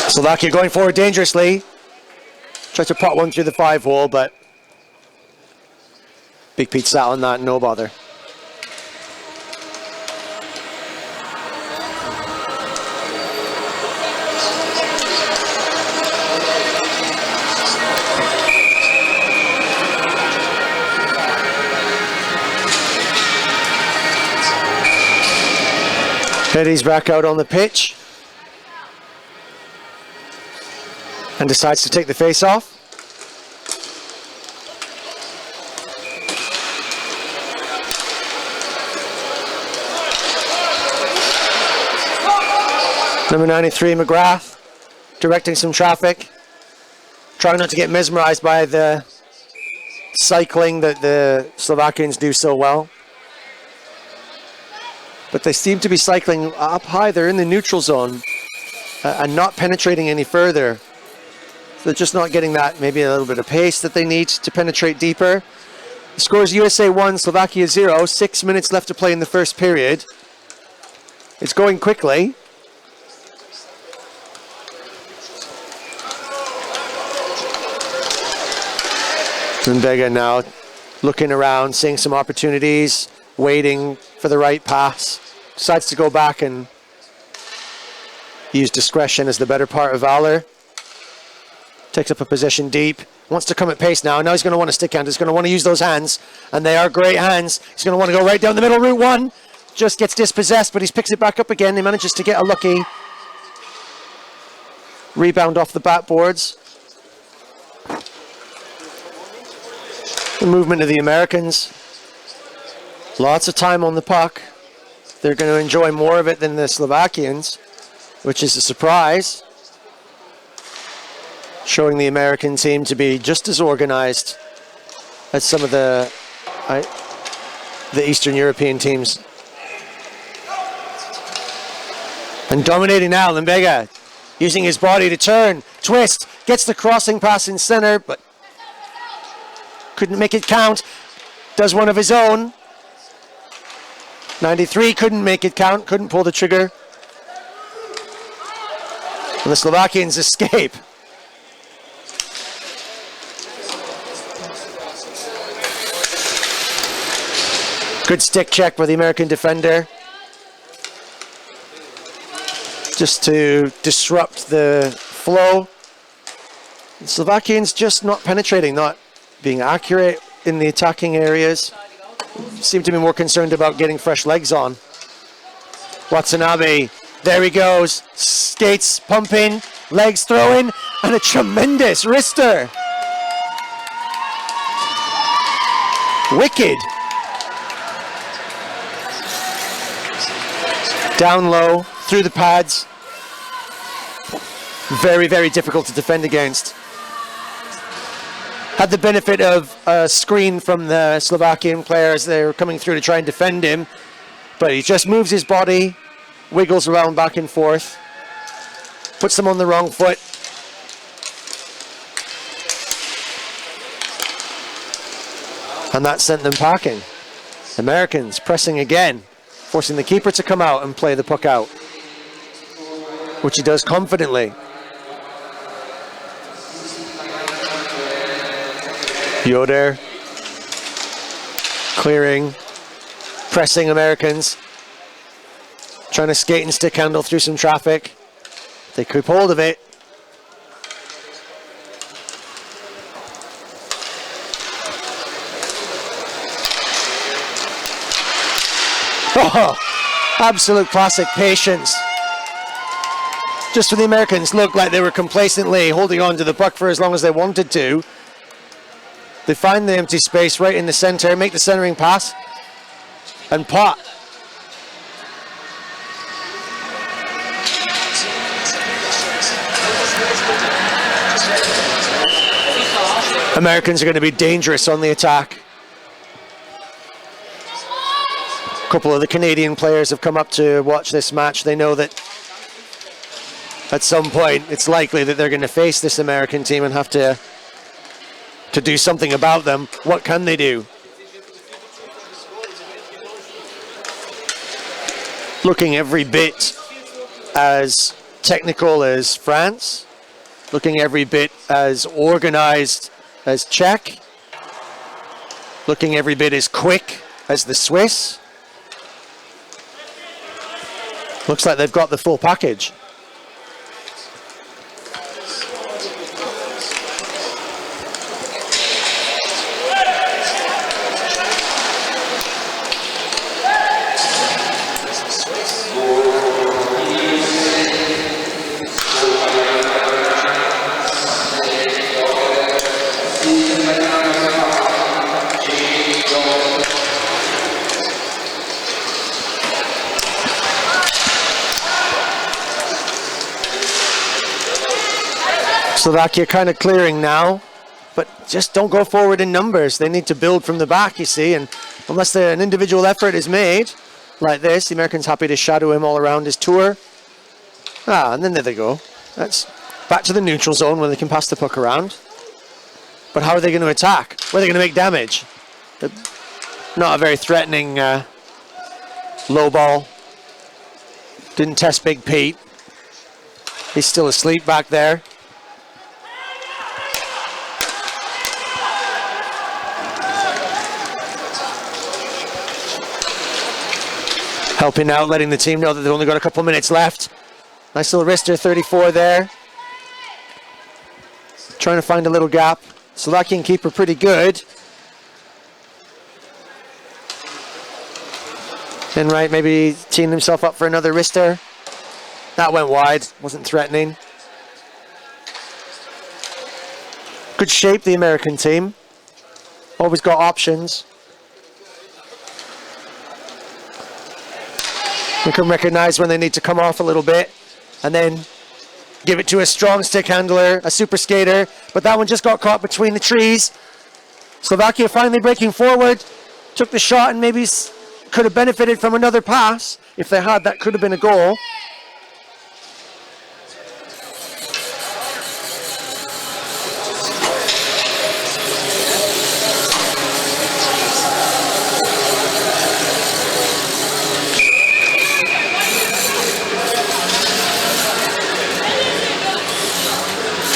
Slovakia going forward dangerously. Tries to pot one through the 5-hole, but Big Pete sat on that, no bother. Eddie's back out on the pitch and decides to take the face off. Number 93, McGrath, directing some traffic. trying not to get mesmerized by the cycling that the Slovakians do so well. But they seem to be cycling up high. They're in the neutral zone and not penetrating any further. So they're just not getting that, maybe a little bit of pace that they need to penetrate deeper. The score is USA 1, Slovakia 0. 6 minutes left to play in the first period. It's going quickly. Mbega now looking around, seeing some opportunities, waiting for the right pass. Decides to go back and use discretion as the better part of valor. Takes up a position deep. Wants to come at pace now. Now he's going to want to stick hand. He's going to want to use those hands. And they are great hands. He's going to want to go right down the middle. Route 1. Just gets dispossessed, but he picks it back up again. He manages to get a lucky rebound off the backboards. The movement of the Americans. Lots of time on the puck. They're going to enjoy more of it than the Slovakians, which is a surprise. Showing the American team to be just as organized as some of the Eastern European teams. And dominating now, Mbega using his body to turn, twist, gets the crossing pass in center, but couldn't make it count. Does one of his own. 93 couldn't make it count, couldn't pull the trigger. And the Slovakians escape. Good stick check by the American defender. Just to disrupt the flow. The Slovakians just not penetrating, not being accurate in the attacking areas. Seem to be more concerned about getting fresh legs on. Watanabe, there he goes. Skates pumping, legs throwing, and a tremendous wrister. Wicked. Down low, through the pads. Very, very difficult to defend against. Had the benefit of a screen from the Slovakian players. They were coming through to try and defend him. But he just moves his body, wiggles around back and forth, puts them on the wrong foot. And that sent them packing. Americans pressing again, forcing the keeper to come out and play the puck out, which he does confidently. Yoder clearing, pressing Americans, trying to skate and stick handle through some traffic. They keep hold of it. Oh, absolute classic patience. Just for the Americans, looked like they were complacently holding on to the puck for as long as they wanted to. They find the empty space right in the center, make the centering pass, and pot. Americans are going to be dangerous on the attack. A couple of the Canadian players have come up to watch this match. They know that at some point it's likely that they're going to face this American team and have to do something about them. What can they do? Looking every bit as technical as France. Looking every bit as organized as Czech. Looking every bit as quick as the Swiss. Looks like they've got the full package. Slovakia kind of clearing now, but just don't go forward in numbers. They need to build from the back, you see, and unless an individual effort is made like this, the Americans happy to shadow him all around his tour. And then there they go. That's back to the neutral zone where they can pass the puck around. But how are they going to attack? Where are they going to make damage? Not a very threatening low ball. Didn't test Big Pete. He's still asleep back there. Helping out, letting the team know that they've only got a couple minutes left. Nice little wrister, 34 there. Trying to find a little gap. Slovakian keeper pretty good. Enright maybe teeing himself up for another wrister. That went wide, wasn't threatening. Good shape, the American team. Always got options. They can recognize when they need to come off a little bit and then give it to a strong stick handler, a super skater, but that one just got caught between the trees. Slovakia finally breaking forward, took the shot and maybe could have benefited from another pass. If they had, that could have been a goal.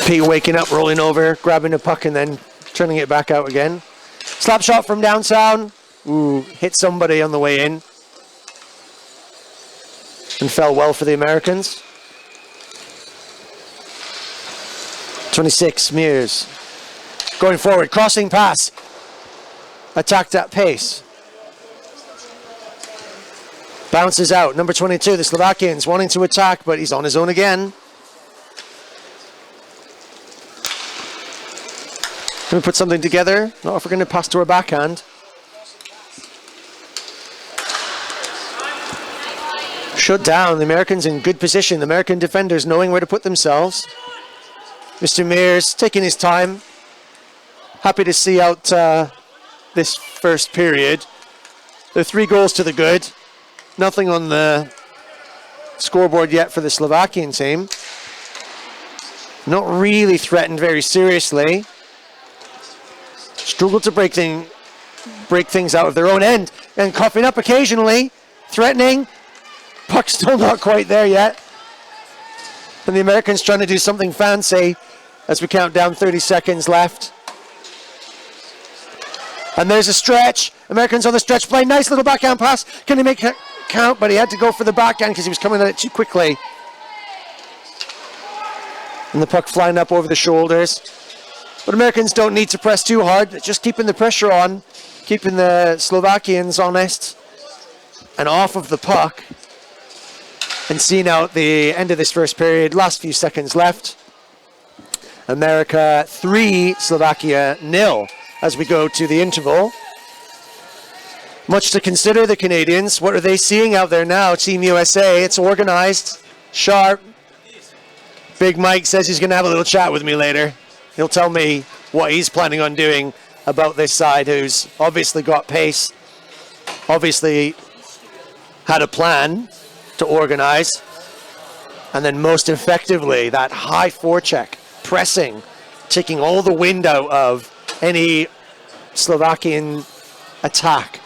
Pete waking up, rolling over, grabbing a puck and then turning it back out again. Slap shot from downtown. Ooh, hit somebody on the way in. And fell well for the Americans. 26, Mears. Going forward, crossing pass. Attacked at pace. Bounces out, number 22, the Slovakians wanting to attack, but he's on his own again. Can we put something together? Not if we're going to pass to our backhand. Shut down. The Americans in good position. The American defenders knowing where to put themselves. Mr. Mears taking his time. Happy to see out this first period. There are 3 goals to the good. Nothing on the scoreboard yet for the Slovakian team. Not really threatened very seriously. Struggled to break things out of their own end. And coughing up occasionally. Threatening. Puck still not quite there yet. And the Americans trying to do something fancy as we count down 30 seconds left. And there's a stretch. Americans on the stretch play. Nice little backhand pass. Can he make it count? But he had to go for the backhand because he was coming at it too quickly. And the puck flying up over the shoulders. But Americans don't need to press too hard. Just keeping the pressure on. Keeping the Slovakians honest. And off of the puck. And seeing out the end of this first period. Last few seconds left. America 3, Slovakia 0 as we go to the interval. Much to consider, the Canadians. What are they seeing out there now? Team USA, it's organized, sharp. Big Mike says he's going to have a little chat with me later. He'll tell me what he's planning on doing about this side, who's obviously got pace, obviously had a plan to organize, and then most effectively, that high forecheck, pressing, taking all the wind out of any Slovakian attack,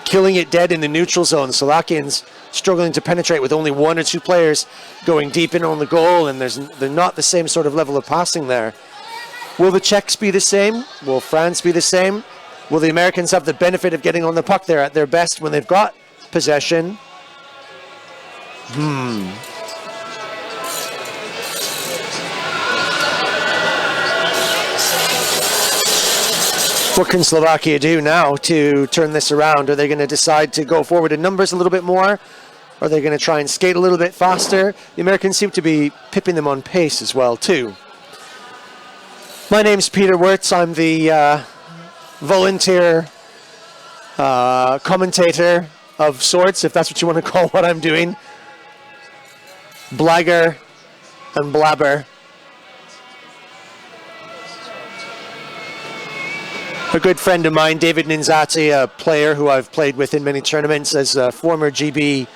killing it dead in the neutral zone. Slovakians struggling to penetrate with only 1 or 2 players going deep in on the goal, and they're not the same sort of level of passing there. Will the Czechs be the same? Will France be the same? Will the Americans have the benefit of getting on the puck there at their best when they've got possession? What can Slovakia do now to turn this around? Are they going to decide to go forward in numbers a little bit more? Are they going to try and skate a little bit faster? The Americans seem to be pipping them on pace as well, too. My name's Peter Wirtz. I'm the volunteer commentator of sorts, if that's what you want to call what I'm doing. Blagger and blabber. A good friend of mine, David Ninzati, a player who I've played with in many tournaments as a former GB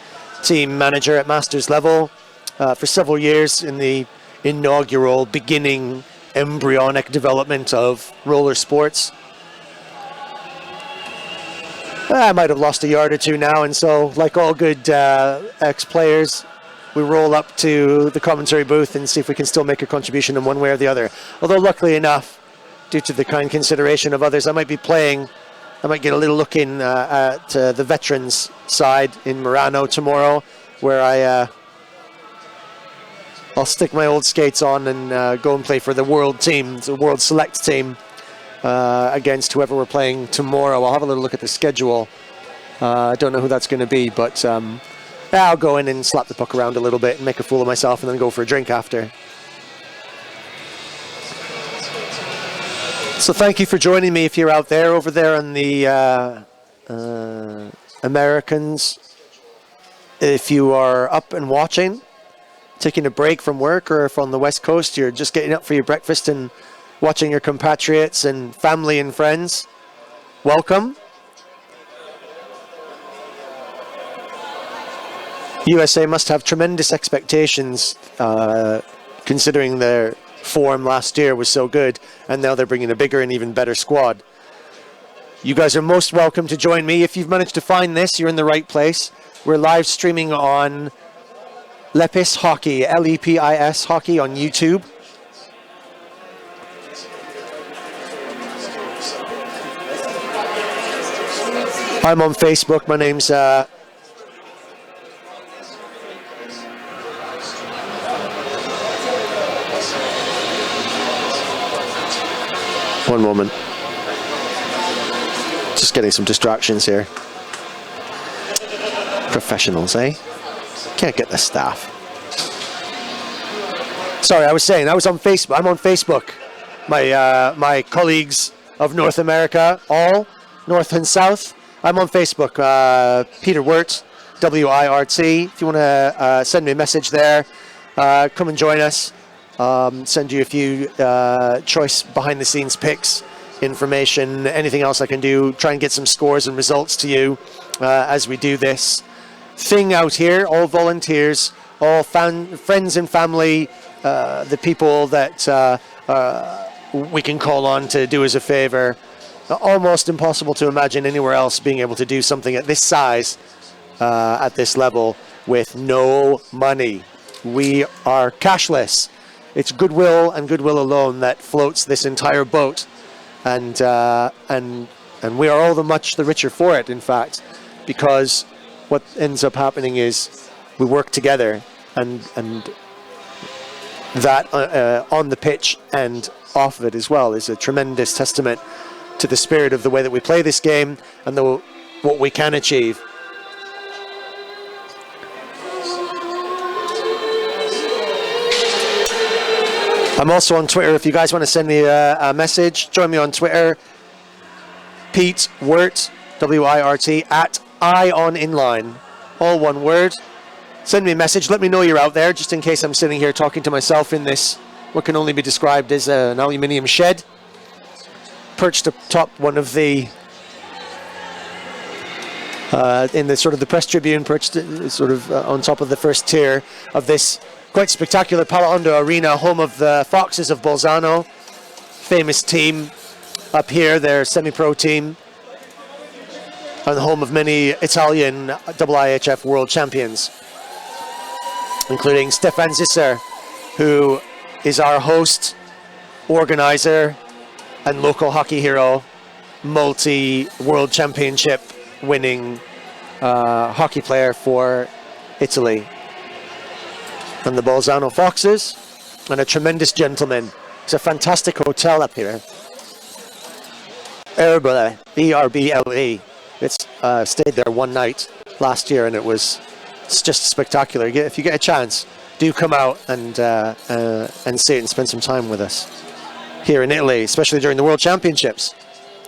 team manager at Masters level for several years in the inaugural beginning embryonic development of roller sports. I might have lost a yard or two now, and so like all good ex-players, we roll up to the commentary booth and see if we can still make a contribution in one way or the other. Although luckily enough, due to the kind consideration of others, I might be playing, I might get a little look in at the veterans side in Murano tomorrow, where I'll stick my old skates on and go and play for the world team, the world select team, against whoever we're playing tomorrow. I'll have a little look at the schedule. I don't know who that's going to be, but I'll go in and slap the puck around a little bit and make a fool of myself and then go for a drink after. So thank you for joining me if you're out there, over there on the Americans. If you are up and watching, taking a break from work, or if on the West Coast you're just getting up for your breakfast and watching your compatriots and family and friends, welcome. USA must have tremendous expectations considering their form last year was so good, and now they're bringing a bigger and even better squad. You guys are most welcome to join me. If you've managed to find this, you're in the right place. We're live streaming on Lepis Hockey, L-E-P-I-S Hockey on YouTube. I'm on Facebook. My name's one moment. Just getting some distractions here. Professionals, eh? Can't get the staff. Sorry, I was saying I was on Facebook. I'm on Facebook. My colleagues of North America, all North and South. I'm on Facebook. Peter Wirt, W-I-R-T. If you want to send me a message there, come and join us. Send you a few choice behind-the-scenes pics, information, anything else I can do. Try and get some scores and results to you as we do this thing out here. All volunteers, all friends and family, the people that we can call on to do us a favor. Almost impossible to imagine anywhere else being able to do something at this size, at this level, with no money. We are cashless. It's goodwill and goodwill alone that floats this entire boat, and we are all the much the richer for it. In fact, because what ends up happening is we work together, and that on the pitch and off of it as well is a tremendous testament to the spirit of the way that we play this game and what we can achieve. I'm also on Twitter. If you guys want to send me a message, join me on Twitter. Pete Wirt, W-I-R-T, at @IOnInline. All one word. Send me a message. Let me know you're out there, just in case I'm sitting here talking to myself in this, what can only be described as an aluminium shed, perched atop one of the, in the sort of the press tribune, perched sort of on top of the first tier of this quite spectacular Palo Hondo Arena, home of the Foxes of Bolzano, famous team up here, their semi-pro team, and the home of many Italian IIHF world champions, including Stefan Zisser, who is our host, organizer, and local hockey hero, multi-world championship winning hockey player for Italy. And the Bolzano Foxes, and a tremendous gentleman. It's a fantastic hotel up here. Erble, E-R-B-L-E. It's stayed there one night last year, and it's just spectacular. If you get a chance, do come out and see it and spend some time with us here in Italy, especially during the World Championships.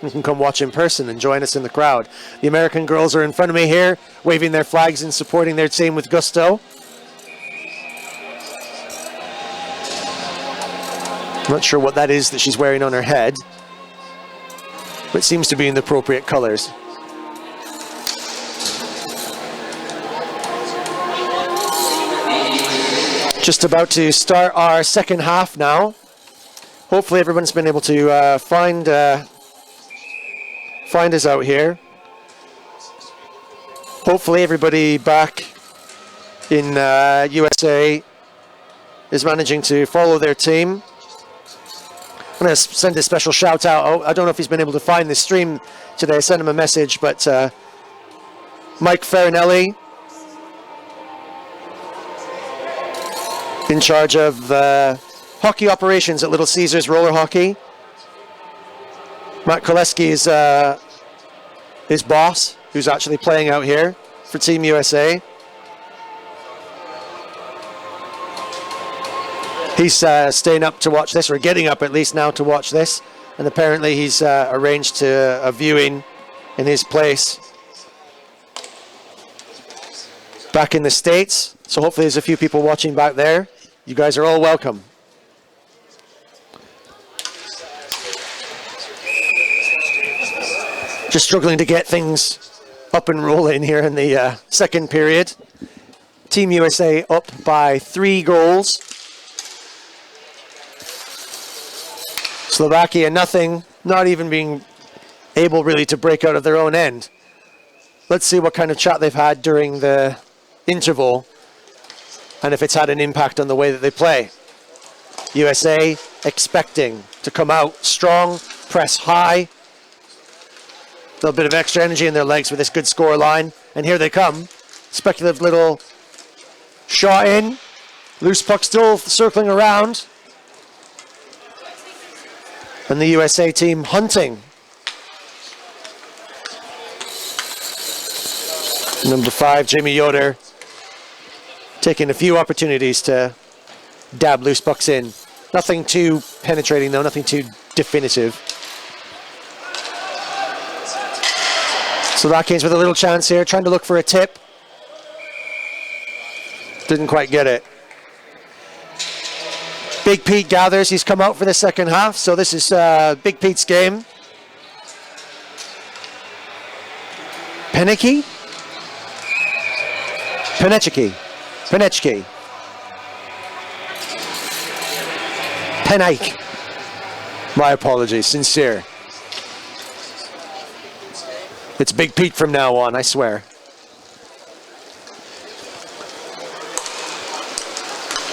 You can come watch in person and join us in the crowd. The American girls are in front of me here, waving their flags and supporting their team with gusto. I'm not sure what that is that she's wearing on her head. but seems to be in the appropriate colors. Just about to start our second half now. Hopefully everyone's been able to find us out here. Hopefully everybody back in USA is managing to follow their team. I'm going to send a special shout out. I don't know if he's been able to find this stream today. I sent him a message, but Mike Farinelli, in charge of hockey operations at Little Caesars Roller Hockey. Matt Koleski is his boss, who's actually playing out here for Team USA. He's staying up to watch this, or getting up at least now to watch this. And apparently he's arranged a viewing in his place back in the States. So hopefully there's a few people watching back there. You guys are all welcome. Just struggling to get things up and rolling here in the second period. Team USA up by 3 goals. Slovakia nothing, not even being able really to break out of their own end. Let's see what kind of chat they've had during the interval and if it's had an impact on the way that they play. USA expecting to come out strong, press high. A little bit of extra energy in their legs with this good score line. And here they come. Speculative little shot in. Loose puck still circling around. And the USA team hunting. Number 5, Jamie Yoder, taking a few opportunities to dab loose pucks in. Nothing too penetrating though, nothing too definitive. Slovakians with a little chance here, trying to look for a tip. Didn't quite get it. Big Pete gathers, he's come out for the second half, so this is Big Pete's game. Penechki? Penechki. Penechki. Penike. My apologies, sincere. It's Big Pete from now on, I swear.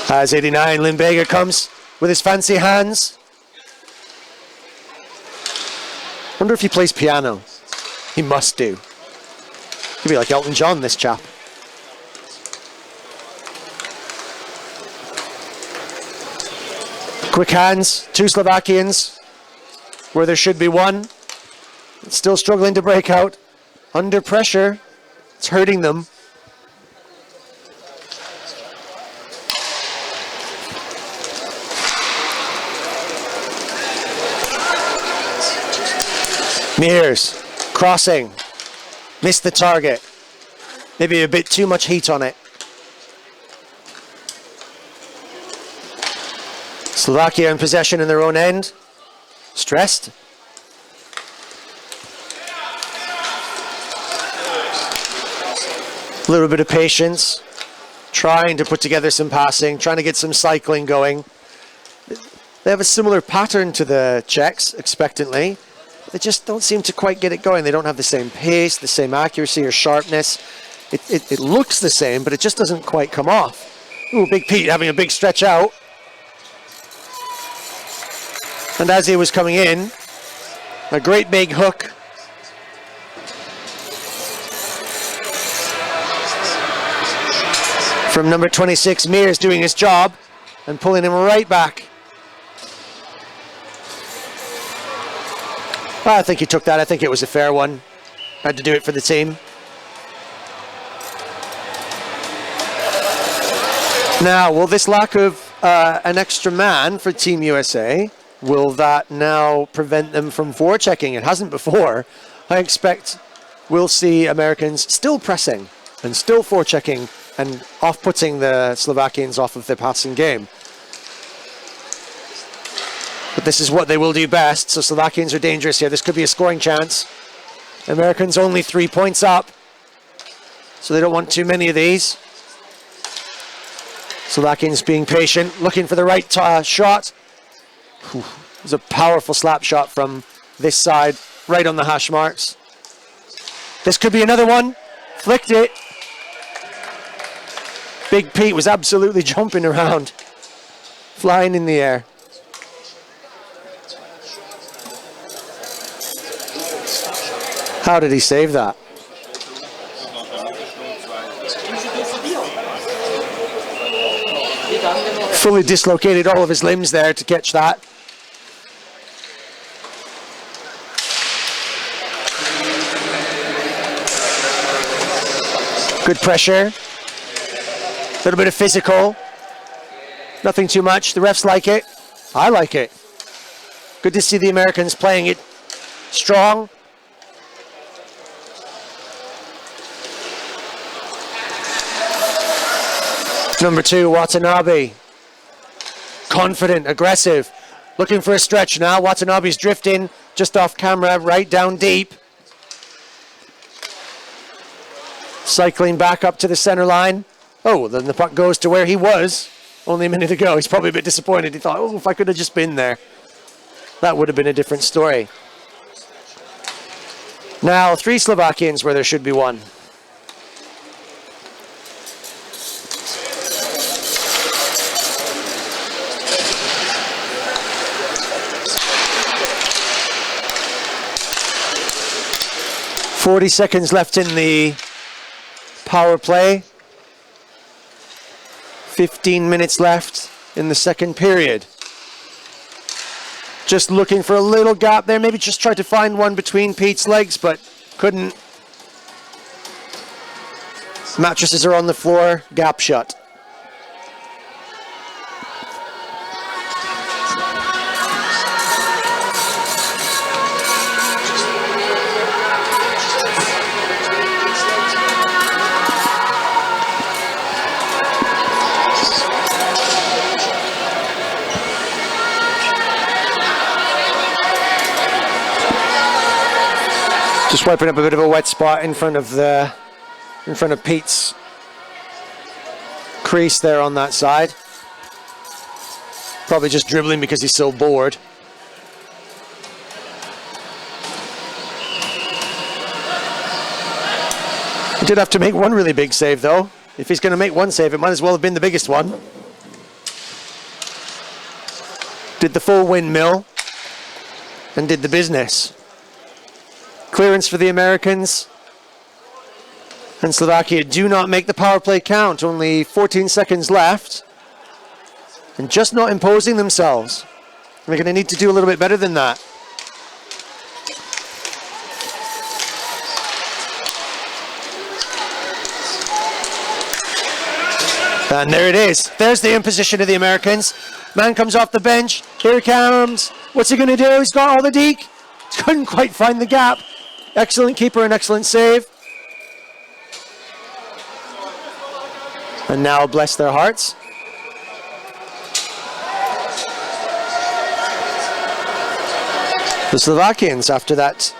As 89, Lindberger comes with his fancy hands. Wonder if he plays piano. He must do. He'd be like Elton John, this chap. Quick hands, 2 Slovakians, where there should be 1. Still struggling to break out. Under pressure. It's hurting them. Mears, crossing, missed the target. Maybe a bit too much heat on it. Slovakia in possession in their own end. Stressed. A little bit of patience. Trying to put together some passing, trying to get some cycling going. They have a similar pattern to the Czechs, expectantly. They just don't seem to quite get it going. They don't have the same pace, the same accuracy or sharpness. It looks the same, but it just doesn't quite come off. Ooh, Big Pete having a big stretch out. And as he was coming in, a great big hook. From number 26, Mears doing his job and pulling him right back. Well, I think he took that. I think it was a fair one. Had to do it for the team. Now, will this lack of an extra man for Team USA, will that now prevent them from forechecking? It hasn't before. I expect we'll see Americans still pressing and still forechecking and off-putting the Slovakians off of their passing game. But this is what they will do best, so Slovakians are dangerous here. This could be a scoring chance. Americans only 3 points up, so they don't want too many of these. Slovakians being patient, looking for the right shot. It was a powerful slap shot from this side, right on the hash marks. This could be another one. Flicked it. Big Pete was absolutely jumping around, flying in the air. How did he save that? Fully dislocated all of his limbs there to catch that. Good pressure. A little bit of physical. Nothing too much. The refs like it. I like it. Good to see the Americans playing it strong. Number 2, Watanabe. Confident, aggressive. Looking for a stretch now. Watanabe's drifting just off camera, right down deep. Cycling back up to the center line. Oh, then the puck goes to where he was only a minute ago. He's probably a bit disappointed. He thought, oh, if I could have just been there, that would have been a different story. Now, 3 Slovakians where there should be 1. $40 left in the power play. 15 minutes left in the second period. Just looking for a little gap there. Maybe just tried to find one between Pete's legs, but couldn't. Mattresses are on the floor. Gap shut. Just wiping up a bit of a wet spot in front of Pete's crease there on that side. Probably just dribbling because he's so bored. He did have to make one really big save though. If he's going to make one save, it might as well have been the biggest one. Did the full windmill and did the business. Clearance for the Americans. And Slovakia do not make the power play count. Only 14 seconds left. And just not imposing themselves. They're going to need to do a little bit better than that. And there it is. There's the imposition of the Americans. Man comes off the bench. Here he comes. What's he going to do? He's got all the deke. Couldn't quite find the gap. Excellent keeper and excellent save. And now, bless their hearts, the Slovakians, after that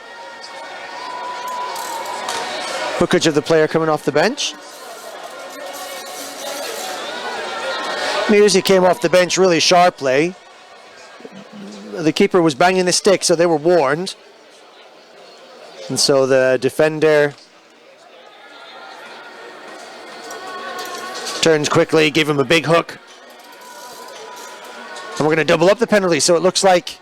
hookage of the player coming off the bench. He came off the bench really sharply. The keeper was banging the stick, so they were warned. And so the defender turned quickly, gave him a big hook. And we're going to double up the penalty, so it looks like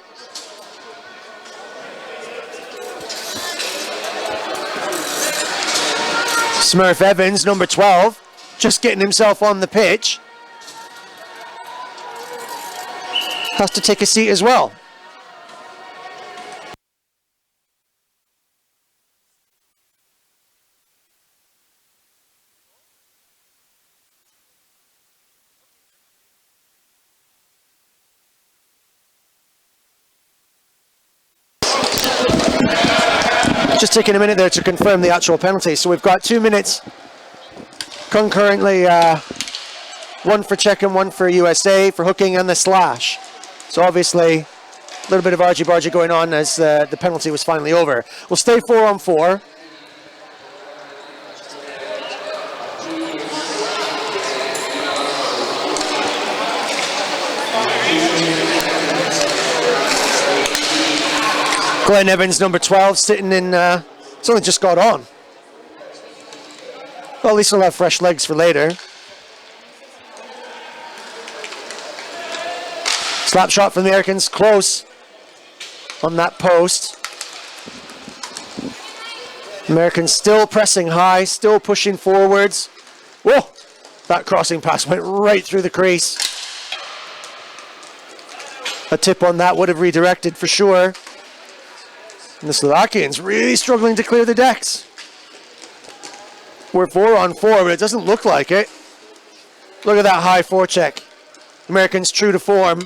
Smurf Evans, number 12, just getting himself on the pitch, has to take a seat as well. Just taking a minute there to confirm the actual penalty. So we've got 2 minutes concurrently, one for Czech and one for USA for hooking and the slash. So obviously little bit of argy-bargy going on as the penalty was finally over. We'll stay 4-on-4. Glenn Evans, number 12, sitting in, it's only just got on. Well, at least we'll have fresh legs for later. Slap shot from the Americans, close on that post. Americans still pressing high, still pushing forwards. Whoa, that crossing pass went right through the crease. A tip on that would have redirected for sure. And the Slovakians really struggling to clear the decks. We're 4-on-4, but it doesn't look like it. Look at that high forecheck. Americans true to form.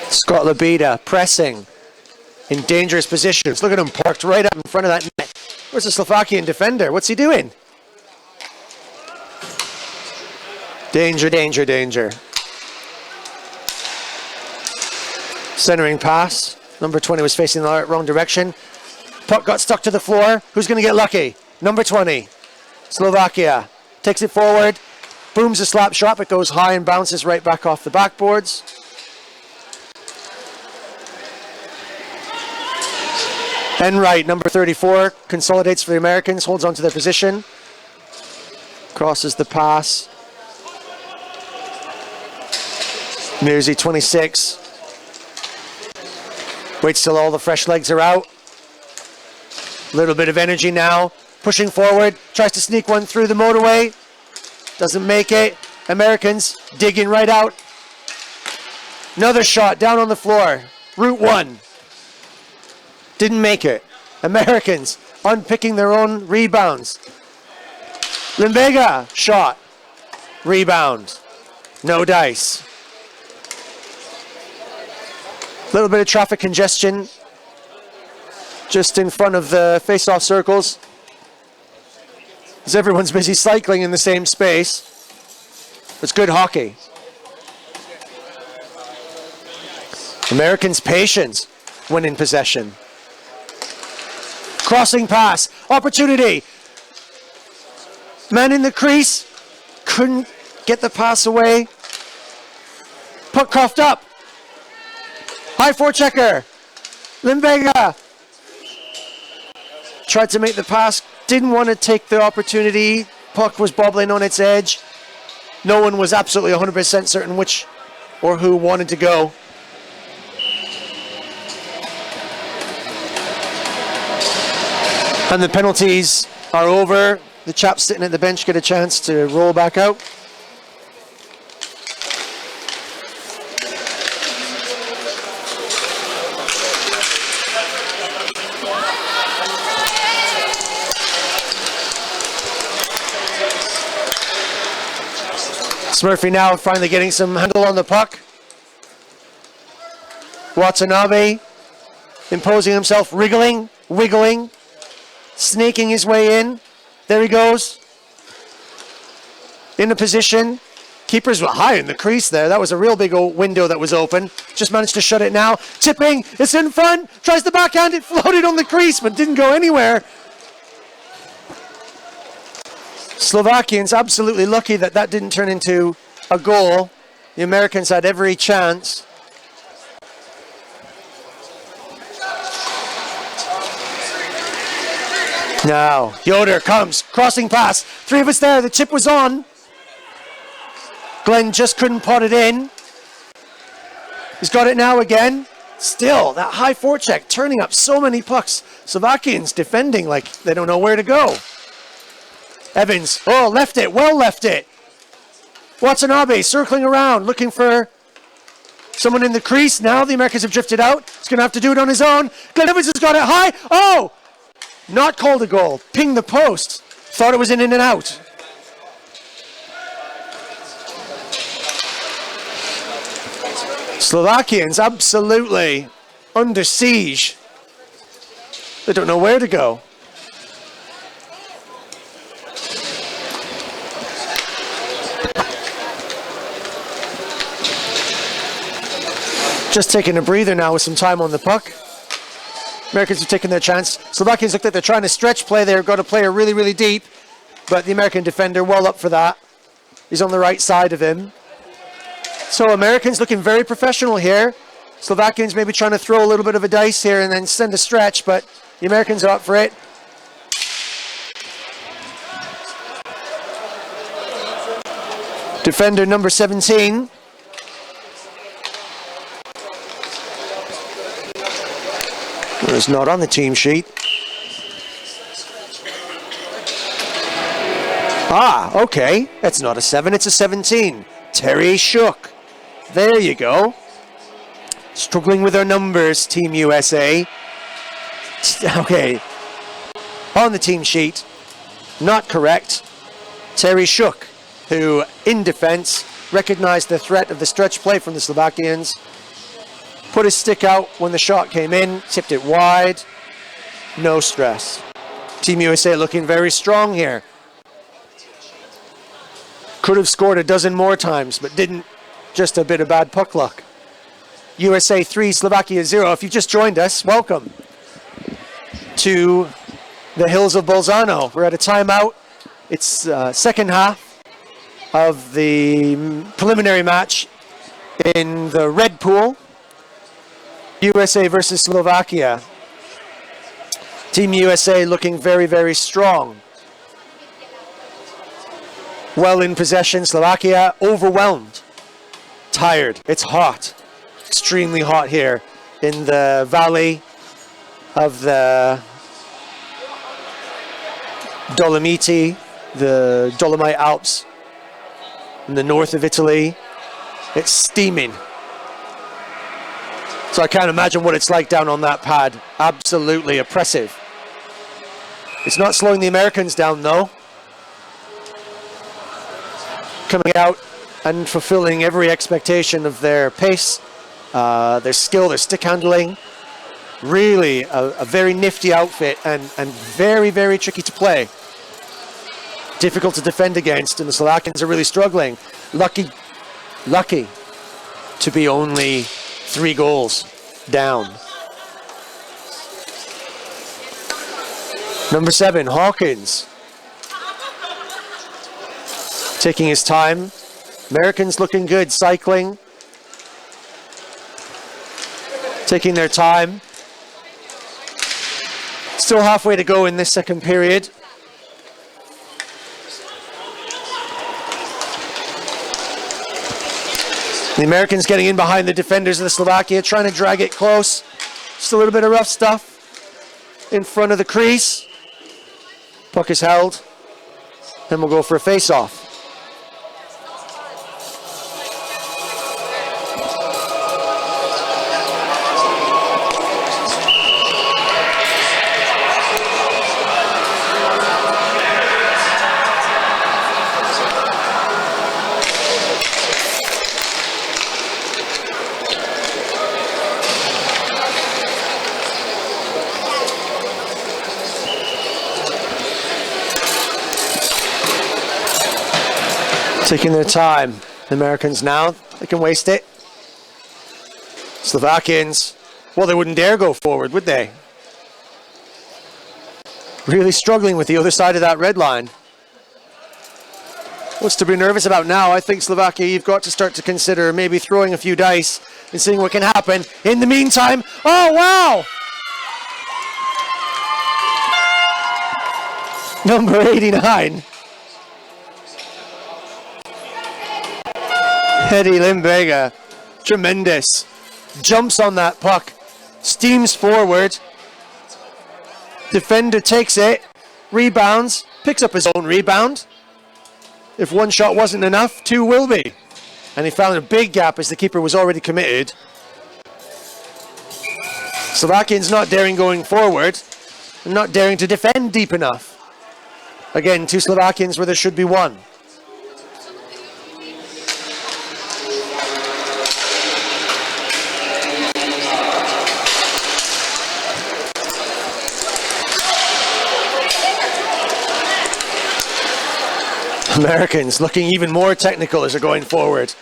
Scott Labida pressing in dangerous positions. Look at him parked right up in front of that net. Where's the Slovakian defender? What's he doing? Danger, danger, danger. Centering pass. Number 20 was facing the wrong direction. Puck got stuck to the floor. Who's going to get lucky? Number 20. Slovakia takes it forward. Booms a slap shot, but goes high and bounces right back off the backboards. Enright, number 34, consolidates for the Americans, holds on to their position. Crosses the pass. Musi, 26. Waits till all the fresh legs are out. Little bit of energy now. Pushing forward. Tries to sneak one through the motorway. Doesn't make it. Americans digging right out. Another shot down on the floor. Route 1. Didn't make it. Americans unpicking their own rebounds. Limbega shot. Rebound. No dice. Little bit of traffic congestion just in front of the face-off circles as everyone's busy cycling in the same space. It's good hockey. Americans' patience when in possession. Crossing pass, opportunity. Man in the crease, couldn't get the pass away. Puck coughed up. High forechecker. Limbega tried to make the pass, didn't want to take the opportunity. Puck was bobbling on its edge. No one was absolutely 100% certain which or who wanted to go. And the penalties are over. The chaps sitting at the bench get a chance to roll back out. Smurfy now finally getting some handle on the puck. Watanabe imposing himself, wriggling, wiggling, snaking his way in. There he goes. In a position. Keepers were high in the crease there. That was a real big old window that was open. Just managed to shut it now. Tipping. It's in front. Tries the backhand. It floated on the crease but didn't go anywhere. Slovakians absolutely lucky that that didn't turn into a goal. The Americans had every chance. Now, Yoder comes, crossing pass. Three of us there, the chip was on. Glenn just couldn't pot it in. He's got it now again. Still, that high forecheck, turning up so many pucks. Slovakians defending like they don't know where to go. Evans, oh, left it, well left it. Watanabe circling around, looking for someone in the crease. Now the Americans have drifted out. He's going to have to do it on his own. Glenn Evans has got it high. Oh! Not called a goal. Pinged the post. Thought it was in and out. Slovakians absolutely under siege. They don't know where to go. Just taking a breather now with some time on the puck. Americans have taken their chance. Slovakians look like they're trying to stretch play. They're going to play her really, really deep. But the American defender well up for that. He's on the right side of him. So Americans looking very professional here. Slovakians maybe trying to throw a little bit of a dice here and then send a stretch, but the Americans are up for it. Defender number 17. It's not on the team sheet. Ah, okay. It's not a 7, it's a 17. Terry Shook. There you go. Struggling with our numbers, Team USA. Okay. On the team sheet, not correct. Terry Shook, who in defense recognized the threat of the stretch play from the Slovakians. Put his stick out when the shot came in, tipped it wide. No stress. Team USA looking very strong here. Could have scored a dozen more times, but didn't. Just a bit of bad puck luck. USA 3, Slovakia 0. If you've just joined us, welcome to the hills of Bolzano. We're at a timeout. It's second half of the preliminary match in the red pool. USA versus Slovakia. Team USA looking very, very strong. Well in possession. Slovakia overwhelmed. Tired. It's hot. Extremely hot here in the valley of the Dolomiti, the Dolomite Alps in the north of Italy. It's steaming. So I can't imagine what it's like down on that pad. Absolutely oppressive. It's not slowing the Americans down though. Coming out and fulfilling every expectation of their pace, their skill, their stick handling. Really a very nifty outfit and very, very tricky to play. Difficult to defend against, and the Slovakians are really struggling. Lucky to be only 3 goals down. Number 7, Hawkins. Taking his time. Americans looking good, cycling. Taking their time. Still halfway to go in this second period. The Americans getting in behind the defenders of the Slovakia, trying to drag it close. Just a little bit of rough stuff in front of the crease. Puck is held. Then we'll go for a face-off. Taking their time. The Americans now, they can waste it. Slovakians, well, they wouldn't dare go forward, would they? Really struggling with the other side of that red line. What's to be nervous about now? I think Slovakia, you've got to start to consider maybe throwing a few dice and seeing what can happen. In the meantime, oh wow! Number 89. Eddie Limbega, tremendous. Jumps on that puck, steams forward. Defender takes it, rebounds, picks up his own rebound. If one shot wasn't enough, 2 will be. And he found a big gap as the keeper was already committed. Slovakians not daring going forward, and not daring to defend deep enough. Again, 2 Slovakians where there should be 1. Americans looking even more technical as they're going forward.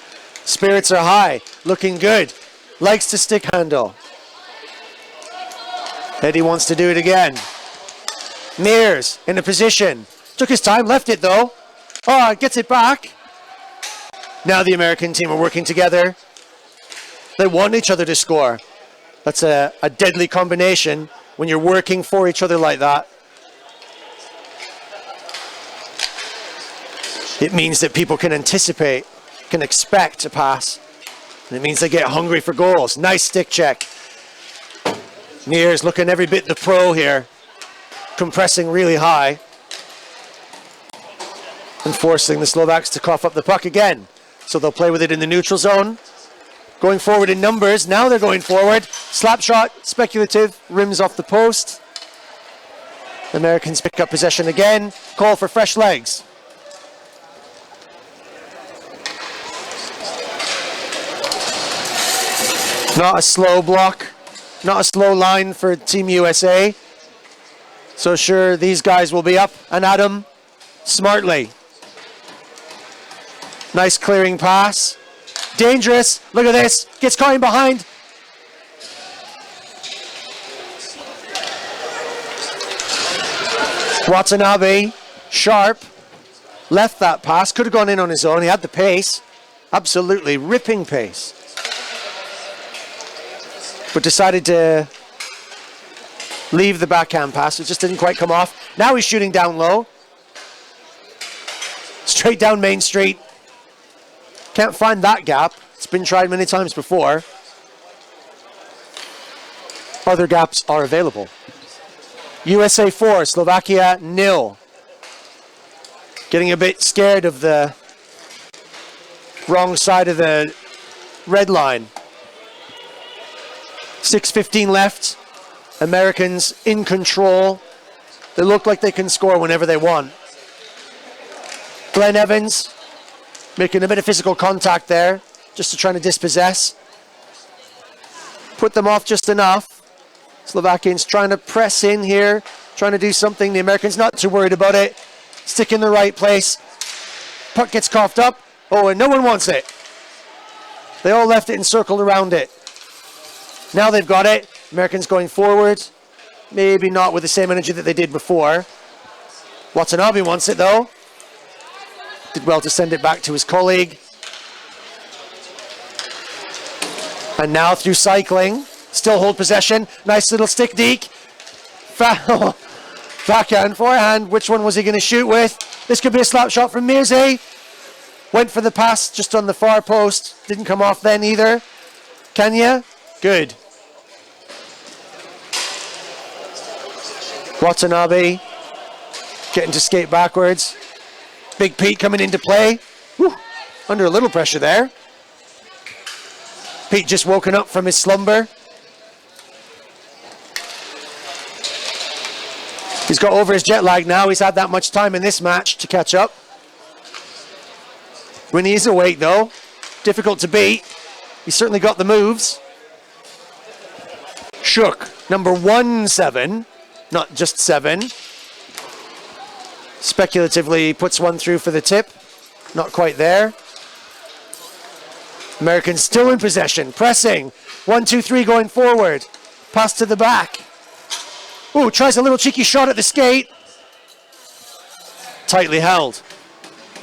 Spirits are high, looking good. likes to stick handle. Eddie wants to do it again. Mears in a position. Took his time, left it though. Oh, gets it back. Now the American team are working together. They want each other to score. That's a deadly combination when you're working for each other like that. It means that people can anticipate, can expect a pass. And it means they get hungry for goals. Nice stick check. Mears looking every bit the pro here. Compressing really high. And forcing the Slovaks to cough up the puck again. So they'll play with it in the neutral zone. Going forward in numbers. Now they're going forward. Slap shot, speculative, rims off the post. The Americans pick up possession again. Call for fresh legs. Not a slow block. Not a slow line for Team USA. So sure, these guys will be up and at him smartly. Nice clearing pass. Dangerous. Look at this. Gets caught in behind. Watanabe, sharp, left that pass. Could have gone in on his own. He had the pace. Absolutely ripping pace. But decided to leave the backhand pass. It just didn't quite come off. Now he's shooting down low. Straight down Main Street. Can't find that gap. It's been tried many times before. Other gaps are available. USA 4, Slovakia 0. Getting a bit scared of the wrong side of the red line. 6:15 left. Americans in control. They look like they can score whenever they want. Glenn Evans making a bit of physical contact there, just to try to dispossess. Put them off just enough. Slovakians trying to press in here, trying to do something. The Americans not too worried about it. Stick in the right place. Puck gets coughed up. Oh, and no one wants it. They all left it and circled around it. Now they've got it. Americans going forward. Maybe not with the same energy that they did before. Watanabe wants it though. Did well to send it back to his colleague. And now through cycling, still hold possession. Nice little stick deke. Foul. Backhand, forehand. Which one was he going to shoot with? This could be a slap shot from Mirze. Went for the pass just on the far post. Didn't come off then either. Kenya, good. Watanabe getting to skate backwards. Big Pete coming into play. Whew. Under a little pressure there. Pete just woken up from his slumber. He's got over his jet lag now. He's had that much time in this match to catch up. When he is awake though, difficult to beat. He's certainly got the moves. Shook, number 1-7, not just 7. Speculatively puts one through for the tip. Not quite there. Americans still in possession, pressing. 1-2-3 going forward. Pass to the back. Ooh, tries a little cheeky shot at the skate. Tightly held.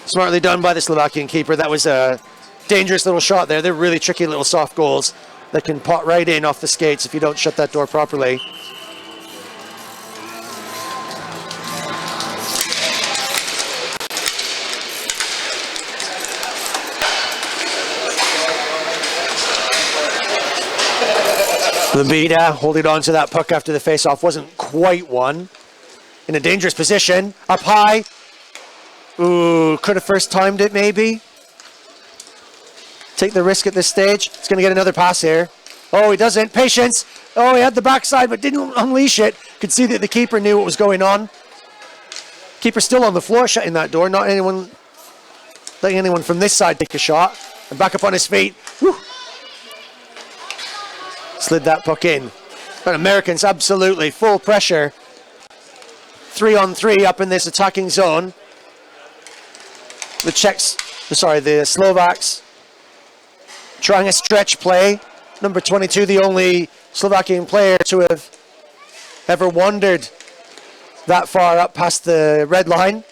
Smartly done by the Slovakian keeper. That was a dangerous little shot there. They're really tricky little soft goals that can pot right in off the skates if you don't shut that door properly. Lambida holding on to that puck after the face-off. Wasn't quite one. In a dangerous position. Up high. Ooh, could have first timed it maybe. Take the risk at this stage. He's going to get another pass here. Oh, he doesn't. Patience. Oh, he had the backside but didn't unleash it. Could see that the keeper knew what was going on. Keeper still on the floor shutting that door. Not anyone, letting anyone from this side take a shot. And back up on his feet. Whew. Slid that puck in. But Americans absolutely full pressure. 3-on-3 up in this attacking zone. The Slovaks trying a stretch play. Number 22, the only Slovakian player to have ever wandered that far up past the red line.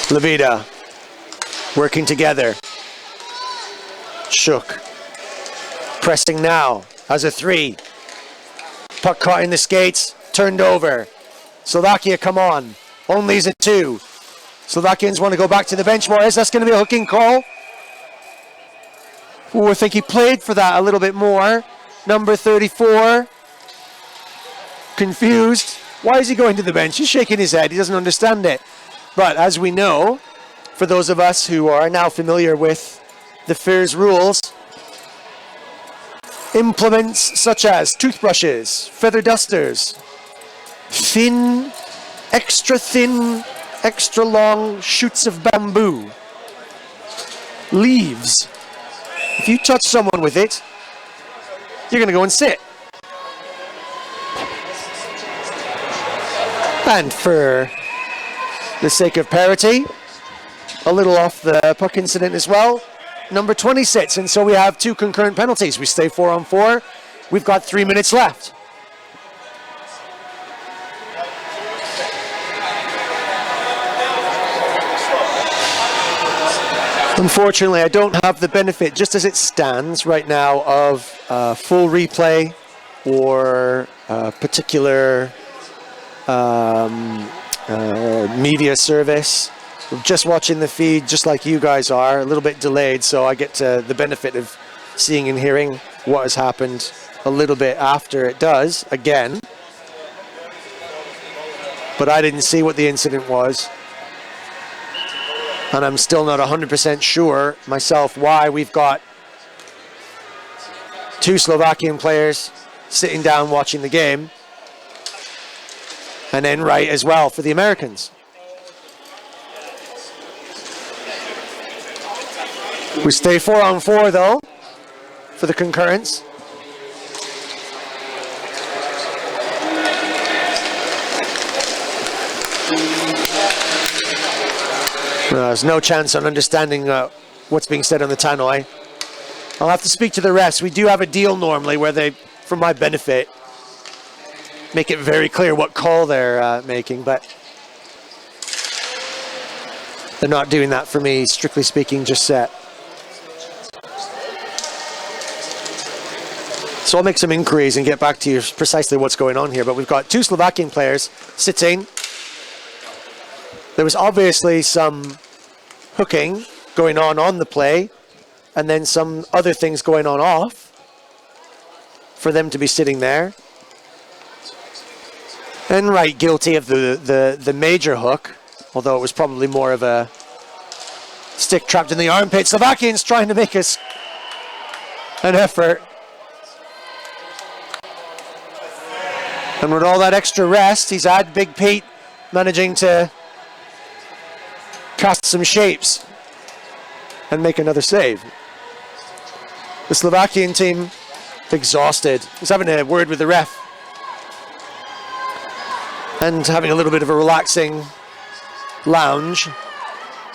Levita working together. Shook. Pressing now as a 3. Puck caught in the skates, turned over. Slovakia come on. Only is a 2. Slovakians want to go back to the bench more. Is that going to be a hooking call? Ooh, I think he played for that a little bit more. Number 34. Confused. Why is he going to the bench? He's shaking his head. He doesn't understand it. But as we know, for those of us who are now familiar with the FIR's rules, implements such as toothbrushes, feather dusters, thin, extra long shoots of bamboo, leaves. If you touch someone with it, you're going to go and sit. And for the sake of parity, a little off the puck incident as well. Number 20 sits, and so we have 2 concurrent penalties. We stay 4-on-4. We've got 3 minutes left. Unfortunately, I don't have the benefit, just as it stands right now, of full replay or particular media service. I'm just watching the feed, just like you guys are, a little bit delayed, so I get the benefit of seeing and hearing what has happened a little bit after it does, again. But I didn't see what the incident was. And I'm still not 100% sure myself why we've got 2 Slovakian players sitting down watching the game. And then right as well for the Americans. We stay 4-on-4 though for the concurrence. There's no chance on understanding what's being said on the tannoy. I'll have to speak to the refs. We do have a deal normally where they, for my benefit, make it very clear what call they're making, but they're not doing that for me, strictly speaking, just yet. So I'll make some inquiries and get back to you precisely what's going on here. But we've got 2 Slovakian players sitting. There was obviously some hooking going on the play, and then some other things going on off for them to be sitting there. And right, guilty of the major hook, although it was probably more of a stick trapped in the armpit. Slovakians trying to make us an effort. And with all that extra rest, he's had Big Pete managing to cast some shapes and make another save. The Slovakian team, exhausted. He's having a word with the ref and having a little bit of a relaxing lounge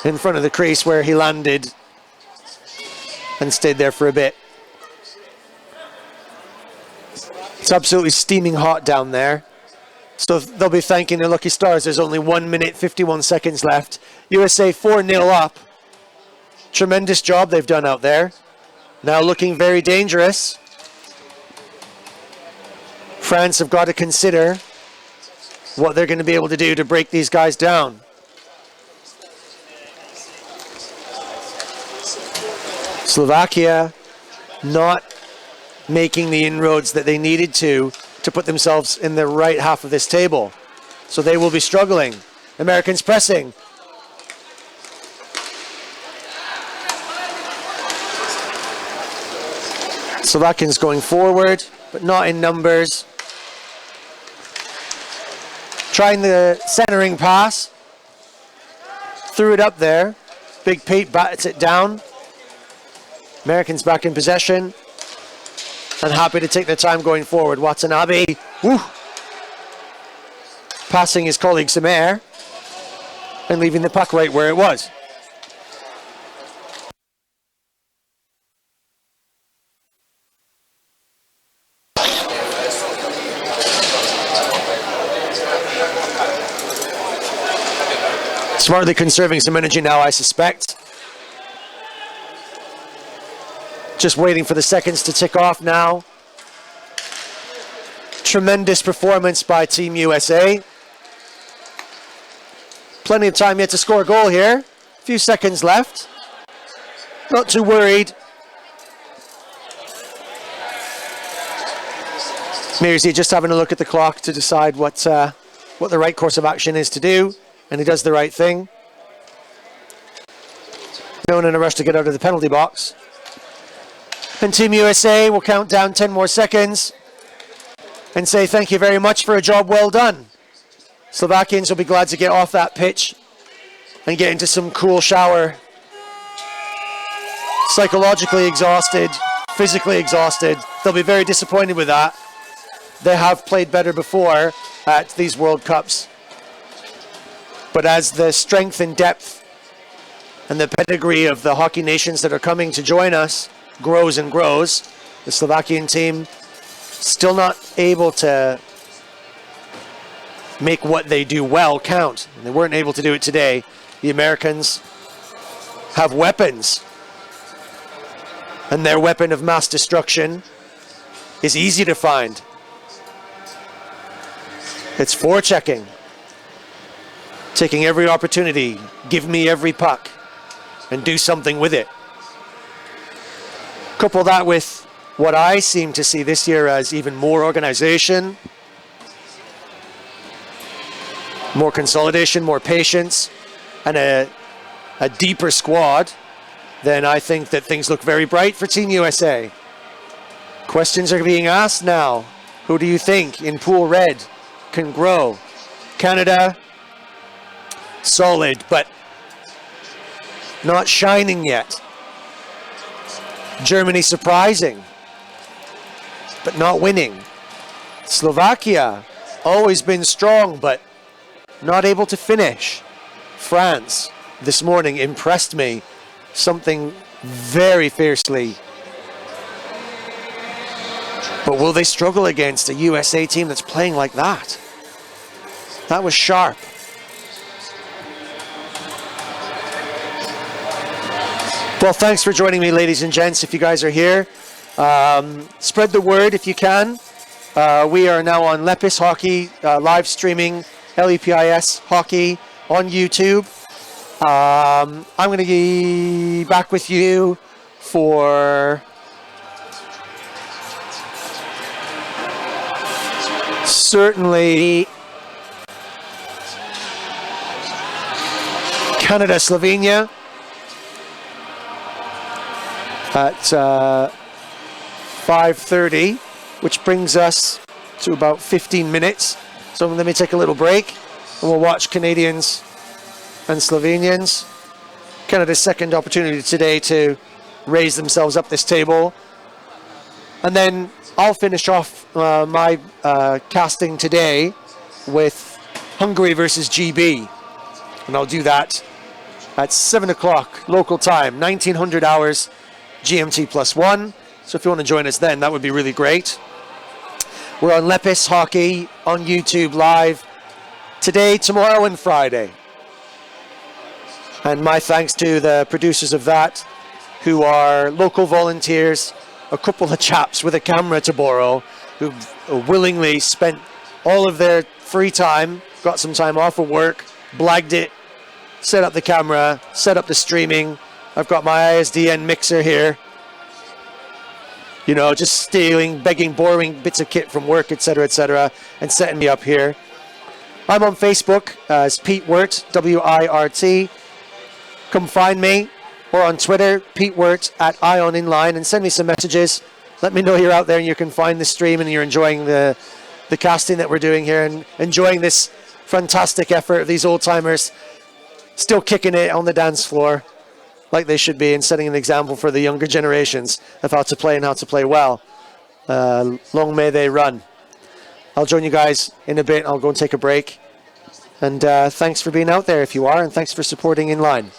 in front of the crease where he landed and stayed there for a bit. It's absolutely steaming hot down there. So they'll be thanking their lucky stars. There's only 1 minute, 51 seconds left. USA 4-0 up. Tremendous job they've done out there. Now looking very dangerous. France have got to consider what they're going to be able to do to break these guys down. Slovakia not making the inroads that they needed to put themselves in the right half of this table. So they will be struggling. Americans pressing. Slovakians going forward, but not in numbers. Trying the centering pass. Threw it up there. Big Pete bats it down. Americans back in possession. And happy to take their time going forward. Watanabe, woo, passing his colleague some air and leaving the puck right where it was. Smartly conserving some energy now, I suspect. Just waiting for the seconds to tick off now. Tremendous performance by Team USA. Plenty of time yet to score a goal here. A few seconds left. Not too worried. Mirzi just having a look at the clock to decide what the right course of action is to do, and he does the right thing. No one in a rush to get out of the penalty box. And Team USA will count down 10 more seconds and say thank you very much for a job well done. Slovakians will be glad to get off that pitch and get into some cool shower. Psychologically exhausted, physically exhausted. They'll be very disappointed with that. They have played better before at these World Cups. But as the strength and depth and the pedigree of the hockey nations that are coming to join us grows and grows, the Slovakian team still not able to make what they do well count. They weren't able to do it today. The Americans have weapons, and their weapon of mass destruction is easy to find. It's forechecking, taking every opportunity, give me every puck, and do something with it. Couple that with what I seem to see this year as even more organization, more consolidation, more patience, and a deeper squad, then I think that things look very bright for Team USA. Questions are being asked now. Who do you think in Pool Red can grow? Canada, solid, but not shining yet. Germany, surprising, but not winning. Slovakia, always been strong, but not able to finish. France, this morning, impressed me. Something very fiercely. But will they struggle against a USA team that's playing like that? That was sharp. Well, thanks for joining me, ladies and gents, if you guys are here. Spread the word if you can. We are now on Lepis Hockey, live streaming Lepis Hockey on YouTube. I'm going to be back with you for certainly Canada, Slovenia at 5:30, which brings us to about 15 minutes. So let me take a little break and we'll watch Canadians and Slovenians. Canada's second opportunity today to raise themselves up this table. And then I'll finish off my casting today with Hungary versus GB. And I'll do that at 7 o'clock local time, 1900 hours GMT +1. So if you want to join us then, that would be really great. We're on Lepis Hockey on YouTube live today, tomorrow, and Friday. And my thanks to the producers of that, who are local volunteers, a couple of chaps with a camera to borrow, who willingly spent all of their free time, got some time off of work, blagged it, set up the camera, set up the streaming. I've got my ISDN mixer here. You know, just stealing, begging, borrowing bits of kit from work, etc., and setting me up here. I'm on Facebook as Pete Wirt, W-I-R-T. Come find me, or on Twitter, Pete Wirt at Ion Inline, and send me some messages. Let me know you're out there and you can find the stream and you're enjoying the casting that we're doing here and enjoying this fantastic effort of these old-timers still kicking it on the dance floor like they should be and setting an example for the younger generations of how to play and how to play well. Long may they run. I'll join you guys in a bit. I'll go and take a break. And thanks for being out there if you are, and thanks for supporting Inline.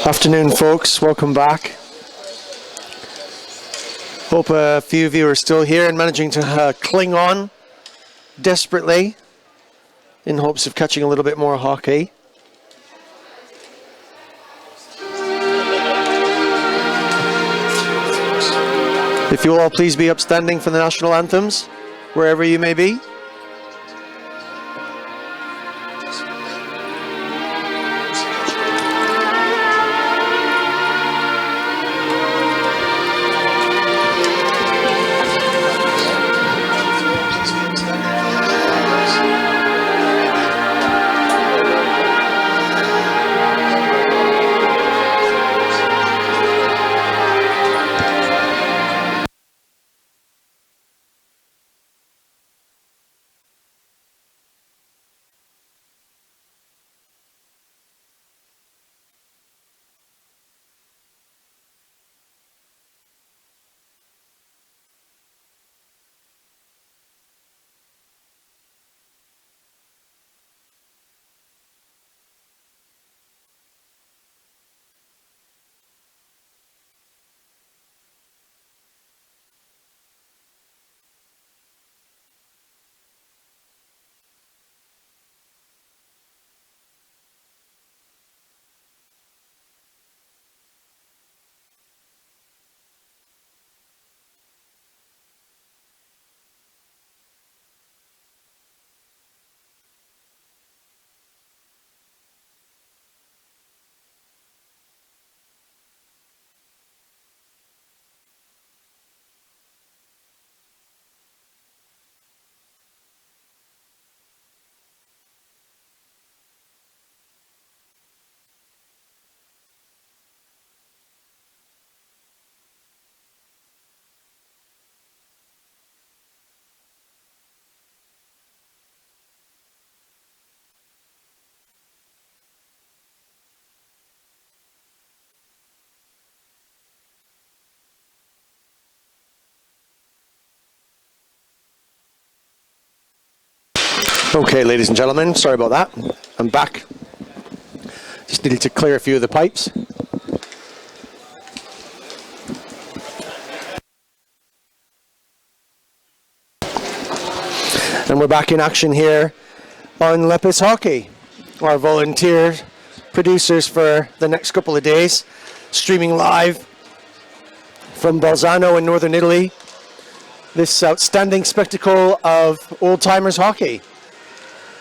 Afternoon, folks. Welcome back. Hope a few of you are still here and managing to cling on desperately in hopes of catching a little bit more hockey. If you will all please be upstanding for the national anthems, wherever you may be. Okay, ladies and gentlemen, sorry about that. I'm back. Just needed to clear a few of the pipes. And we're back in action here on Lepis Hockey, our volunteer producers for the next couple of days, streaming live from Bolzano in northern Italy. This outstanding spectacle of old-timers hockey.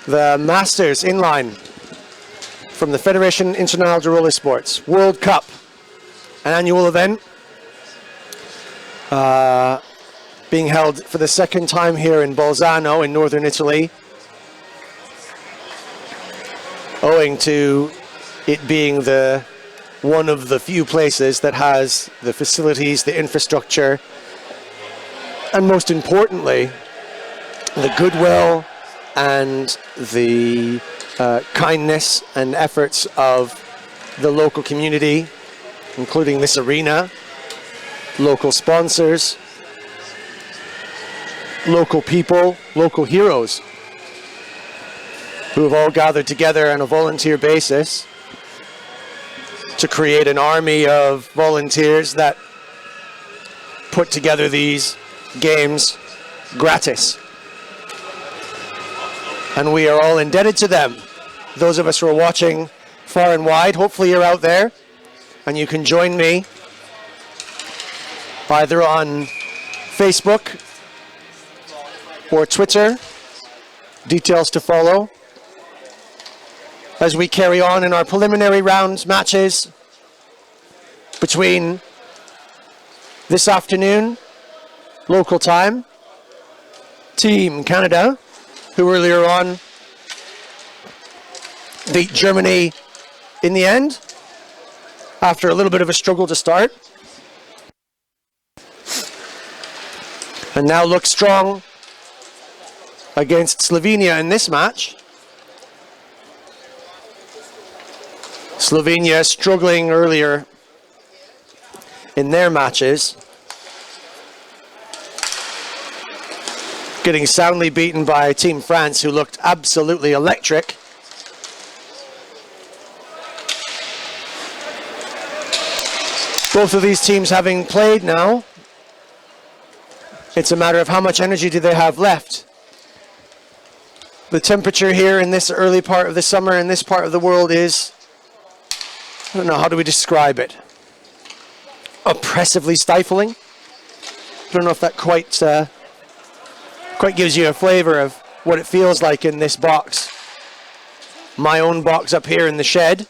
The Masters Inline from the Federation Internazionale di Roller Sports World Cup, an annual event being held for the second time here in Bolzano in northern Italy, owing to it being one of the few places that has the facilities, the infrastructure, and most importantly, the goodwill and the kindness and efforts of the local community, including this arena, local sponsors, local people, local heroes, who have all gathered together on a volunteer basis to create an army of volunteers that put together these games gratis. And we are all indebted to them. Those of us who are watching far and wide, hopefully you're out there and you can join me either on Facebook or Twitter. Details to follow as we carry on in our preliminary round matches between this afternoon, local time, Team Canada, who earlier on beat Germany in the end after a little bit of a struggle to start, and now look strong against Slovenia in this match. Slovenia struggling earlier in their matches. Getting soundly beaten by Team France, who looked absolutely electric. Both of these teams having played now, it's a matter of how much energy do they have left. The temperature here in this early part of the summer in this part of the world is, I don't know, how do we describe it? Oppressively stifling. I don't know if that quite gives you a flavor of what it feels like in this box. My own box up here in the shed,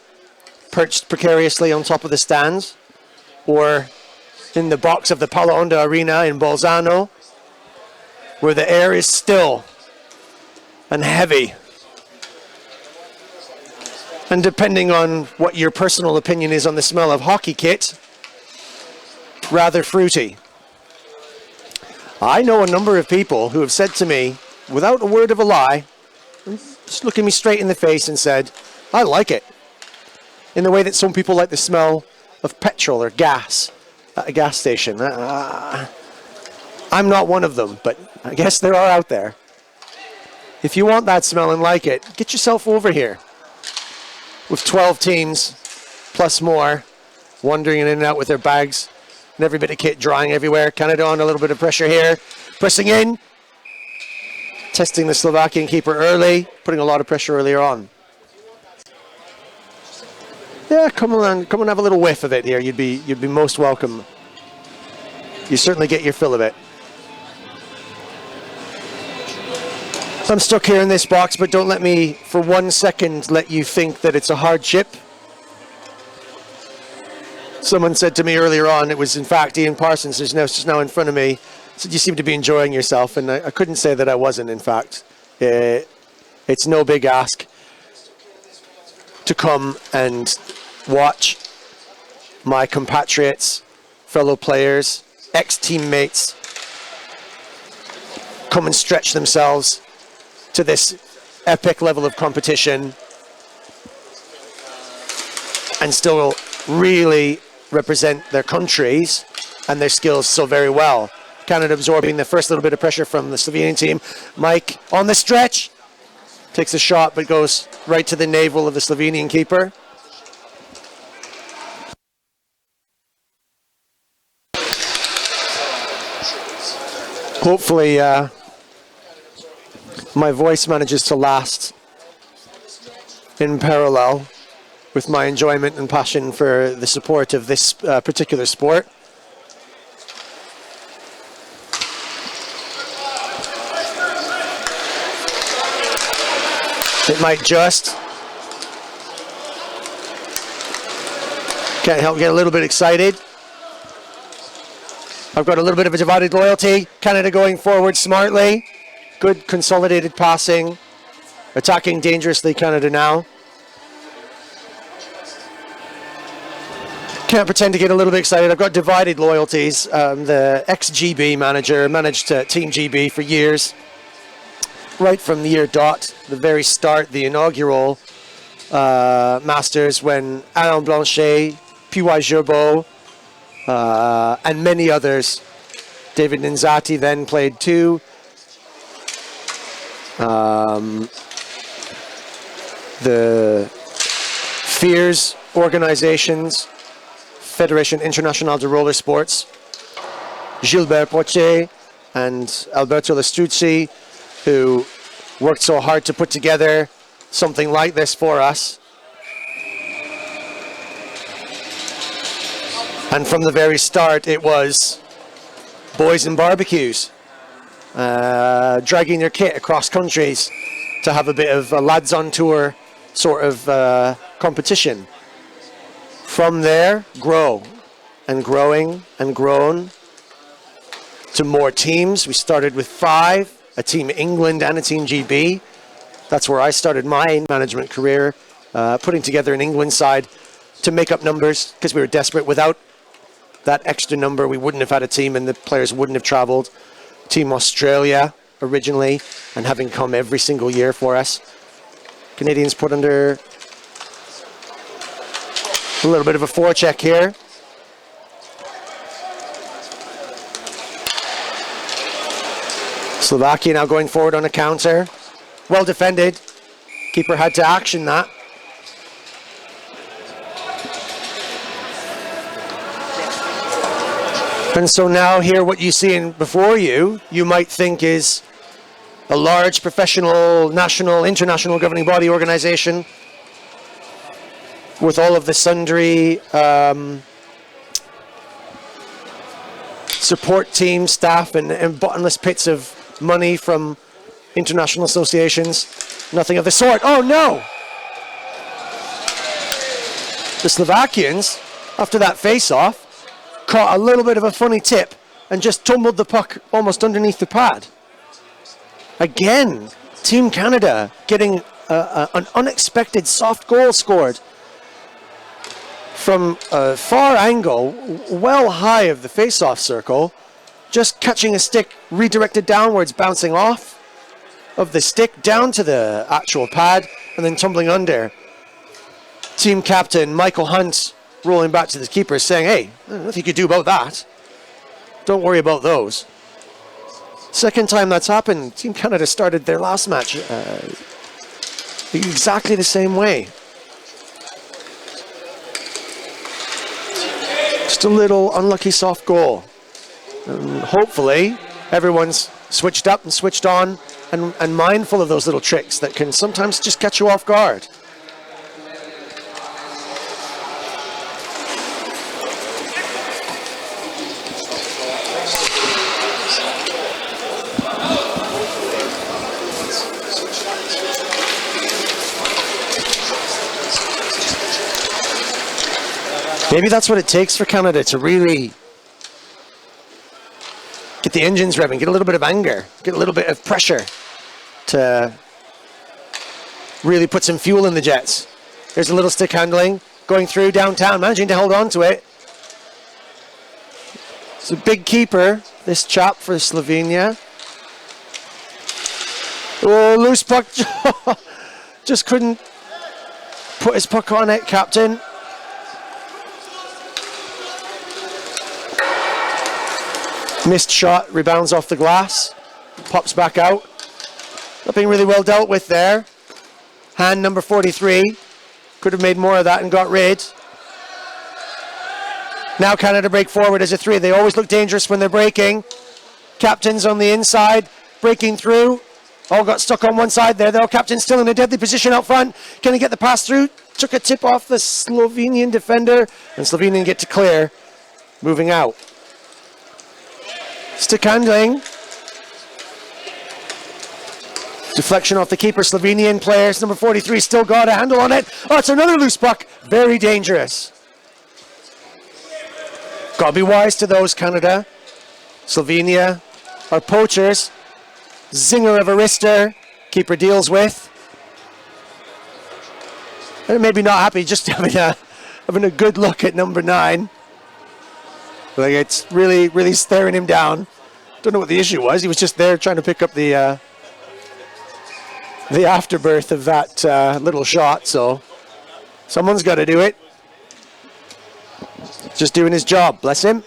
perched precariously on top of the stands, or in the box of the Palo Onda Arena in Bolzano, where the air is still and heavy. And depending on what your personal opinion is on the smell of hockey kit, rather fruity. I know a number of people who have said to me, without a word of a lie, just looking me straight in the face and said, I like it. In the way that some people like the smell of petrol or gas at a gas station. I'm not one of them, but I guess there are out there. If you want that smell and like it, get yourself over here. With 12 teams, plus more, wandering in and out with their bags, and every bit of kit drying everywhere. Canada on a little bit of pressure here. Pressing in. Testing the Slovakian keeper early, putting a lot of pressure earlier on. Yeah, come on, have a little whiff of it here. You'd be most welcome. You certainly get your fill of it. I'm stuck here in this box, but don't let me for 1 second let you think that it's a hardship. Someone said to me earlier on, it was in fact Ian Parsons, who's just now in front of me, said you seem to be enjoying yourself, and I couldn't say that I wasn't, in fact. It's no big ask to come and watch my compatriots, fellow players, ex-teammates come and stretch themselves to this epic level of competition and still really represent their countries and their skills so very well. Canada absorbing the first little bit of pressure from the Slovenian team. Mike on the stretch, takes a shot but goes right to the navel of the Slovenian keeper. Hopefully my voice manages to last in parallel with my enjoyment and passion for the support of this particular sport. It might just. Can't help get a little bit excited. I've got a little bit of a divided loyalty. Canada going forward smartly. Good consolidated passing. Attacking dangerously, Canada now. Can't pretend to get a little bit excited. I've got divided loyalties. The ex-GB manager, managed Team GB for years. Right from the year dot, the very start, the inaugural Masters, when Alain Blanchet, P.Y. Gerbeau, and many others. David Ninzati then played too. The FIRS organizations, Fédération Internationale de Roller Sports, Gilbert Poitier and Alberto Lestruzzi, who worked so hard to put together something like this for us. And from the very start, it was boys and barbecues, dragging their kit across countries to have a bit of a lads on tour sort of competition. From there, grow, and growing and grown to more teams. We started with 5, a Team England and a Team GB. That's where I started my management career, putting together an England side to make up numbers, because we were desperate. Without that extra number, we wouldn't have had a team and the players wouldn't have traveled. Team Australia, originally and having come every single year for us. Canadians put under a little bit of a forecheck here. Slovakia now going forward on a counter. Well defended. Keeper had to action that. And so now here what you see before you, you might think is a large professional, national, international governing body organization with all of the sundry support team, staff, and bottomless pits of money from international associations. Nothing of the sort. Oh no! The Slovakians, after that face-off, caught a little bit of a funny tip and just tumbled the puck almost underneath the pad. Again, Team Canada getting an unexpected soft goal scored from a far angle, well high of the face-off circle, just catching a stick redirected downwards, bouncing off of the stick down to the actual pad and then tumbling under. Team captain Michael Hunt rolling back to the keeper saying, hey, nothing you could do about that. Don't worry about those. Second time that's happened. Team Canada started their last match exactly the same way. Just a little unlucky soft goal. And hopefully everyone's switched up and switched on and mindful of those little tricks that can sometimes just catch you off guard. Maybe that's what it takes for Canada to really get the engines revving, get a little bit of anger, get a little bit of pressure to really put some fuel in the jets. There's a little stick handling, going through downtown, managing to hold on to it. It's a big keeper, this chap for Slovenia. Oh, loose puck. Just couldn't put his puck on it, captain. Missed shot, rebounds off the glass, pops back out. Not being really well dealt with there. Hand number 43. Could have made more of that and got rid. Now Canada break forward as a 3. They always look dangerous when they're breaking. Captain's on the inside, breaking through. All got stuck on one side there though. Captain still in a deadly position out front. Can he get the pass through? Took a tip off the Slovenian defender. And Slovenian get to clear. Moving out. Stick handling. Deflection off the keeper. Slovenian players. Number 43 still got a handle on it. Oh, it's another loose puck. Very dangerous. Gotta be wise to those, Canada. Slovenia are poachers. Zinger of a wrister. Keeper deals with. And maybe not happy, just having a good look at number 9. Like it's really, really staring him down. Don't know what the issue was. He was just there trying to pick up the afterbirth of that little shot. So someone's got to do it. Just doing his job. Bless him.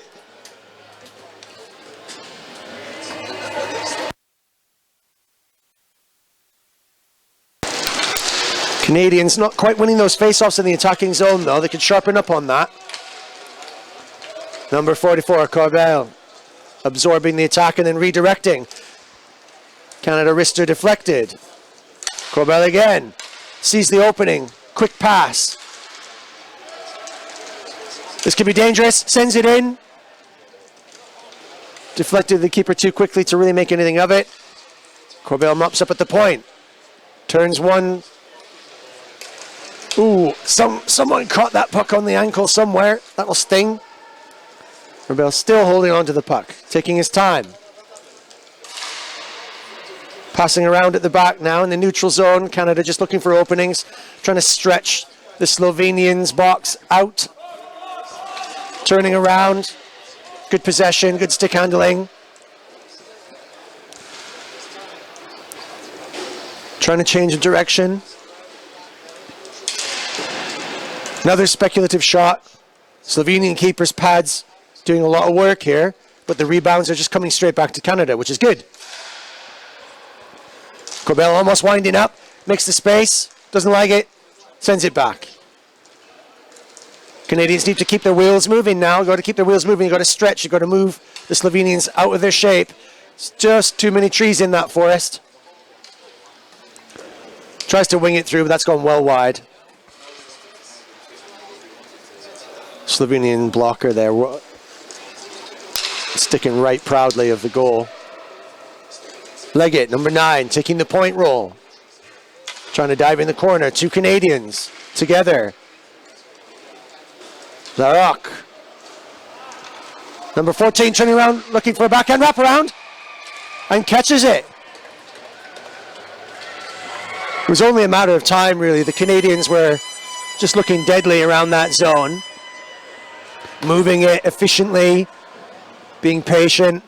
Canadians not quite winning those face-offs in the attacking zone, though. They could sharpen up on that. Number 44, Corbel, absorbing the attack and then redirecting. Canada wrister deflected. Corbel again, sees the opening, quick pass. This could be dangerous, sends it in. Deflected the keeper too quickly to really make anything of it. Corbel mops up at the point. Turns one. Ooh, someone caught that puck on the ankle somewhere. That'll sting. Corbel still holding on to the puck, taking his time. Passing around at the back now in the neutral zone. Canada just looking for openings, trying to stretch the Slovenians' box out. Turning around. Good possession, good stick handling. Trying to change the direction. Another speculative shot. Slovenian keeper's pads doing a lot of work here, but the rebounds are just coming straight back to Canada, which is good. Corbell almost winding up, makes the space, doesn't like it, sends it back. Canadians need to keep their wheels moving now. You've got to keep their wheels moving. You've got to stretch. You've got to move the Slovenians out of their shape. It's just too many trees in that forest. Tries to wing it through, but that's gone well wide. Slovenian blocker there, sticking right proudly of the goal. Leggett, number 9, taking the point roll. Trying to dive in the corner. 2 Canadians together. Larocque. Number 14 turning around, looking for a backhand wraparound, and catches it. It was only a matter of time, really. The Canadians were just looking deadly around that zone. Moving it efficiently, being patient.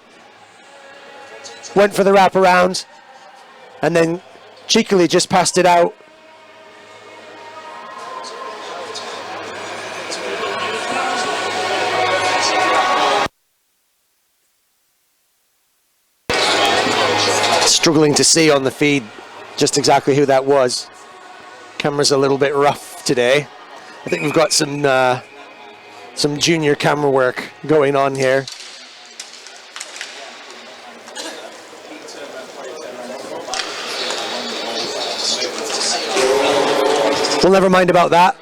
Went for the wraparound, and then cheekily just passed it out. Struggling to see on the feed just exactly who that was. Camera's a little bit rough today. I think we've got some junior camera work going on here. Well, never mind about that.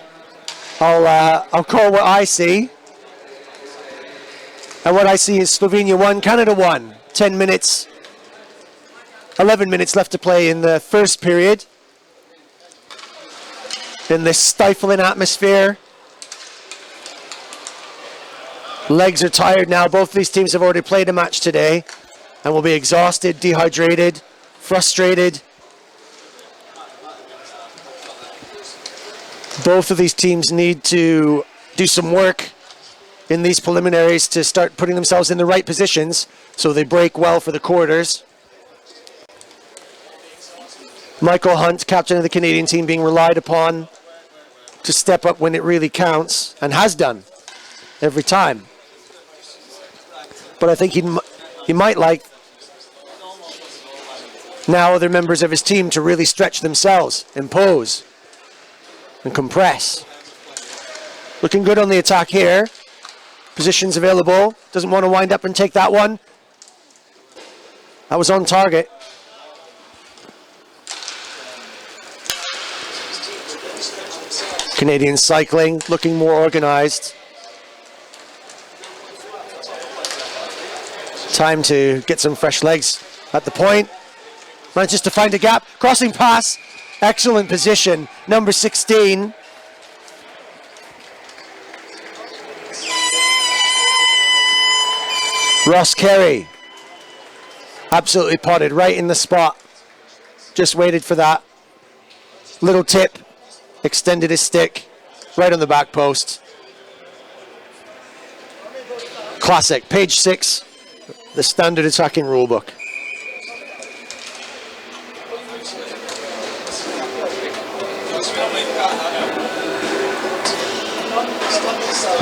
I'll call what I see. And what I see is Slovenia 1, Canada 1. 10 minutes, 11 minutes left to play in the first period. In this stifling atmosphere. Legs are tired now. Both of these teams have already played a match today and will be exhausted, dehydrated, frustrated. Both of these teams need to do some work in these preliminaries to start putting themselves in the right positions so they break well for the quarters. Michael Hunt, captain of the Canadian team, being relied upon to step up when it really counts, and has done every time. But I think he might like now other members of his team to really stretch themselves, impose, and compress. Looking good on the attack here. Positions available. Doesn't want to wind up and take that one. That was on target. Canadian cycling, looking more organized. Time to get some fresh legs at the point. Manages to find a gap. Crossing pass. Excellent position. Number 16. Ross Carey. Absolutely potted right in the spot. Just waited for that. Little tip. Extended his stick. Right on the back post. Classic. Page 6. The standard attacking rulebook.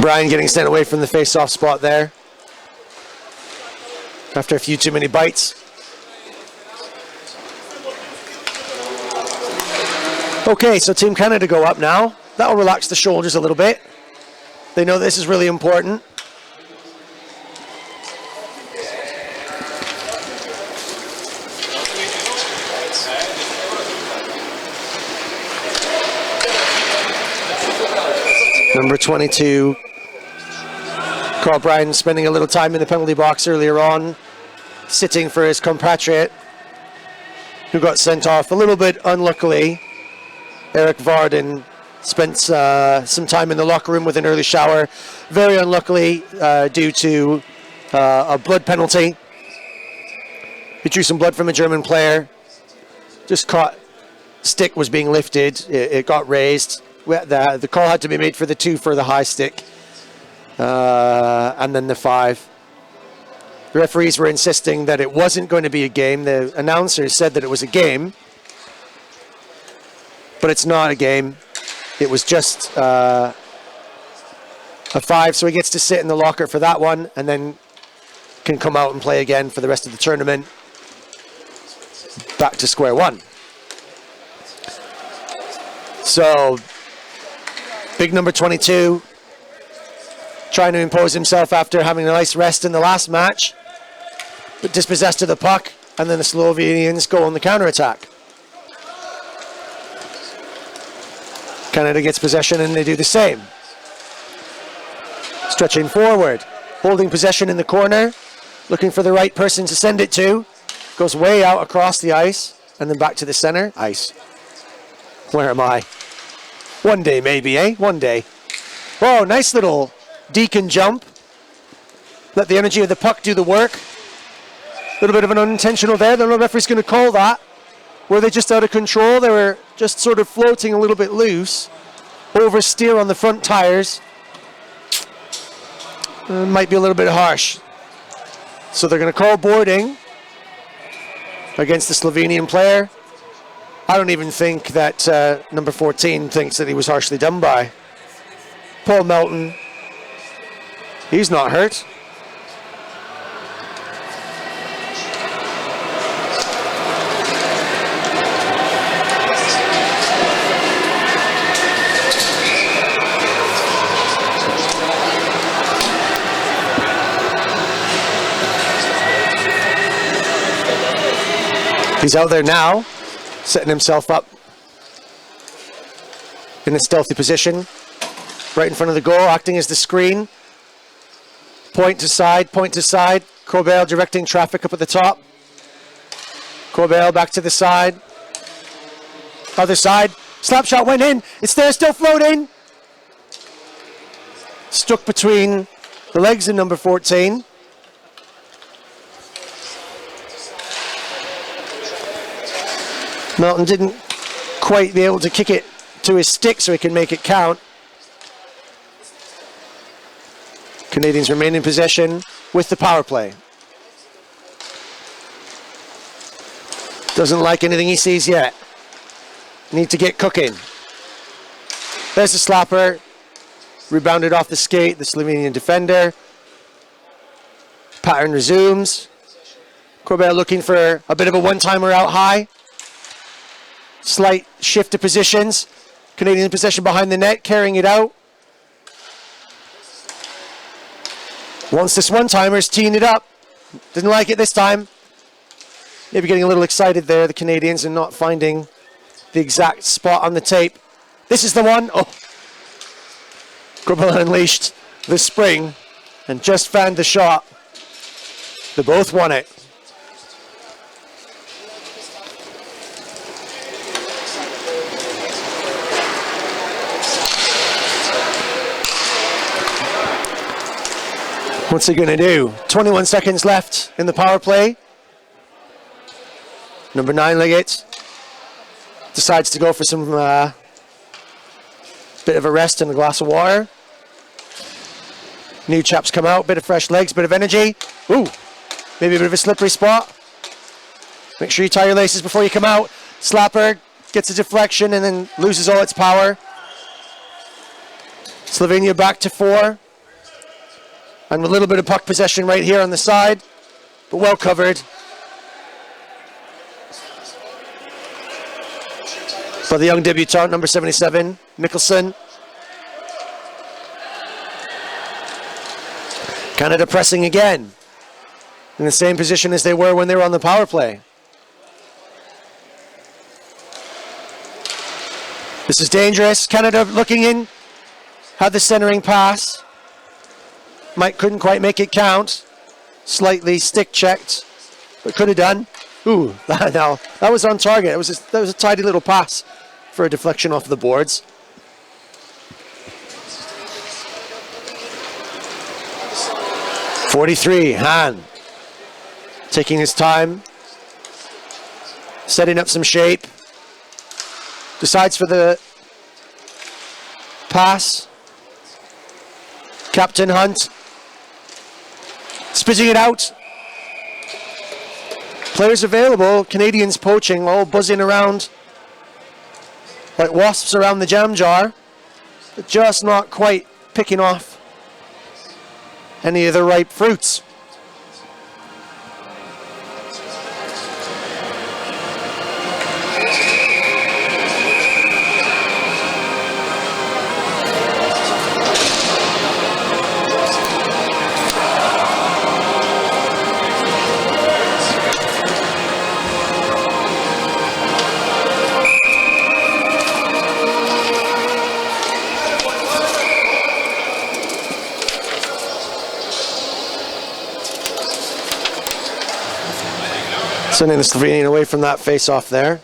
Brian getting sent away from the face-off spot there. After a few too many bites. Okay, so Team Canada go up now. That'll relax the shoulders a little bit. They know this is really important. Number 22, Carl Bryan, spending a little time in the penalty box earlier on, sitting for his compatriot, who got sent off a little bit unluckily. Eric Varden spent some time in the locker room with an early shower, very unluckily due to a blood penalty. He drew some blood from a German player, just caught, stick was being lifted, it got raised. The call had to be made for the 2 for the high stick, and then the 5. The referees were insisting that it wasn't going to be a game. The announcers said that it was a game, but it's not a game. It was just a 5, so he gets to sit in the locker for that one and then can come out and play again for the rest of the tournament. Back to square one. So, big number 22, trying to impose himself after having a nice rest in the last match, but dispossessed of the puck, and then the Slovenians go on the counter-attack. Canada gets possession and they do the same. Stretching forward, holding possession in the corner, looking for the right person to send it to. Goes way out across the ice, and then back to the center. Ice. Where am I? One day maybe, eh? One day. Whoa, nice little deacon jump. Let the energy of the puck do the work. A little bit of an unintentional there. The referee's going to call that. Were they just out of control? They were just sort of floating a little bit loose. Oversteer on the front tires. Might be a little bit harsh. So they're going to call boarding against the Slovenian player. I don't even think that number 14 thinks that he was harshly done by. Paul Melton, he's not hurt. He's out there now, setting himself up in a stealthy position, right in front of the goal, acting as the screen. Point to side, Corbell directing traffic up at the top. Corbell back to the side. Other side, slap shot went in, it's there, still floating. Stuck between the legs of number 14. Melton didn't quite be able to kick it to his stick so he can make it count. Canadians remain in possession with the power play. Doesn't like anything he sees yet. Need to get cooking. There's the slapper. Rebounded off the skate, the Slovenian defender. Pattern resumes. Corbett looking for a bit of a one-timer out high. Slight shift of positions. Canadian possession behind the net, carrying it out. Wants this one-timers, teeing it up. Didn't like it this time. Maybe getting a little excited there, the Canadians, and not finding the exact spot on the tape. This is the one. Oh. Grubble unleashed the spring and just found the shot. They both won it. What's he going to do? 21 seconds left in the power play. Number 9 Liggett decides to go for some bit of a rest and a glass of water. New chaps come out, bit of fresh legs, bit of energy. Ooh, maybe a bit of a slippery spot. Make sure you tie your laces before you come out. Slapper gets a deflection and then loses all its power. Slovenia back to 4. And a little bit of puck possession right here on the side, but well covered. For the young debutant, number 77, Mickelson. Canada pressing again, in the same position as they were when they were on the power play. This is dangerous. Canada looking in, had the centering pass. Mike couldn't quite make it count. Slightly stick checked, but could have done. Ooh, now that was on target. That was a tidy little pass for a deflection off the boards. .43, Han. Taking his time. Setting up some shape. Decides for the pass. Captain Hunt. Spitting it out. Players available. Canadians poaching, all buzzing around like wasps around the jam jar, but just not quite picking off any of the ripe fruits. Sending the Slovenian away from that face-off there.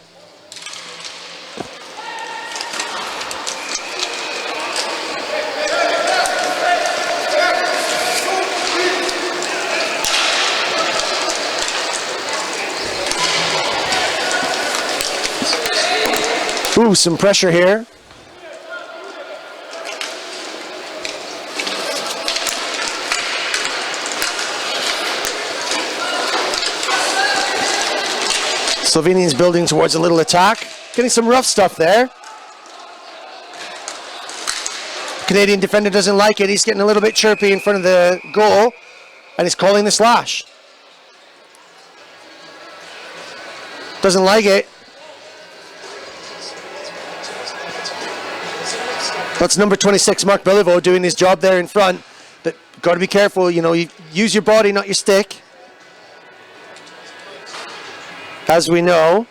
Ooh, some pressure here. Slovenians building towards a little attack. Getting some rough stuff there. Canadian defender doesn't like it. He's getting a little bit chirpy in front of the goal. And he's calling the slash. Doesn't like it. That's number 26, Mark Beliveau, doing his job there in front. But got to be careful, you know, you use your body, not your stick. As we know,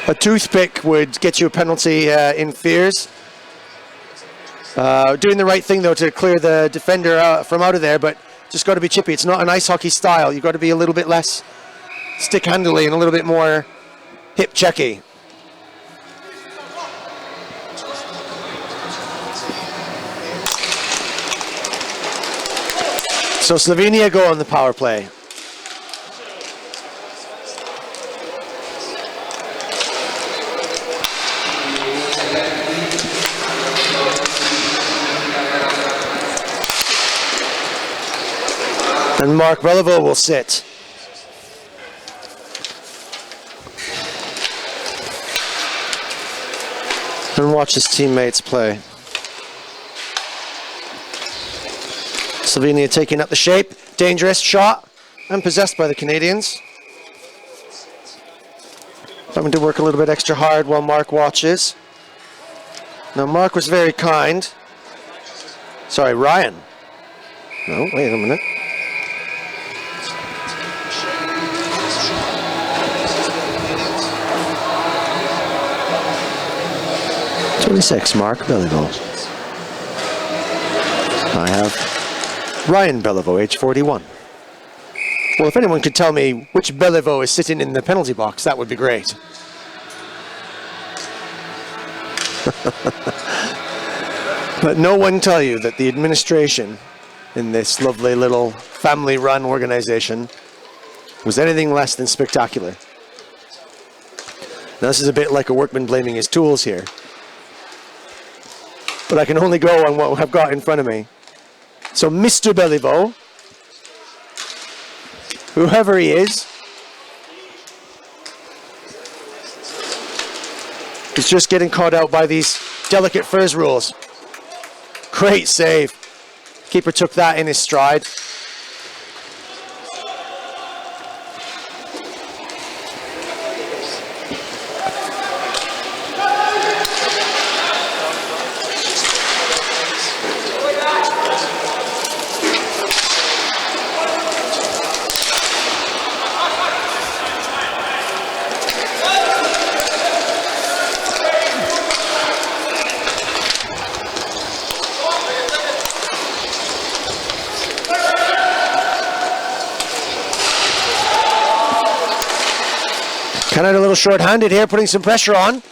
a toothpick would get you a penalty in Fears. Doing the right thing, though, to clear the defender from out of there, but just got to be chippy. It's not an ice hockey style. You've got to be a little bit less stick-handly and a little bit more hip-checky. So Slovenia go on the power play. And Mark Beliveau will sit. And watch his teammates play. Slovenia taking up the shape. Dangerous shot. And possessed by the Canadians. Having to work a little bit extra hard while Mark watches. Now Mark was very kind. Sorry, Ryan. No, wait a minute. Mark Beliveau. I have Ryan Beliveau, age 41. Well, if anyone could tell me which Beliveau is sitting in the penalty box, that would be great. But no one tell you that the administration in this lovely little family-run organization was anything less than spectacular. Now, this is a bit like a workman blaming his tools here. But I can only go on what I've got in front of me. So Mr. Beliveau, whoever he is just getting caught out by these delicate Furs rules. Great save. Keeper took that in his stride. Canada a little short-handed here, putting some pressure on.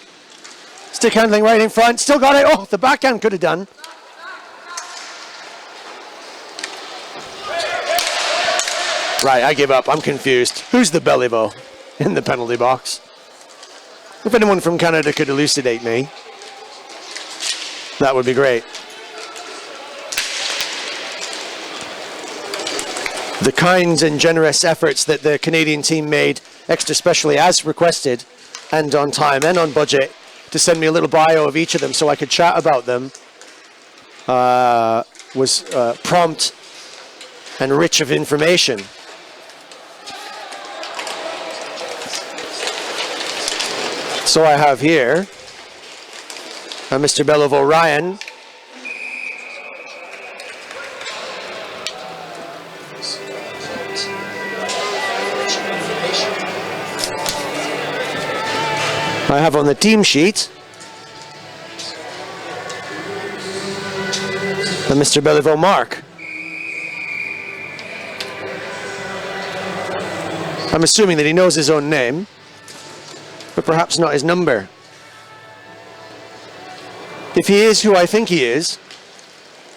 Stick handling right in front. Still got it. Oh, the backhand could have done. Right, I give up. I'm confused. Who's the Beliveau in the penalty box? If anyone from Canada could elucidate me, that would be great. The kind and generous efforts that the Canadian team made, extra specially as requested, and on time and on budget to send me a little bio of each of them so I could chat about them was prompt and rich of information. So I have here Mr. Beliveau Ryan. I have on the team sheet Mr. Beliveau Mark. I'm assuming that he knows his own name, but perhaps not his number. If he is who I think he is,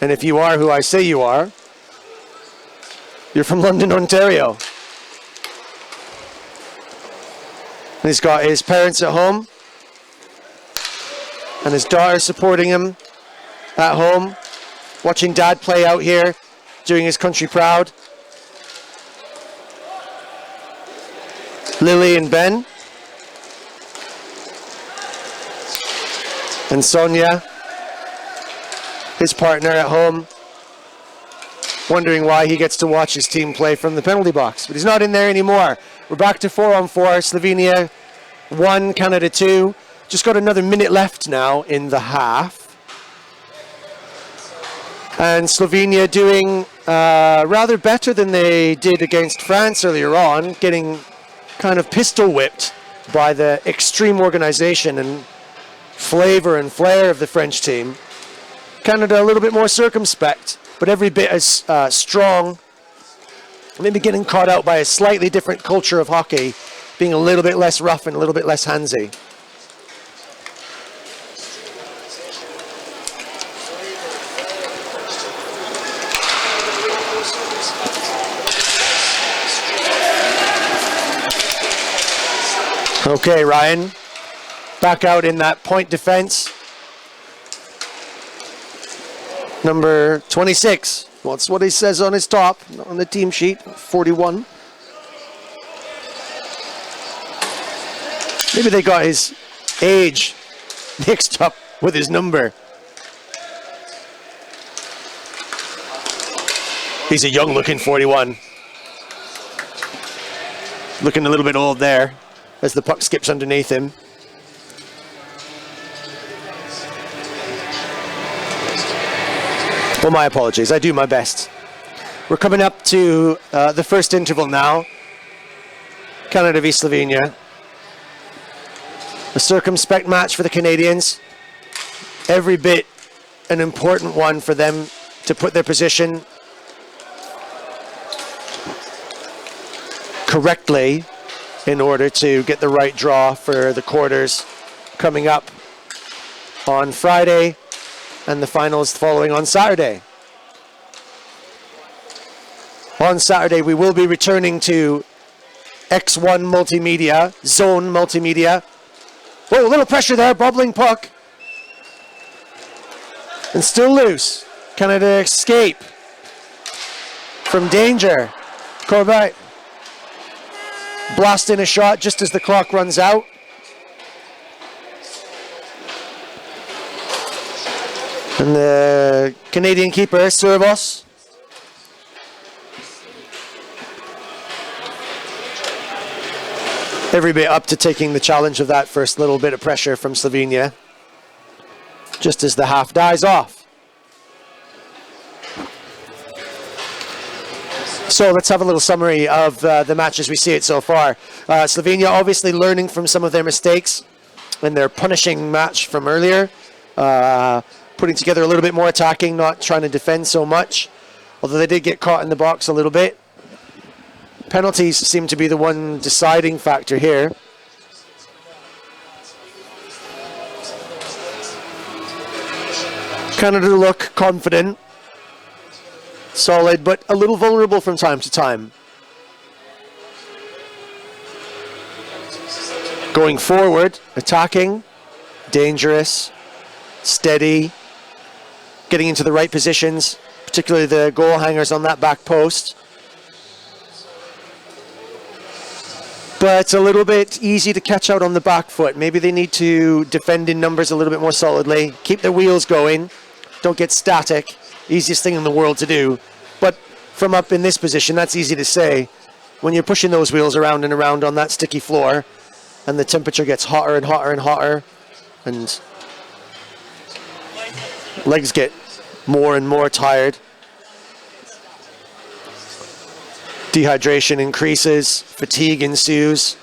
and if you are who I say you are, you're from London, Ontario. And he's got his parents at home, and his daughter supporting him at home, watching Dad play out here, doing his country proud. Lily and Ben. And Sonia, his partner at home, wondering why he gets to watch his team play from the penalty box. But he's not in there anymore. We're back to 4-on-4. Slovenia 1, Canada 2. Just got another minute left now in the half. And Slovenia doing rather better than they did against France earlier on, getting kind of pistol whipped by the extreme organization and flavor and flair of the French team. Canada a little bit more circumspect, but every bit as strong. Maybe getting caught out by a slightly different culture of hockey, being a little bit less rough and a little bit less handsy. Okay, Ryan, back out in that point defense. Number 26, well, that's what he says on his top, on the team sheet, 41. Maybe they got his age mixed up with his number. He's a young looking 41. Looking a little bit old there as the puck skips underneath him. Well, my apologies. I do my best. We're coming up to the first interval now. Canada v Slovenia. A circumspect match for the Canadians. Every bit an important one for them to put their position correctly in order to get the right draw for the quarters coming up on Friday and the finals following on Saturday. On Saturday, we will be returning to X1 Multimedia, Zone Multimedia. Whoa, a little pressure there, bobbling puck. And still loose. Canada escape from danger. Corbett blasting a shot just as the clock runs out. And the Canadian keeper, Servos. Every bit up to taking the challenge of that first little bit of pressure from Slovenia, just as the half dies off. So let's have a little summary of the match as we see it so far. Slovenia obviously learning from some of their mistakes in their punishing match from earlier. Putting together a little bit more attacking, not trying to defend so much. Although they did get caught in the box a little bit. Penalties seem to be the one deciding factor here. Canada look confident, solid, but a little vulnerable from time to time. Going forward, attacking, dangerous, steady, getting into the right positions, particularly the goal hangers on that back post. but a little bit easy to catch out on the back foot. Maybe they need to defend in numbers a little bit more solidly, keep their wheels going, don't get static. Easiest thing in the world to do. But from up in this position, that's easy to say. When you're pushing those wheels around and around on that sticky floor, and the temperature gets hotter and hotter and hotter, and legs get more and more tired. Dehydration increases, fatigue ensues,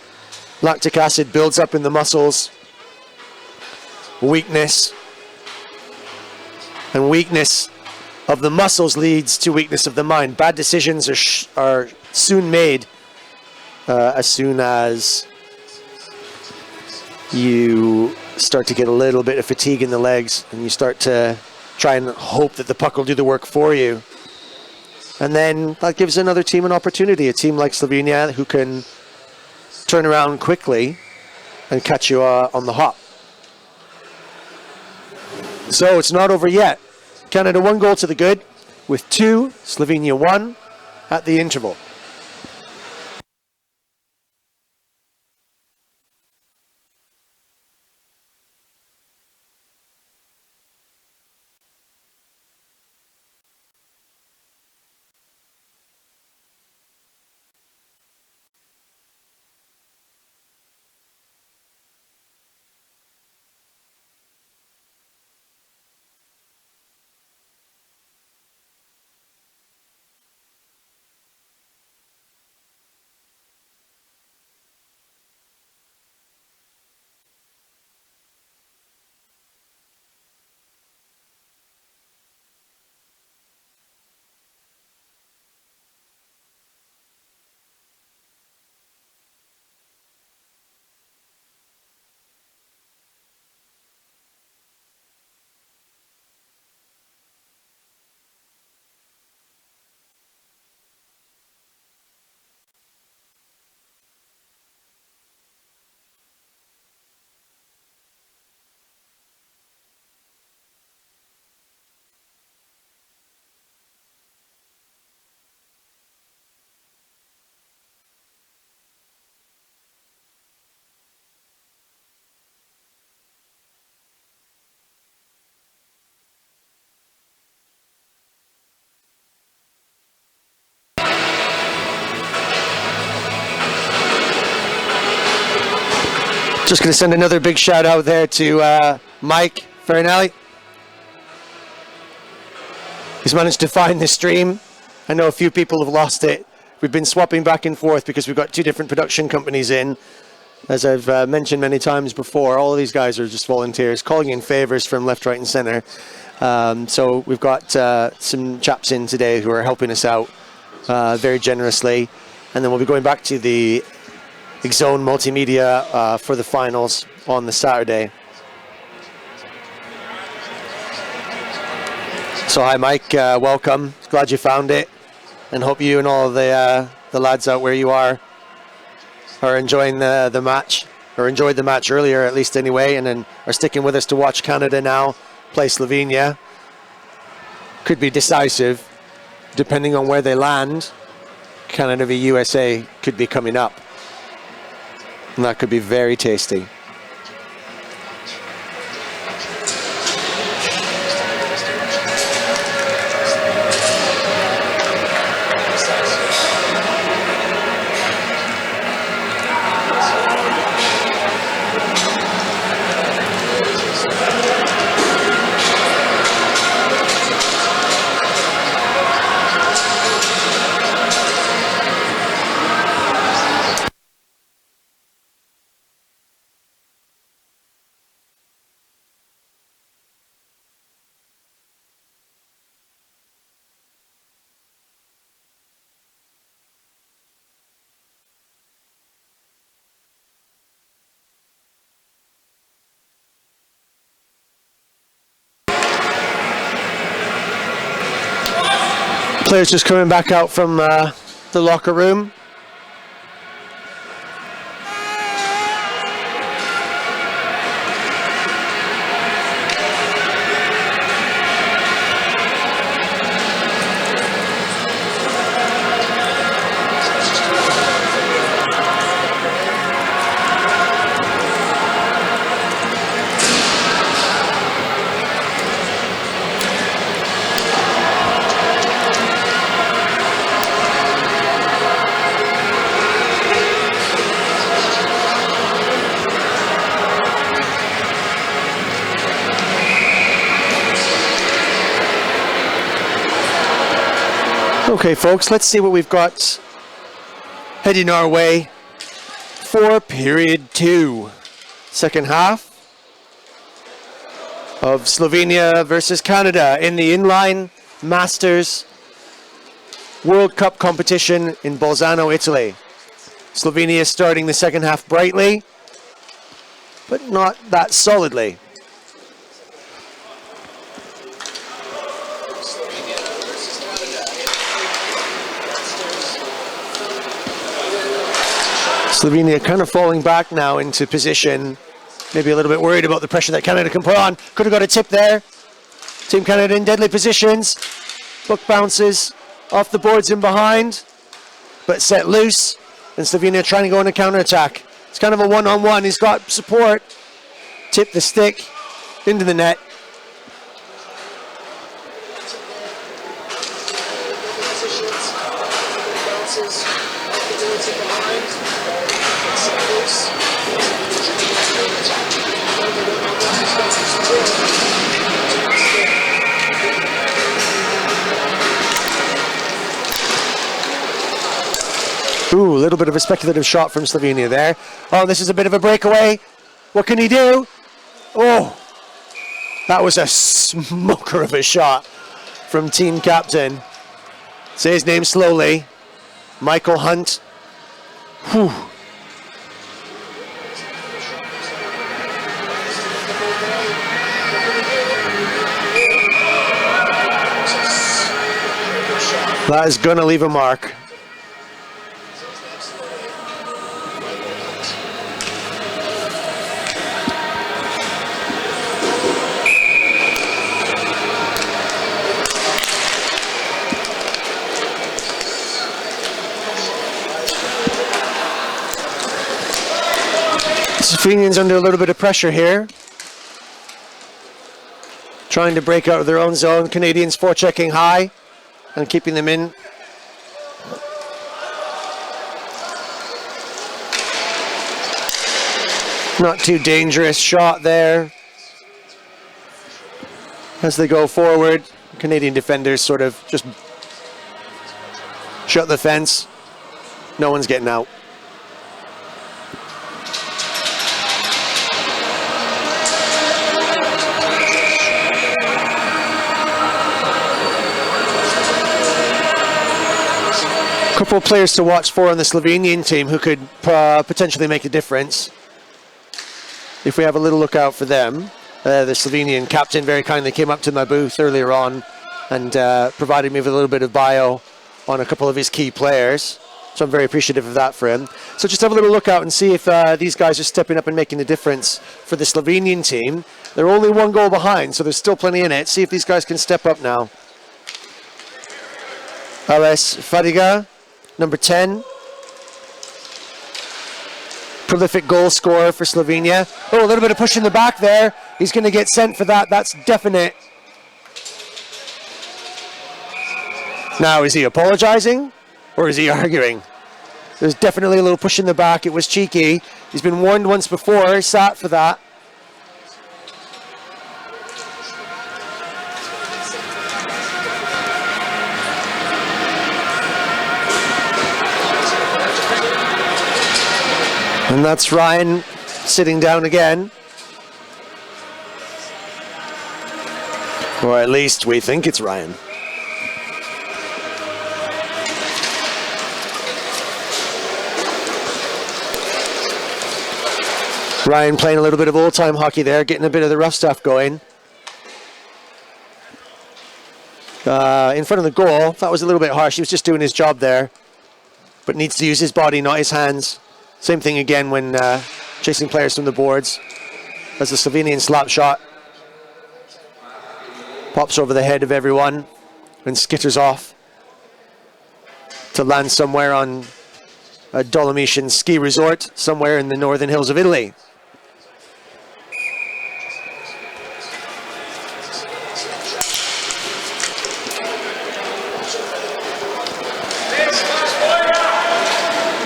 lactic acid builds up in the muscles, weakness, and weakness of the muscles leads to weakness of the mind. Bad decisions are soon made as soon as you start to get a little bit of fatigue in the legs and you start to try and hope that the puck will do the work for you. And then that gives another team an opportunity, a team like Slovenia who can turn around quickly and catch you on the hop. So it's not over yet. Canada 1 goal to the good with 2, Slovenia 1 at the interval. Just going to send another big shout out there to Mike Farinelli. He's managed to find the stream. I know a few people have lost it. We've been swapping back and forth because we've got 2 different production companies in. As I've mentioned many times before, all of these guys are just volunteers, calling in favors from left, right, and center. So we've got some chaps in today who are helping us out very generously. And then we'll be going back to the Zone Multimedia for the finals on the Saturday. So hi Mike, welcome. Glad you found it, and hope you and all of the lads out where you are enjoying the match, or enjoyed the match earlier at least anyway, and then are sticking with us to watch Canada now play Slovenia. Could be decisive depending on where they land. Canada v USA could be coming up. And that could be very tasty. Players just coming back out from the locker room. Okay, folks, let's see what we've got heading our way for period 2. Second half of Slovenia versus Canada in the inline Masters World Cup competition in Bolzano, Italy. Slovenia starting the second half brightly, but not that solidly. Slovenia kind of falling back now into position. Maybe a little bit worried about the pressure that Canada can put on. Could have got a tip there. Team Canada in deadly positions. Puck bounces off the boards in behind, but set loose. And Slovenia trying to go on a counter-attack. It's kind of a one-on-one. He's got support. Tip the stick into the net. Ooh, a little bit of a speculative shot from Slovenia there. Oh, this is a bit of a breakaway. What can he do? Oh, that was a smoker of a shot from team captain. Say his name slowly. Michael Hunt. Whew. That is going to leave a mark. Slovenians under a little bit of pressure here. Trying to break out of their own zone. Canadians forechecking high and keeping them in. Not too dangerous shot there. As they go forward, Canadian defenders sort of just shut the fence. No one's getting out. Couple of players to watch for on the Slovenian team who could potentially make a difference. If we have a little look out for them. The Slovenian captain very kindly came up to my booth earlier on and provided me with a little bit of bio on a couple of his key players. So I'm very appreciative of that for him. So just have a little look out and see if these guys are stepping up and making a difference for the Slovenian team. They're only 1 goal behind, so there's still plenty in it. See if these guys can step up now. Ales Fadiga, number 10. Prolific goal scorer for Slovenia. Oh, a little bit of push in the back there. He's going to get sent for that. That's definite. Now, is he apologizing or is he arguing? There's definitely a little push in the back. It was cheeky. He's been warned once before. He sat for that. And that's Ryan sitting down again. Or at least we think it's Ryan. Ryan playing a little bit of old-time hockey there, getting a bit of the rough stuff going. In front of the goal, that was a little bit harsh. He was just doing his job there. But needs to use his body, not his hands. Same thing again when chasing players from the boards. As the Slovenian slap shot pops over the head of everyone and skitters off to land somewhere on a Dolomitian ski resort somewhere in the northern hills of Italy.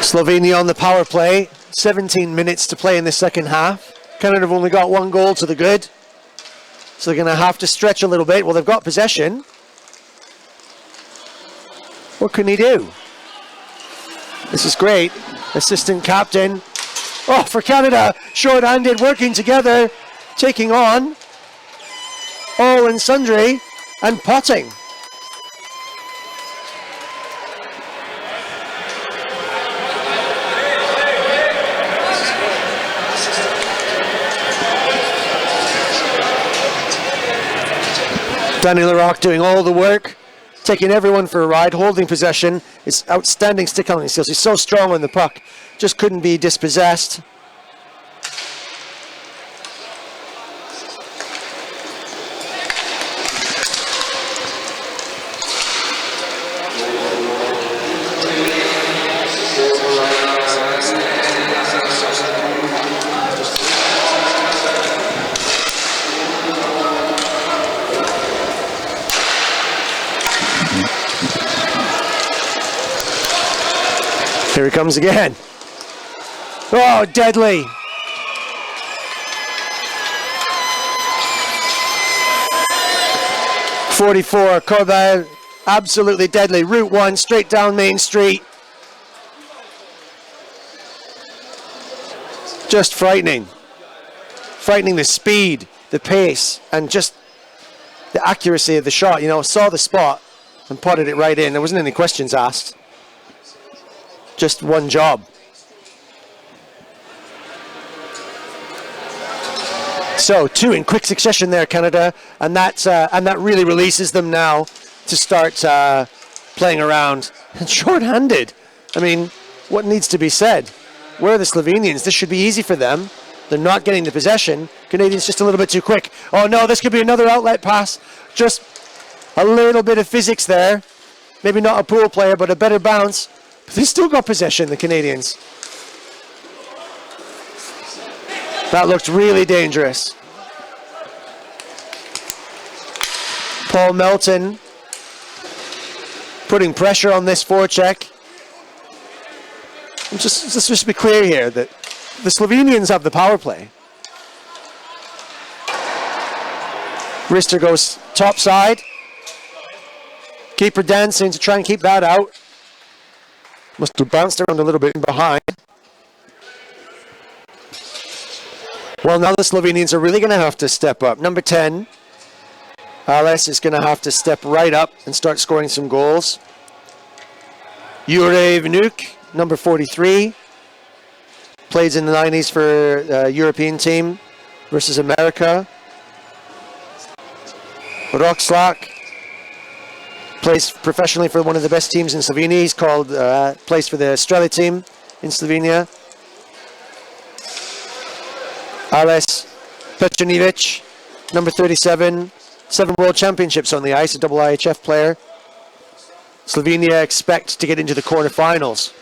Slovenia on the power play. 17 minutes to play in the second half. Canada have only got 1 goal to the good. So they're going to have to stretch a little bit. Well, they've got possession. What can he do? This is great. Assistant captain. Oh, for Canada, short-handed, working together, taking on all and sundry, and potting. Danny Larocque doing all the work, taking everyone for a ride, holding possession. His outstanding stick handling skills. He's so strong on the puck, just couldn't be dispossessed. Here he comes again. Oh, deadly. .44, Corbin, absolutely deadly. Route 1, straight down Main Street. Just frightening. Frightening, the speed, the pace, and just the accuracy of the shot. You know, saw the spot and potted it right in. There wasn't any questions asked. Just one job. So 2 in quick succession there, Canada, and that really releases them now to start playing around. And short-handed. I mean, what needs to be said? Where are the Slovenians? This should be easy for them. They're not getting the possession. Canadians just a little bit too quick. Oh no, this could be another outlet pass. Just a little bit of physics there. Maybe not a pool player, but a better bounce. But they still got possession, the Canadians. That looked really dangerous. Paul Melton putting pressure on this forecheck. Let's just be clear here that the Slovenians have the power play. Rister goes top side. Keeper dancing to try and keep that out. Must have bounced around a little bit behind. Well, now the Slovenians are really going to have to step up. Number 10, Ales, is going to have to step right up and start scoring some goals. Jure Vnuk, number 43, plays in the 90s for the European team versus America. Rokslak plays professionally for one of the best teams in Slovenia. He's plays for the Australia team in Slovenia. Ales Petronijevic, number 37, 7 World Championships on the ice, a double IHF player. Slovenia expect to get into the quarterfinals.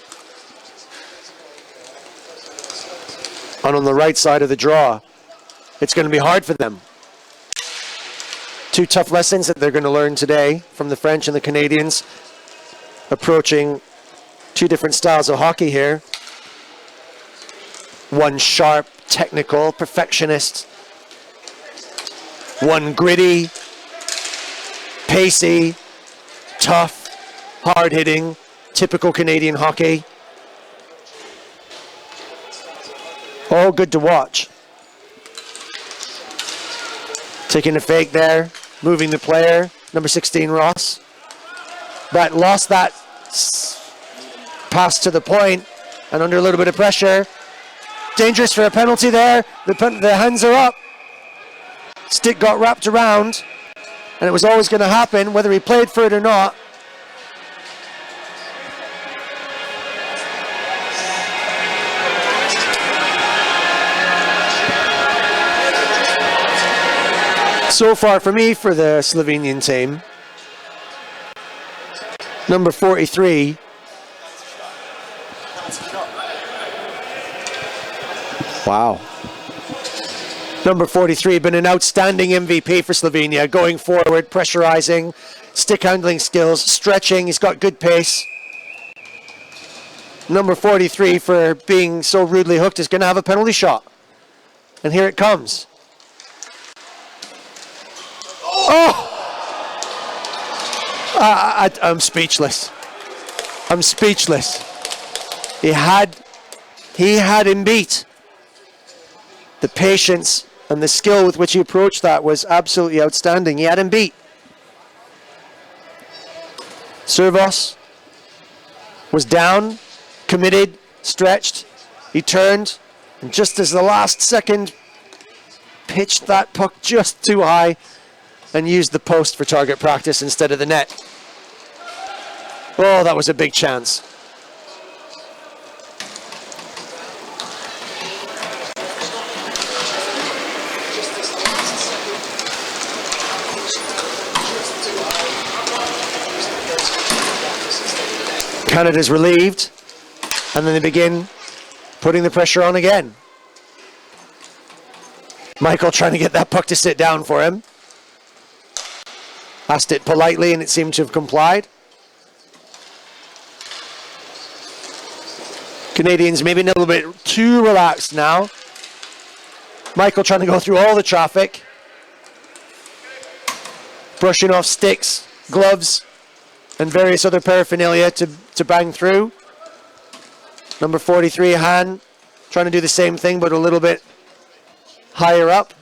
And on the right side of the draw, it's going to be hard for them. 2 tough lessons that they're going to learn today from the French and the Canadians, approaching 2 different styles of hockey here. One sharp, technical, perfectionist. One gritty, pacey, tough, hard-hitting, typical Canadian hockey. All good to watch. Taking a fake there, moving the player, number 16, Ross. But lost that pass to the point, and under a little bit of pressure. Dangerous for a penalty there. The hands are up. Stick got wrapped around, and it was always going to happen, whether he played for it or not. So far for me, for the Slovenian team, number 43. Wow. Number 43, been an outstanding MVP for Slovenia, going forward, pressurizing, stick handling skills, stretching, he's got good pace. Number 43, for being so rudely hooked, is going to have a penalty shot. And here it comes. Oh! I'm speechless. I'm speechless. He had him beat. The patience and the skill with which he approached that was absolutely outstanding. He had him beat. Servos was down, committed, stretched. He turned, and just as the last second, pitched that puck just too high and used the post for target practice instead of the net. Oh, that was a big chance. Canada's relieved, and then they begin putting the pressure on again. Michael trying to get that puck to sit down for him. Asked it politely, and it seemed to have complied. Canadians maybe a little bit too relaxed now. Michael trying to go through all the traffic. Brushing off sticks, gloves, and various other paraphernalia to bang through. Number 43, Han, trying to do the same thing, but a little bit higher up.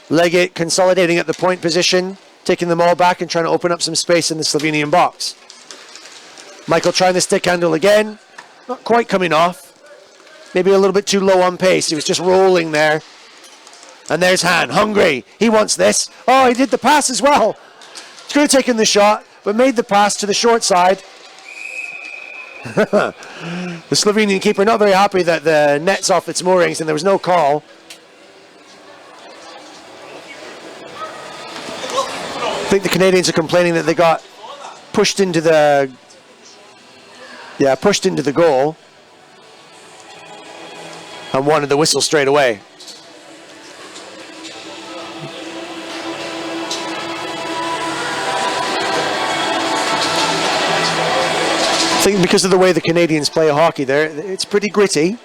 Leggett consolidating at the point position, taking them all back and trying to open up some space in the Slovenian box. Michael trying the stick handle again. Not quite coming off. Maybe a little bit too low on pace. He was just rolling there. And there's Han, hungry. He wants this. Oh, he did the pass as well. He could have taken the shot, but made the pass to the short side. The Slovenian keeper not very happy that the net's off its moorings and there was no call. I think the Canadians are complaining that they got pushed into the goal and wanted the whistle straight away. I think because of the way the Canadians play hockey there, it's pretty gritty.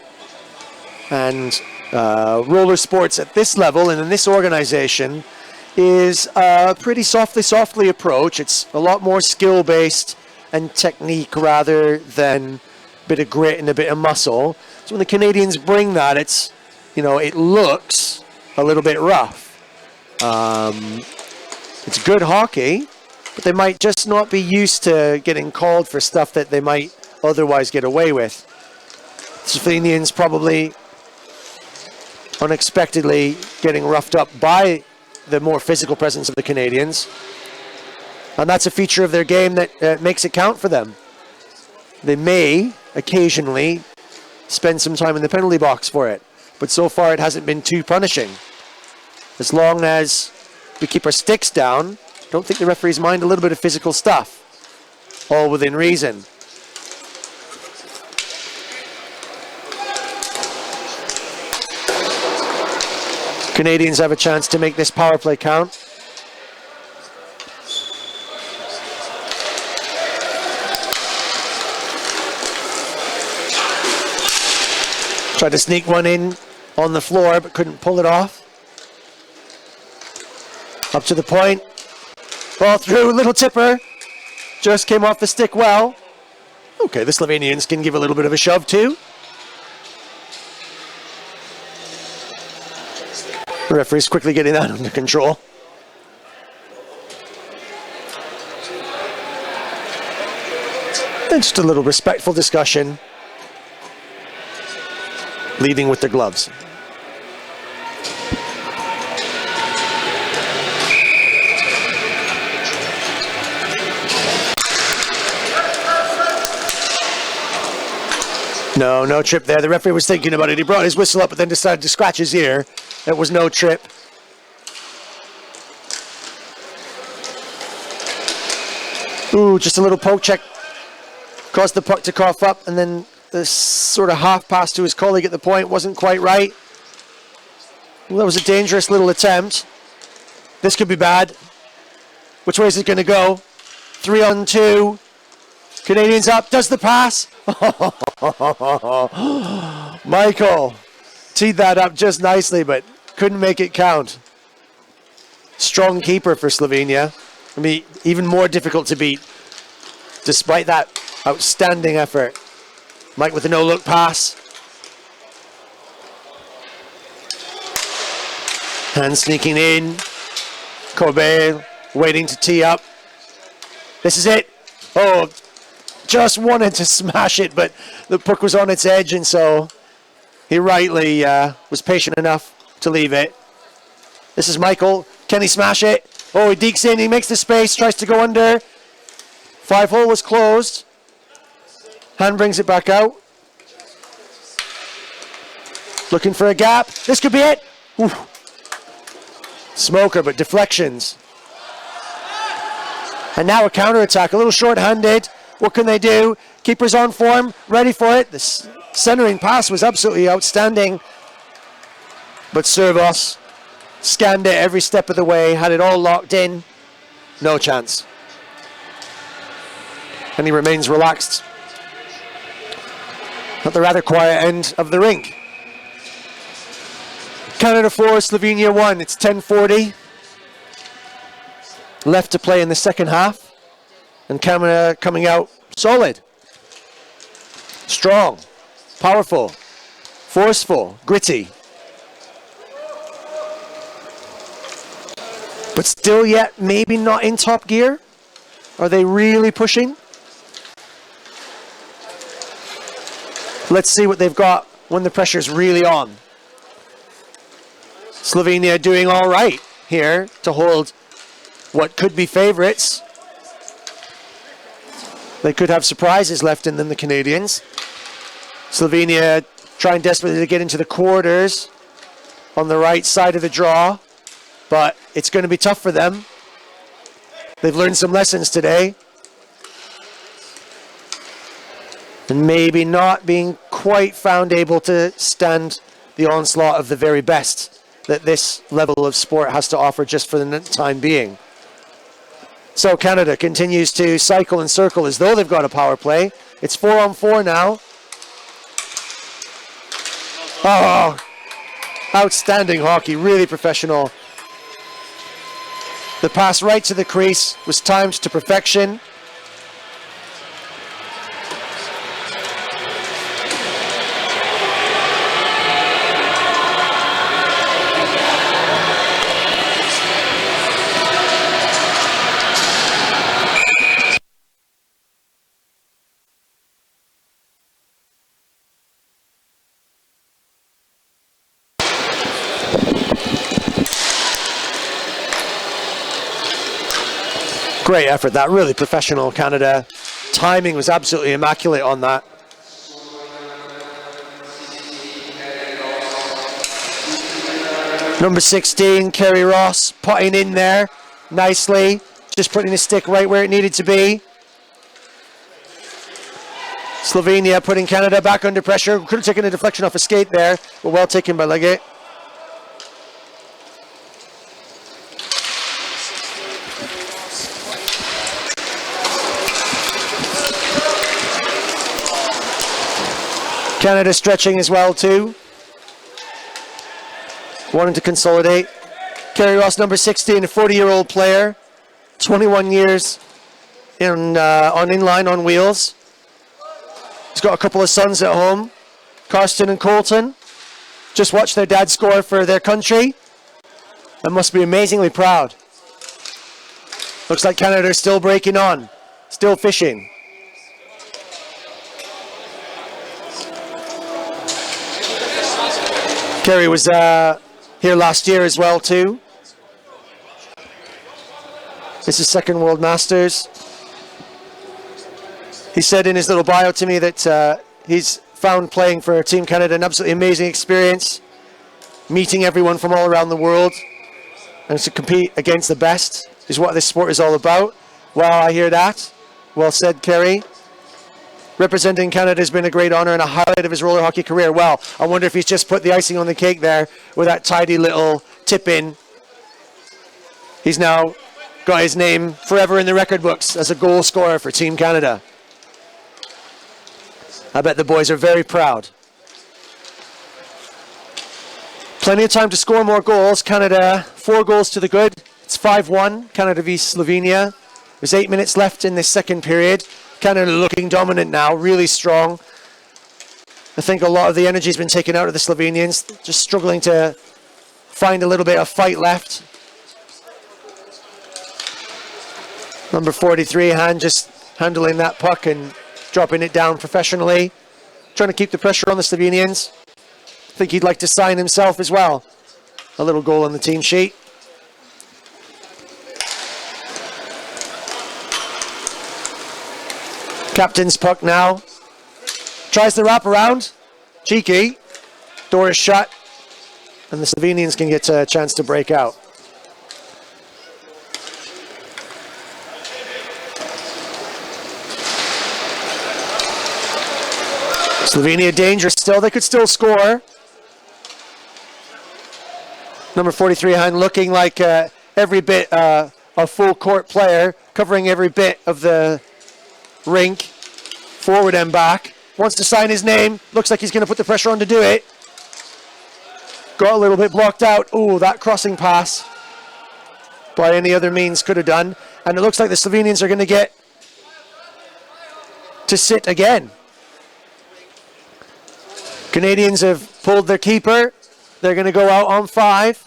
And roller sports at this level and in this organization is a pretty softly approach. It's a lot more skill-based and technique rather than a bit of grit and a bit of muscle. So when the Canadians bring that, it's, it looks a little bit rough. It's good hockey, but they might just not be used to getting called for stuff that they might otherwise get away with. Slovenians probably unexpectedly getting roughed up by the more physical presence of the Canadians. And that's a feature of their game that makes it count for them. They may occasionally spend some time in the penalty box for it, but so far it hasn't been too punishing. As long as we keep our sticks down, don't think the referees mind a little bit of physical stuff, all within reason. Canadians have a chance to make this power play count. Tried to sneak one in on the floor, but couldn't pull it off. Up to the point. Ball through, little tipper. Just came off the stick well. Okay, the Slovenians can give a little bit of a shove too. The referee's quickly getting that under control. And just a little respectful discussion. Leading with their gloves. No trip there. The referee was thinking about it. He brought his whistle up but then decided to scratch his ear. It was no trip. Ooh, just a little poke check. Caused the puck to cough up, and then the sort of half pass to his colleague at the point wasn't quite right. Well, that was a dangerous little attempt. This could be bad. Which way is it going to go? 3-on-2. Canadians up, does the pass. Michael teed that up just nicely, but couldn't make it count. Strong keeper for Slovenia. I mean, even more difficult to beat, despite that Outstanding effort. Mike with a no-look pass. Hand sneaking in. Corbet waiting to tee up. This is it. Oh, just wanted to smash it, but the puck was on its edge, and so he rightly was patient enough to leave it. This is Michael. Can he smash it? Oh, he dekes in. He makes the space. Tries to go under. 5-hole was closed. Hand brings it back out. Looking for a gap. This could be it. Ooh. Smoker, but deflections. And now a counterattack. A little short-handed. What can they do? Keeper's on form. Ready for it. The centering pass was absolutely outstanding. But Servos scanned it every step of the way. Had it all locked in. No chance. And he remains relaxed at the rather quiet end of the rink. Canada 4, Slovenia 1. It's 10:40 left to play in the second half. And Canada coming out solid, strong, powerful, forceful, gritty. But still yet maybe not in top gear. Are they really pushing? Let's see what they've got when the pressure's really on. Slovenia doing all right here to hold what could be favorites. They could have surprises left in them, the Canadians. Slovenia trying desperately to get into the quarters on the right side of the draw, but it's going to be tough for them. They've learned some lessons today. And maybe not being quite found able to stand the onslaught of the very best that this level of sport has to offer just for the time being. So Canada continues to cycle and circle as though they've got a power play. It's 4-on-4 now. Oh, outstanding hockey, really professional. The pass right to the crease was timed to perfection. Great effort, that really professional Canada. Timing was absolutely immaculate on that. Number 16, Kerry Ross, putting in there nicely. Just putting his stick right where it needed to be. Slovenia putting Canada back under pressure. Could have taken a deflection off a skate there, but well taken by Leggett. Canada stretching as well too. Wanting to consolidate. Kerry Ross, number 16, a 40-year-old player. 21 years on inline, on wheels. He's got a couple of sons at home, Karsten and Colton. Just watched their dad score for their country and must be amazingly proud. Looks like Canada are still breaking on, still fishing. Kerry was here last year as well too. This is second World Masters. He said in his little bio to me that he's found playing for Team Canada an absolutely amazing experience, meeting everyone from all around the world, and to compete against the best is what this sport is all about. Well, I hear that. Well said, Kerry. Representing Canada has been a great honor and a highlight of his roller hockey career. Well, I wonder if he's just put the icing on the cake there with that tidy little tip in. He's now got his name forever in the record books as a goal scorer for Team Canada. I bet the boys are very proud. Plenty of time to score more goals. Canada, 4 goals to the good. It's 5-1, Canada v Slovenia. There's 8 minutes left in this second period. Canada looking dominant now, really strong. I think a lot of the energy has been taken out of the Slovenians, just struggling to find a little bit of fight left. Number 43, Han, just handling that puck and dropping it down professionally, trying to keep the pressure on the Slovenians. I think he'd like to sign himself as well. A little goal on the team sheet. Captain's puck now. Tries the wrap around. Cheeky. Door is shut. And the Slovenians can get a chance to break out. Slovenia dangerous still. They could still score. Number 43, Han, looking like every bit a full court player, covering every bit of the rink, forward and back. Wants to sign his name. Looks like he's going to put the pressure on to do it. Got a little bit blocked out. Oh, that crossing pass by any other means could have done. And it looks like the Slovenians are going to get to sit again. Canadians have pulled their keeper. They're going to go out on 5.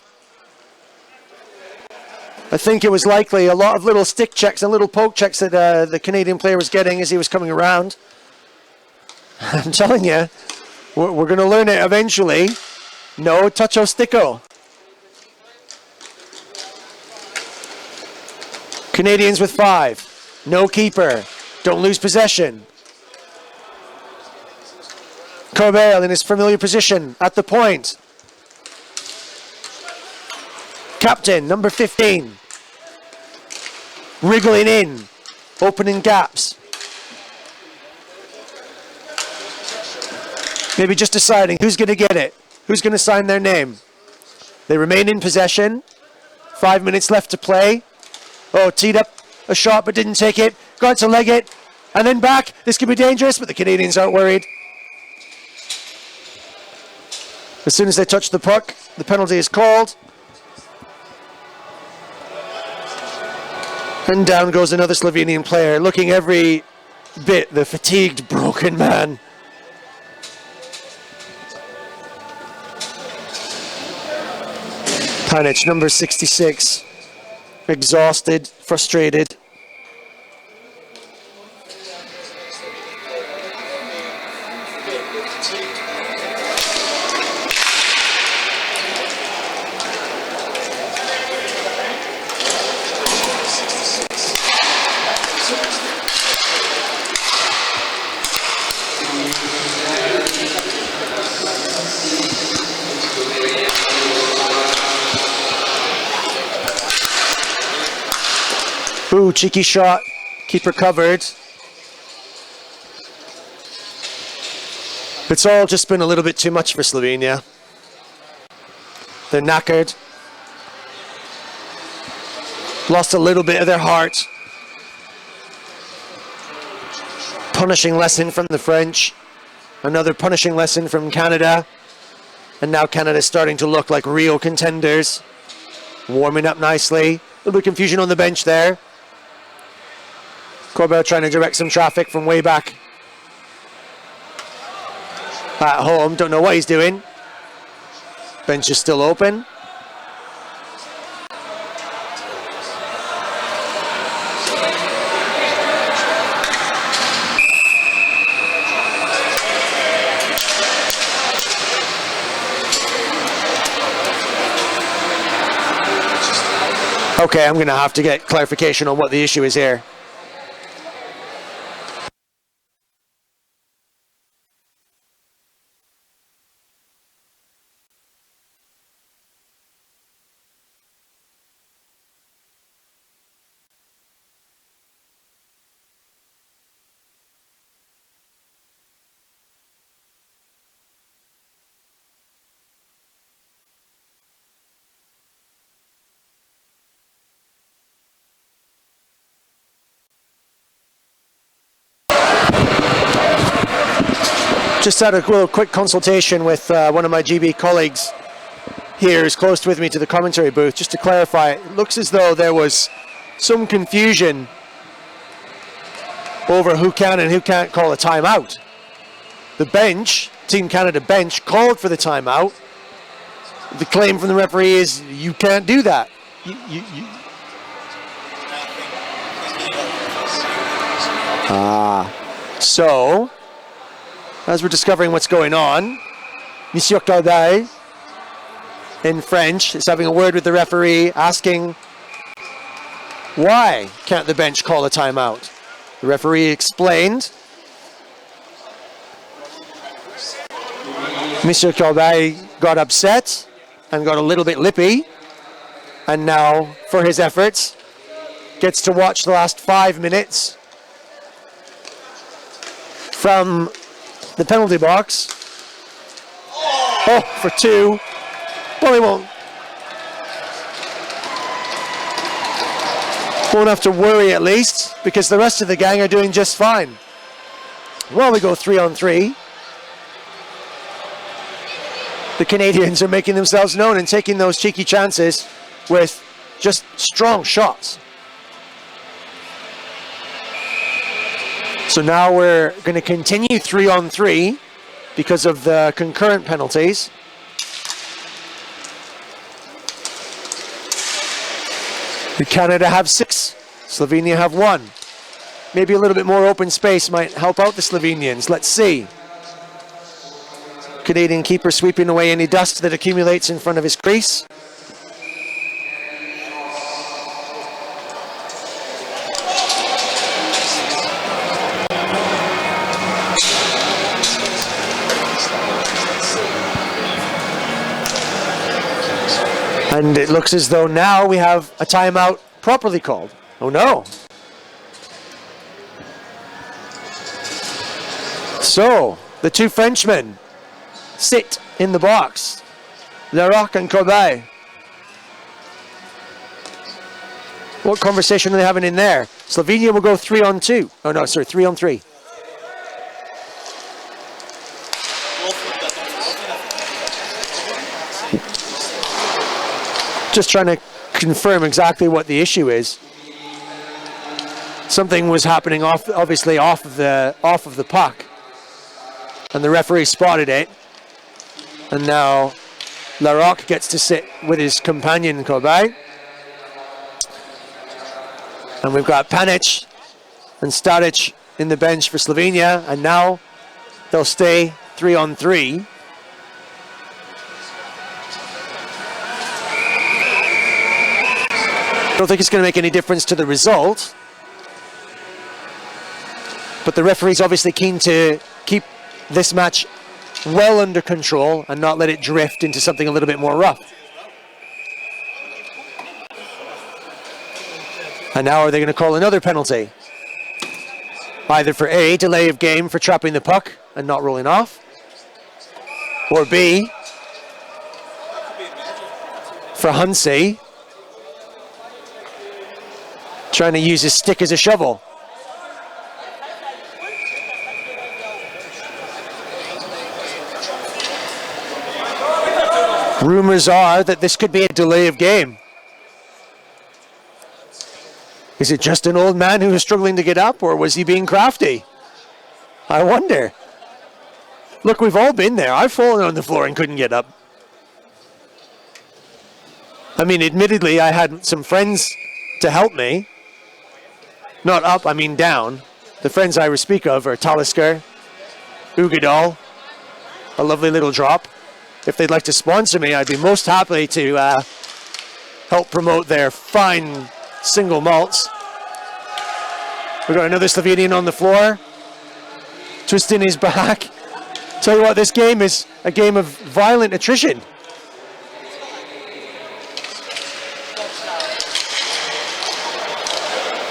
I think it was likely a lot of little stick checks and little poke checks that the Canadian player was getting as he was coming around. I'm telling you, we're going to learn it eventually. No toucho sticko. Canadians with 5. No keeper. Don't lose possession. Corbel in his familiar position at the point. Captain, number 15. Wriggling in. Opening gaps. Maybe just deciding who's going to get it. Who's going to sign their name. They remain in possession. 5 minutes left to play. Oh, teed up a shot but didn't take it. Got to leg it. And then back. This could be dangerous, but the Canadians aren't worried. As soon as they touch the puck, the penalty is called. And down goes another Slovenian player, looking every bit the fatigued, broken man. Panic, number 66. Exhausted, frustrated. Ooh, cheeky shot. Keeper covered. It's all just been a little bit too much for Slovenia. They're knackered. Lost a little bit of their heart. Punishing lesson from the French. Another punishing lesson from Canada. And now Canada's starting to look like real contenders. Warming up nicely. A little bit of confusion on the bench there. Corbell trying to direct some traffic from way back at home. Don't know what he's doing. Bench is still open. Okay, I'm going to have to get clarification on what the issue is here. Just had a little quick consultation with one of my GB colleagues here who's close with me to the commentary booth. Just to clarify, it looks as though there was some confusion over who can and who can't call a timeout. The bench, Team Canada bench, called for the timeout. The claim from the referee is you can't do that. So, as we're discovering what's going on, Monsieur Corbeil, in French, is having a word with the referee, asking why can't the bench call a timeout? The referee explained. Monsieur Corbeil got upset and got a little bit lippy, and now, for his efforts, gets to watch the last 5 minutes from the penalty box. Oh, for 2. Well, he won't have to worry at least, because the rest of the gang are doing just fine. Well, we go 3-on-3. The Canadians are making themselves known and taking those cheeky chances with just strong shots. So now we're going to continue 3-on-3 because of the concurrent penalties. Canada have 6, Slovenia have 1. Maybe a little bit more open space might help out the Slovenians. Let's see. Canadian keeper sweeping away any dust that accumulates in front of his crease. And it looks as though now we have a timeout properly called. Oh no. So, the 2 Frenchmen sit in the box. Larocque and Corbeil. What conversation are they having in there? Slovenia will go 3-on-2. Oh no, sorry, 3-on-3. Just trying to confirm exactly what the issue is. Something was happening obviously off of the puck, and the referee spotted it. And now Larocque gets to sit with his companion Corbeil, and we've got Panic and Staric in the bench for Slovenia, and now they'll stay 3-on-3. I don't think it's going to make any difference to the result, but the referee's obviously keen to keep this match well under control and not let it drift into something a little bit more rough. And now are they going to call another penalty? Either for A, delay of game for trapping the puck and not rolling off, or B, for Hunsey trying to use his stick as a shovel. Rumors are that this could be a delay of game. Is it just an old man who was struggling to get up, or was he being crafty? I wonder. Look, we've all been there. I've fallen on the floor and couldn't get up. I mean, admittedly, I had some friends to help me. Not up, I mean down. The friends I speak of are Talisker, Ugadal, a lovely little drop. If they'd like to sponsor me, I'd be most happy to help promote their fine single malts. We've got another Slovenian on the floor, twisting his back. Tell you what, this game is a game of violent attrition.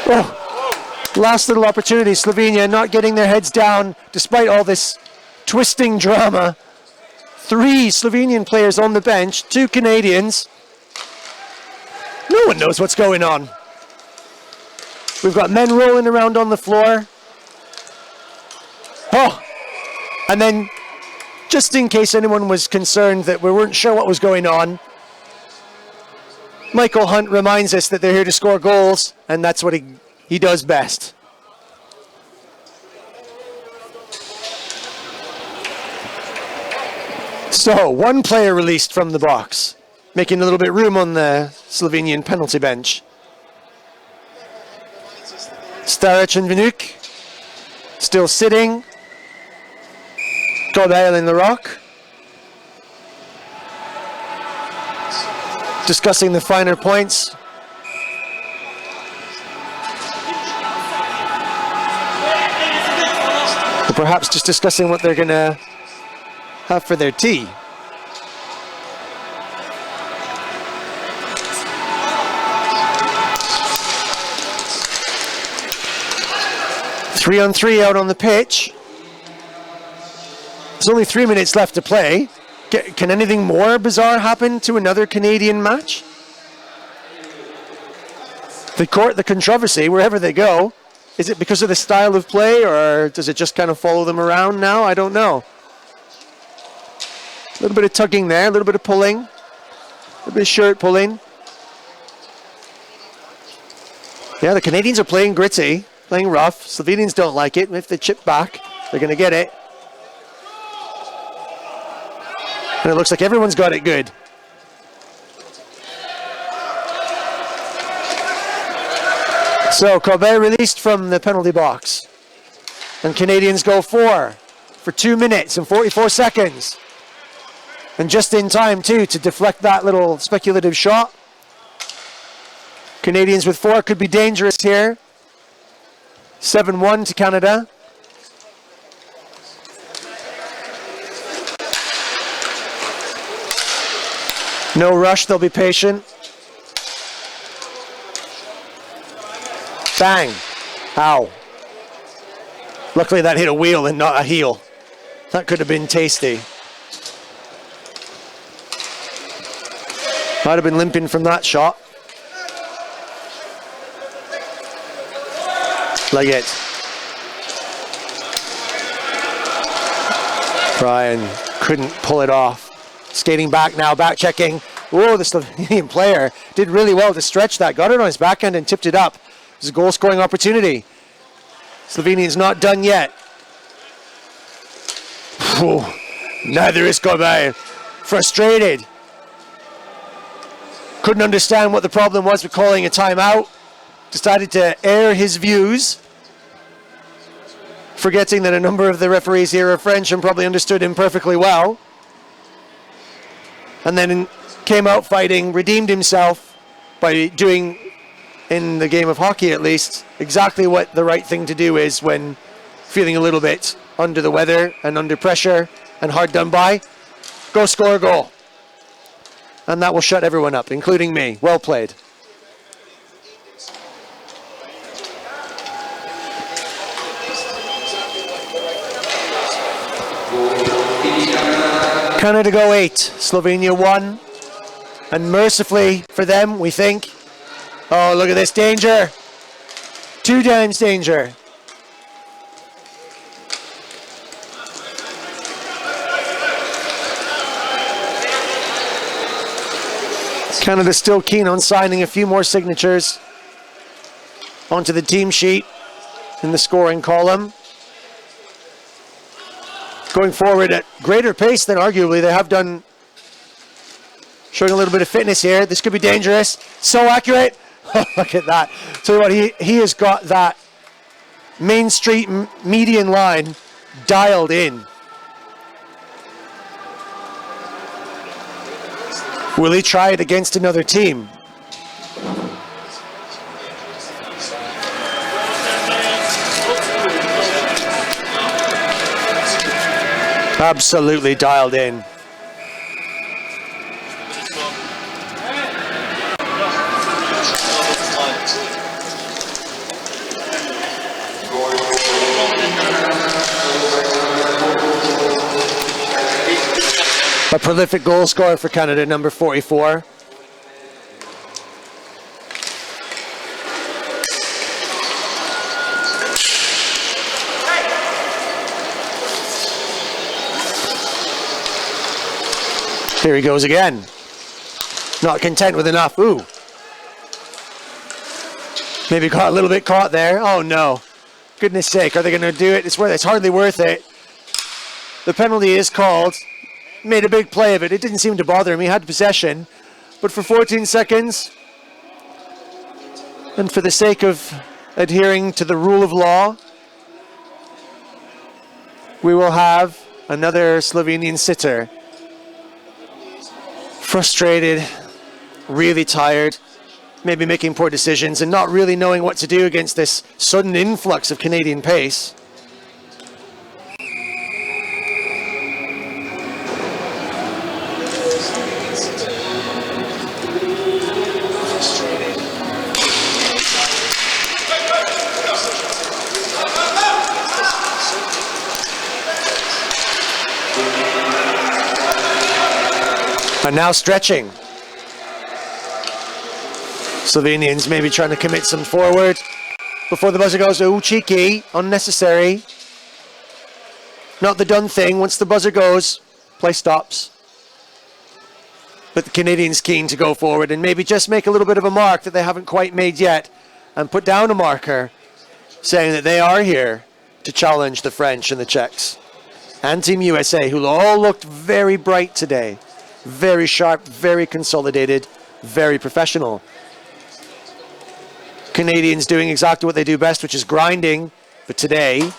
Oh. Last little opportunity, Slovenia not getting their heads down despite all this twisting drama. 3 Slovenian players on the bench, 2 Canadians. No one knows what's going on. We've got men rolling around on the floor. Oh, and then just in case anyone was concerned that we weren't sure what was going on, Michael Hunt reminds us that they're here to score goals, and that's what he does best. So, one player released from the box, making a little bit room on the Slovenian penalty bench. Staric and Vinuk still sitting. Kobail in the rock. Discussing the finer points. Or perhaps just discussing what they're going to have for their tea. Three on three out on the pitch. There's only 3 minutes left to play. Can anything more bizarre happen to another Canadian match? The controversy, wherever they go, is it because of the style of play, or does it just kind of follow them around now? I don't know. A little bit of tugging there, a little bit of pulling, a little bit of shirt pulling. Yeah, the Canadians are playing gritty, playing rough. Slovenians don't like it. If they chip back, they're going to get it. And it looks like everyone's got it good. So Kobe released from the penalty box. And Canadians go for 2 minutes and 44 seconds. And just in time, too, to deflect that little speculative shot. Canadians with 4 could be dangerous here. 7-1 to Canada. No rush, they'll be patient. Bang. Ow. Luckily that hit a wheel and not a heel. That could have been tasty. Might have been limping from that shot. Like it. Brian couldn't pull it off. Skating back now, back checking. Whoa, the Slovenian player did really well to stretch that. Got it on his backhand and tipped it up. It was a goal scoring opportunity. Slovenian's not done yet. Whew. Neither is Kobe. Frustrated. Couldn't understand what the problem was with calling a timeout. Decided to air his views. Forgetting that a number of the referees here are French and probably understood him perfectly well. And then came out fighting, redeemed himself by doing, in the game of hockey at least, exactly what the right thing to do is when feeling a little bit under the weather and under pressure and hard done by. Go score a goal. And that will shut everyone up, including me. Well played. Canada go 8, Slovenia 1. And mercifully for them, we think, oh, look at this danger. 2 times danger. Canada still keen on signing a few more signatures onto the team sheet in the scoring column. Going forward at greater pace than arguably they have done. Showing a little bit of fitness here. This could be dangerous. So accurate. Look at that. Tell you what, he has got that Main Street median line dialed in. Will he try it against another team? Absolutely dialed in. A prolific goal scorer for Canada, number 44. Here he goes again. Not content with enough. Ooh. Maybe got a little bit caught there. Oh no. Goodness sake, are they going to do it? It's hardly worth it. The penalty is called. made a big play of it. It didn't seem to bother him. He had possession. But for 14 seconds, and for the sake of adhering to the rule of law, we will have another Slovenian sitter. Frustrated, really tired, maybe making poor decisions and not really knowing what to do against this sudden influx of Canadian pace. And now stretching. Slovenians maybe trying to commit some forward before the buzzer goes. Oh, cheeky, unnecessary. Not the done thing. Once the buzzer goes, play stops. But the Canadians keen to go forward and maybe just make a little bit of a mark that they haven't quite made yet and put down a marker saying that they are here to challenge the French and the Czechs. And Team USA, who all looked very bright today. Very sharp, very consolidated, very professional. Canadians doing exactly what they do best, which is grinding, but today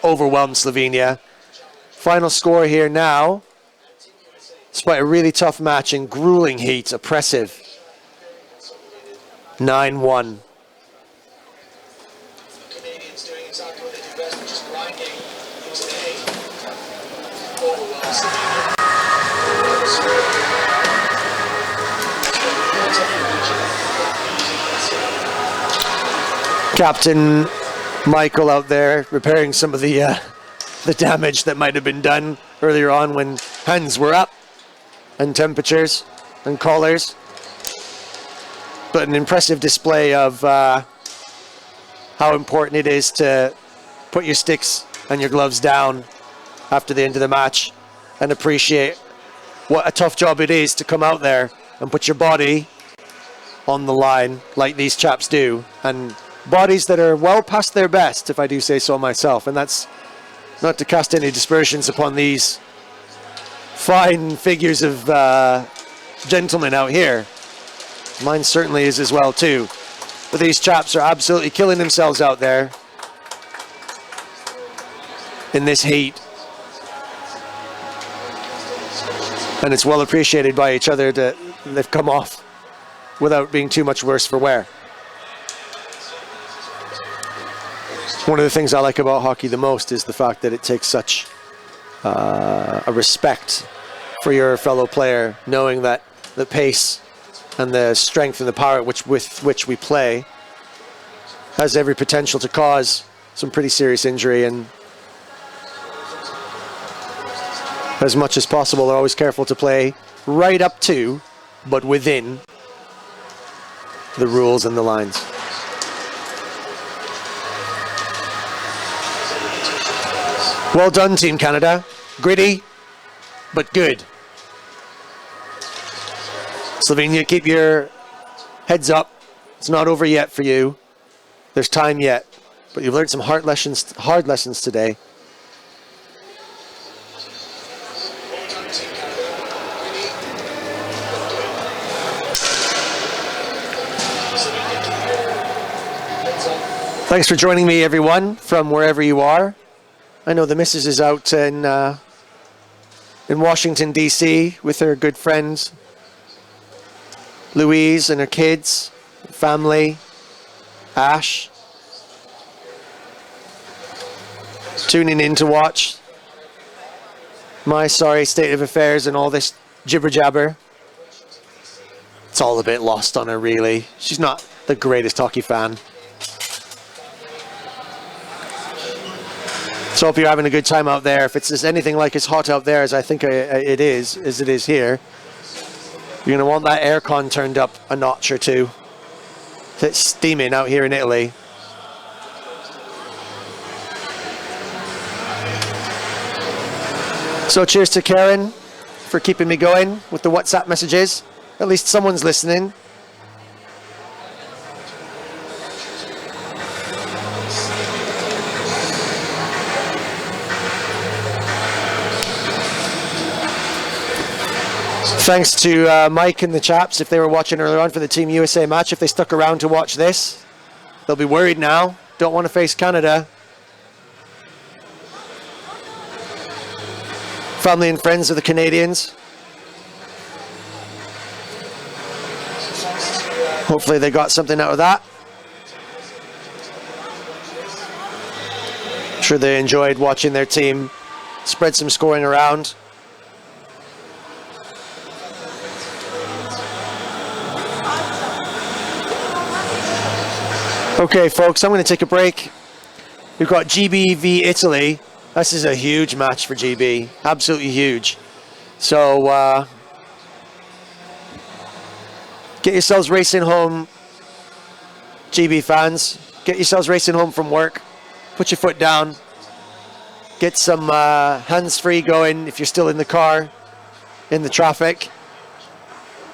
overwhelmed Slovenia. Final score here now, despite a really tough match in grueling heat, oppressive, 9-1. Canadians doing exactly what they do best, which is grinding today. Overwhelmed Slovenia. Captain Michael out there repairing some of the damage that might have been done earlier on when hands were up and temperatures and collars. But an impressive display of how important it is to put your sticks and your gloves down after the end of the match and appreciate what a tough job it is to come out there and put your body on the line like these chaps do, and bodies that are well past their best, if I do say so myself. And that's not to cast any dispersions upon these fine figures of gentlemen out here. Mine certainly is as well too. But these chaps are absolutely killing themselves out there in this heat. And it's well appreciated by each other that they've come off without being too much worse for wear. One of the things I like about hockey the most is the fact that it takes such a respect for your fellow player, knowing that the pace and the strength and the power with which we play has every potential to cause some pretty serious injury, and as much as possible they're always careful to play right up to, but within, the rules and the lines. Well done, Team Canada. Gritty, but good. Slovenia, keep your heads up. It's not over yet for you. There's time yet, but you've learned some hard lessons today. Thanks for joining me, everyone, from wherever you are. I know the missus is out in Washington, D.C. with her good friends, Louise and her kids, family, Ash. Tuning in to watch my sorry state of affairs and all this jibber-jabber. It's all a bit lost on her, really. She's not the greatest hockey fan. So hope you're having a good time out there. If it's anything like as hot out there as I think it is here, you're going to want that aircon turned up a notch or two. It's steaming out here in Italy. So cheers to Karen for keeping me going with the WhatsApp messages. At least someone's listening. Thanks to Mike and the chaps if they were watching earlier on for the Team USA match. If they stuck around to watch this, they'll be worried now. Don't want to face Canada. Family and friends of the Canadians. Hopefully they got something out of that. I'm sure they enjoyed watching their team spread some scoring around. Okay, folks, I'm going to take a break. We've got GB v Italy. This is a huge match for GB. Absolutely huge. So, get yourselves racing home, GB fans. Get yourselves racing home from work. Put your foot down. Get some hands-free going if you're still in the car, in the traffic.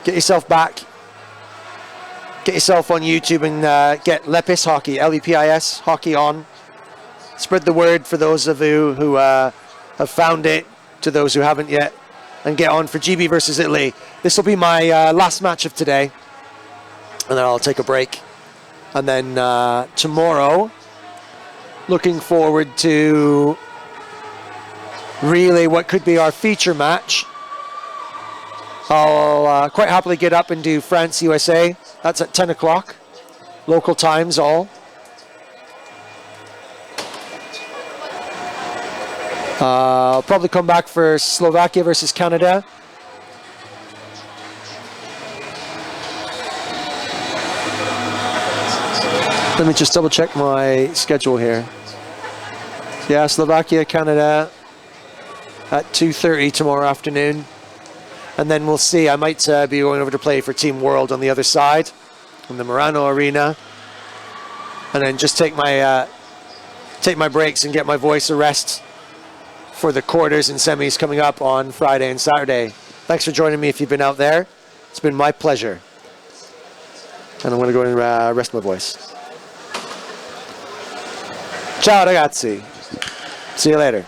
Get yourself back. Get yourself on YouTube and get Lepis Hockey, L-E-P-I-S, hockey on. Spread the word for those of you who have found it, to those who haven't yet, and get on for GB versus Italy. This will be my last match of today, and then I'll take a break. And then tomorrow, looking forward to really what could be our feature match. I'll quite happily get up and do France, USA. That's at 10 o'clock, local times all. I'll probably come back for Slovakia versus Canada. Let me just double check my schedule here. Yeah, Slovakia, Canada at 2:30 tomorrow afternoon. And then we'll see. I might be going over to play for Team World on the other side, in the Murano Arena, and then just take my breaks and get my voice a rest for the quarters and semis coming up on Friday and Saturday. Thanks for joining me if you've been out there. It's been my pleasure. And I'm going to go and rest my voice. Ciao ragazzi. See you later.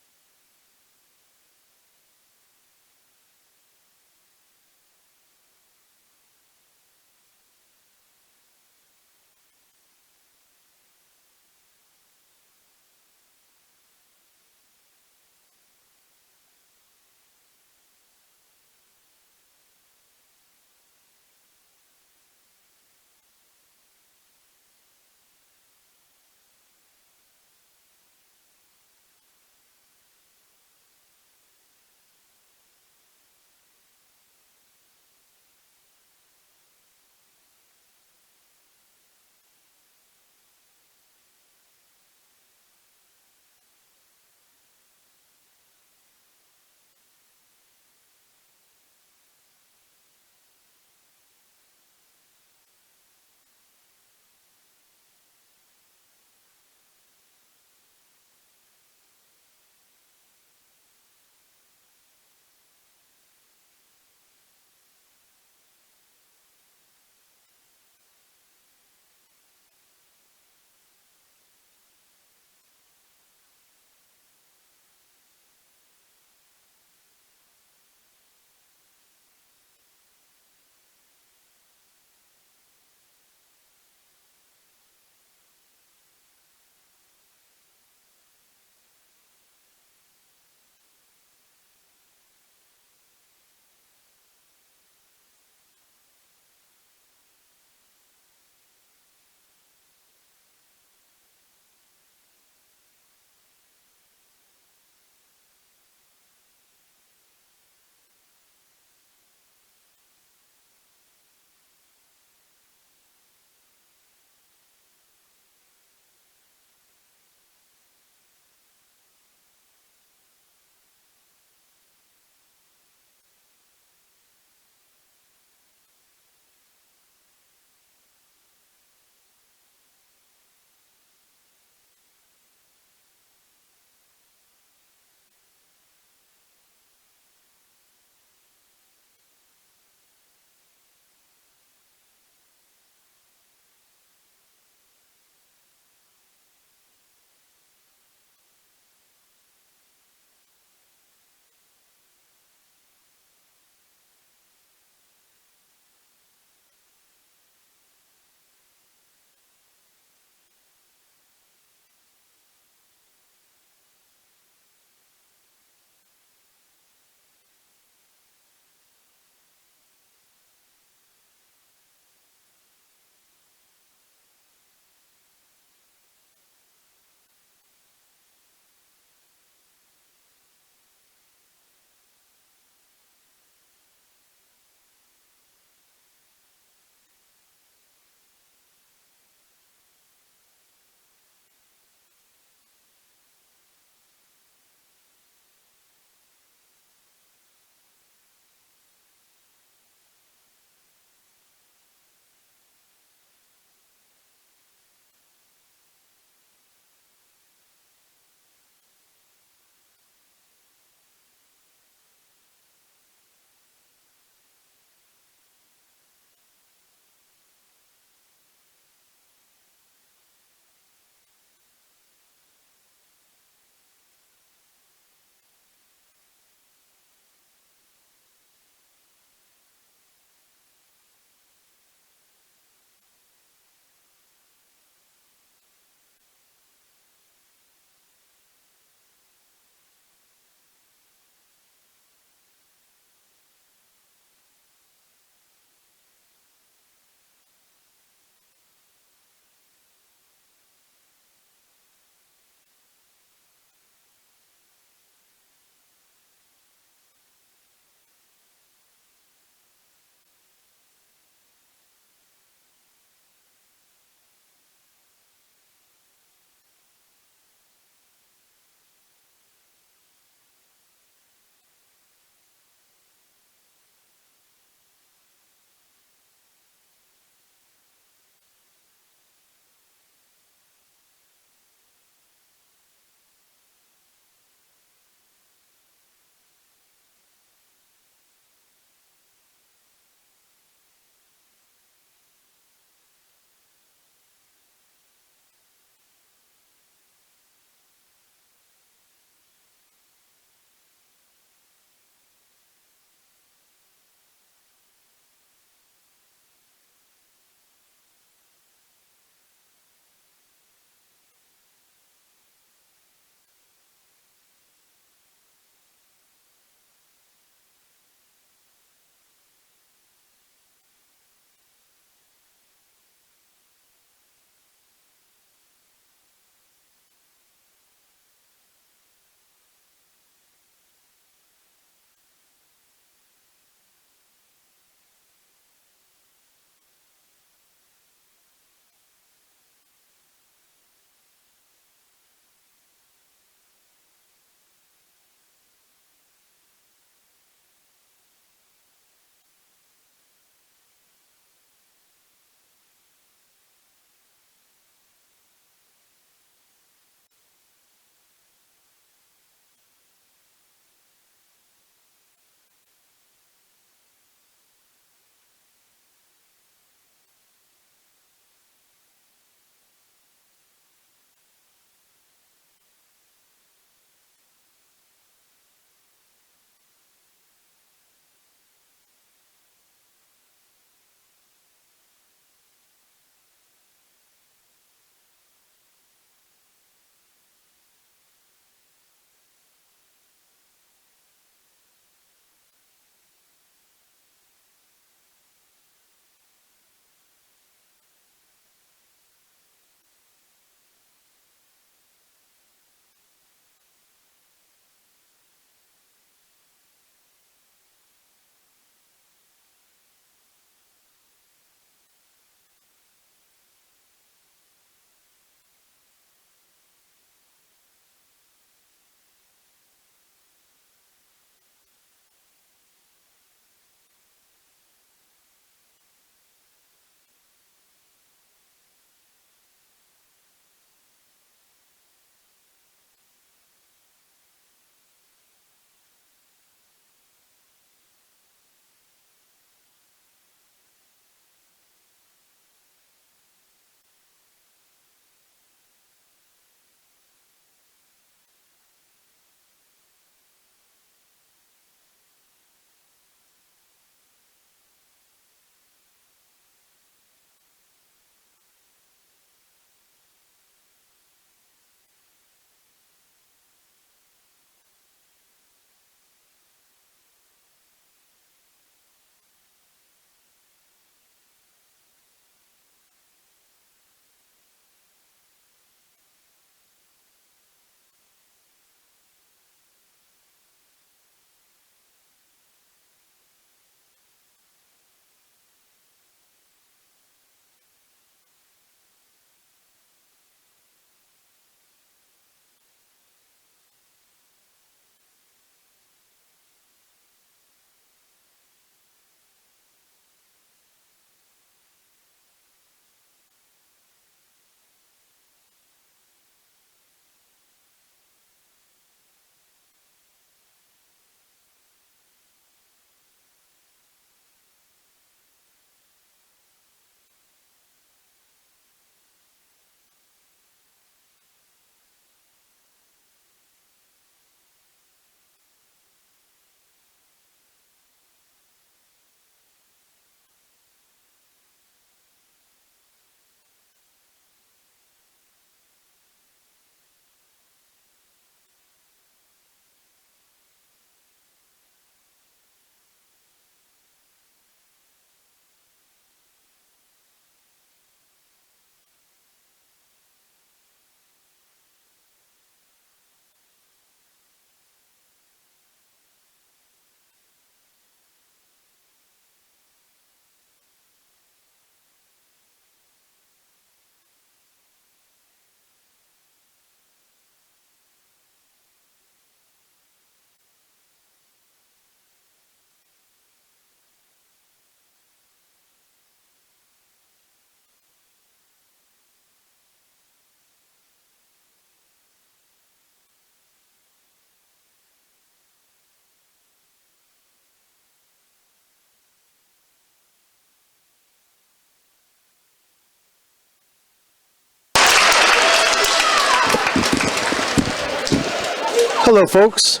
Hello, folks.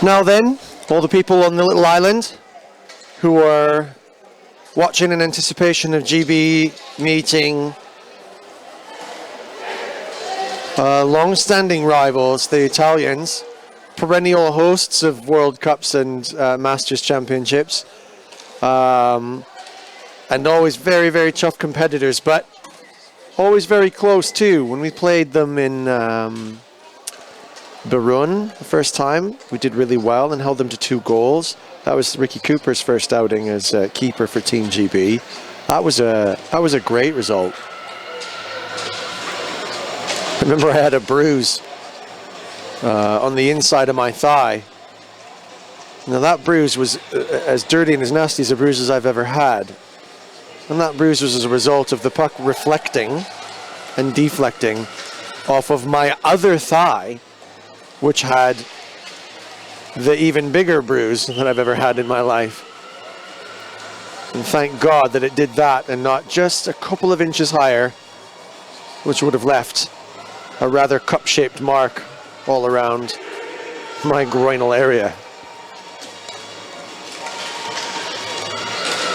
Now then, all the people on the little island who are watching in anticipation of GB meeting long-standing rivals, the Italians, perennial hosts of World Cups and Masters Championships, and always very, very tough competitors, but always very close too. When we played them in Barun the first time, we did really well and held them to 2 goals. That was Ricky Cooper's first outing as keeper for Team GB. That was a great result. I remember I had a bruise on the inside of my thigh. Now that bruise was as dirty and as nasty as a bruise as I've ever had. And that bruise was as a result of the puck reflecting and deflecting off of my other thigh, which had the even bigger bruise that I've ever had in my life. And thank God that it did that and not just a couple of inches higher, which would have left a rather cup-shaped mark all around my groinal area.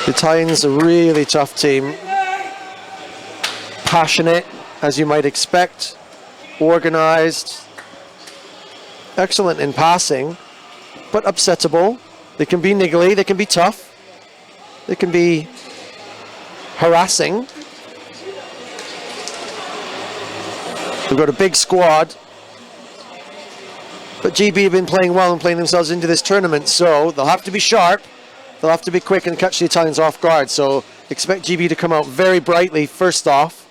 The Italians are a really tough team. Passionate, as you might expect. Organized. Excellent in passing, but upsettable. They can be niggly, they can be tough. They can be harassing. We've got a big squad. But GB have been playing well and playing themselves into this tournament, so they'll have to be sharp. They'll have to be quick and catch the Italians off guard. So expect GB to come out very brightly first off.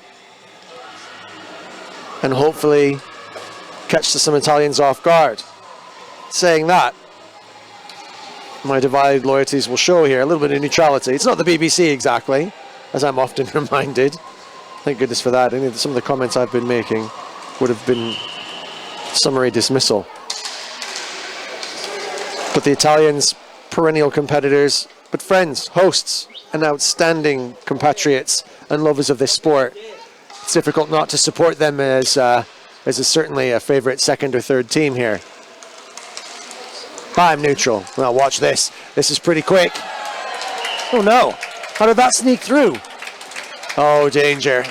And hopefully catch some Italians off guard. Saying that, my divided loyalties will show here. A little bit of neutrality. It's not the BBC exactly, as I'm often reminded. Thank goodness for that. Some of the comments I've been making would have been summary dismissal. But the Italians, perennial competitors, but friends, hosts, and outstanding compatriots and lovers of this sport. It's difficult not to support them as certainly a favorite second or third team here. I'm neutral. Well, watch this. This is pretty quick. Oh no. How did that sneak through? Oh, danger.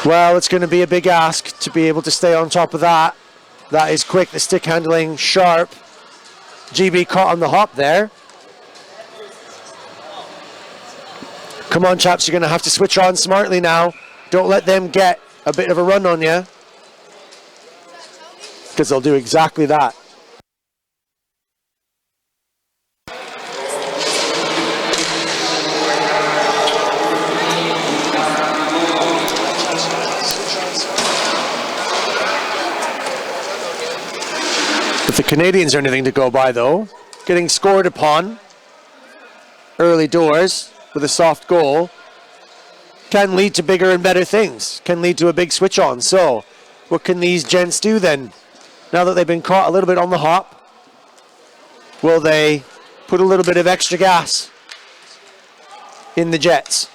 Well, it's going to be a big ask to be able to stay on top of that. That is quick. The stick handling, sharp. GB caught on the hop there. Come on, chaps. You're going to have to switch on smartly now. Don't let them get a bit of a run on you, because they'll do exactly that. If the Canadians are anything to go by, though, getting scored upon early doors with a soft goal can lead to bigger and better things, can lead to a big switch on. So what can these gents do then? Now that they've been caught a little bit on the hop, will they put a little bit of extra gas in the jets?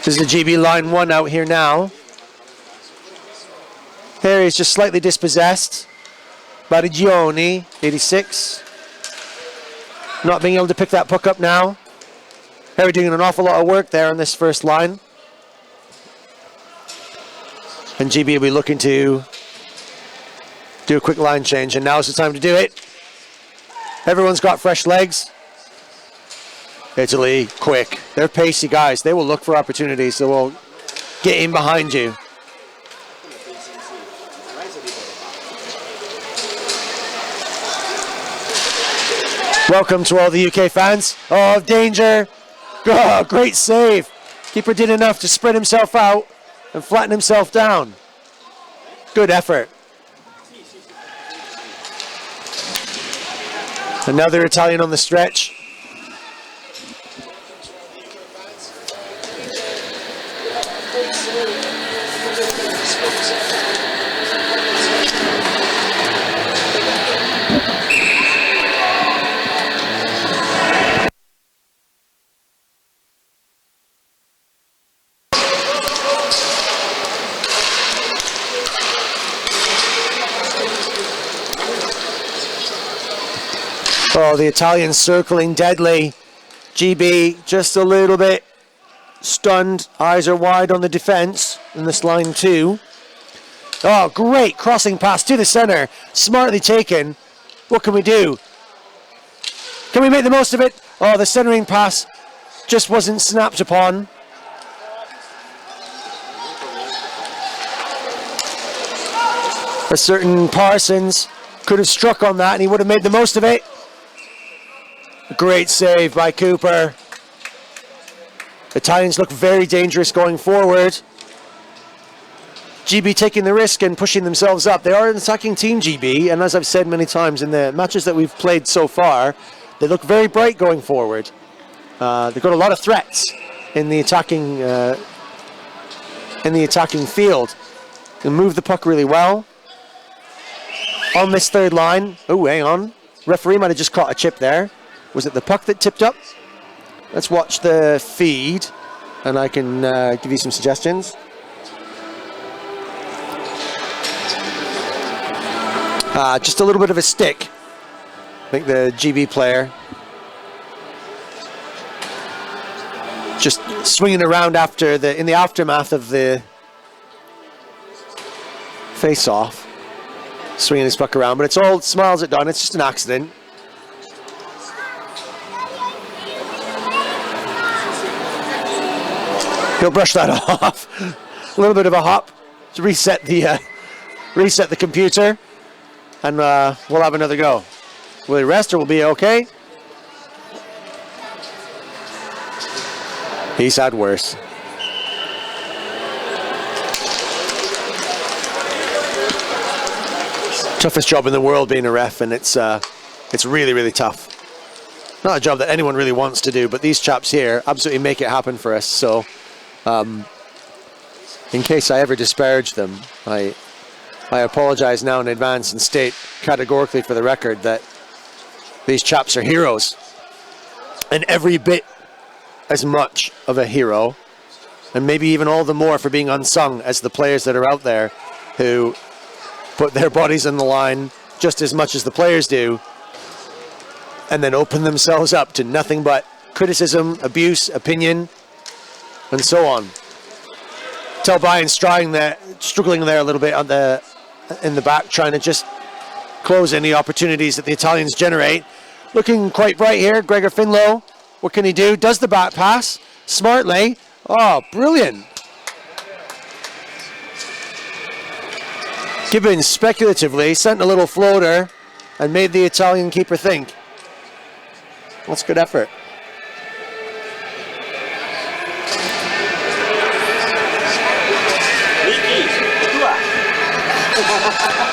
This is the GB line 1 out here now. Harry's just slightly dispossessed. Barigioni, 86. Not being able to pick that puck up now. Harry doing an awful lot of work there on this first line. And GB will be looking to do a quick line change, and now's the time to do it. Everyone's got fresh legs. Italy, quick. They're pacey guys. They will look for opportunities. They will get in behind you. Welcome to all the UK fans. Oh, danger. Oh, great save. Keeper did enough to spread himself out and flatten himself down. Good effort. Another Italian on the stretch. Oh, the Italians circling deadly. GB just a little bit stunned. Eyes are wide on the defense in this line too. Oh, great crossing pass to the center. Smartly taken. What can we do? Can we make the most of it? Oh, the centering pass just wasn't snapped upon. A certain Parsons could have struck on that and he would have made the most of it. Great save by Cooper. Italians look very dangerous going forward. GB taking the risk and pushing themselves up. They are an attacking team, GB, and as I've said many times in the matches that we've played so far, they look very bright going forward. They've got a lot of threats in the attacking field. They move the puck really well. On this third line, oh, hang on. Referee might have just caught a chip there. Was it the puck that tipped up? Let's watch the feed, and I can give you some suggestions. Just a little bit of a stick. I think the GB player just swinging around in the aftermath of the face-off, swinging his puck around, but it's all smiles at Don. It's just an accident. He'll brush that off. A little bit of a hop to reset the computer, and we'll have another go. Will he rest or will be okay? He's had worse. Toughest job in the world being a ref, and it's really, really tough. Not a job that anyone really wants to do, but these chaps here absolutely make it happen for us. So, in case I ever disparage them, I apologize now in advance and state categorically for the record that these chaps are heroes, and every bit as much of a hero, and maybe even all the more for being unsung as the players that are out there who put their bodies on the line just as much as the players do, and then open themselves up to nothing but criticism, abuse, opinion, and so on. Tell Brian struggling there a little bit in the back, trying to just close any opportunities that the Italians generate. Looking quite bright here, Gregor Finlow. What can he do? Does the back pass smartly. Oh, brilliant. Gibbons speculatively sent a little floater and made the Italian keeper think. That's good effort.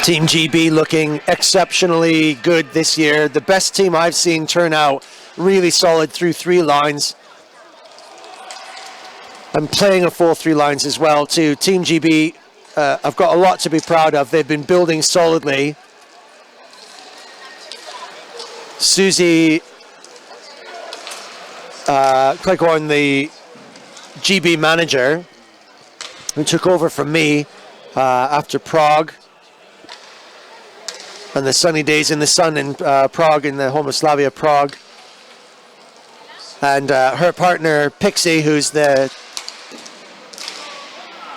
Team GB looking exceptionally good this year. The best team I've seen turn out really solid through three lines. I'm playing a full three lines as well too. Team GB, I've got a lot to be proud of. They've been building solidly. Susie Cleghorn, the GB manager, who took over from me after Prague and the sunny days in the sun in Prague, in the home of Slavia Prague. And her partner, Pixie, who's the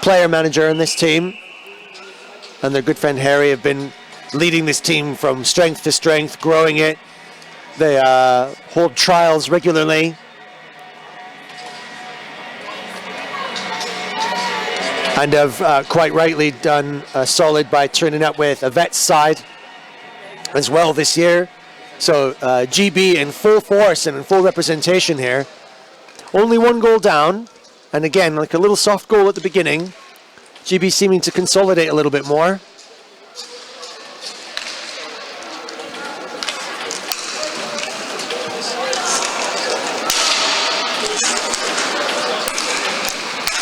player manager in this team, and their good friend Harry have been leading this team from strength to strength, growing it. They hold trials regularly. And have quite rightly done solid by turning up with a vet side as well this year. So GB in full force and in full representation here. Only one goal down. And again, like a little soft goal at the beginning. GB seeming to consolidate a little bit more.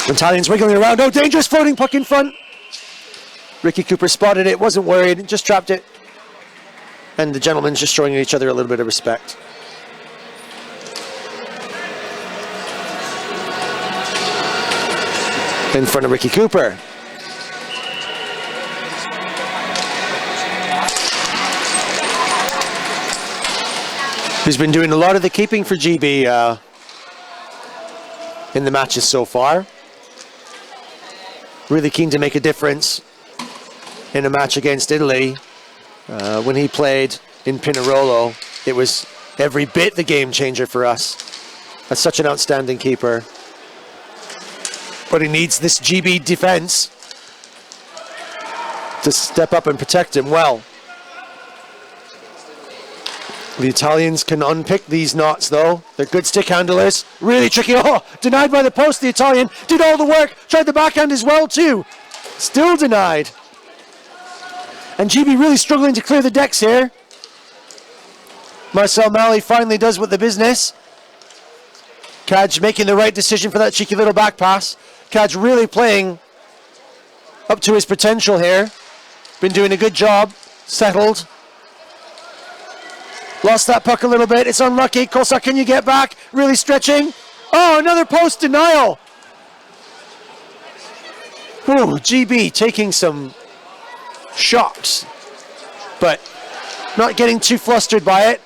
Italians wiggling around. Oh, dangerous floating puck in front. Ricky Cooper spotted it, wasn't worried, just trapped it. And the gentlemen's just showing each other a little bit of respect. In front of Ricky Cooper. who's been doing a lot of the keeping for GB in the matches so far. Really keen to make a difference in a match against Italy. When he played in Pinerolo, it was every bit the game changer for us. That's such an outstanding keeper. But he needs this GB defense to step up and protect him well. The Italians can unpick these knots though. They're good stick handlers. Really tricky. Oh, denied by the post. The Italian did all the work. Tried the backhand as well too. Still denied. And GB really struggling to clear the decks here. Marcel Malley finally does what the business. Kaj making the right decision for that cheeky little back pass. Kaj really playing up to his potential here. Been doing a good job. Settled. Lost that puck a little bit. It's unlucky. Kolsak, can you get back? Really stretching. Oh, another post denial. Ooh, GB taking some shocks, but not getting too flustered by it.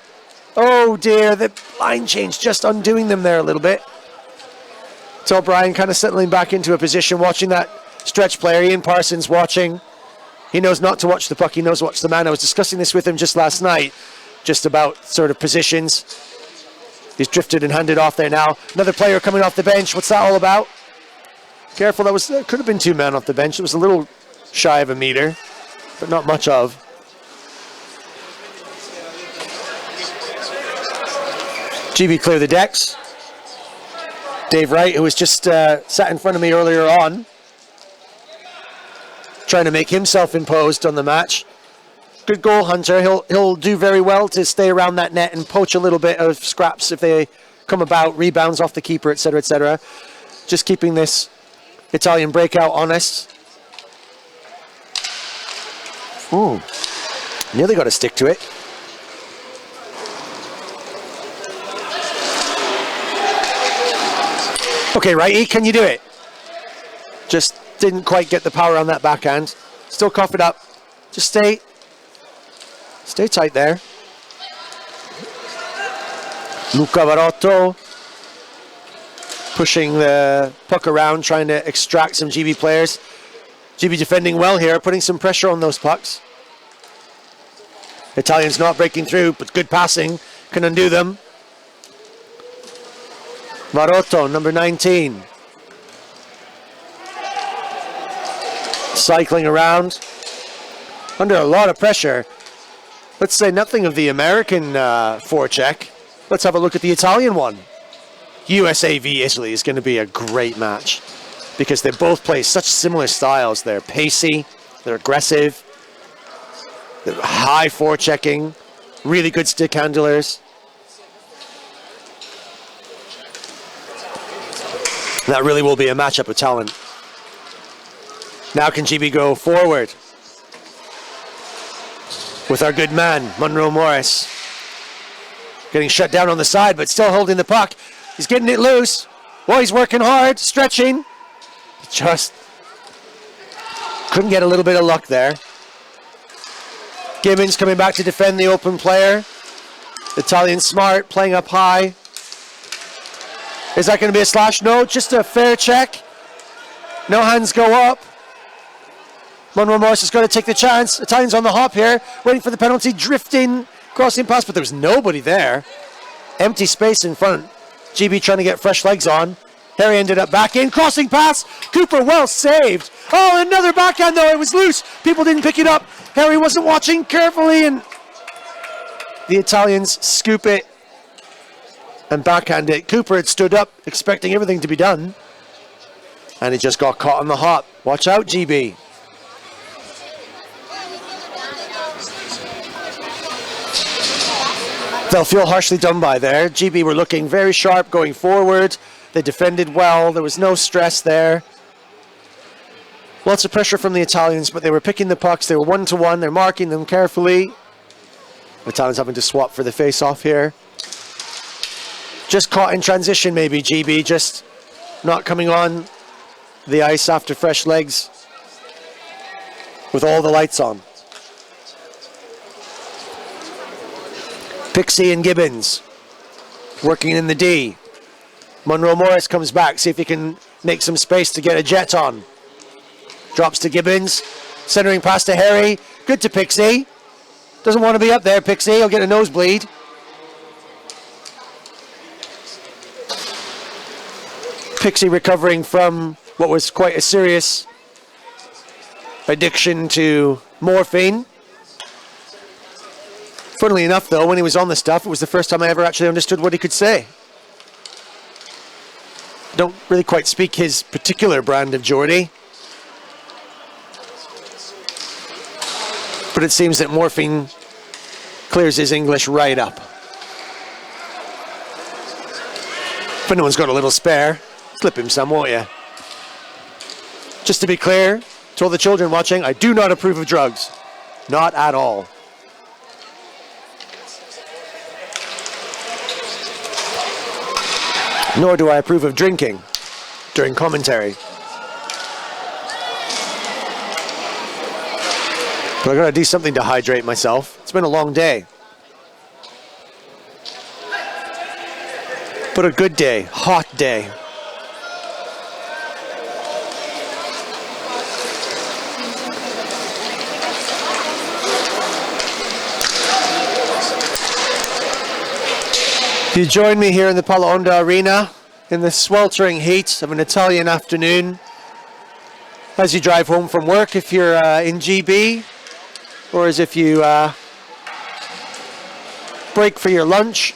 Oh dear, the line change just undoing them there a little bit. So O'Brien kind of settling back into a position, watching that stretch player. Ian Parsons watching. He knows not to watch the puck. He knows to watch the man. I was discussing this with him just last night, just about sort of positions. He's drifted and handed off there now. Another player coming off the bench. What's that all about? Careful, that could have been 2 men off the bench. It was a little shy of a meter, but not much of. GB clear the decks. Dave Wright, who was just sat in front of me earlier on, trying to make himself imposed on the match. Good goal hunter. He'll do very well to stay around that net and poach a little bit of scraps if they come about, rebounds off the keeper, etc., etc. Just keeping this Italian breakout honest. Ooh, nearly got to stick to it. Okay, righty, can you do it? Just didn't quite get the power on that backhand. Still cough it up. Just stay tight there. Luca Varotto pushing the puck around, trying to extract some GB players. GB defending well here, putting some pressure on those pucks. Italians not breaking through, but good passing can undo them. Varotto, number 19. Cycling around. Under a lot of pressure. Let's say nothing of the American forecheck. Let's have a look at the Italian one. USA v Italy is going to be a great match because they both play such similar styles. They're pacey, they're aggressive, they're high forechecking, really good stick handlers. That really will be a matchup of talent. Now can GB go forward with our good man, Monroe Morris. Getting shut down on the side, but still holding the puck. He's getting it loose. Well, he's working hard, stretching. Just couldn't get a little bit of luck there. Gibbons coming back to defend the open player. Italian smart, playing up high. Is that going to be a slash? No, just a fair check. No hands go up. Monroe Morris has got to take the chance. Italians on the hop here, waiting for the penalty, drifting, crossing pass, but there was nobody there. Empty space in front. GB trying to get fresh legs on. Harry ended up back in, crossing pass. Cooper well saved. Oh, another backhand though, it was loose. People didn't pick it up. Harry wasn't watching carefully and the Italians scoop it and backhand it. Cooper had stood up expecting everything to be done and he just got caught on the hop. Watch out, GB. They'll feel harshly done by there. GB were looking very sharp going forward. They defended well. There was no stress there. Lots of pressure from the Italians, but they were picking the pucks. They were 1-to-1. They're marking them carefully. The Italians having to swap for the face-off here. Just caught in transition maybe, GB. Just not coming on the ice after fresh legs with all the lights on. Pixie and Gibbons working in the D. Monroe Morris comes back, see if he can make some space to get a jet on. Drops to Gibbons, centering pass to Harry, good to Pixie. Doesn't want to be up there, Pixie, he'll get a nosebleed. Pixie recovering from what was quite a serious addiction to morphine. Funnily enough, though, when he was on the stuff, it was the first time I ever actually understood what he could say. Don't really quite speak his particular brand of Geordie. But it seems that morphine clears his English right up. If anyone's got a little spare, slip him some, won't you? Just to be clear, to all the children watching, I do not approve of drugs. Not at all. Nor do I approve of drinking during commentary. But I gotta do something to hydrate myself. It's been a long day. But a good day, hot day. You join me here in the Palo Hondo Arena in the sweltering heat of an Italian afternoon as you drive home from work if you're in GB, or as if you break for your lunch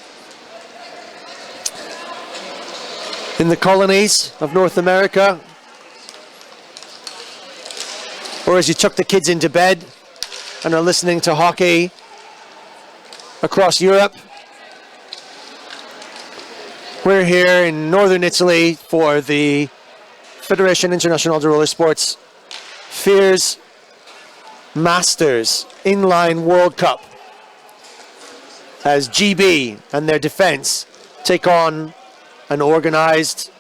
in the colonies of North America, or as you tuck the kids into bed and are listening to hockey across Europe. We're here in northern Italy for the Federation Internationale de Roller Sports FIRS Masters Inline World Cup as GB and their defense take on an organized,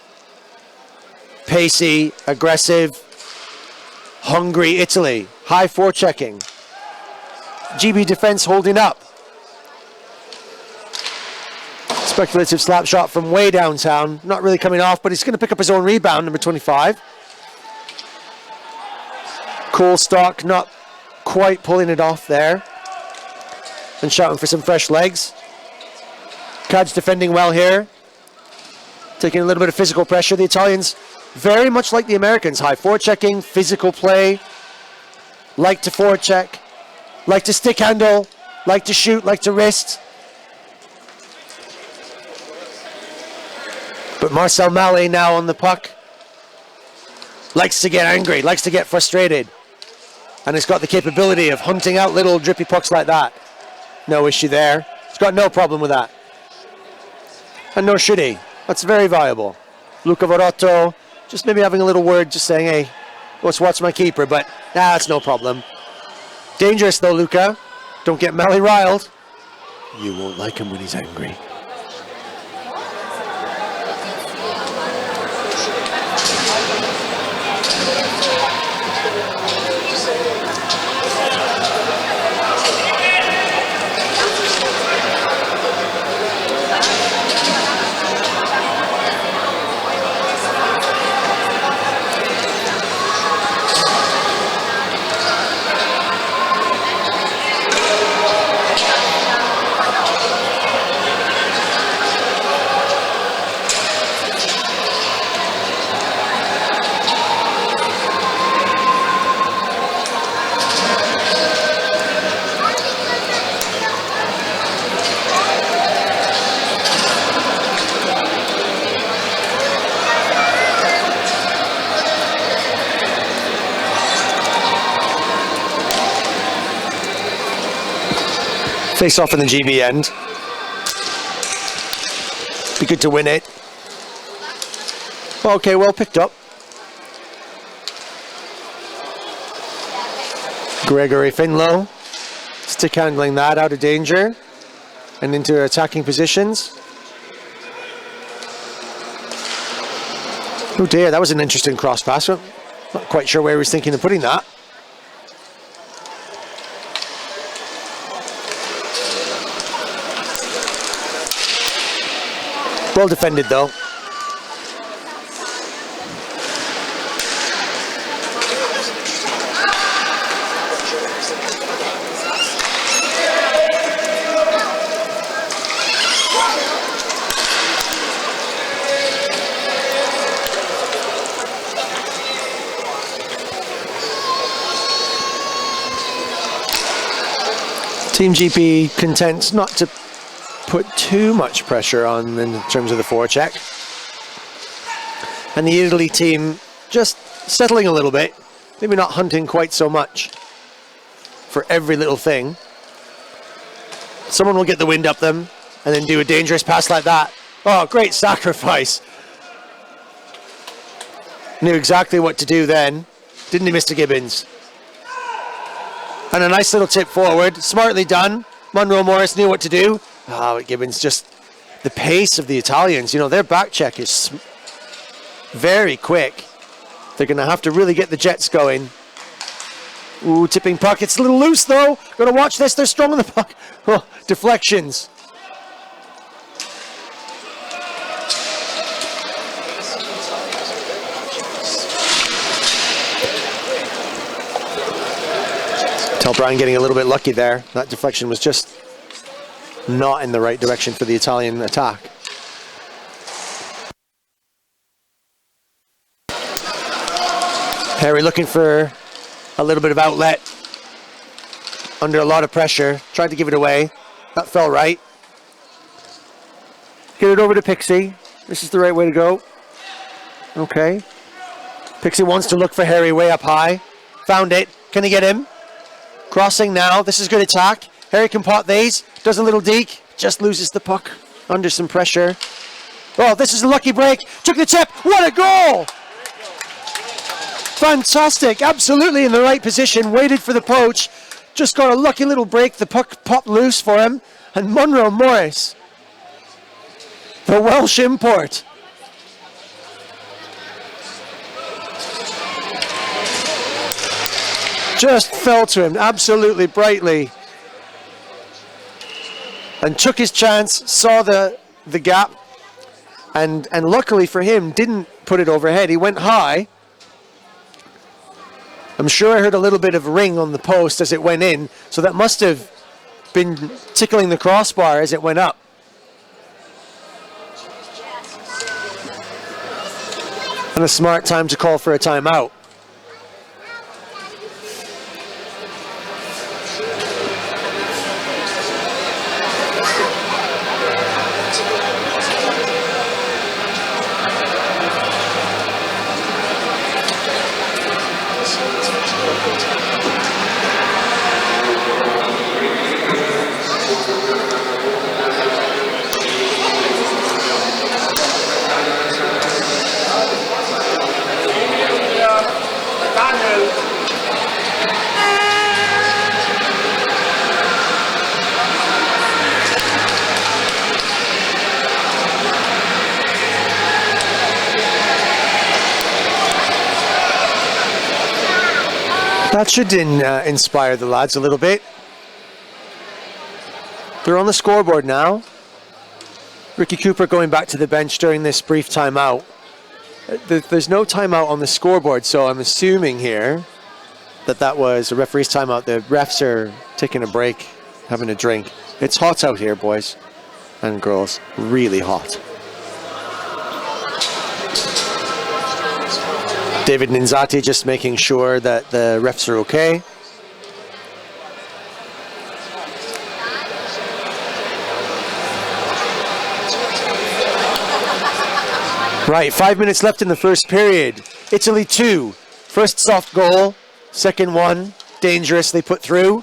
pacey, aggressive, hungry Italy. High forechecking. GB defense holding up. Speculative slap shot from way downtown. Not really coming off, but he's going to pick up his own rebound, number 25. Colestock not quite pulling it off there. And shouting for some fresh legs. Cadge defending well here. Taking a little bit of physical pressure. The Italians, very much like the Americans, high forechecking, physical play. Like to forecheck. Like to stick handle. Like to shoot. Like to wrist. But Marcel Mallet now on the puck. Likes to get angry, likes to get frustrated. And has got the capability of hunting out little drippy pucks like that. No issue there. He's got no problem with that. And nor should he. That's very viable. Luca Varotto, just maybe having a little word, just saying, hey, let's watch my keeper, but that's no problem. Dangerous though, Luca. Don't get Mallet riled. You won't like him when he's angry. Face off in the GB end. Be good to win it. Okay, well picked up. Gregory Finlow. Stick handling that out of danger. And into attacking positions. Oh dear, that was an interesting cross pass. Not quite sure where he was thinking of putting that. Well defended though. Team GP content not to put too much pressure on in terms of the forecheck. And the Italy team just settling a little bit, maybe not hunting quite so much for every little thing. Someone will get the wind up them and then do a dangerous pass like that. Oh, great sacrifice. Knew exactly what to do then, didn't he, Mr. Gibbons? And a nice little tip forward, smartly done. Monroe Morris knew what to do. Oh, Gibbons, just the pace of the Italians, you know, their back check is very quick. They're going to have to really get the jets going. Ooh, tipping puck. It's a little loose, though. Got to watch this. They're strong on the puck. Oh, deflections. Tell Brian getting a little bit lucky there. That deflection was just not in the right direction for the Italian attack. Harry looking for a little bit of outlet under a lot of pressure. Tried to give it away. That fell right. Get it over to Pixie. This is the right way to go. Okay. Pixie wants to look for Harry way up high. Found it. Can he get him? Crossing now. This is good attack. Harry can pot these. Does a little deke. Just loses the puck under some pressure. Oh, this is a lucky break. Took the tip. What a goal! Fantastic. Absolutely in the right position. Waited for the poach. Just got a lucky little break. The puck popped loose for him. And Monroe Morris, the Welsh import, just fell to him absolutely brightly and took his chance, saw the gap, and luckily for him didn't put it overhead. He went high. I'm sure I heard a little bit of ring on the post as it went in, so that must have been tickling the crossbar as it went up. And a smart time to call for a timeout. That should inspire the lads a little bit. They're on the scoreboard now. Ricky Cooper going back to the bench during this brief timeout. There's no timeout on the scoreboard, so I'm assuming here that was a referee's timeout. The refs are taking a break, having a drink. It's hot out here, boys and girls. Really hot. David Ninzati just making sure that the refs are okay. Right, 5 minutes left in the first period. Italy 2. First soft goal. Second one, dangerous, they put through.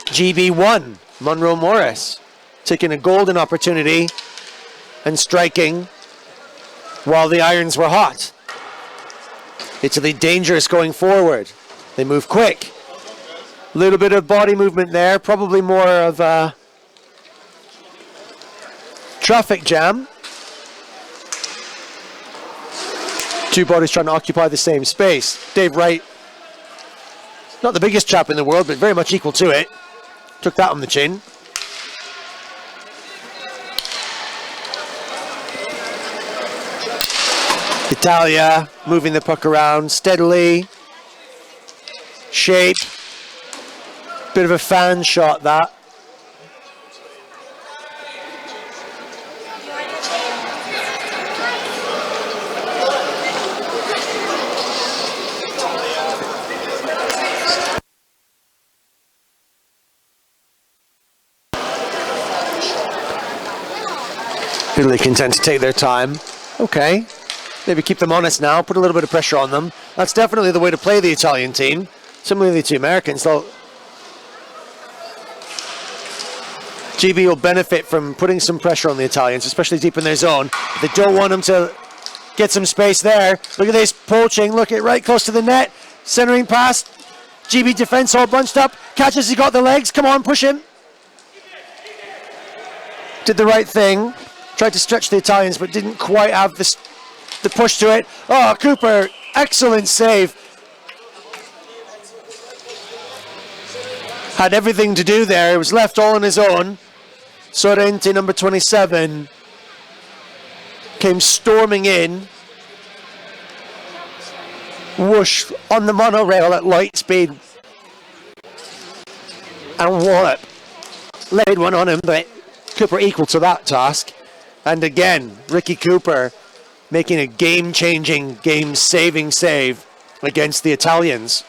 GB 1. Monroe Morris taking a golden opportunity and striking while the irons were hot. Italy dangerous going forward. They move quick. A little bit of body movement there. Probably more of a traffic jam. Two bodies trying to occupy the same space. Dave Wright, not the biggest chap in the world, but very much equal to it. Took that on the chin. Italia moving the puck around steadily. Shape. Bit of a fan shot, that. Italy content to take their time. Okay. Maybe keep them honest now, put a little bit of pressure on them. That's definitely the way to play the Italian team. Similarly to the Americans, GB will benefit from putting some pressure on the Italians, especially deep in their zone. They don't want them to get some space there. Look at this poaching, look at right close to the net. Centering pass. GB defense all bunched up. Catches, he got the legs. Come on, push him. Did the right thing. Tried to stretch the Italians, but didn't quite have the push to it. Oh, Cooper, excellent save. Had everything to do there. He was left all on his own. Sorrenti, number 27, came storming in. Whoosh, on the monorail at light speed. And wallop. Laid one on him, but Cooper equal to that task. And again, Ricky Cooper making a game-changing, game-saving save against the Italians.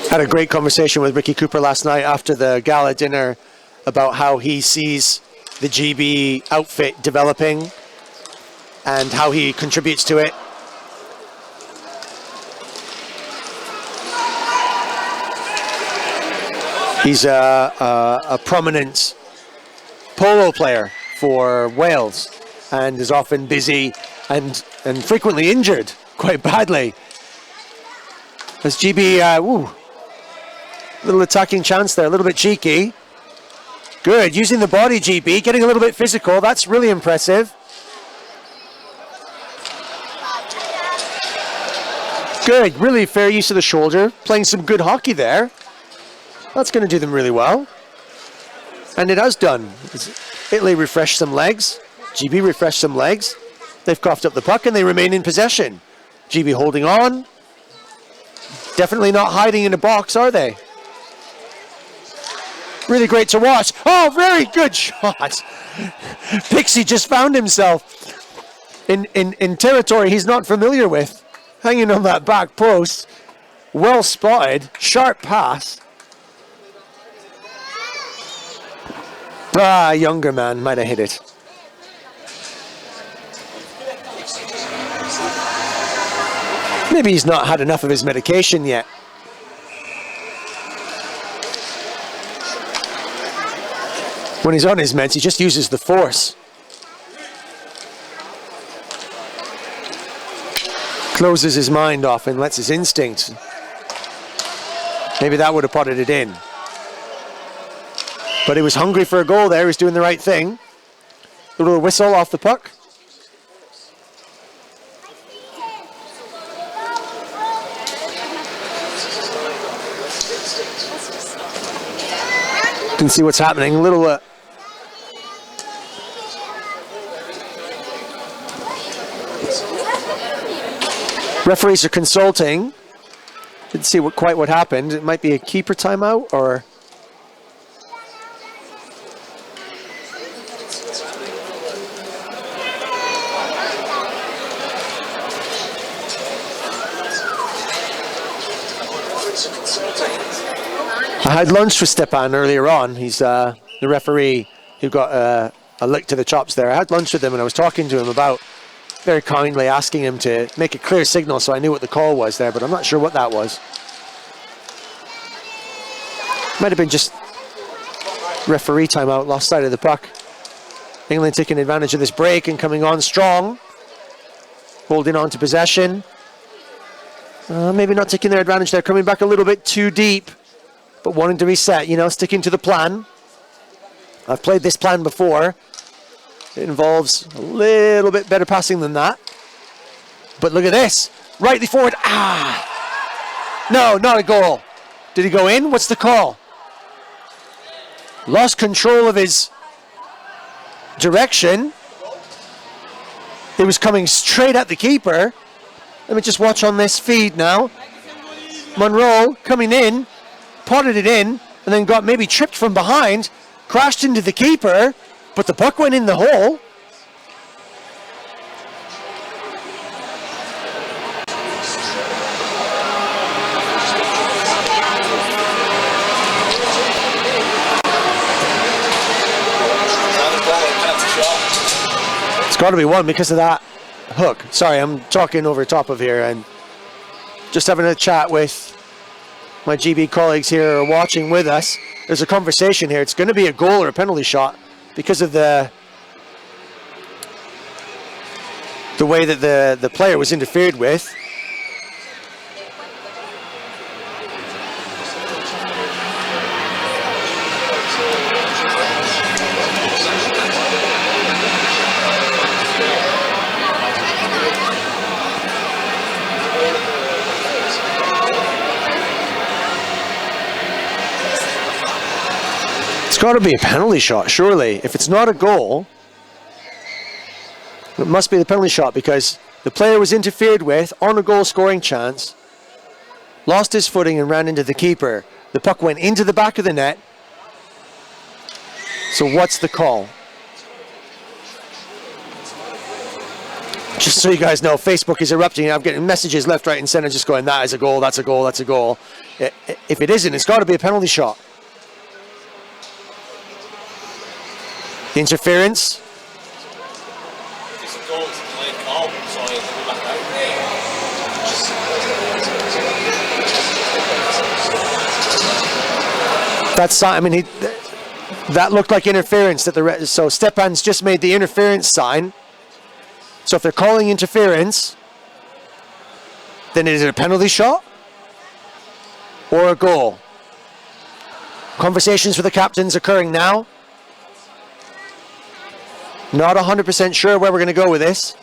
Had a great conversation with Ricky Cooper last night after the gala dinner about how he sees the GB outfit developing and how he contributes to it. He's a prominent polo player for Wales and is often busy and frequently injured quite badly. As GB, little attacking chance there, a little bit cheeky. Good, using the body, GB, getting a little bit physical. That's really impressive. Good, really fair use of the shoulder. Playing some good hockey there. That's going to do them really well. And it has done. Italy refreshed some legs. GB refreshed some legs. They've coughed up the puck and they remain in possession. GB holding on. Definitely not hiding in a box, are they? Really great to watch. Oh, very good shot. Pixie just found himself in territory he's not familiar with. Hanging on that back post. Well spotted. Sharp pass. Ah, younger man might have hit it. Maybe he's not had enough of his medication yet. When he's on his meds, he just uses the force. Closes his mind off and lets his instincts. Maybe that would have potted it in. But he was hungry for a goal there. He was doing the right thing. A little whistle off the puck. Can see what's happening. A little referees are consulting. Didn't see quite what happened. It might be a keeper timeout or. I had lunch with Stepan earlier on. He's the referee who got a lick to the chops there. I had lunch with him and I was talking to him about, very kindly asking him to make a clear signal so I knew what the call was there, but I'm not sure what that was. Might have been just referee timeout, lost sight of the puck. England taking advantage of this break and coming on strong. Holding on to possession. Maybe not taking their advantage there, coming back a little bit too deep. But wanting to reset, you know, sticking to the plan. I've played this plan before. It involves a little bit better passing than that. But look at this. Rightly forward. Ah! No, not a goal. Did he go in? What's the call? Lost control of his direction. He was coming straight at the keeper. Let me just watch on this feed now. Monroe coming in, potted it in, and then got maybe tripped from behind, crashed into the keeper, but the puck went in the hole. It's got to be one because of that hook. Sorry, I'm talking over top of here and just having a chat with my GB colleagues here who are watching with us. There's a conversation here. It's going to be a goal or a penalty shot because of the way that the player was interfered with. It's got to be a penalty shot, surely. If it's not a goal, it must be the penalty shot because the player was interfered with on a goal scoring chance, lost his footing and ran into the keeper. The puck went into the back of the net. So what's the call? Just so you guys know, Facebook is erupting. I'm getting messages left, right, and center just going, that is a goal, that's a goal, that's a goal. If it isn't, it's got to be a penalty shot. Interference. That's, I mean, that looked like interference. So Stepan's just made the interference sign. So if they're calling interference, then is it a penalty shot or a goal? Conversations with the captains occurring now. Not 100% sure where we're going to go with this.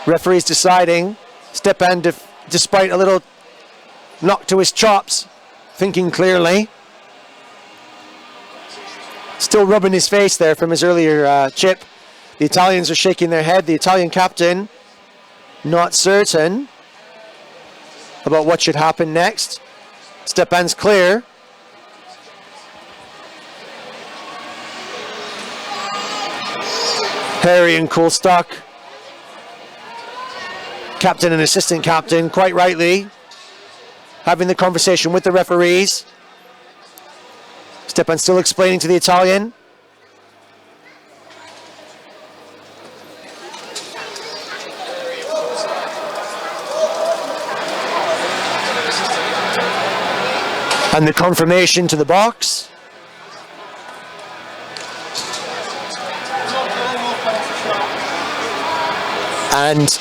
Referee's deciding. Stepan, despite a little knock to his chops, thinking clearly. Still rubbing his face there from his earlier chip. The Italians are shaking their head. The Italian captain, not certain about what should happen next. Stepan's clear. Perry and Kohlstock, captain and assistant captain, quite rightly, having the conversation with the referees. Stepan still explaining to the Italian. And the confirmation to the box. And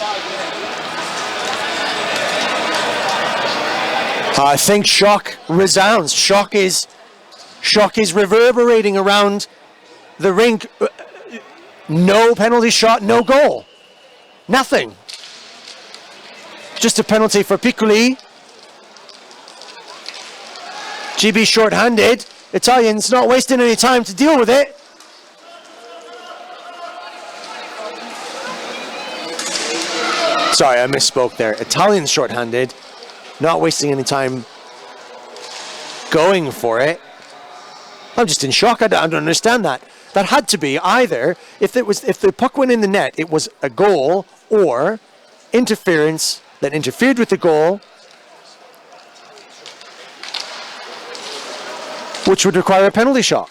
I think shock resounds. Shock is reverberating around the rink. No penalty shot, no goal. Nothing. Just a penalty for Piccoli. GB short-handed. Italians not wasting any time to deal with it. Sorry, I misspoke there. Italians short-handed, not wasting any time going for it. I'm just in shock. I don't understand that. That had to be either, if the puck went in the net, it was a goal, or interference that interfered with the goal, which would require a penalty shot.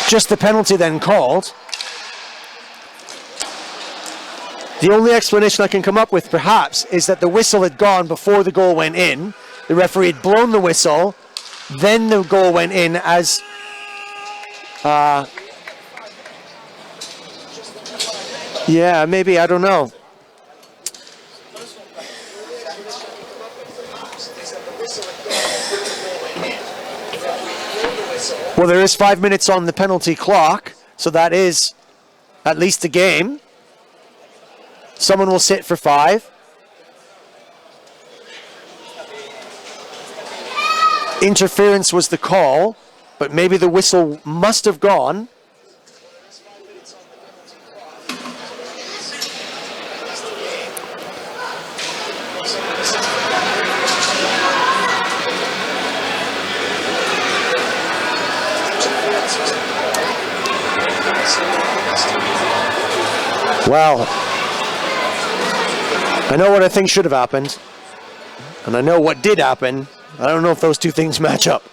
Just the penalty then called. The only explanation I can come up with, perhaps, is that the whistle had gone before the goal went in. The referee had blown the whistle, then the goal went in as yeah, maybe, I don't know. Well, there is 5 minutes on the penalty clock, so that is at least a game. Someone will sit for 5. Interference was the call, but maybe the whistle must have gone. Well, I know what I think should have happened, and I know what did happen. I don't know if those two things match up.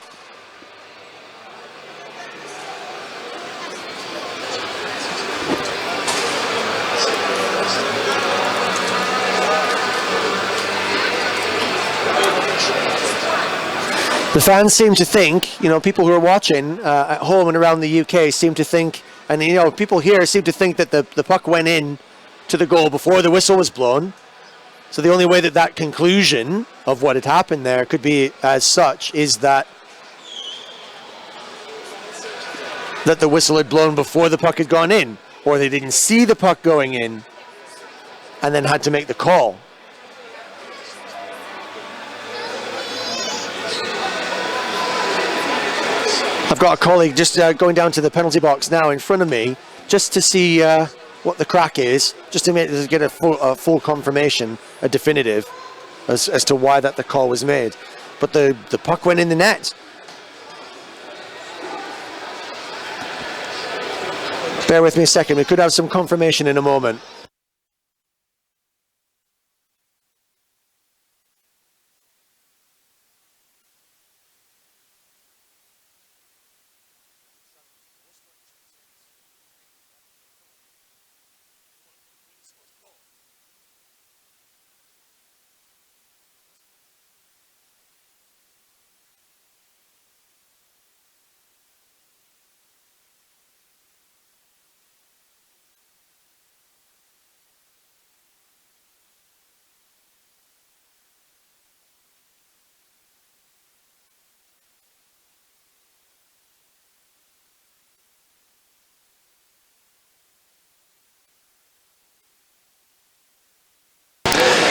The fans seem to think, people who are watching at home and around the UK seem to think, and people here seem to think that the puck went in to the goal before the whistle was blown. So the only way that conclusion of what had happened there could be as such is that the whistle had blown before the puck had gone in, or they didn't see the puck going in and then had to make the call. I've got a colleague just going down to the penalty box now in front of me just to see what the crack is, just to get a full confirmation, a definitive, as to why the call was made. But the puck went in the net. Bear with me a second, we could have some confirmation in a moment.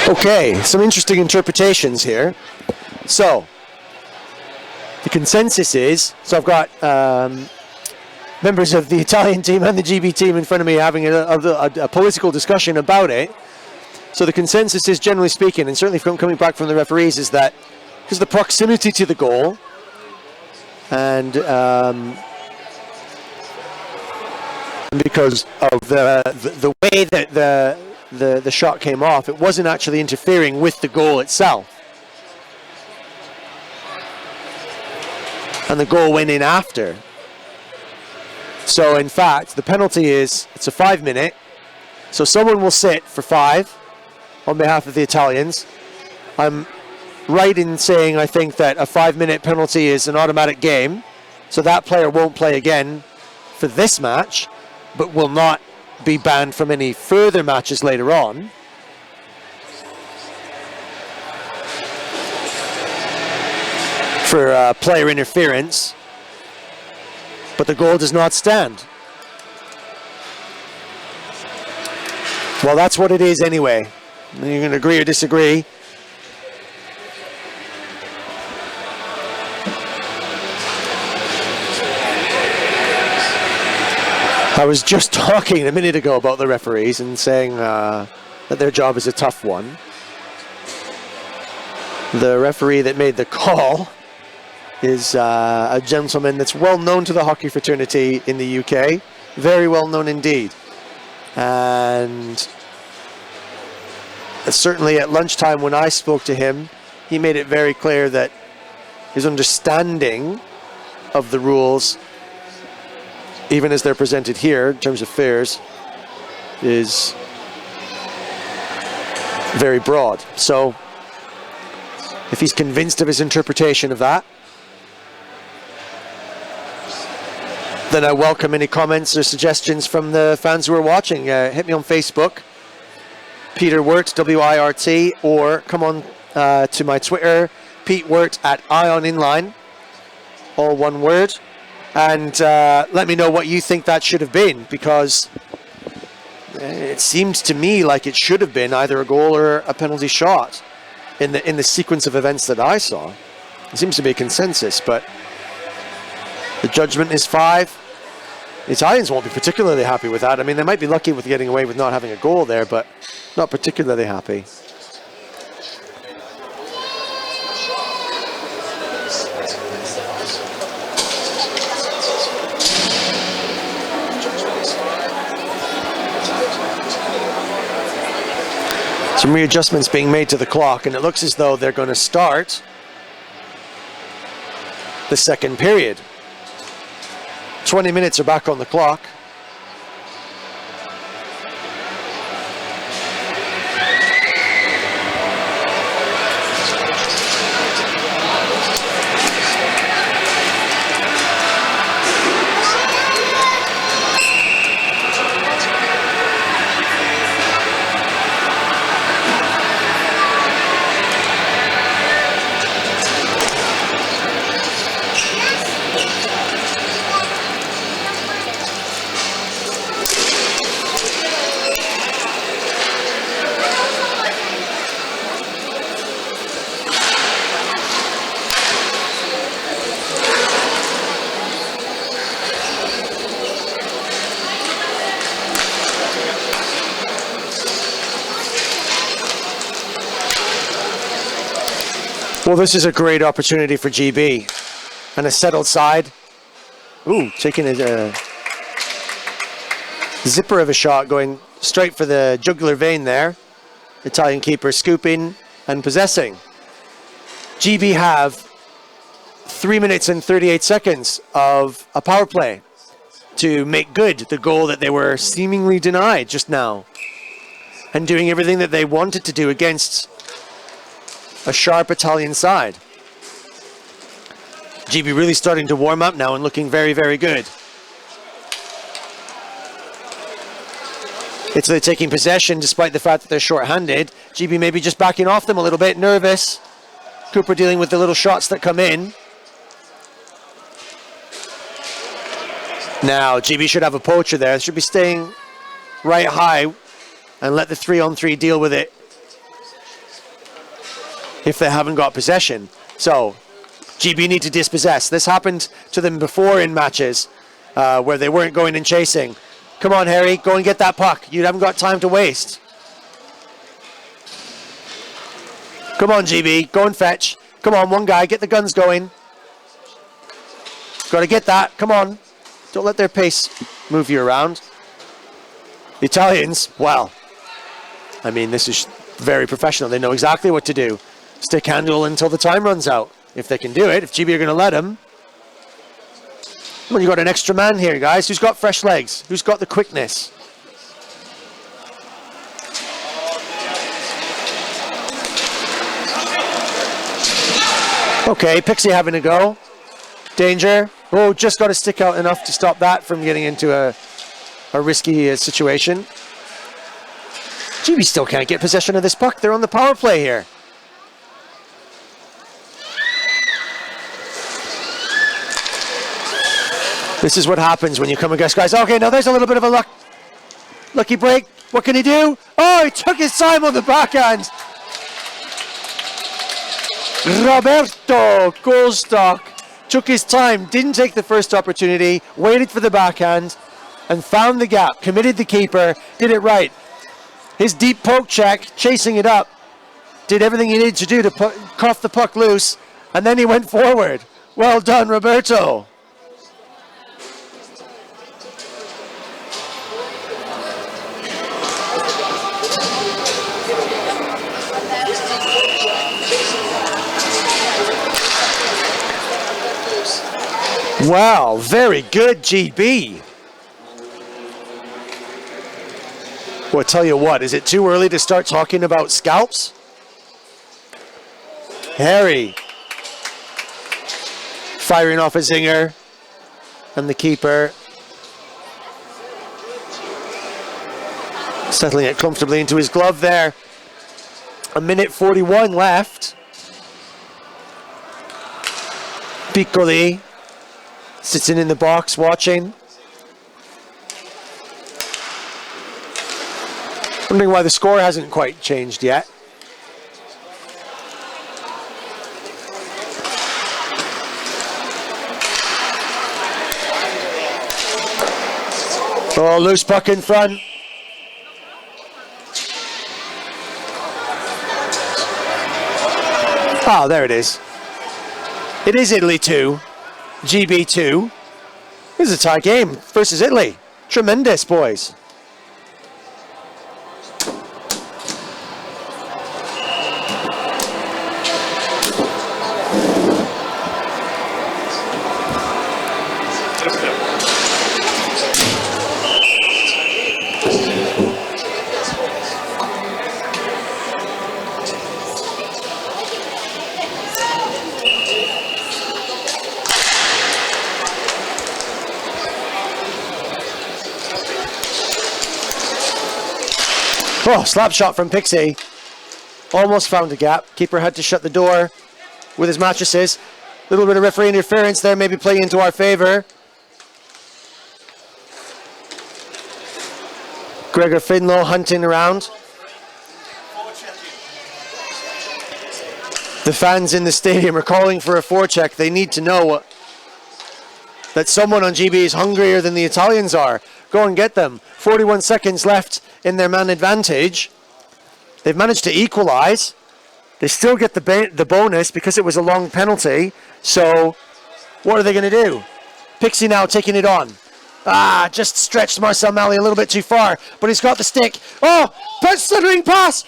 Okay, some interesting interpretations here. So, the consensus is, I've got members of the Italian team and the GB team in front of me having a political discussion about it. So the consensus is, generally speaking, and certainly from coming back from the referees, is that because of the proximity to the goal and because of the way that the shot came off, it wasn't actually interfering with the goal itself. And the goal went in after. So in fact, the penalty is, it's a 5-minute. So someone will sit for 5 on behalf of the Italians. I'm right in saying I think that a 5-minute penalty is an automatic game. So that player won't play again for this match, but will not be banned from any further matches later on. For player interference, but the goal does not stand. Well, that's what it is anyway. You can agree or disagree. I was just talking a minute ago about the referees and saying that their job is a tough one. The referee that made the call is a gentleman that's well known to the hockey fraternity in the UK. Very well known indeed. And certainly at lunchtime when I spoke to him, he made it very clear that his understanding of the rules, even as they're presented here in terms of fares, is very broad. So if he's convinced of his interpretation of that, then I welcome any comments or suggestions from the fans who are watching. Hit me on Facebook, Peter Wirt, W-I-R-T, or come on to my Twitter, Pete Wirt at @IonInline, all one word. And let me know what you think that should have been, because It seems to me like it should have been either a goal or a penalty shot in the sequence of events that I saw. It seems to be a consensus, but the judgment is 5. The Italians won't be particularly happy with that. I mean, they might be lucky with getting away with not having a goal there, but not particularly happy. Some readjustments being made to the clock, and it looks as though they're going to start the second period. 20 minutes are back on the clock. Well, this is a great opportunity for GB. And a settled side. Ooh, taking a zipper of a shot, going straight for the jugular vein there. Italian keeper scooping and possessing. GB have 3 minutes and 38 seconds of a power play to make good the goal that they were seemingly denied just now. And doing everything that they wanted to do against a sharp Italian side. GB really starting to warm up now and looking very, very good. Italy taking possession despite the fact that they're short-handed. GB maybe just backing off them a little bit, nervous. Cooper dealing with the little shots that come in. Now, GB should have a poacher there. Should be staying right high and let the 3-on-3 deal with it if they haven't got possession. So, GB need to dispossess. This happened to them before in matches where they weren't going and chasing. Come on, Harry, go and get that puck. You haven't got time to waste. Come on, GB, go and fetch. Come on, one guy, get the guns going. Got to get that, come on. Don't let their pace move you around. The Italians, well, I mean, this is very professional. They know exactly what to do. Stick handle until the time runs out. If they can do it, if GB are going to let them. Well, you got an extra man here, guys. Who's got fresh legs? Who's got the quickness? Okay, Pixie having a go. Danger. Oh, just got to stick out enough to stop that from getting into a risky situation. GB still can't get possession of this puck. They're on the power play here. This is what happens when you come against guys. Okay, now there's a little bit of a lucky break. What can he do? Oh, he took his time on the backhand. Roberto Goldstock took his time, didn't take the first opportunity, waited for the backhand, and found the gap, committed the keeper, did it right. His deep poke check, chasing it up, did everything he needed to do to cough the puck loose, and then he went forward. Well done, Roberto. Wow, very good, GB. Well, tell you what, is it too early to start talking about scalps? Harry firing off a zinger, and the keeper settling it comfortably into his glove there. 1:41 left. Piccoli sitting in the box watching. Wondering why the score hasn't quite changed yet. Oh, loose puck in front. Oh, there it is. It is Italy 2, GB 2. This is a tie game versus Italy. Tremendous, boys. Oh, slap shot from Pixie. Almost found a gap. Keeper had to shut the door with his mattresses. A little bit of referee interference there, maybe playing into our favor. Gregor Finlow hunting around. The fans in the stadium are calling for a forecheck. They need to know that someone on GB is hungrier than the Italians are. Go and get them. 41 seconds left in their man advantage. They've managed to equalize. They still get the bonus because it was a long penalty. So what are they going to do? Pixie now taking it on. Just stretched Marcel Malley a little bit too far, but he's got the stick. Oh, slithering pass.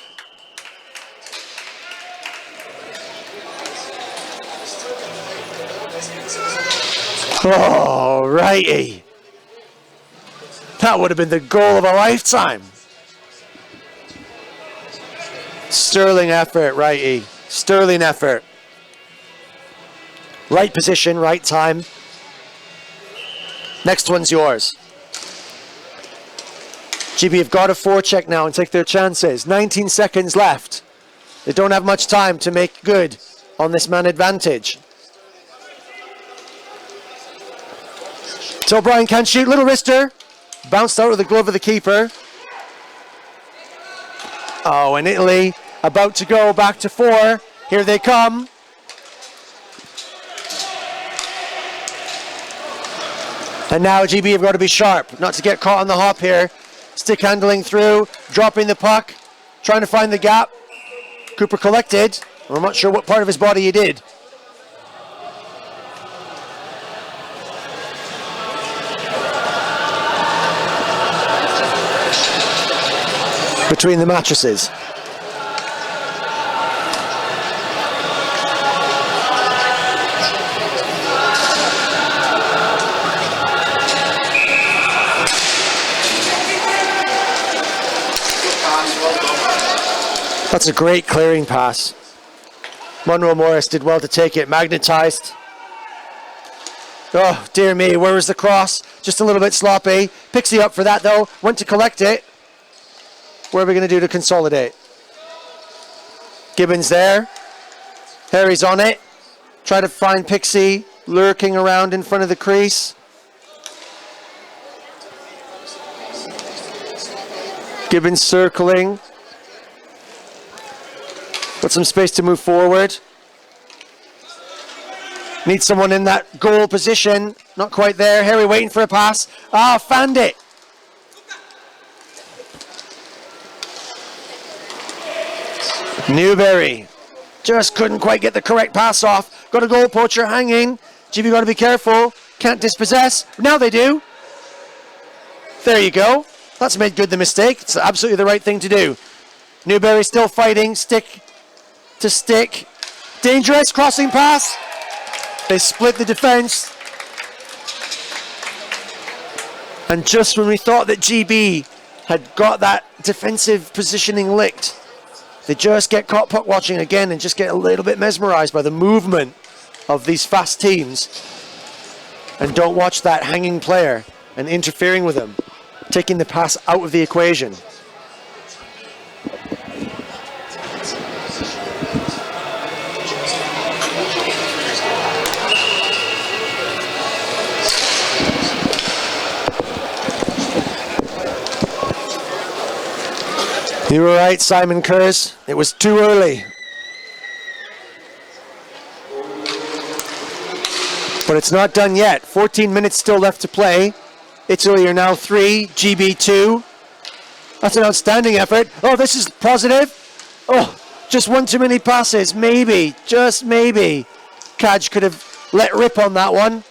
Oh, righty. That would have been the goal of a lifetime. Sterling effort, righty. Sterling effort. Right position, right time. Next one's yours. GB have got a forecheck now and take their chances. 19 seconds left. They don't have much time to make good on this man advantage. So O'Brien can't shoot. Little wrister. Bounced out of the glove of the keeper. Oh, and Italy about to go back to 4. Here they come. And now GB have got to be sharp, not to get caught on the hop here. Stick handling through, dropping the puck, trying to find the gap. Cooper collected. I'm not sure what part of his body he did. Between the mattresses. That's a great clearing pass. Monroe Morris did well to take it, magnetized. Oh, dear me, where was the cross? Just a little bit sloppy. Pixie up for that though, went to collect it. What are we going to do to consolidate? Gibbons there. Harry's on it. Try to find Pixie lurking around in front of the crease. Gibbons circling. Got some space to move forward. Need someone in that goal position. Not quite there. Harry waiting for a pass. Found it. Newberry just couldn't quite get the correct pass off. Got a goal poacher hanging. GB got to be careful. Can't dispossess. Now they do. There you go. That's made good the mistake. It's absolutely the right thing to do. Newberry still fighting. Stick to stick. Dangerous crossing pass. They split the defense. And just when we thought that GB had got that defensive positioning licked, they just get caught puck watching again and just get a little bit mesmerized by the movement of these fast teams and don't watch that hanging player and interfering with him, taking the pass out of the equation. You were right, Simon Kurz. It was too early. But it's not done yet. 14 minutes still left to play. Italy are now 3, GB 2. That's an outstanding effort. Oh, this is positive. Oh, just one too many passes. Maybe, just maybe. Kaj could have let rip on that one.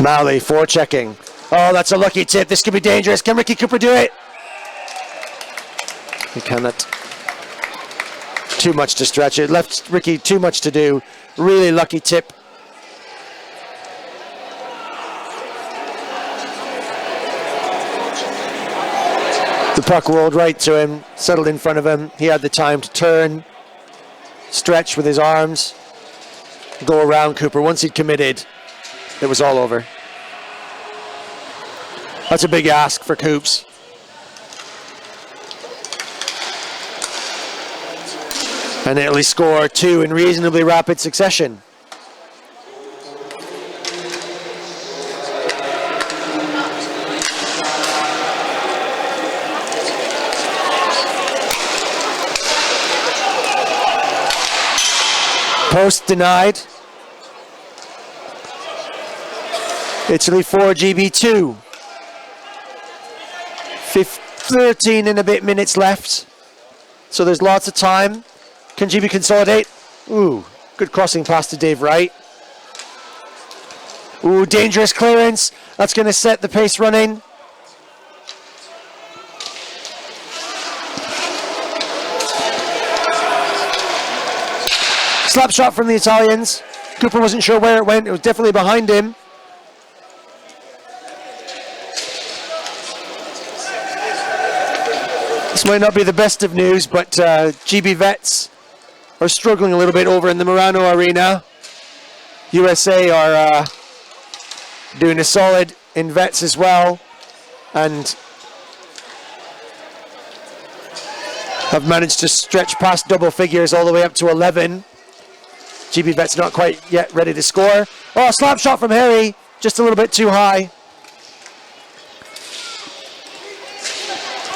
Malley forechecking. Oh, that's a lucky tip. This could be dangerous. Can Ricky Cooper do it? He cannot. Too much to stretch it. Left Ricky too much to do. Really lucky tip. The puck rolled right to him, settled in front of him. He had the time to turn, stretch with his arms, go around Cooper. Once he'd committed, it was all over. That's a big ask for Coops. And Italy score 2 in reasonably rapid succession. Post denied. Italy 4, GB 2. 13 and a bit minutes left. So there's lots of time. Can GB consolidate? Ooh, good crossing pass to Dave Wright. Ooh, dangerous clearance. That's going to set the pace running. Slap shot from the Italians. Cooper wasn't sure where it went. It was definitely behind him. This might not be the best of news, but GB Vets are struggling a little bit over in the Murano Arena. USA are doing a solid in Vets as well, and have managed to stretch past double figures all the way up to 11. GB Vets not quite yet ready to score. Oh, slap shot from Harry, just a little bit too high.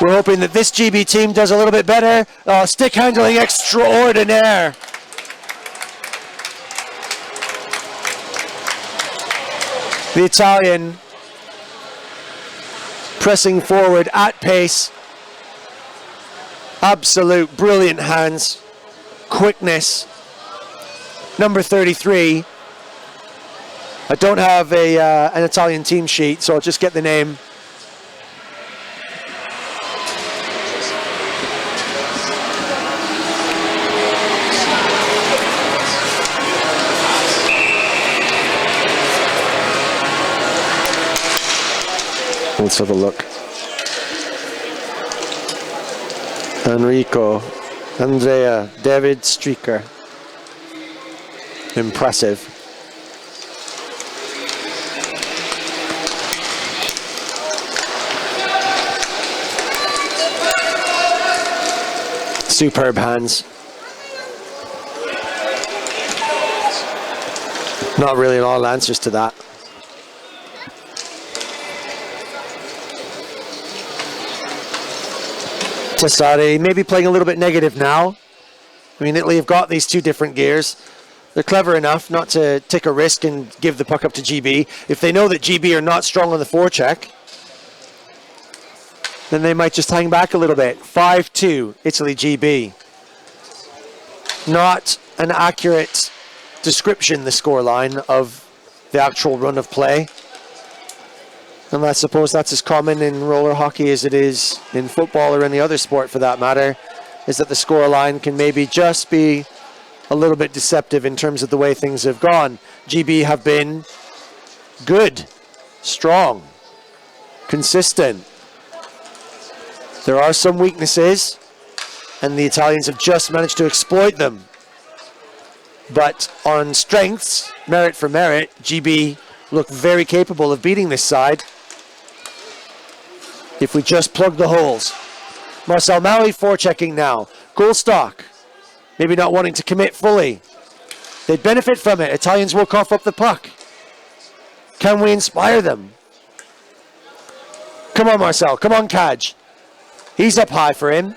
We're hoping that this GB team does a little bit better. Oh, stick handling extraordinaire. The Italian pressing forward at pace. Absolute brilliant hands. Quickness. Number 33. I don't have an Italian team sheet, so I'll just get the name. Let's have a look. Enrico, Andrea, David Streaker. Impressive. Superb hands. Not really a lot of answers to that. Tessari maybe playing a little bit negative now. I mean, Italy have got these two different gears. They're clever enough not to take a risk and give the puck up to GB. If they know that GB are not strong on the forecheck, then they might just hang back a little bit. 5-2, Italy GB. Not an accurate description, the scoreline, of the actual run of play. And I suppose that's as common in roller hockey as it is in football or any other sport for that matter, is that the scoreline can maybe just be a little bit deceptive in terms of the way things have gone. GB have been good, strong, consistent. There are some weaknesses, and the Italians have just managed to exploit them. But on strengths, merit for merit, GB look very capable of beating this side if we just plug the holes. Marcel Malley forechecking now. Goalstock, maybe not wanting to commit fully. They'd benefit from it. Italians will cough up the puck. Can we inspire them? Come on, Marcel. Come on, Kaj. He's up high for him.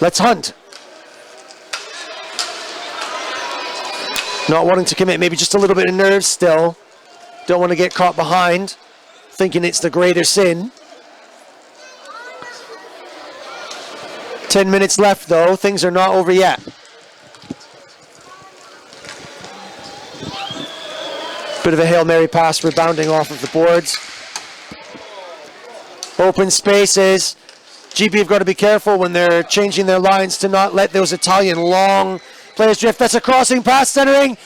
Let's hunt. Not wanting to commit, maybe just a little bit of nerves still. Don't want to get caught behind, thinking it's the greater sin. 10 minutes left though, things are not over yet. Bit of a Hail Mary pass rebounding off of the boards. Open spaces. GB have got to be careful when they're changing their lines to not let those Italian long players drift. That's a crossing pass, centering.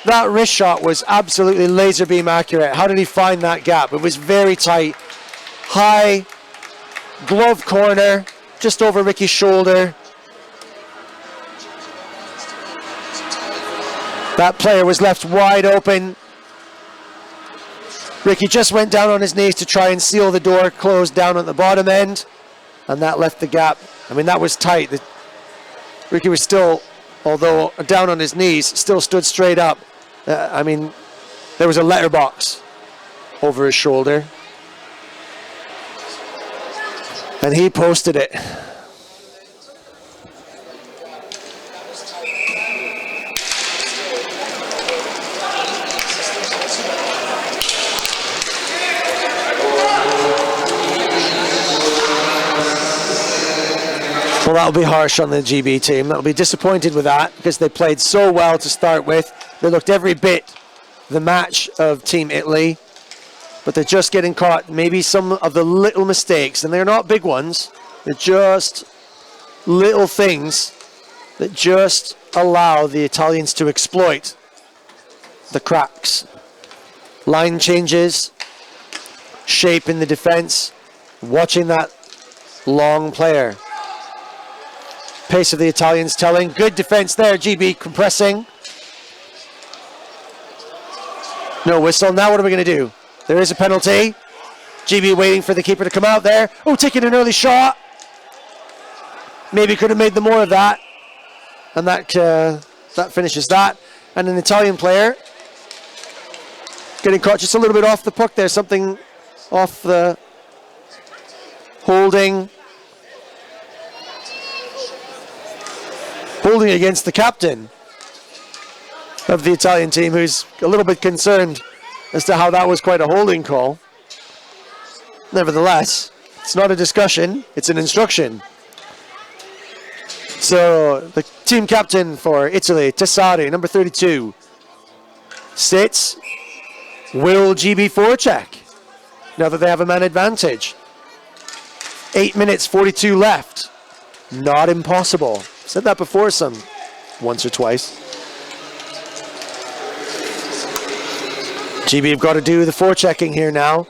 That wrist shot was absolutely laser beam accurate. How did he find that gap? It was very tight. High, glove corner, just over Ricky's shoulder. That player was left wide open. Ricky just went down on his knees to try and seal the door closed down at the bottom end, and that left the gap. I mean, that was tight. Ricky was still, although down on his knees, still stood straight up. I mean, there was a letterbox over his shoulder, and he posted it. Well, that'll be harsh on the GB team. They'll be disappointed with that because they played so well to start with. They looked every bit the match of Team Italy, but they're just getting caught. Maybe some of the little mistakes, and they're not big ones. They're just little things that just allow the Italians to exploit the cracks. Line changes, shape in the defense, watching that long player. Pace of the Italians telling. Good defense there. GB compressing. No whistle. Now what are we going to do? There is a penalty. GB waiting for the keeper to come out there. Oh, taking an early shot. Maybe could have made the more of that. And that finishes that. And an Italian player getting caught just a little bit off the puck there. Something off the holding. Holding against the captain of the Italian team, who's a little bit concerned as to how that was quite a holding call. Nevertheless, it's not a discussion, it's an instruction. So the team captain for Italy, Tessari, number 32, sits. Will GB forecheck now that they have a man advantage? 8 minutes, 42 left. Not impossible. Said that before once or twice. GB have got to do the forechecking here now.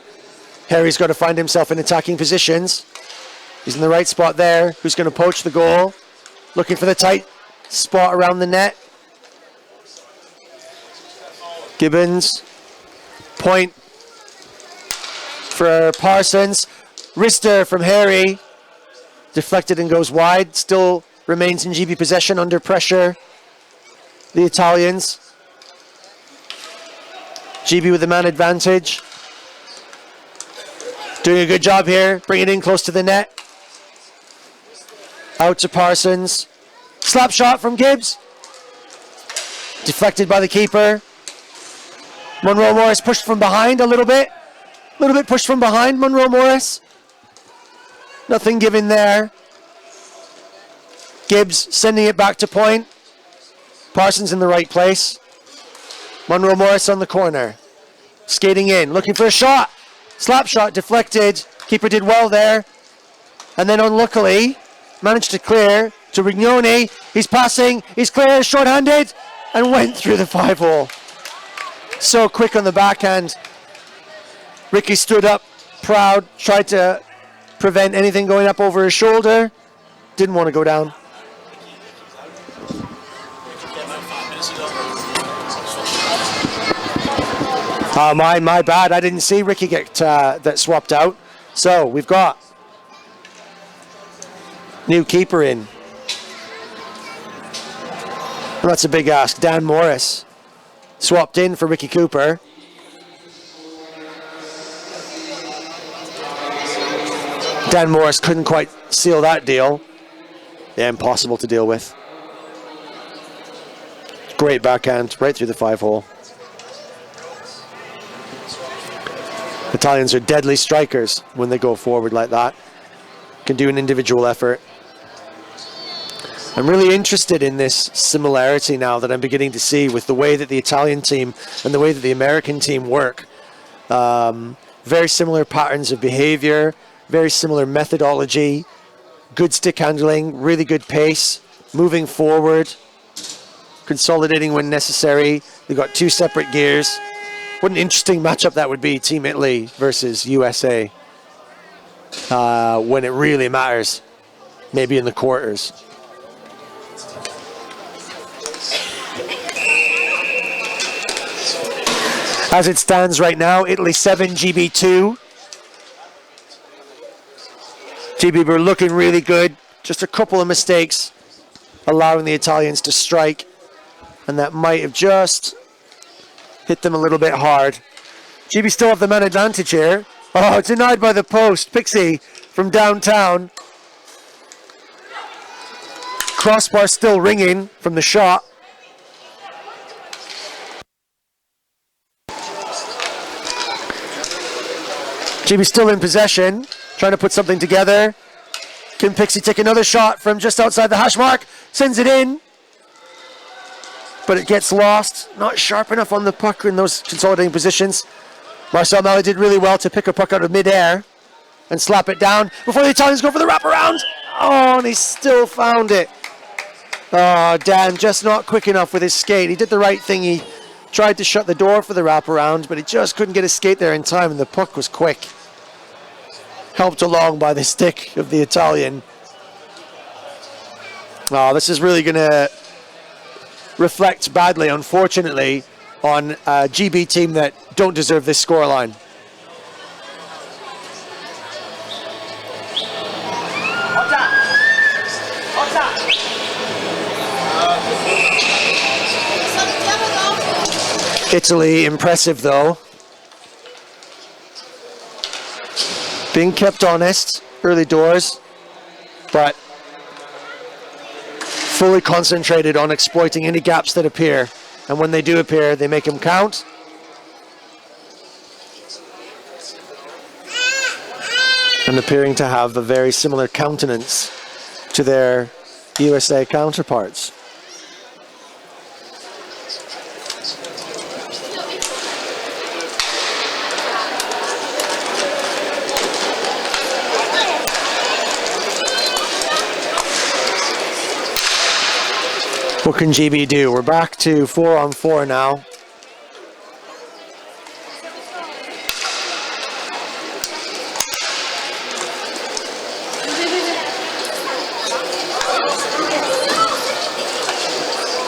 Harry's got to find himself in attacking positions. He's in the right spot there. Who's going to poach the goal? Looking for the tight spot around the net. Gibbons. Point for Parsons. Wrister from Harry. Deflected and goes wide. Still remains in GB possession under pressure. The Italians. GB with the man advantage. Doing a good job here. Bring it in close to the net. Out to Parsons. Slap shot from Gibbs. Deflected by the keeper. Monroe Morris pushed from behind a little bit. A little bit pushed from behind, Monroe Morris. Nothing given there. Gibbs sending it back to point. Parsons in the right place. Monroe Morris on the corner. Skating in, looking for a shot. Slap shot deflected. Keeper did well there. And then unluckily, managed to clear to Rignoni. He's passing, he's clear, short-handed, and went through the 5-hole. So quick on the backhand. Ricky stood up, proud, tried to prevent anything going up over his shoulder. Didn't want to go down. My bad. I didn't see Ricky get that swapped out. So we've got New keeper in. Well, that's a big ask. Dan Morris swapped in for Ricky Cooper. Dan Morris couldn't quite seal that deal. Yeah, impossible to deal with. Great backhand right through the 5-hole. Italians are deadly strikers when they go forward like that. Can do an individual effort. I'm really interested in this similarity now that I'm beginning to see with the way that the Italian team and the way that the American team work. Very similar patterns of behavior, very similar methodology, good stick handling, really good pace, moving forward, consolidating when necessary. They've got 2 separate gears. What an interesting matchup that would be, Team Italy versus USA, when it really matters, maybe in the quarters. As it stands right now, Italy 7, GB 2. GB were looking really good. Just a couple of mistakes allowing the Italians to strike. And that might have just hit them a little bit hard. GB still have the man advantage here. Oh, denied by the post. Pixie from downtown. Crossbar still ringing from the shot. GB still in possession, trying to put something together. Can Pixie take another shot from just outside the hash mark? Sends it in. But it gets lost. Not sharp enough on the puck in those consolidating positions. Marcel Malley did really well to pick a puck out of midair and slap it down before the Italians go for the wraparound. Oh, and he still found it. Oh, Dan, just not quick enough with his skate. He did the right thing. He tried to shut the door for the wraparound, but he just couldn't get his skate there in time, and the puck was quick. Helped along by the stick of the Italian. Oh, this is really going to reflect badly, unfortunately, on a GB team that don't deserve this scoreline. Italy, impressive though. Being kept honest early doors, but fully concentrated on exploiting any gaps that appear. And when they do appear, they make them count. And appearing to have a very similar countenance to their USA counterparts. What can GB do? We're back to 4-on-4 now.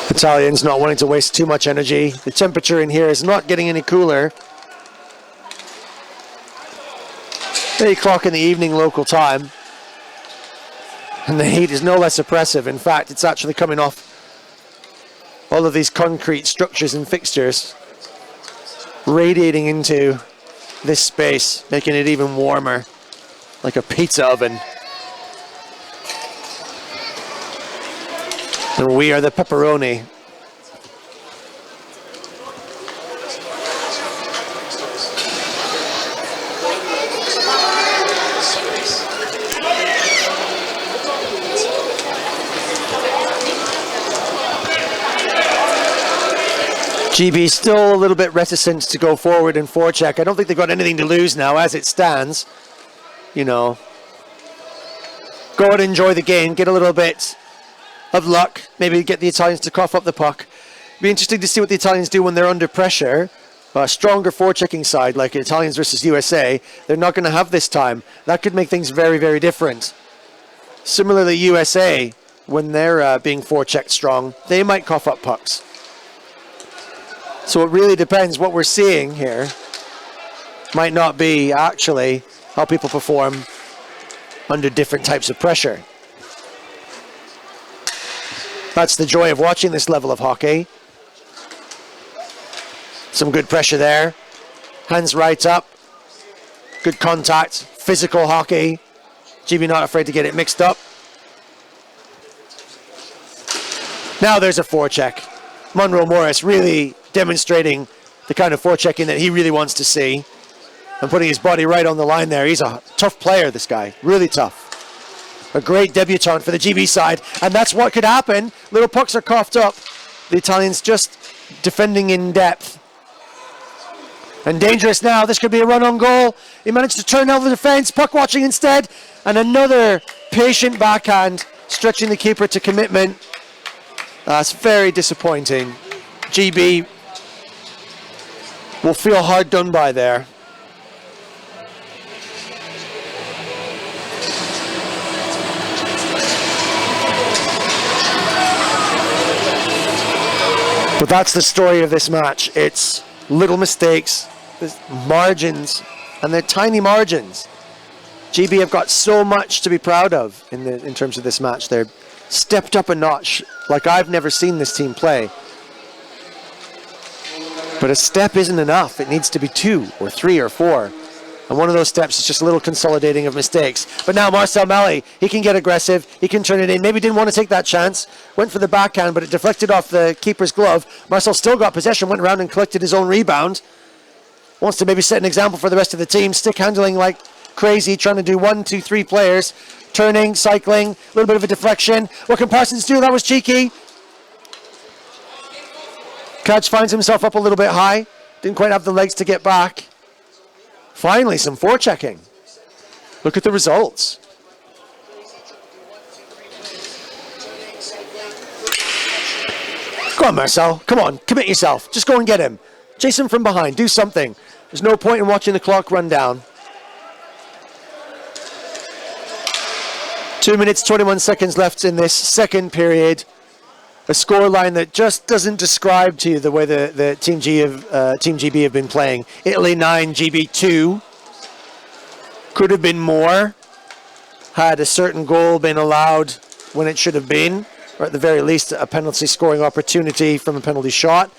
Italians not wanting to waste too much energy. The temperature in here is not getting any cooler. 8 o'clock in the evening local time. And the heat is no less oppressive. In fact, it's actually coming off all of these concrete structures and fixtures, radiating into this space, making it even warmer, like a pizza oven. And we are the pepperoni. GB still a little bit reticent to go forward and forecheck. I don't think they've got anything to lose now as it stands. You know, go out and enjoy the game, get a little bit of luck, maybe get the Italians to cough up the puck. Be interesting to see what the Italians do when they're under pressure. A stronger forechecking side like Italians versus USA, they're not going to have this time. That could make things very, very different. Similarly, USA, when they're being forechecked strong, they might cough up pucks. So it really depends. What we're seeing here might not be actually how people perform under different types of pressure. That's the joy of watching this level of hockey. Some good pressure there. Hands right up. Good contact. Physical hockey. GB not afraid to get it mixed up. Now there's a forecheck. Monroe Morris really demonstrating the kind of forechecking that he really wants to see. And putting his body right on the line there. He's a tough player, this guy. Really tough. A great debutant for the GB side. And that's what could happen. Little pucks are coughed up. The Italians just defending in depth. And dangerous now. This could be a run on goal. He managed to turn out the defense. Puck watching instead. And another patient backhand. Stretching the keeper to commitment. That's very disappointing. GB will feel hard done by there. But that's the story of this match. It's little mistakes, margins, and they're tiny margins. GB have got so much to be proud of in terms of this match. They're stepped up a notch like I've never seen this team play. But a step isn't enough. It needs to be 2 or 3 or 4. And one of those steps is just a little consolidating of mistakes. But now Marcel Malley, he can get aggressive. He can turn it in. Maybe didn't want to take that chance. Went for the backhand, but it deflected off the keeper's glove. Marcel still got possession, went around and collected his own rebound. Wants to maybe set an example for the rest of the team. Stick handling like crazy, trying to do 1, 2, 3 players. Turning, cycling, a little bit of a deflection. What can Parsons do? That was cheeky. Couch finds himself up a little bit high. Didn't quite have the legs to get back. Finally, some forechecking. Look at the results. Go on, Marcel. Come on, commit yourself. Just go and get him. Chase him from behind. Do something. There's no point in watching the clock run down. 2 minutes, 21 seconds left in this second period. A scoreline that just doesn't describe to you the way the Team GB have been playing. Italy 9, GB 2. Could have been more had a certain goal been allowed when it should have been, or at the very least a penalty scoring opportunity from a penalty shot.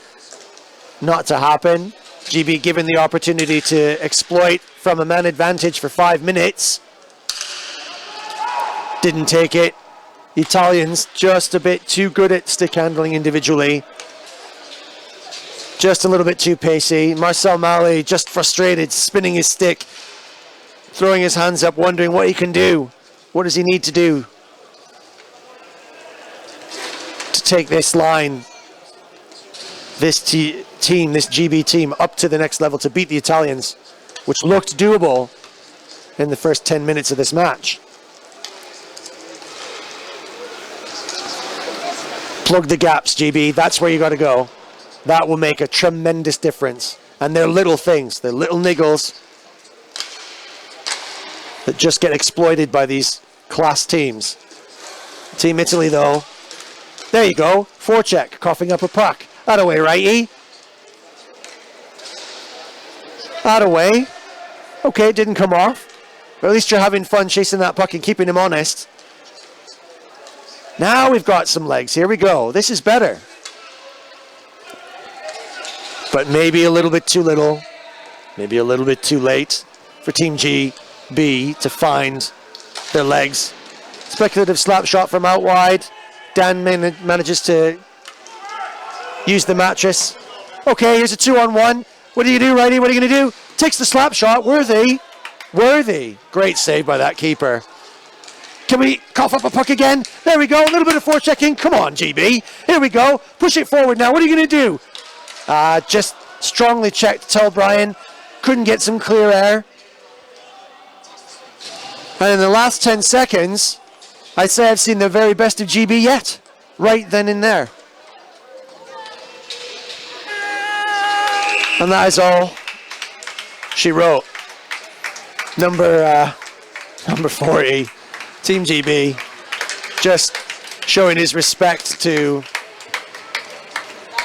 Not to happen. GB given the opportunity to exploit from a man advantage for 5 minutes. Didn't take it. Italians just a bit too good at stick handling individually. Just a little bit too pacey. Marcel Malley just frustrated, spinning his stick, throwing his hands up, wondering what he can do. What does he need to do to take this line, this team, this GB team up to the next level to beat the Italians, which looked doable in the first 10 minutes of this match. Plug the gaps, GB. That's where you got to go. That will make a tremendous difference. And they're little things. They're little niggles that just get exploited by these class teams. Team Italy, though. There you go. Forecheck. Coughing up a puck. That away, righty. That away. Okay, it didn't come off. But at least you're having fun chasing that puck and keeping him honest. Now we've got some legs. Here we go. This is better. But maybe a little bit too little. Maybe a little bit too late for Team GB to find their legs. Speculative slap shot from out wide. Dan manages to use the mattress. Okay, here's a 2-on-1. What do you do, righty? What are you going to do? Takes the slap shot. Worthy. Worthy. Great save by that keeper. Can we cough up a puck again? There we go. A little bit of forechecking. Come on, GB. Here we go. Push it forward now. What are you going to do? Just strongly checked. Tell Brian. Couldn't get some clear air. And in the last 10 seconds, I'd say I've seen the very best of GB yet. Right then and there. And that is all she wrote. Number 40. Team GB just showing his respect to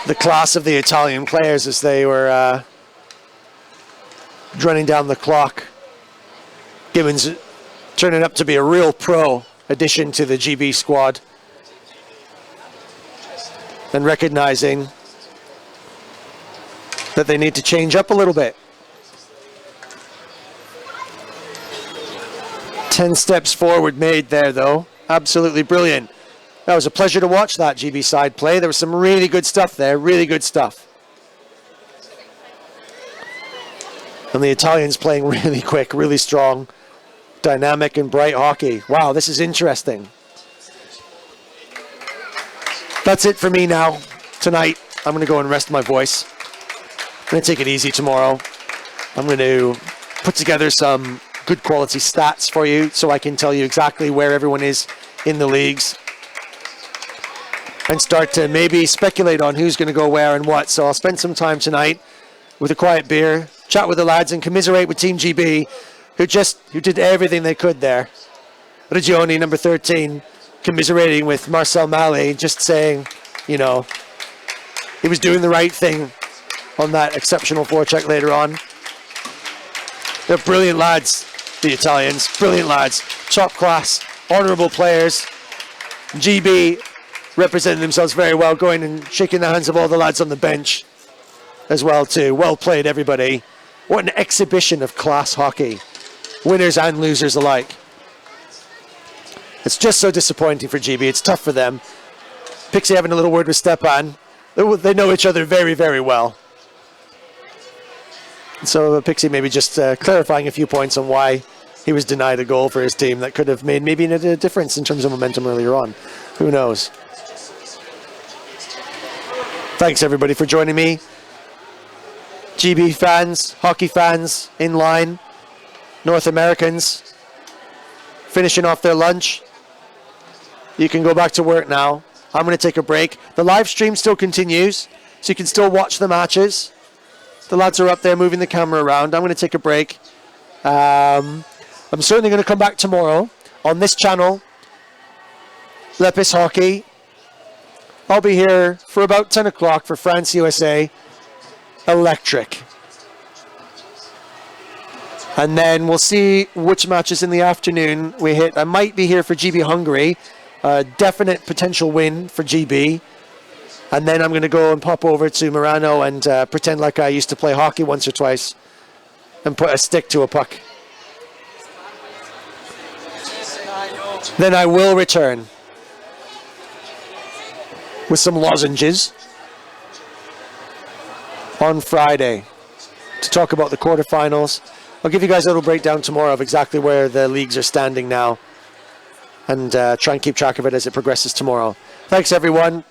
the class of the Italian players as they were running down the clock. Gibbons turning up to be a real pro addition to the GB squad. and recognizing that they need to change up a little bit. 10 steps forward made there, though. Absolutely brilliant. That was a pleasure to watch that GB side play. There was some really good stuff there, really good stuff. And the Italians playing really quick, really strong, dynamic and bright hockey. Wow, this is interesting. That's it for me now. Tonight, I'm going to go and rest my voice. I'm going to take it easy tomorrow. I'm going to put together some good quality stats for you so I can tell you exactly where everyone is in the leagues and start to maybe speculate on who's going to go where and what. So I'll spend some time tonight with a quiet beer, chat with the lads and commiserate with Team GB who did everything they could there. Regioni, number 13, commiserating with Marcel Malley, just saying, you know, he was doing the right thing on that exceptional forecheck later on. They're brilliant lads, the Italians, brilliant lads, top class, honourable players. GB representing themselves very well, going and shaking the hands of all the lads on the bench as well too. Well played, everybody. What an exhibition of class hockey, winners and losers alike. It's just so disappointing for GB. It's tough for them. Pixie having a little word with Stepan. They know each other very, very well. So Pixie maybe just clarifying a few points on why he was denied a goal for his team that could have made maybe a difference in terms of momentum earlier on. Who knows? Thanks everybody for joining me. GB fans, hockey fans in line, North Americans finishing off their lunch. You can go back to work now. I'm going to take a break. The live stream still continues, so you can still watch the matches. The lads are up there moving the camera around. I'm going to take a break. I'm certainly going to come back tomorrow on this channel, Lepis Hockey. I'll be here for about 10 o'clock for France USA Electric. And then we'll see which matches in the afternoon we hit. I might be here for GB Hungary. A definite potential win for GB. And then I'm going to go and pop over to Murano and pretend like I used to play hockey once or twice and put a stick to a puck. Then I will return with some lozenges on Friday to talk about the quarterfinals. I'll give you guys a little breakdown tomorrow of exactly where the leagues are standing now and try and keep track of it as it progresses tomorrow. Thanks, everyone.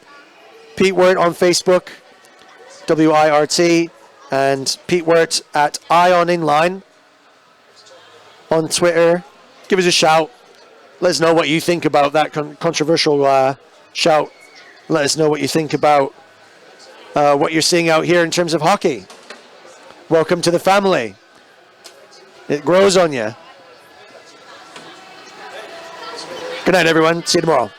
Pete Wirt on Facebook, WIRT, and Pete Wirt at Ion Inline on Twitter. Give us a shout. Let us know what you think about that controversial shout. Let us know what you think about what you're seeing out here in terms of hockey. Welcome to the family. It grows on you. Good night, everyone. See you tomorrow.